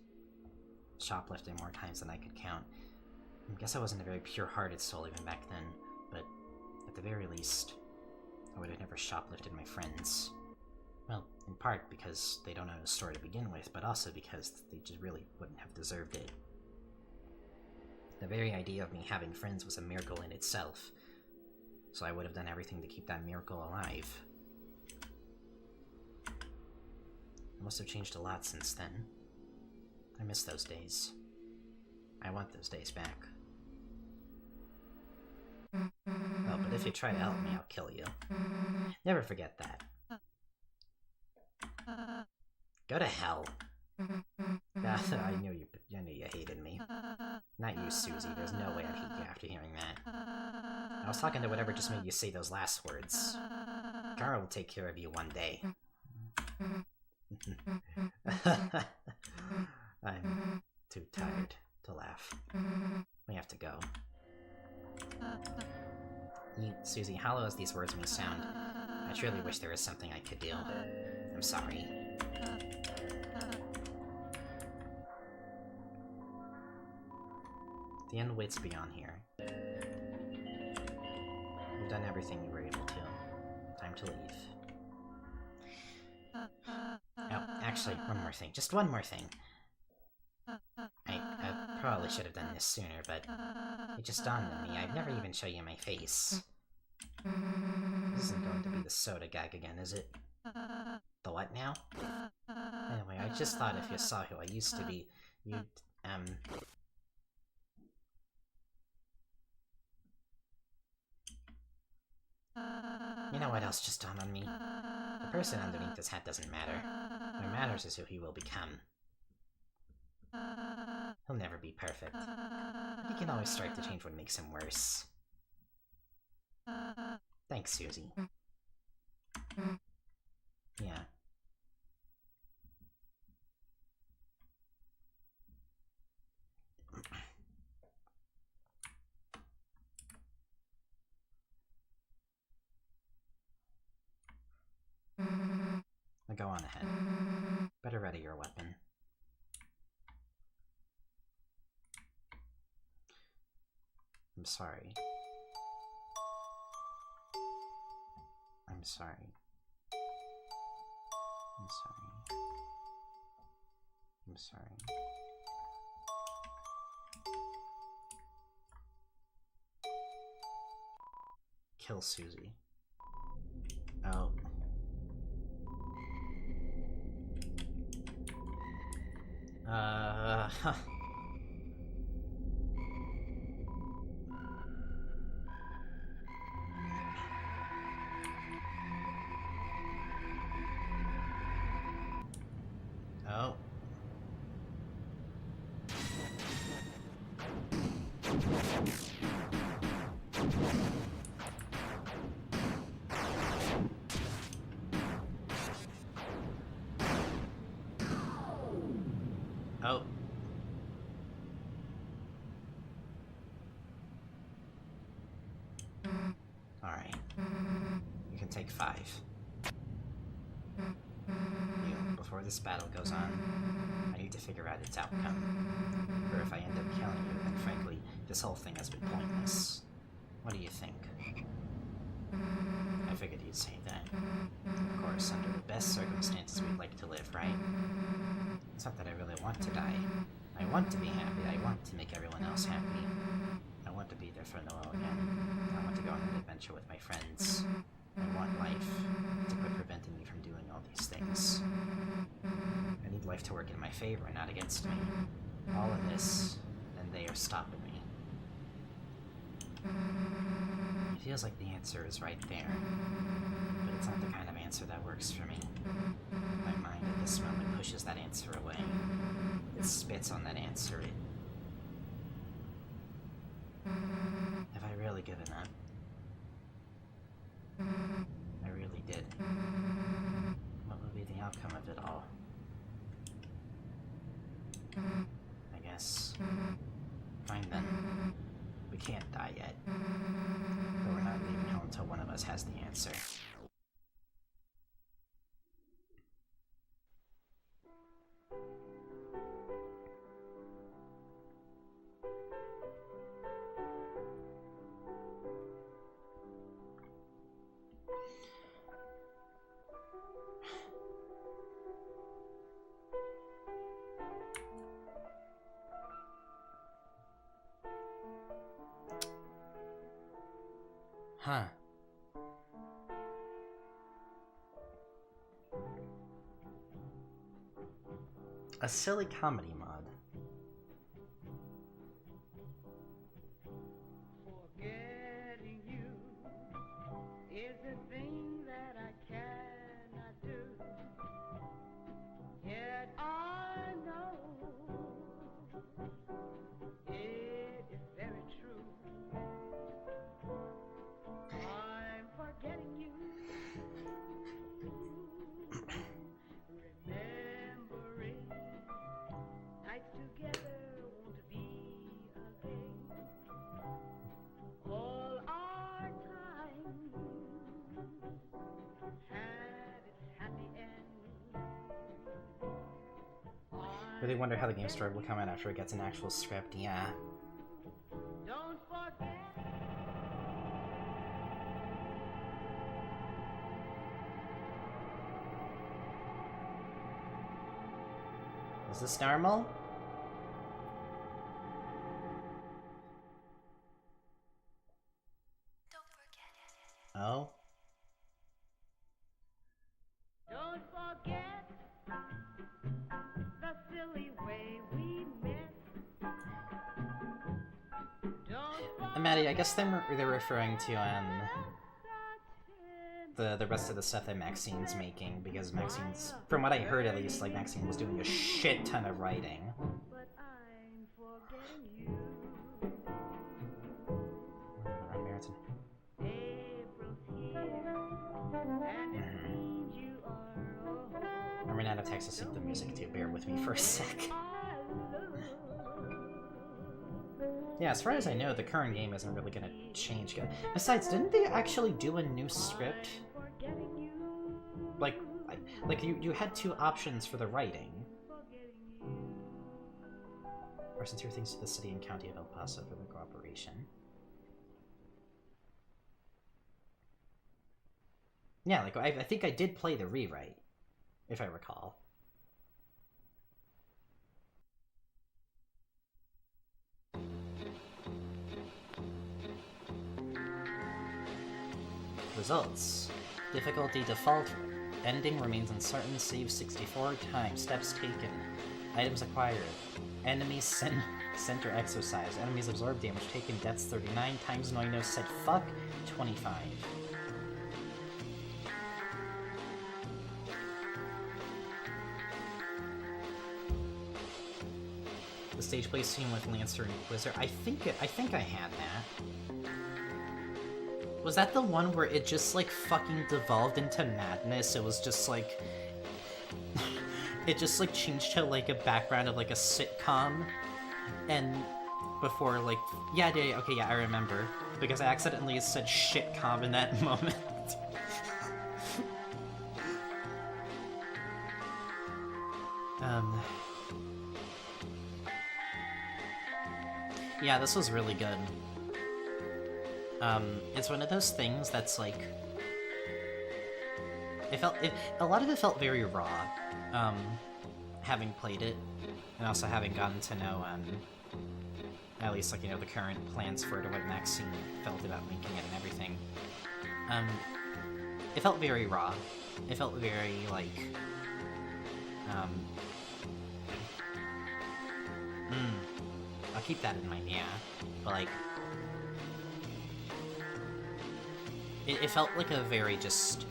shoplifting more times than I could count. I guess I wasn't a very pure-hearted soul even back then, but at the very least, I would have never shoplifted my friends. Well, in part because they don't know the story to begin with, but also because they just really wouldn't have deserved it. The very idea of me having friends was a miracle in itself, so I would have done everything to keep that miracle alive. I must have changed a lot since then. I miss those days. I want those days back. Oh, but if you try to help me, I'll kill you. Never forget that. Go to hell. I knew you hated me. Not you, Susie. There's no way I'd hate you after hearing that. I was talking to whatever just made you say those last words. Kara will take care of you one day. I'm too tired to laugh. We have to go. Susie, hollow as these words may sound, I truly wish there was something I could do. I'm sorry. The end waits beyond here. You've done everything you were able to. Time to leave. Oh, actually, one more thing. Just one more thing. I probably should have done this sooner, but it just dawned on me. I've never even shown you my face. This isn't going to be the soda gag again, is it? The what now? Anyway, I just thought if you saw who I used to be, you'd, You know what else just dawned on me? The person underneath his hat doesn't matter. What matters is who he will become. He'll never be perfect. But he can always strike to change what makes him worse. Thanks, Susie. Yeah. Now go on ahead. Better ready your weapon. I'm sorry. I'm sorry. I'm sorry. I'm sorry. Kill Susie. Oh. Huh. Oh. Oh. Alright. You can take 5. Before this battle goes on, I need to figure out its outcome. Or if I end up killing you, then frankly, this whole thing has been pointless. What do you think? I figured you'd say that. Of course, under the best circumstances we'd like to live, right? It's not that I really want to die. I want to be happy. I want to make everyone else happy. I want to be there for Noel again. I want to go on an adventure with my friends. I want life to quit preventing me from doing all these things. I need life to work in my favor, not against me. All of this, and they are stopping me. It feels like the answer is right there, but it's not the kind of answer that works for me. My mind at this moment pushes that answer away. It spits on that answer. Have I really given up? I really did. What would be the outcome of it all? I guess can't die yet. But we're not leaving home until one of us has the answer. Huh. A silly comedy mod. Forgetting you is a thing that I cannot do. Yet I know it is very true. I'm forgetting you. Remembering nights together won't be again. All our time had its happy end. Really wonder how the game story will come out after it gets an actual script. Yeah. Don't forget. Is this normal? Oh? Don't forget the silly way we met. Don't Maddie, I guess they're referring to the rest of the stuff that Maxine's making, because Maxine's, from what I heard at least, like Maxine was doing a shit ton of writing. but I'm forgetting you. Meriton. April's here, and it means you are home. I'm running out of text to sync the music too, bear with me for a sec. Yeah, as far as I know, the current game isn't really gonna change. Besides, didn't they actually do a new script? Like you had two options for the writing. Or sincere thanks to the city and county of El Paso for their cooperation. Yeah, like I think I did play the rewrite, if I recall. Results. Difficulty default. Ending remains uncertain. Save 64 times. Steps taken. Items acquired. Enemies center exercise. Enemies absorb damage taken. Deaths 39 times. Noino said fuck 25. The stage play scene with Lancer and Quizzer. I think I had that. Was that the one where it just, like, fucking devolved into madness? It was just, like... it just, like, changed to, like, a background of, like, a sitcom. And before, like... Yeah, okay, yeah, I remember. Because I accidentally said shitcom in that moment. Yeah, this was really good. It's one of those things that's like... a lot of it felt very raw, having played it, and also having gotten to know, at least, like, you know, the current plans for it, or what Maxine felt about making it and everything. It felt very raw. It felt very, like, I'll keep that in mind, yeah. But, like... It felt like a very just...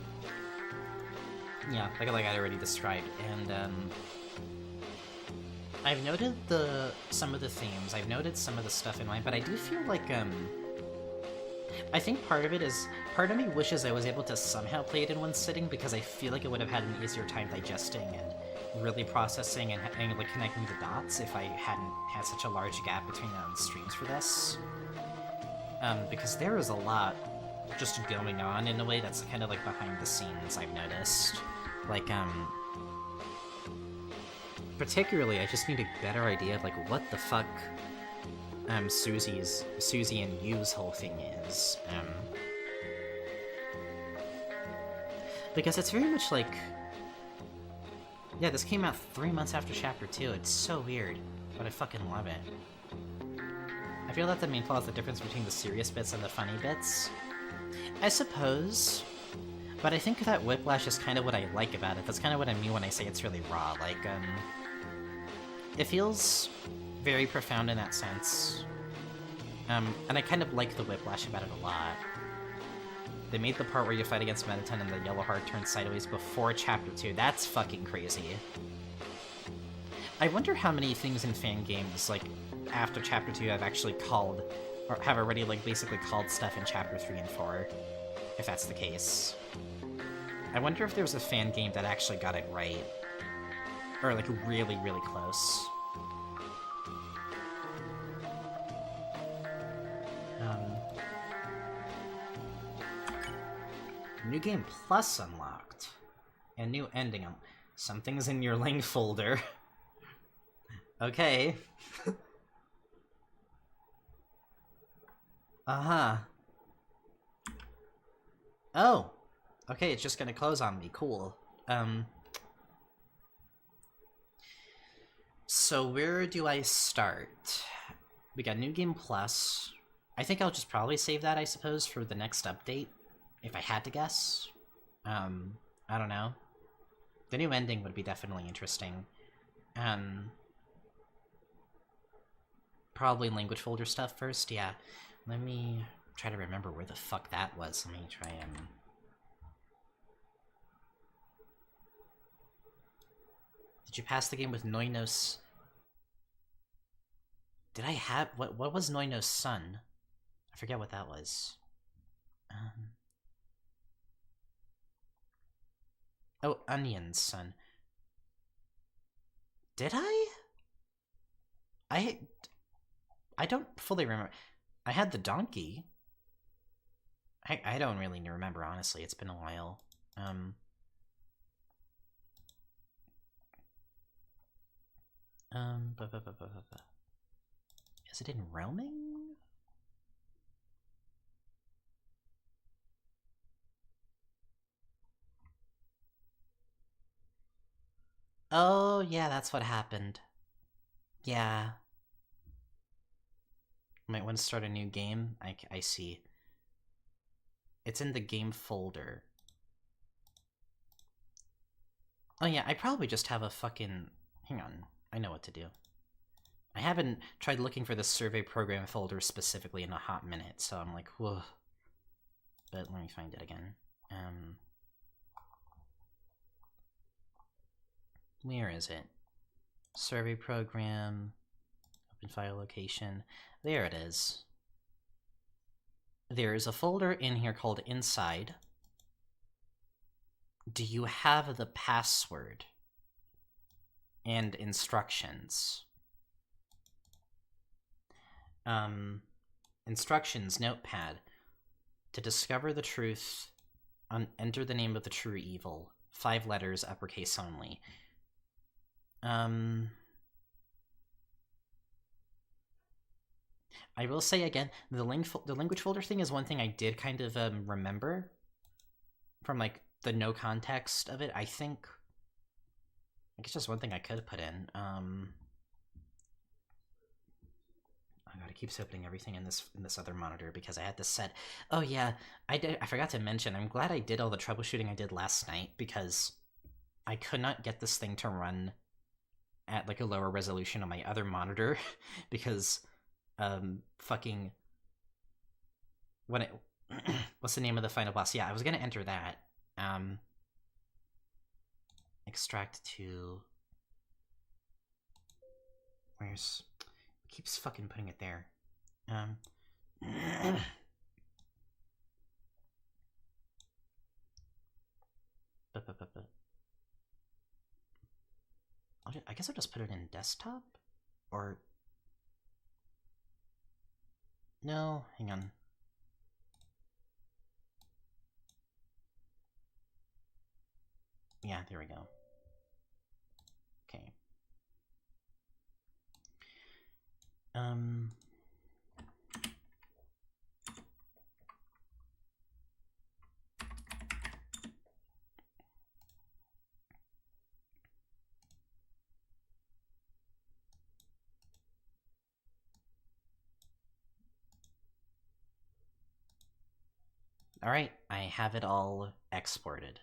Yeah, like I already described, and, I've noted some of the themes, I've noted some of the stuff in mind, but I do feel like, I think part of it is... Part of me wishes I was able to somehow play it in one sitting, because I feel like it would have had an easier time digesting and really processing and like, connecting the dots if I hadn't had such a large gap between streams for this. Because there is a lot just going on in a way that's kind of like behind the scenes, I've noticed. Like, particularly, I just need a better idea of, like, what the fuck, Susie and Yu's whole thing is. Because it's very much like... Yeah, this came out 3 months after Chapter 2. It's so weird, but I fucking love it. I feel that the main flaw is the difference between the serious bits and the funny bits. I suppose, but I think that whiplash is kind of what I like about it. That's kind of what I mean when I say it's really raw. Like, it feels very profound in that sense. And I kind of like the whiplash about it a lot. They made the part where you fight against Mettaton and the yellow heart turns sideways before Chapter 2. That's fucking crazy. I wonder how many things in fan games, like, after Chapter 2 have actually called, or have already, like, basically called stuff in Chapter 3 and 4, if that's the case. I wonder if there was a fan game that actually got it right. Or, like, really, really close. New Game Plus unlocked. And new ending. Something's in your link folder. Okay. Uh-huh. Oh! Okay, it's just gonna close on me. Cool. So where do I start? We got New Game Plus. I think I'll just probably save that, I suppose, for the next update. If I had to guess. I don't know. The new ending would be definitely interesting. Probably language folder stuff first, yeah. Let me try to remember where the fuck that was. Let me try and... Did you pass the game with Noino's... Did I have... What was Noino's son? I forget what that was. Oh, Onion's son. Did I? I don't fully remember. I had the donkey. I don't really remember, honestly. It's been a while. Is it in roaming? Oh, yeah, that's what happened. Yeah. Might want to start a new game? I see. It's in the game folder. Oh yeah, I probably just have a fucking... Hang on, I know what to do. I haven't tried looking for the survey program folder specifically in a hot minute, so I'm like, whoa. But let me find it again. Where is it? Survey program, open file location. There it is. There is a folder in here called Inside. Do you have the password and instructions? Instructions, notepad. To discover the truth, enter the name of the true evil. 5 letters, uppercase only. I will say again, the language folder thing is one thing I did kind of remember from like the no context of it. I think it's just one thing I could have put in. I gotta keep opening everything in this other monitor because I had this set. Oh yeah, I forgot to mention. I'm glad I did all the troubleshooting I did last night because I could not get this thing to run at like a lower resolution on my other monitor because fucking when it what's the name of the final boss? Yeah, I was gonna enter that. Extract to where's it keeps fucking putting it there. I guess I'll just put it in desktop? Or... No, hang on. Yeah, there we go. Okay. Alright, I have it all exported.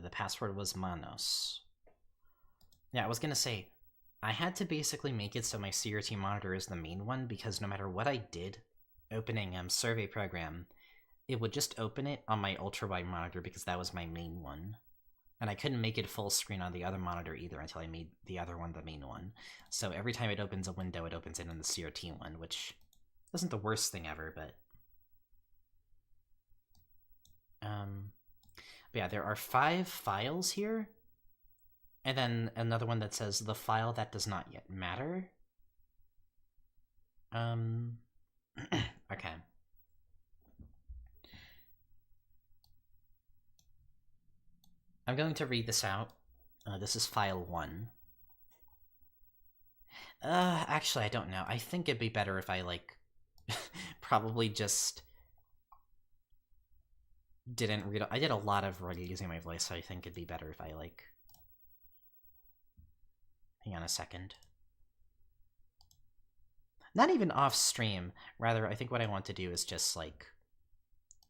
The password was Manos. Yeah, I was gonna say, I had to basically make it so my CRT monitor is the main one, because no matter what I did, opening survey program, it would just open it on my ultra-wide monitor because that was my main one. And I couldn't make it full screen on the other monitor either until I made the other one the main one. So every time it opens a window, it opens it in the CRT one, which isn't the worst thing ever, but... But yeah, there are 5 files here, and then another one that says the file that does not yet matter. Okay. I'm going to read this out. This is file 1. Actually, I don't know. I think it'd be better if I, like, probably just didn't read. I did a lot of already using my voice, so I think it'd be better if I, like... Hang on a second. Not even off stream. Rather, I think what I want to do is just, like,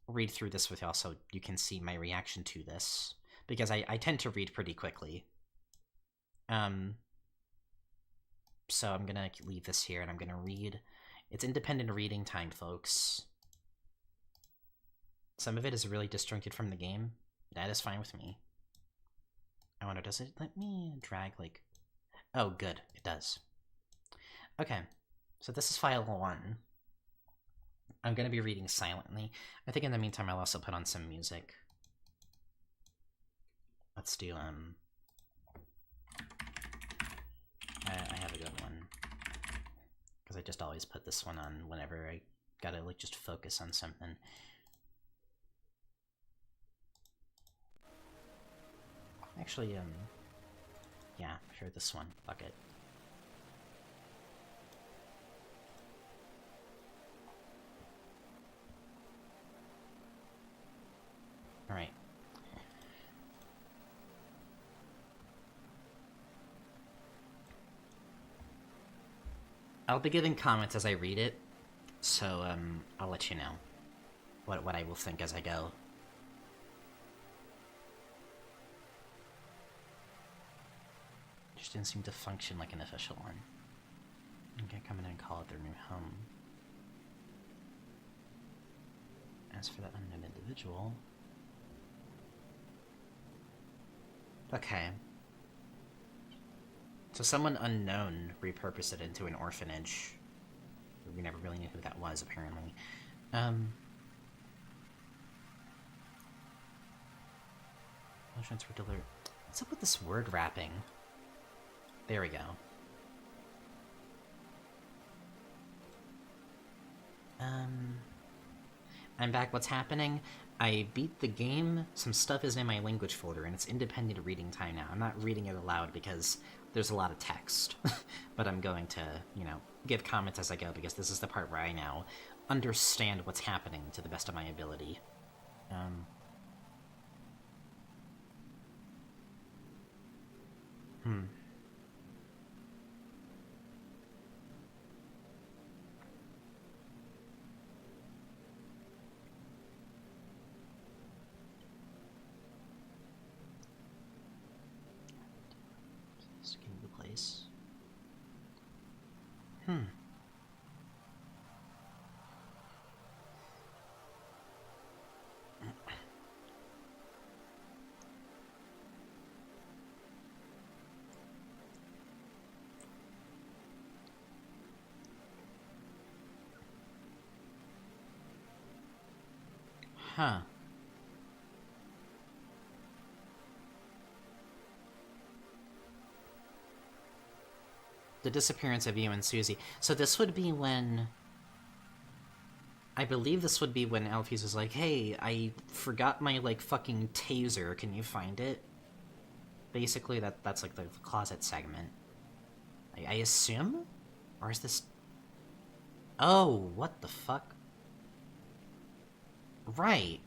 read through this with y'all so you can see my reaction to this. Because I tend to read pretty quickly. So I'm gonna leave this here and I'm gonna read. It's independent reading time, folks. Some of it is really disjointed from the game. That is fine with me. I wonder, does it let me drag, like... Oh, good. It does. Okay. So this is file 1. I'm gonna be reading silently. I think in the meantime I'll also put on some music. Let's do, I have a good one. Because I just always put this one on whenever I gotta, like, just focus on something. Actually, yeah, sure, this one. Fuck it. Alright. I'll be giving comments as I read it, so, I'll let you know what I will think as I go. Just didn't seem to function like an official one. Okay, come in and call it their new home. As for that unknown individual... Okay. So someone unknown repurposed it into an orphanage. We never really knew who that was, apparently. Motions were delivered. What's up with this word wrapping? There we go. I'm back. What's happening? I beat the game. Some stuff is in my language folder, and it's independent reading time now. I'm not reading it aloud because there's a lot of text. But I'm going to, you know, give comments as I go, because this is the part where I now understand what's happening to the best of my ability. Skin the place. Huh. The disappearance of you and Susie. So this would be when... I believe this would be when Alphys was like, hey, I forgot my, like, fucking taser, can you find it? basically that's like the closet segment. I assume? Or is this... Oh, what the fuck? Right.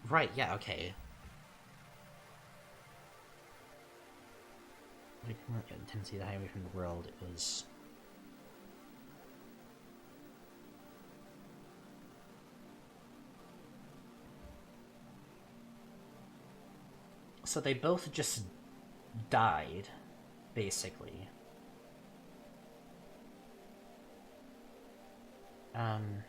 Right, yeah, okay. A tendency to hide away from the world is... So they both just died, basically. And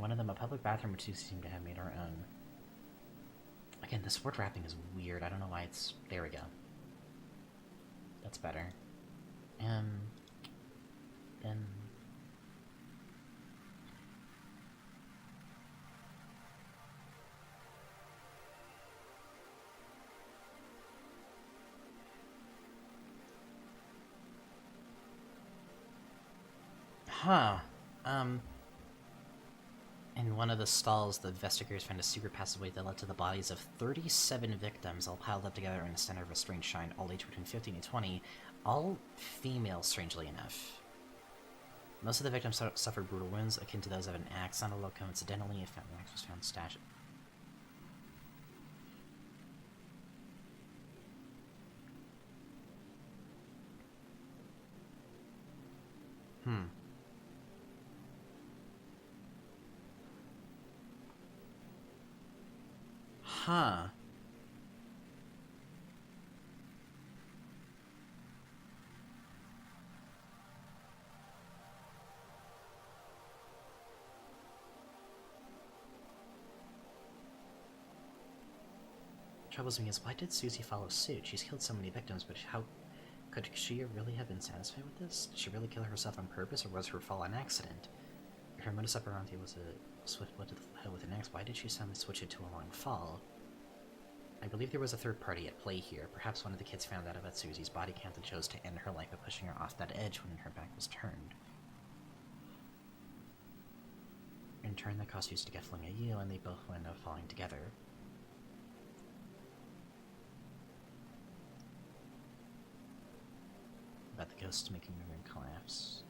one of them a public bathroom, which you seem to have made our own. Again, this word wrapping is weird. I don't know why it's... There we go. That's better. Then... Huh. In one of the stalls, the investigators found a secret passageway that led to the bodies of 37 victims, all piled up together in the center of a strange shrine, all aged between 15 and 20, all female, strangely enough. Most of the victims suffered brutal wounds akin to those of an axe. Not a little coincidentally, an axe was found stashed. Huh. Troubles me is, why did Susie follow suit? She's killed so many victims, but how could she really have been satisfied with this? Did she really kill herself on purpose, or was her fall an accident? If her modus operandi was a swift blow to the head with an axe, why did she suddenly switch it to a long fall? I believe there was a third party at play here. Perhaps one of the kids found out about Susie's body count and chose to end her life by pushing her off that edge when her back was turned. In turn, that caused Susie to get flung at you, and they both wound up falling together. About the ghosts making the room collapse.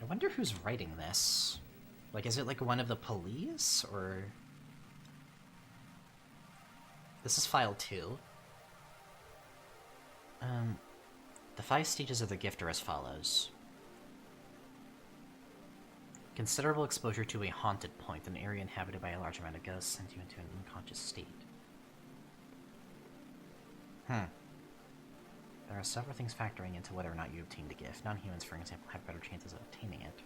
I wonder who's writing this. Like, is it like one of the police, or... This is file 2. The 5 stages of the gift are as follows. Considerable exposure to a haunted point, an area inhabited by a large amount of ghosts, sends you into an unconscious state. There are several things factoring into whether or not you obtain the gift. Non-humans, for example, have better chances of obtaining it.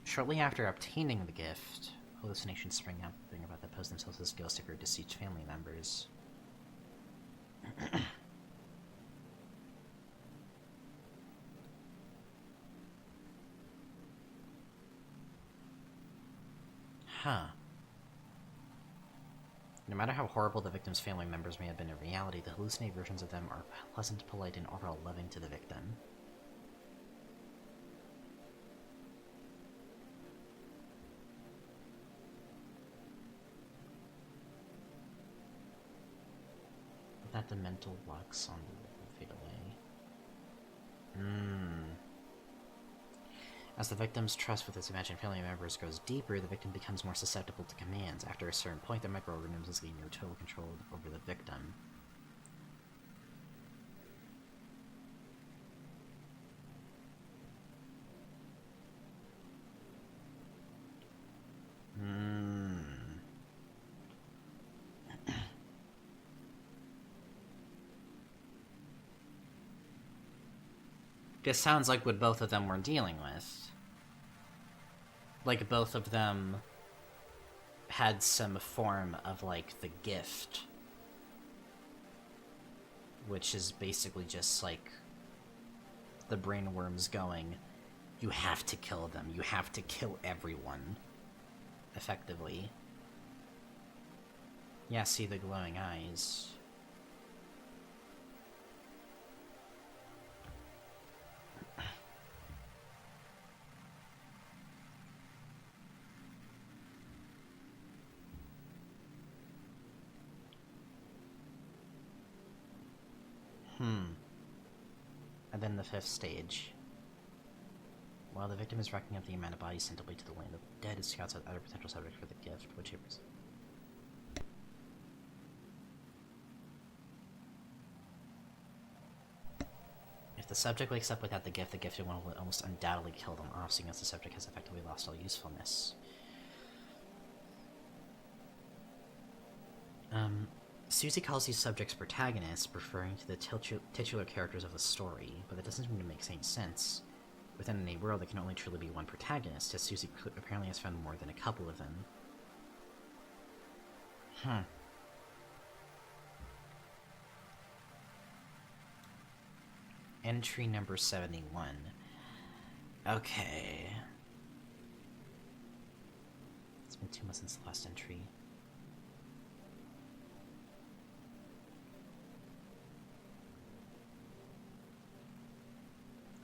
Shortly after obtaining the gift, hallucinations spring up, bring about that pose themselves as ghosts of your deceased family members. No matter how horrible the victim's family members may have been in reality, the hallucinated versions of them are pleasant, polite, and overall loving to the victim. That the mental locks on the fade away. As the victim's trust with its imagined family members grows deeper, the victim becomes more susceptible to commands. After a certain point, the microorganisms gain near total control over the victim. This sounds like what both of them were dealing with. Like, both of them had some form of, like, the gift. which is basically just like the brain worms going, you have to kill them, you have to kill everyone, effectively. Yeah, see the glowing eyes. And then the fifth stage. While the victim is racking up the amount of bodies sent away to the land of the dead, it scouts out other potential subjects for the gift, which is... If the subject wakes up without the gifted one will almost undoubtedly kill them off, seeing as the subject has effectively lost all usefulness. Susie calls these subjects protagonists, referring to the titular characters of the story, but that doesn't seem to make any sense. Within a world, there can only truly be one protagonist, as Susie apparently has found more than a couple of them. Entry number 71. Okay. It's been 2 months since the last entry.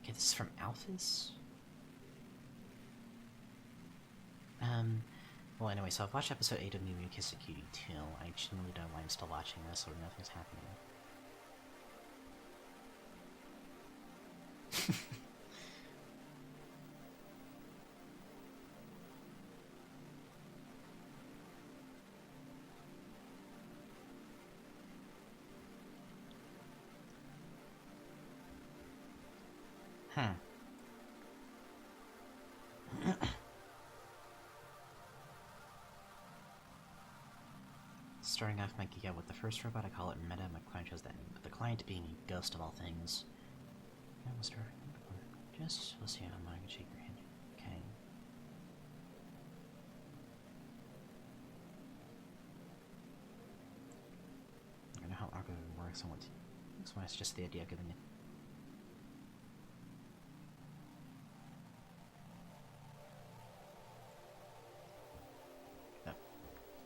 Okay, this is from Alphys? Well, anyway, so I've watched episode 8 of Mew Mew Kiss a Cutie 2. I genuinely don't know why I'm still watching this, or nothing's happening. Starting off my geek out with the first robot, I call it Meta. My client chose that name, but the client being a ghost of all things. Yeah, we'll start. Just, we'll see how I'm gonna shake your hand. Okay. I don't know how algorithm works and what. That's why it's just the idea of giving it.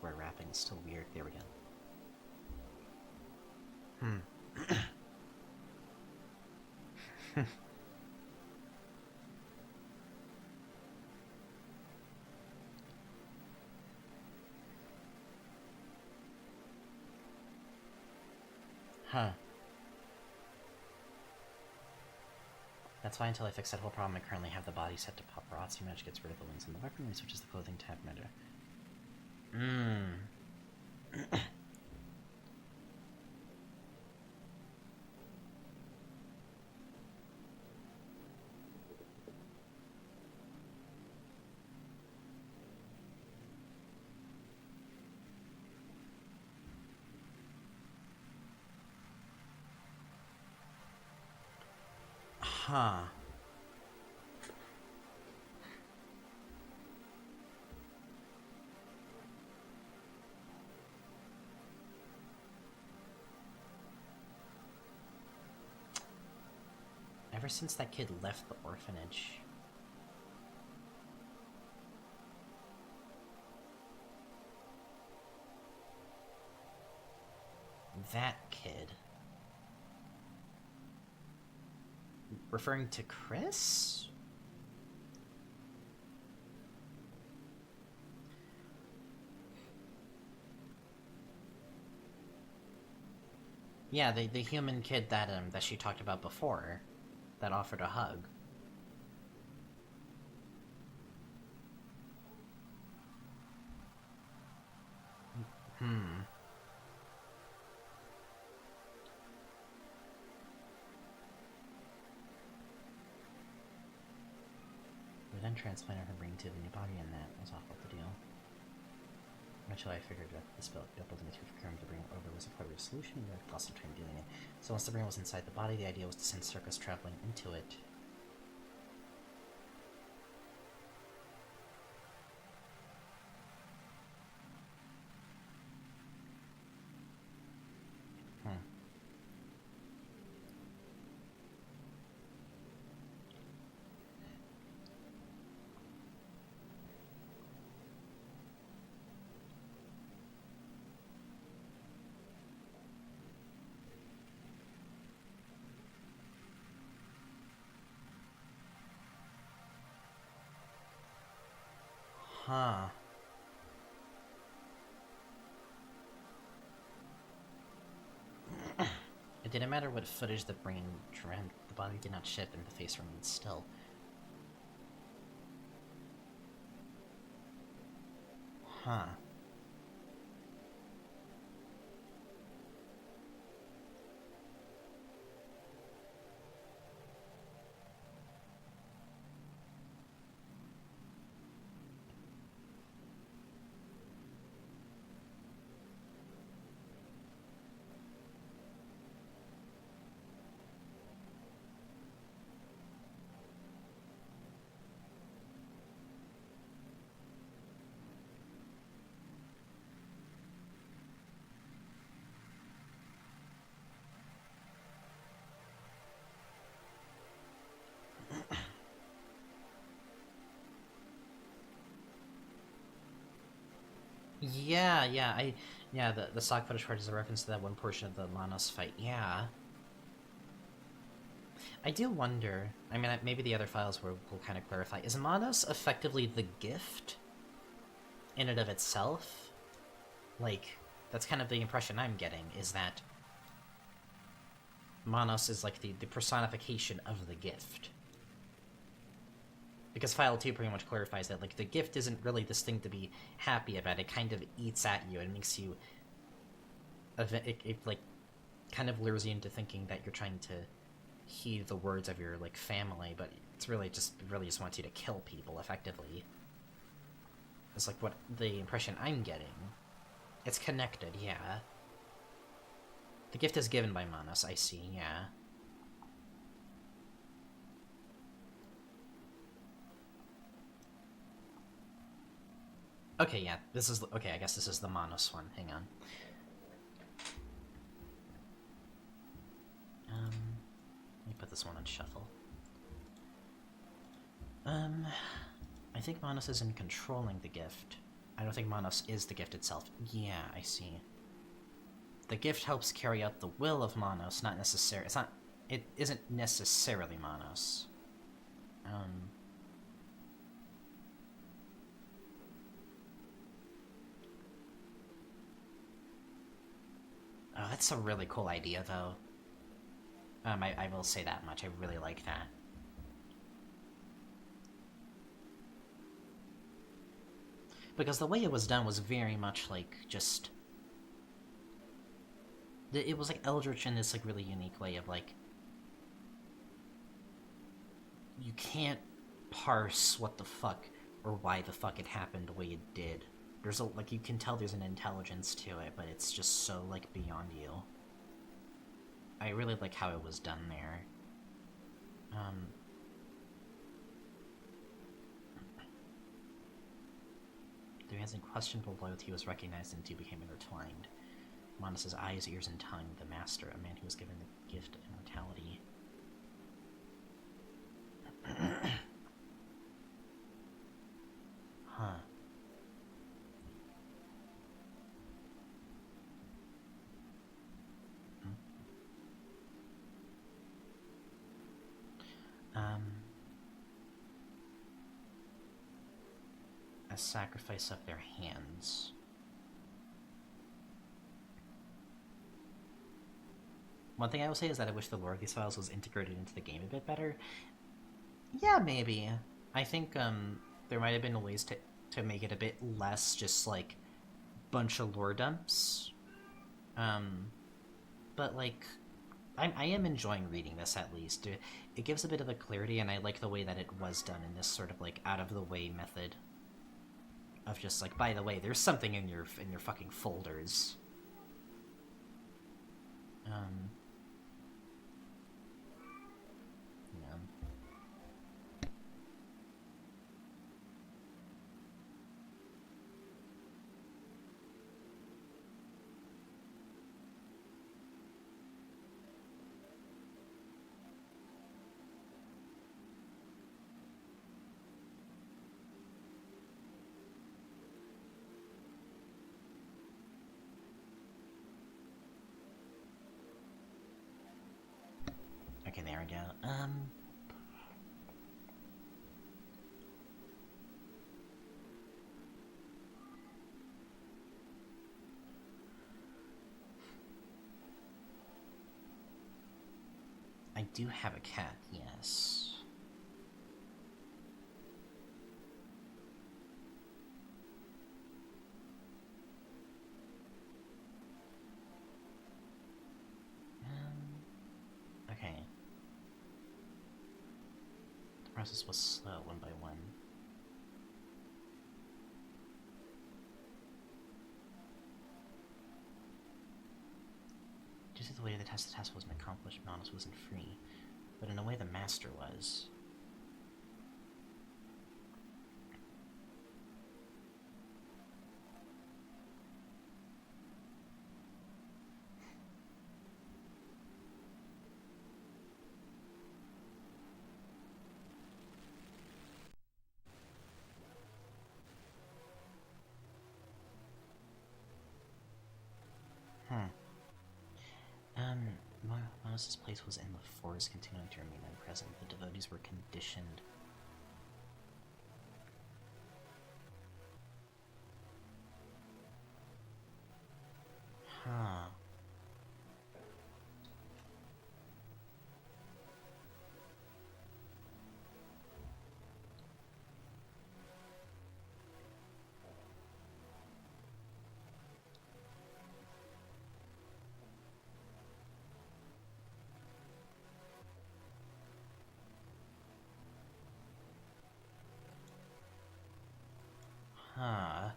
Where rapping is still weird. There we go. That's why until I fix that whole problem, I currently have the body set to paparazzi, which gets rid of the wings and the weaponry, switches the clothing tab meta. Ever since that kid left the orphanage. That kid. Referring to Chris? Yeah, the human kid that she talked about before, that offered a hug. We then transplanted her brain to the new body, and that was awful to deal. Eventually, I figured that this building a tooth current the brain over was a part of the solution, and I lost some time dealing it. So once the brain was inside the body, the idea was to send circus traveling into it. Huh. It didn't matter what footage the brain dreamt, the body did not shift and the face remained still. Huh. Yeah, the stock footage part is a reference to that one portion of the Manos fight. Yeah. I do wonder, I mean, maybe the other files will kind of clarify, is Manos effectively the gift in and of itself? Like, that's kind of the impression I'm getting, is that Manos is like the personification of the gift. Because File 2 pretty much clarifies that, like, the gift isn't really this thing to be happy about, it kind of eats at you and makes you... It like, kind of lures you into thinking that you're trying to heed the words of your, like, family, but it's really just wants you to kill people, effectively. It's like what the impression I'm getting. It's connected, yeah. The gift is given by Manos, I see, yeah. Okay, yeah, this is... Okay, I guess this is the Manos one. Hang on. Let me put this one on shuffle. I think Manos is in controlling the gift. I don't think Manos is the gift itself. Yeah, I see. The gift helps carry out the will of Manos, not necessarily... It isn't necessarily Manos. Oh, that's a really cool idea, though. I will say that much. I really like that. Because the way it was done was very much like just... It was like Eldritch in this like really unique way of like... You can't parse what the fuck or why the fuck it happened the way it did. There's a, like, you can tell there's an intelligence to it, but it's just so, like, beyond you. I really like how it was done there. The man's unquestionable loyalty was recognized and the two became intertwined. Manos' eyes, ears, and tongue, the master, a man who was given the gift of immortality. Huh. A sacrifice of their hands. One thing I will say is that I wish the lore of these files was integrated into the game a bit better. Yeah, maybe. I think there might have been ways to make it a bit less just like bunch of lore dumps. But like I am enjoying reading this, at least. It gives a bit of a clarity, and I like the way that it was done in this sort of like out of the way method of just like, by the way, there's something in your fucking folders. Yeah. Okay, there we go. do have a cat, yes. Okay. The process was slow, one by one. Due to the way the task wasn't accomplished, Manos wasn't free, but in a way the master was. Manos' place was in the forest, continuing to remain present. The devotees were conditioned. Huh. Huh.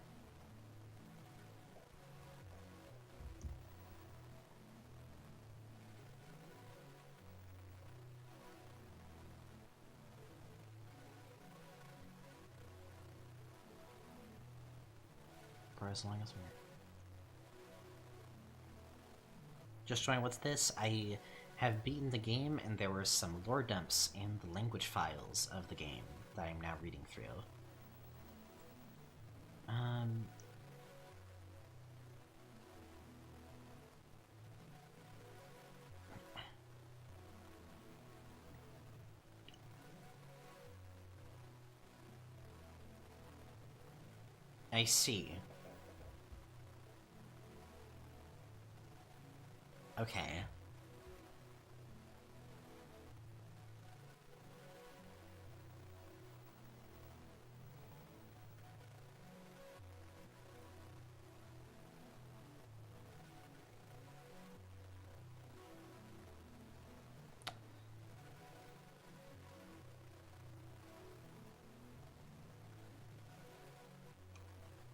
For as long as we're... Just showing what's this? I have beaten the game, and there were some lore dumps in the language files of the game that I'm now reading through. I see. Okay.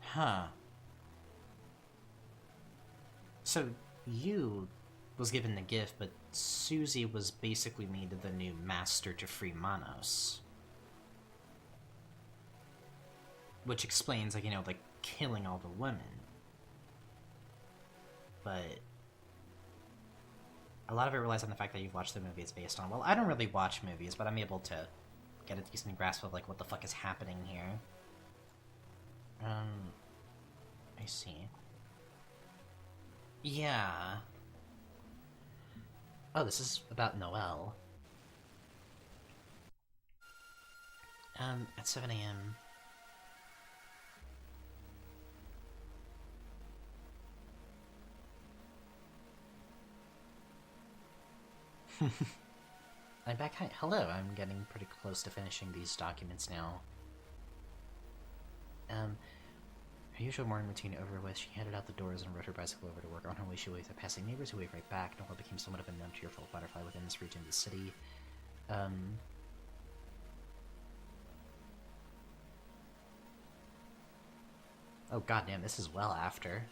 Huh. So, you was given the gift, but Susie was basically made the new master to free Manos. Which explains, like, you know, like, killing all the women. But a lot of it relies on the fact that you've watched the movie it's based on. Well, I don't really watch movies, but I'm able to get a decent grasp of, like, what the fuck is happening here. I see. Yeah. Oh, this is about Noelle. At 7 a.m. I'm back. Hi. Hello, I'm getting pretty close to finishing these documents now. Her usual morning routine over with, she headed out the doors and rode her bicycle over to work. On her way, she waved at passing neighbors who waved right back. Noelle became somewhat of a known tearful butterfly within this region of the city. Oh goddamn, this is well after.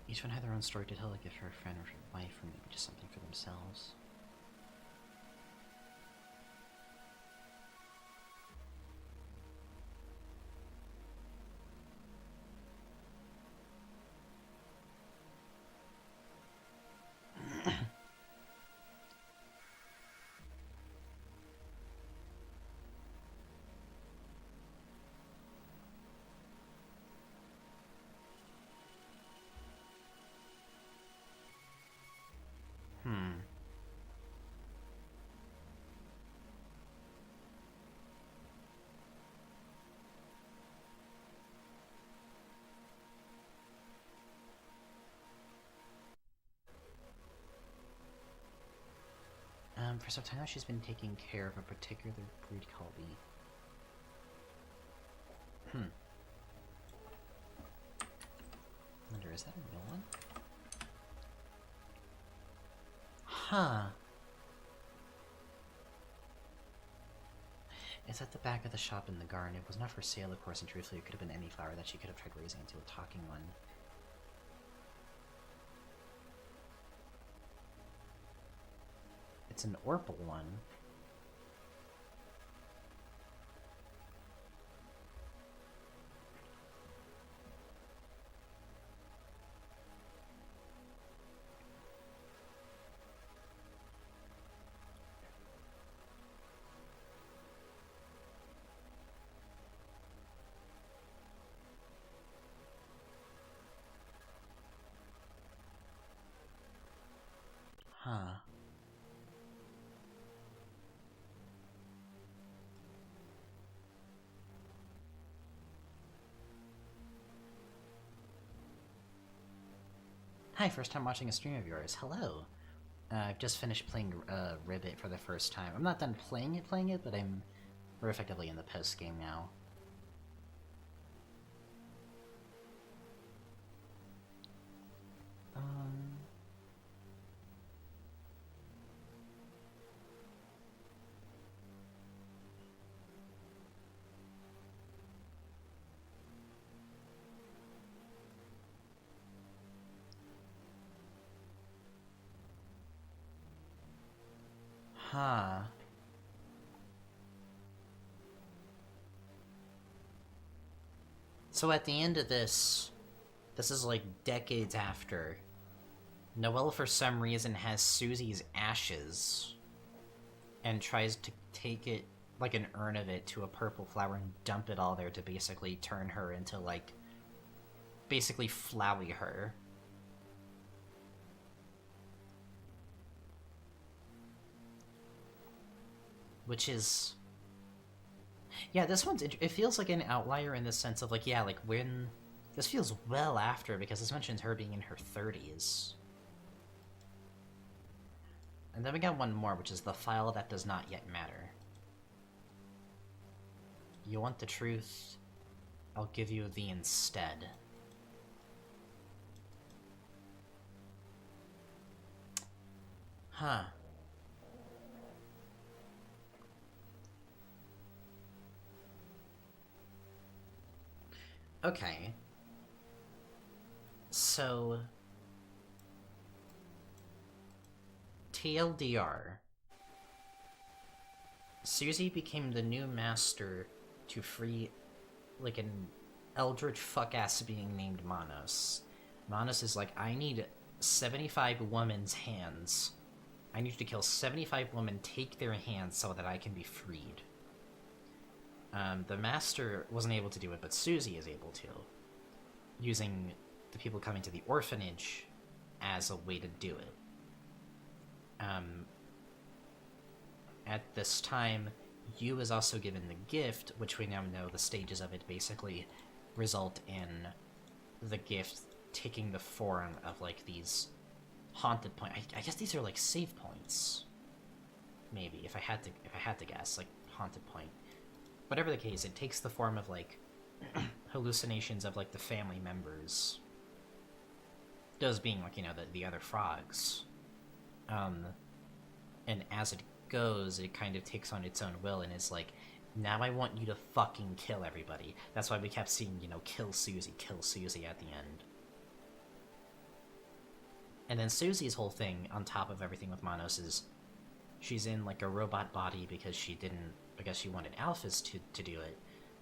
Each one had their own story to tell, like if her friend or her wife, or maybe just something for themselves. For some time now, she's been taking care of a particular breed collie. Wonder, is that a real one? Huh. It's at the back of the shop in the garden. It was not for sale, of course, and truthfully, it could have been any flower that she could have tried raising into a talking one. It's an Orpal one. Huh. Hi, first time watching a stream of yours. Hello. I've just finished playing RIBBIT for the first time. I'm not done playing it, but we're effectively in the post-game now. Huh. So at the end of this is like decades after, Noelle for some reason has Susie's ashes and tries to take it, like an urn of it, to a purple flower and dump it all there to basically turn her into, like, basically flowy her. Which is... Yeah, this one's... It feels like an outlier in the sense of, like, yeah, like, when... This feels well after, because this mentions her being in her 30s. And then we got one more, which is the file that does not yet matter. You want the truth? I'll give you the instead. Huh. Okay. So... TLDR. Susie became the new master to free, like, an eldritch fuck-ass being named Manos. Manos is like, I need 75 women's hands. I need to kill 75 women, take their hands so that I can be freed. The master wasn't able to do it, but Susie is able to, using the people coming to the orphanage as a way to do it. At this time, Yu is also given the gift, which we now know the stages of it basically result in the gift taking the form of, like, these haunted points. I guess these are, like, save points. Maybe, if I had to guess, like, haunted point. Whatever the case, it takes the form of, like, hallucinations of, like, the family members. Those being, like, you know, the other frogs. And as it goes, it kind of takes on its own will and is like, now I want you to fucking kill everybody. That's why we kept seeing, you know, kill Susie at the end. And then Susie's whole thing, on top of everything with Manos, is she's in, like, a robot body because she wanted alphas to do it,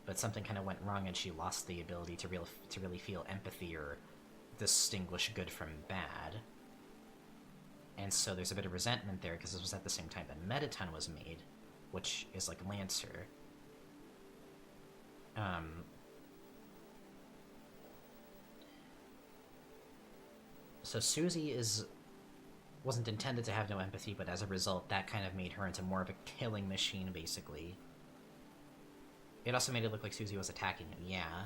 but something kind of went wrong and she lost the ability to really feel empathy or distinguish good from bad. And so there's a bit of resentment there, because this was at the same time that Mettaton was made, which is like Lancer. So Susie wasn't intended to have no empathy, but as a result, that kind of made her into more of a killing machine, basically. It also made it look like Susie was attacking him, yeah.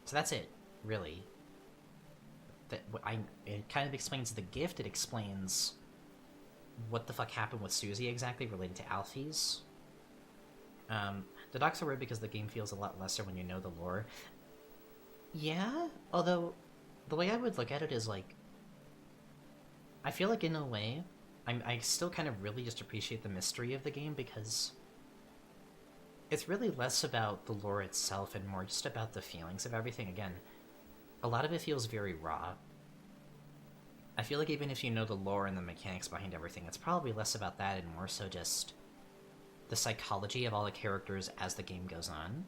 So that's it, really. it kind of explains the gift. It explains what the fuck happened with Susie exactly related to Alfie's. The docs are weird because the game feels a lot lesser when you know the lore. Yeah, although the way I would look at it is like, I feel like in a way, I still kind of really just appreciate the mystery of the game because it's really less about the lore itself and more just about the feelings of everything. Again, a lot of it feels very raw. I feel like even if you know the lore and the mechanics behind everything, it's probably less about that and more so just the psychology of all the characters as the game goes on.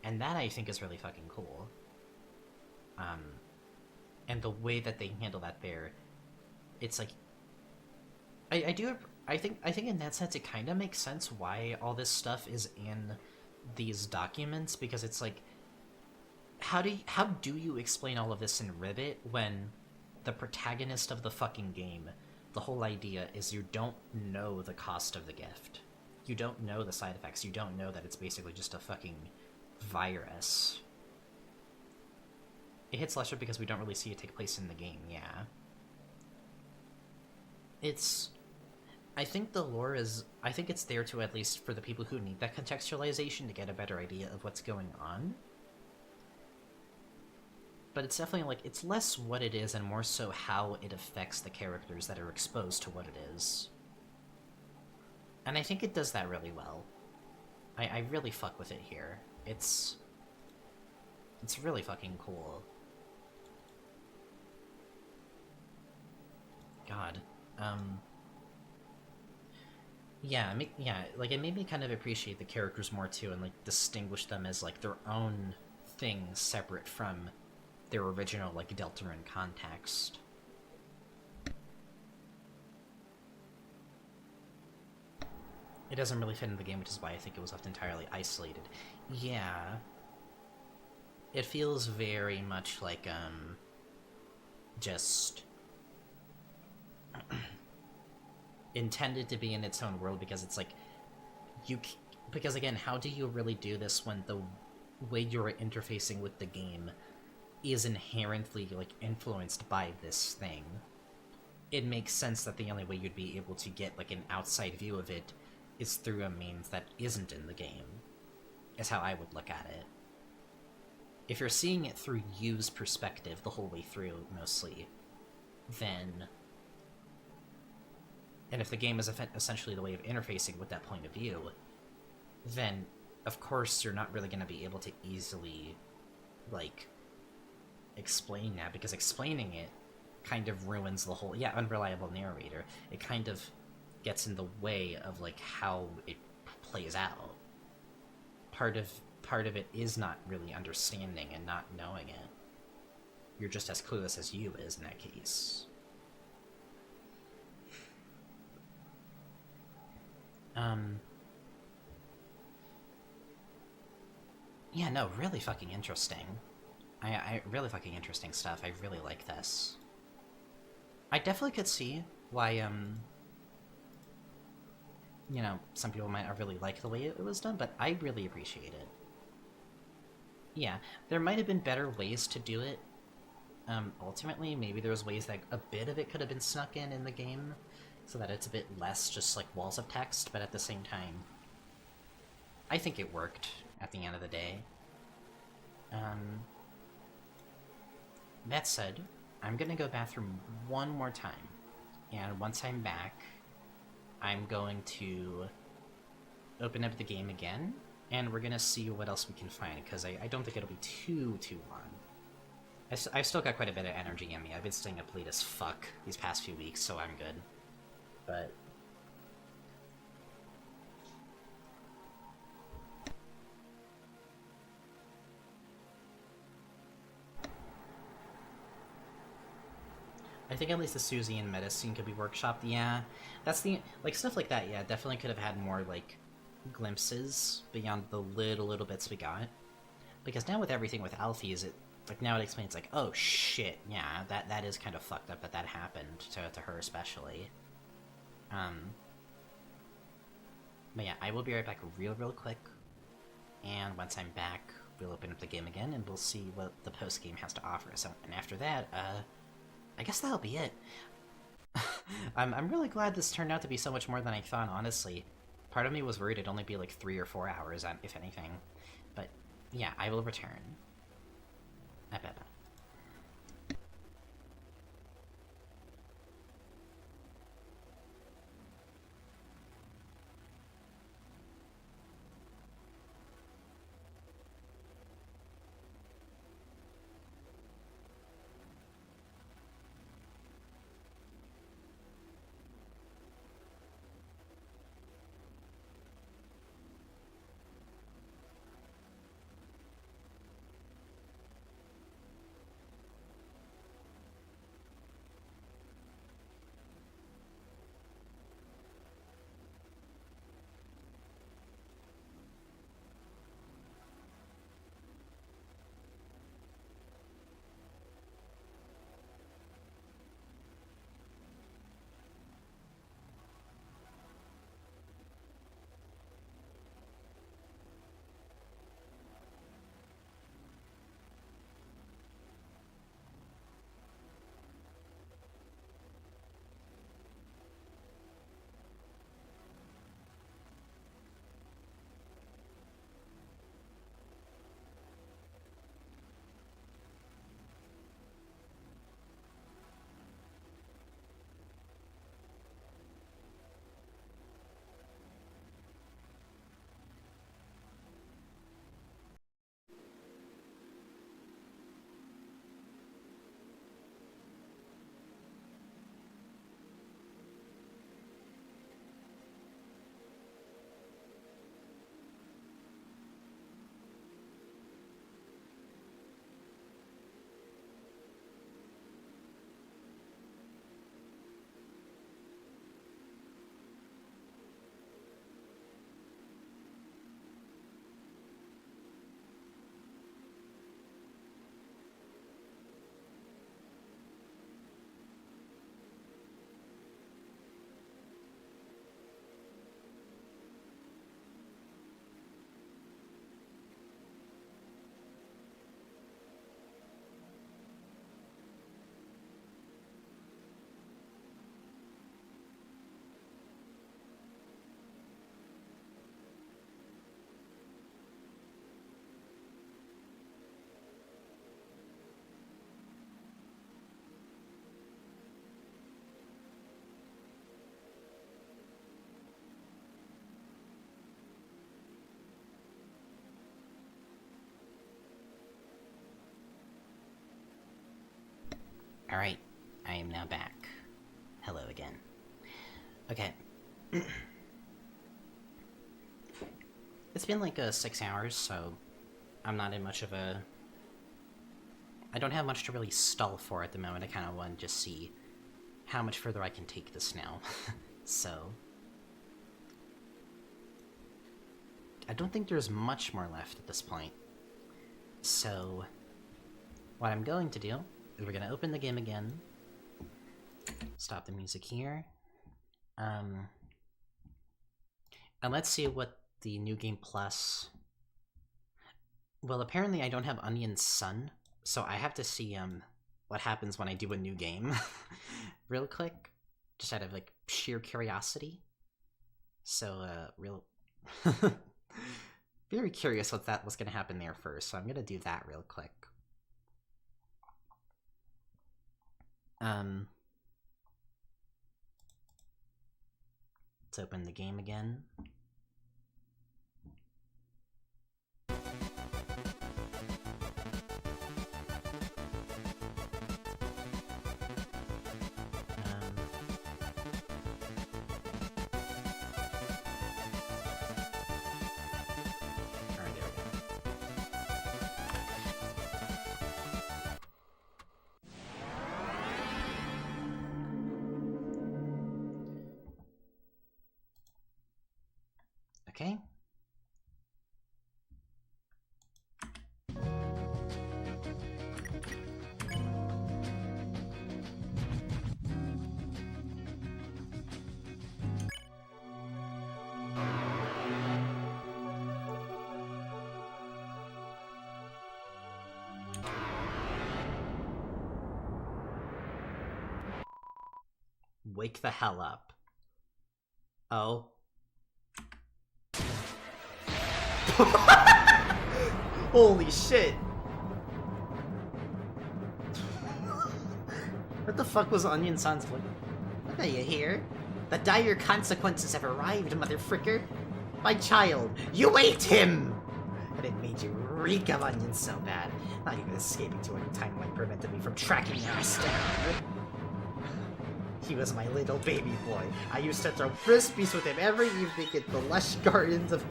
And that I think is really fucking cool. And the way that they handle that there, it's like, I think in that sense it kind of makes sense why all this stuff is in these documents, because it's like, how do you explain all of this in RIBBIT when the protagonist of the fucking game, the whole idea is you don't know the cost of the gift. You don't know the side effects. You don't know that it's basically just a fucking virus. It hits lesser because we don't really see it take place in the game, yeah. I think the lore is... I think it's there to, at least for the people who need that contextualization, to get a better idea of what's going on. But it's definitely, like, it's less what it is and more so how it affects the characters that are exposed to what it is. And I think it does that really well. I really fuck with it here. It's really fucking cool. God. Yeah, like, it made me kind of appreciate the characters more, too, and, like, distinguish them as, like, their own thing separate from their original, like, Deltarune context. It doesn't really fit into the game, which is why I think it was left entirely isolated. Yeah. It feels very much like, just... intended to be in its own world, because it's like, because again, how do you really do this when the way you're interfacing with the game is inherently, like, influenced by this thing? It makes sense that the only way you'd be able to get, like, an outside view of it is through a means that isn't in the game, is how I would look at it. If you're seeing it through you's perspective the whole way through, mostly, then... And if the game is essentially the way of interfacing with that point of view, then, of course, you're not really going to be able to easily, like, explain that, because explaining it kind of ruins the whole... Yeah, unreliable narrator. It kind of gets in the way of, like, how it plays out. Part of it is not really understanding and not knowing it. You're just as clueless as you is in that case. Yeah, no, really fucking interesting. I really fucking interesting stuff. I really like this. I definitely could see why, you know, some people might not really like the way it was done, but I really appreciate it. Yeah, there might have been better ways to do it. Ultimately, maybe there's ways that a bit of it could have been snuck in the game, so that it's a bit less just like walls of text, but at the same time, I think it worked at the end of the day. That said, I'm gonna go bathroom one more time, and once I'm back, I'm going to open up the game again, and we're gonna see what else we can find, because I don't think it'll be too long. I've still got quite a bit of energy in me. I've been staying up late as fuck these past few weeks, so I'm good. But... I think at least the Susie and Meta scene could be workshopped. Yeah, that's the... Like, stuff like that, yeah, definitely could have had more, like, glimpses beyond the little bits we got. Because now with everything with Alfie, is it... Like, now it explains, like, oh, shit, yeah, that is kind of fucked up that happened, to her especially. But yeah, I will be right back real quick. And once I'm back, we'll open up the game again and we'll see what the post-game has to offer. So, and after that, I guess that'll be it. I'm really glad this turned out to be so much more than I thought, honestly. Part of me was worried it'd only be like 3 or 4 hours, if anything. But yeah, I will return. Alright, I am now back. Hello again. Okay. It's been like 6 hours, so I'm not in much of a... I don't have much to really stall for at the moment. I kind of want to just see how much further I can take this now. So... I don't think there's much more left at this point. So... what I'm going to do is we're going to open the game again. Stop the music here. And let's see what the New Game Plus... Well, apparently I don't have Onion Sun, so I have to see what happens when I do a new game. Real quick. Just out of, like, sheer curiosity. So, very curious what's going to happen there first, so I'm going to do that real quick. Let's open the game again. Okay. Wake the hell up. Oh. Holy shit! What the fuck was Onion-san's voice? What are you here? The dire consequences have arrived, motherfricker! My child, you ate him! And it made you reek of onions so bad. Not even escaping to a timeline prevented me from tracking your ass down. He was my little baby boy. I used to throw frisbees with him every evening in the lush gardens of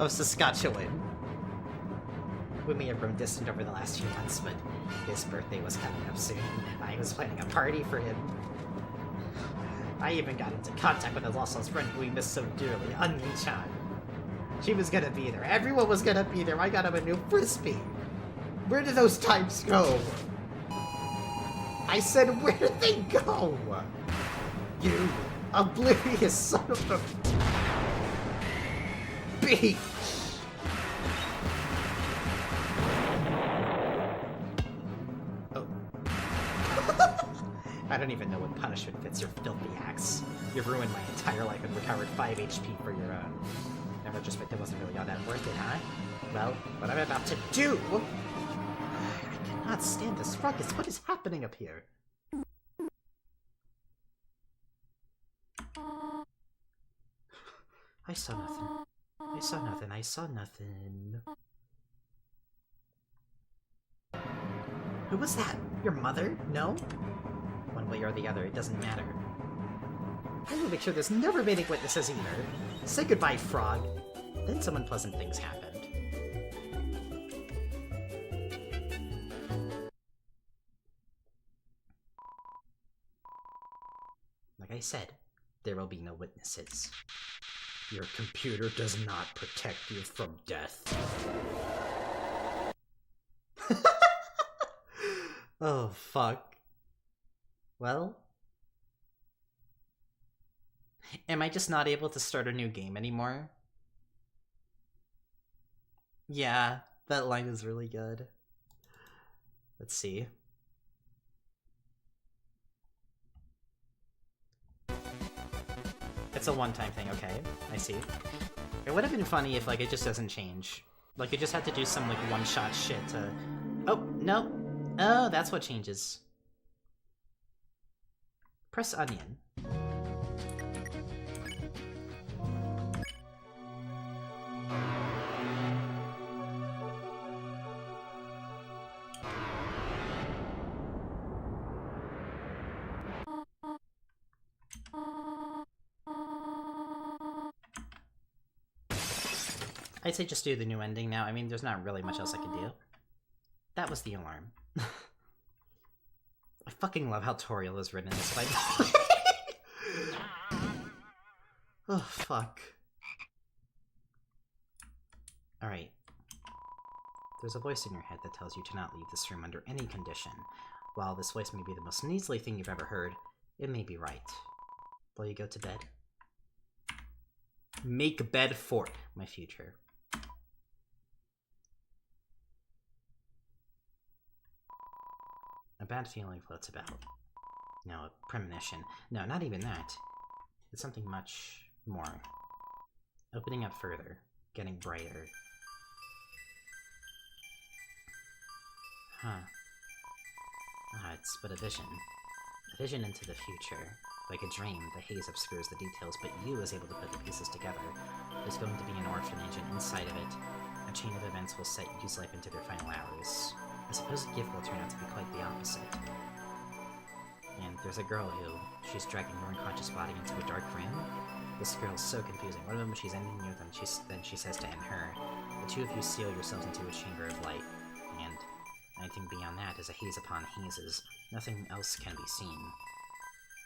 Saskatchewan. We may have grown distant over the last few months, but his birthday was coming up soon. I was planning a party for him. I even got into contact with his lost friend who we missed so dearly, Onion-chan. She was gonna be there. Everyone was gonna be there. I got him a new frisbee. Where did those times go? I said, where did they go? You oblivious son of a bitch! Oh. I don't even know what punishment fits your filthy acts. You've ruined my entire life and recovered 5 HP for your own. In retrospect, it wasn't really all that worth it, huh? Well, what I'm about to do... I cannot stand this ruckus. What is happening up here? I saw nothing. I saw nothing. I saw nothing. Who was that? Your mother? No? One way or the other, it doesn't matter. I will make sure there's no remaining witnesses either. Say goodbye, Frog. Then some unpleasant things happened. Like I said, there will be no witnesses. Your computer does not protect you from death. Oh, fuck. Well? Am I just not able to start a new game anymore? Yeah, that line is really good. Let's see. It's a one-time thing, okay. I see. It would have been funny if, like, it just doesn't change. Like, it just had to do some, like, one-shot shit to... Oh, no. Oh, that's what changes. Press onion. I'd say just do the new ending now. I mean, there's not really much else I could do. That was the alarm. I fucking love how Toriel is written in this fight. Oh, fuck. Alright. There's a voice in your head that tells you to not leave this room under any condition. While this voice may be the most measly thing you've ever heard, it may be right. Will you go to bed? Make bed for my future. A bad feeling floats about. No, a premonition. No, not even that. It's something much more. Opening up further. Getting brighter. Huh. Ah, it's but a vision. A vision into the future. Like a dream, the haze obscures the details, but you is able to put the pieces together. There's going to be an orphanage, and inside of it, a chain of events will set Yu's life into their final hours. I suppose the gift will turn out to be quite the opposite. And there's a girl who, she's dragging her unconscious body into a dark room. This girl's so confusing. One moment she's ending you, then she says to end her. The two of you seal yourselves into a chamber of light, and anything beyond that is a haze upon hazes. Nothing else can be seen.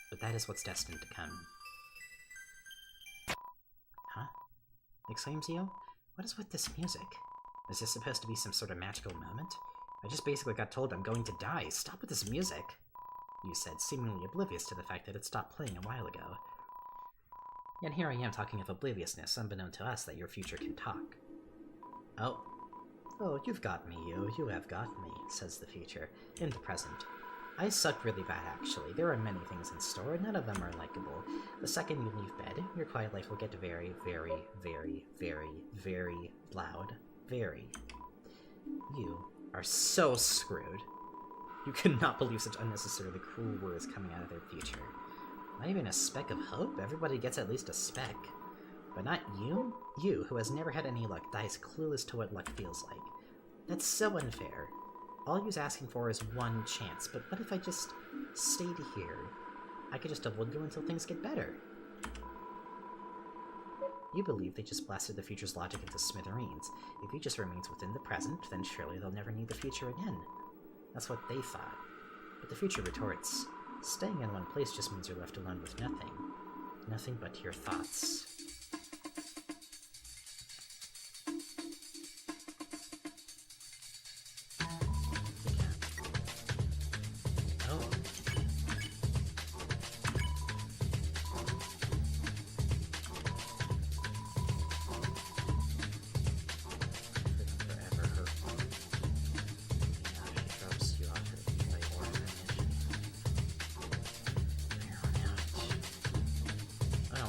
But that is what's destined to come. Huh? Exclaims Yu. What is with this music? Is this supposed to be some sort of magical moment? I just basically got told I'm going to die. Stop with this music, Yu said, seemingly oblivious to the fact that it stopped playing a while ago. Yet here I am talking of obliviousness, unbeknown to us that your future can talk. Oh. Oh, you've got me, Yu. You have got me, says the future, in the present. I suck really bad, actually. There are many things in store, none of them are likable. The second you leave bed, your quiet life will get very, very, very, very, very loud. Very. You are so screwed. You cannot believe such unnecessarily cruel words coming out of their future. Not even a speck of hope? Everybody gets at least a speck. But not you? You, who has never had any luck, dies clueless to what luck feels like. That's so unfair. All you're asking for is one chance, but what if I just stayed here? I could just avoid you until things get better. You believe they just blasted the future's logic into smithereens. If he just remains within the present, then surely they'll never need the future again. That's what they thought. But the future retorts, staying in one place just means you're left alone with nothing. Nothing but your thoughts.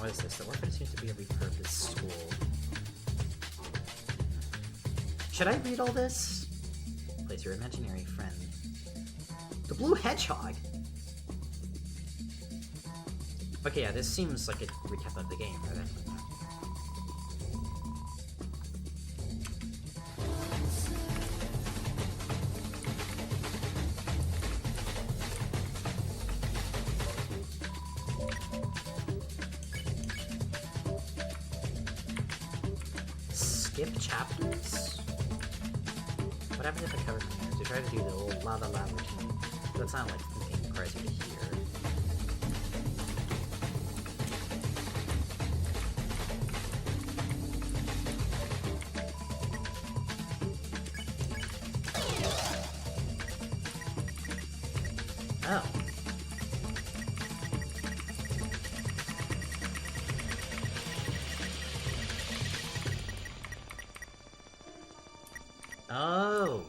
What is this? The orphan seems to be a repurposed school. Should I read all this? Place your imaginary friend. The blue hedgehog! Okay, yeah, this seems like a recap of the game, rather than... Skip chapters? What happens if I cover my ears? To try to do the old lava routine. That's not like the game requires you to hear. Oh. Oh.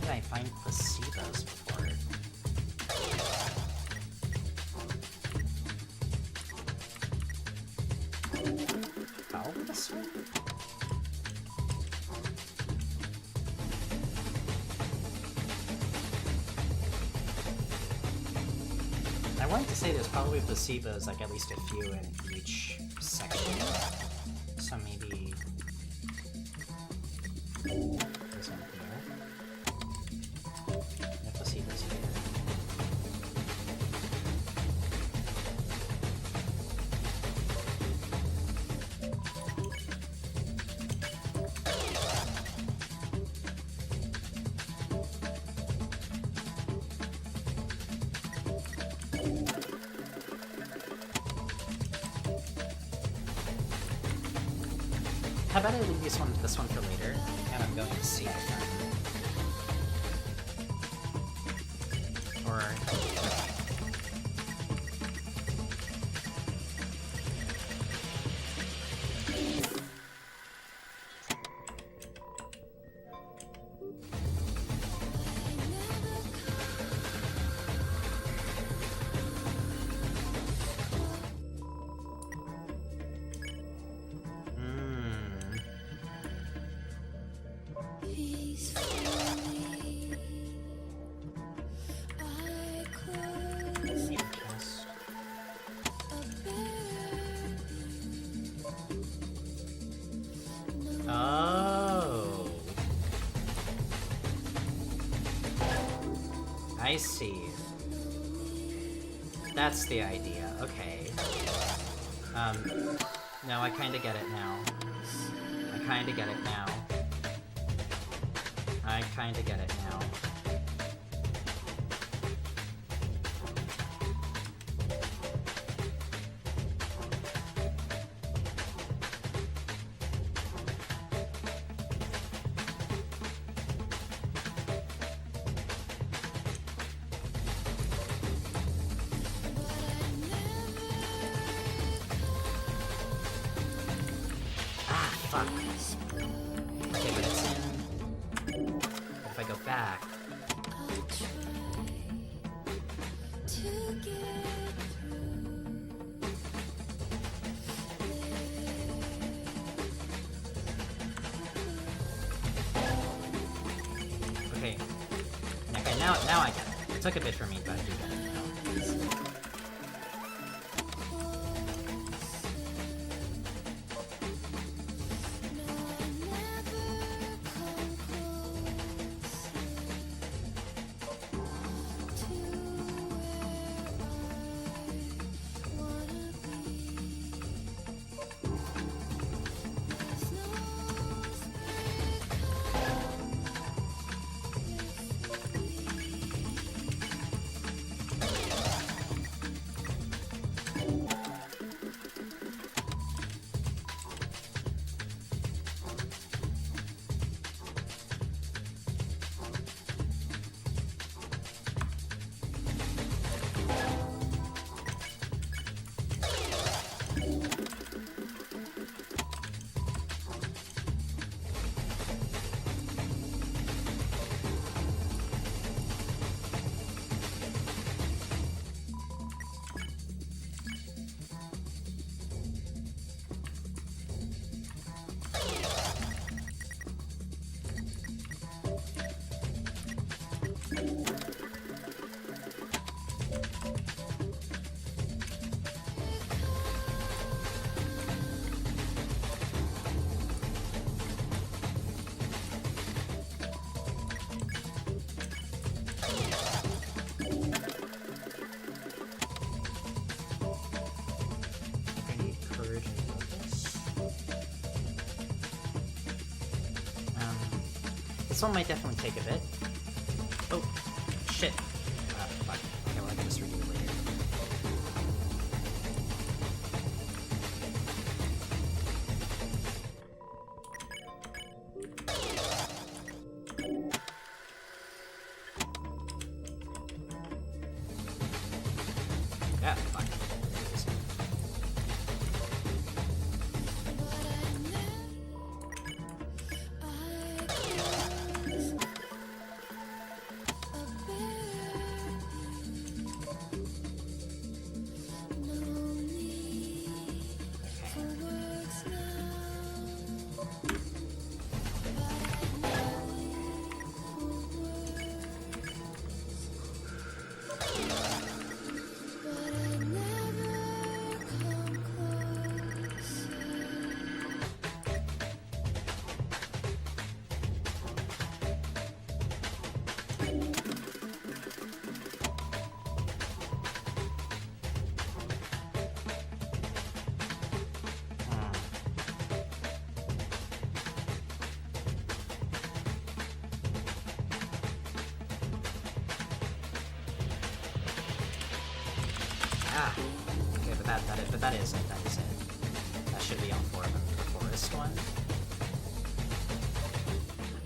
I find placebos before? Follow this one? going to say there's probably placebos, like at least a few in each section. So maybe there's one here. No placebos here. How about I leave this one for later, and I'm going to see if or oh, I see. That's the idea. Okay. No, I kinda get it now. I kinda get it now. I kinda get it now. Fuck. Okay, but it's in. If I go back. Okay. Okay, now I get it. It took a bit for me, but I do get it now. This one might definitely take a bit. Oh, shit. Fuck. Okay, well I can just redo it later. Yeah, fuck. Ah! Okay, but that is it. That should be all 4 of them. The forest one.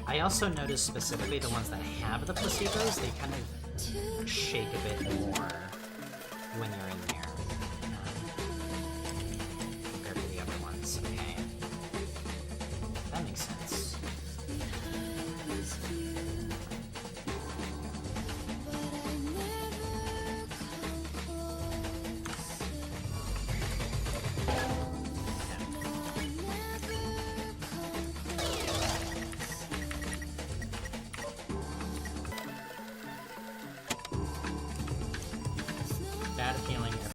I also noticed specifically the ones that have the placebos, they kind of shake a bit more when you're in there. Compared to the other ones, okay. That makes sense. Bad feeling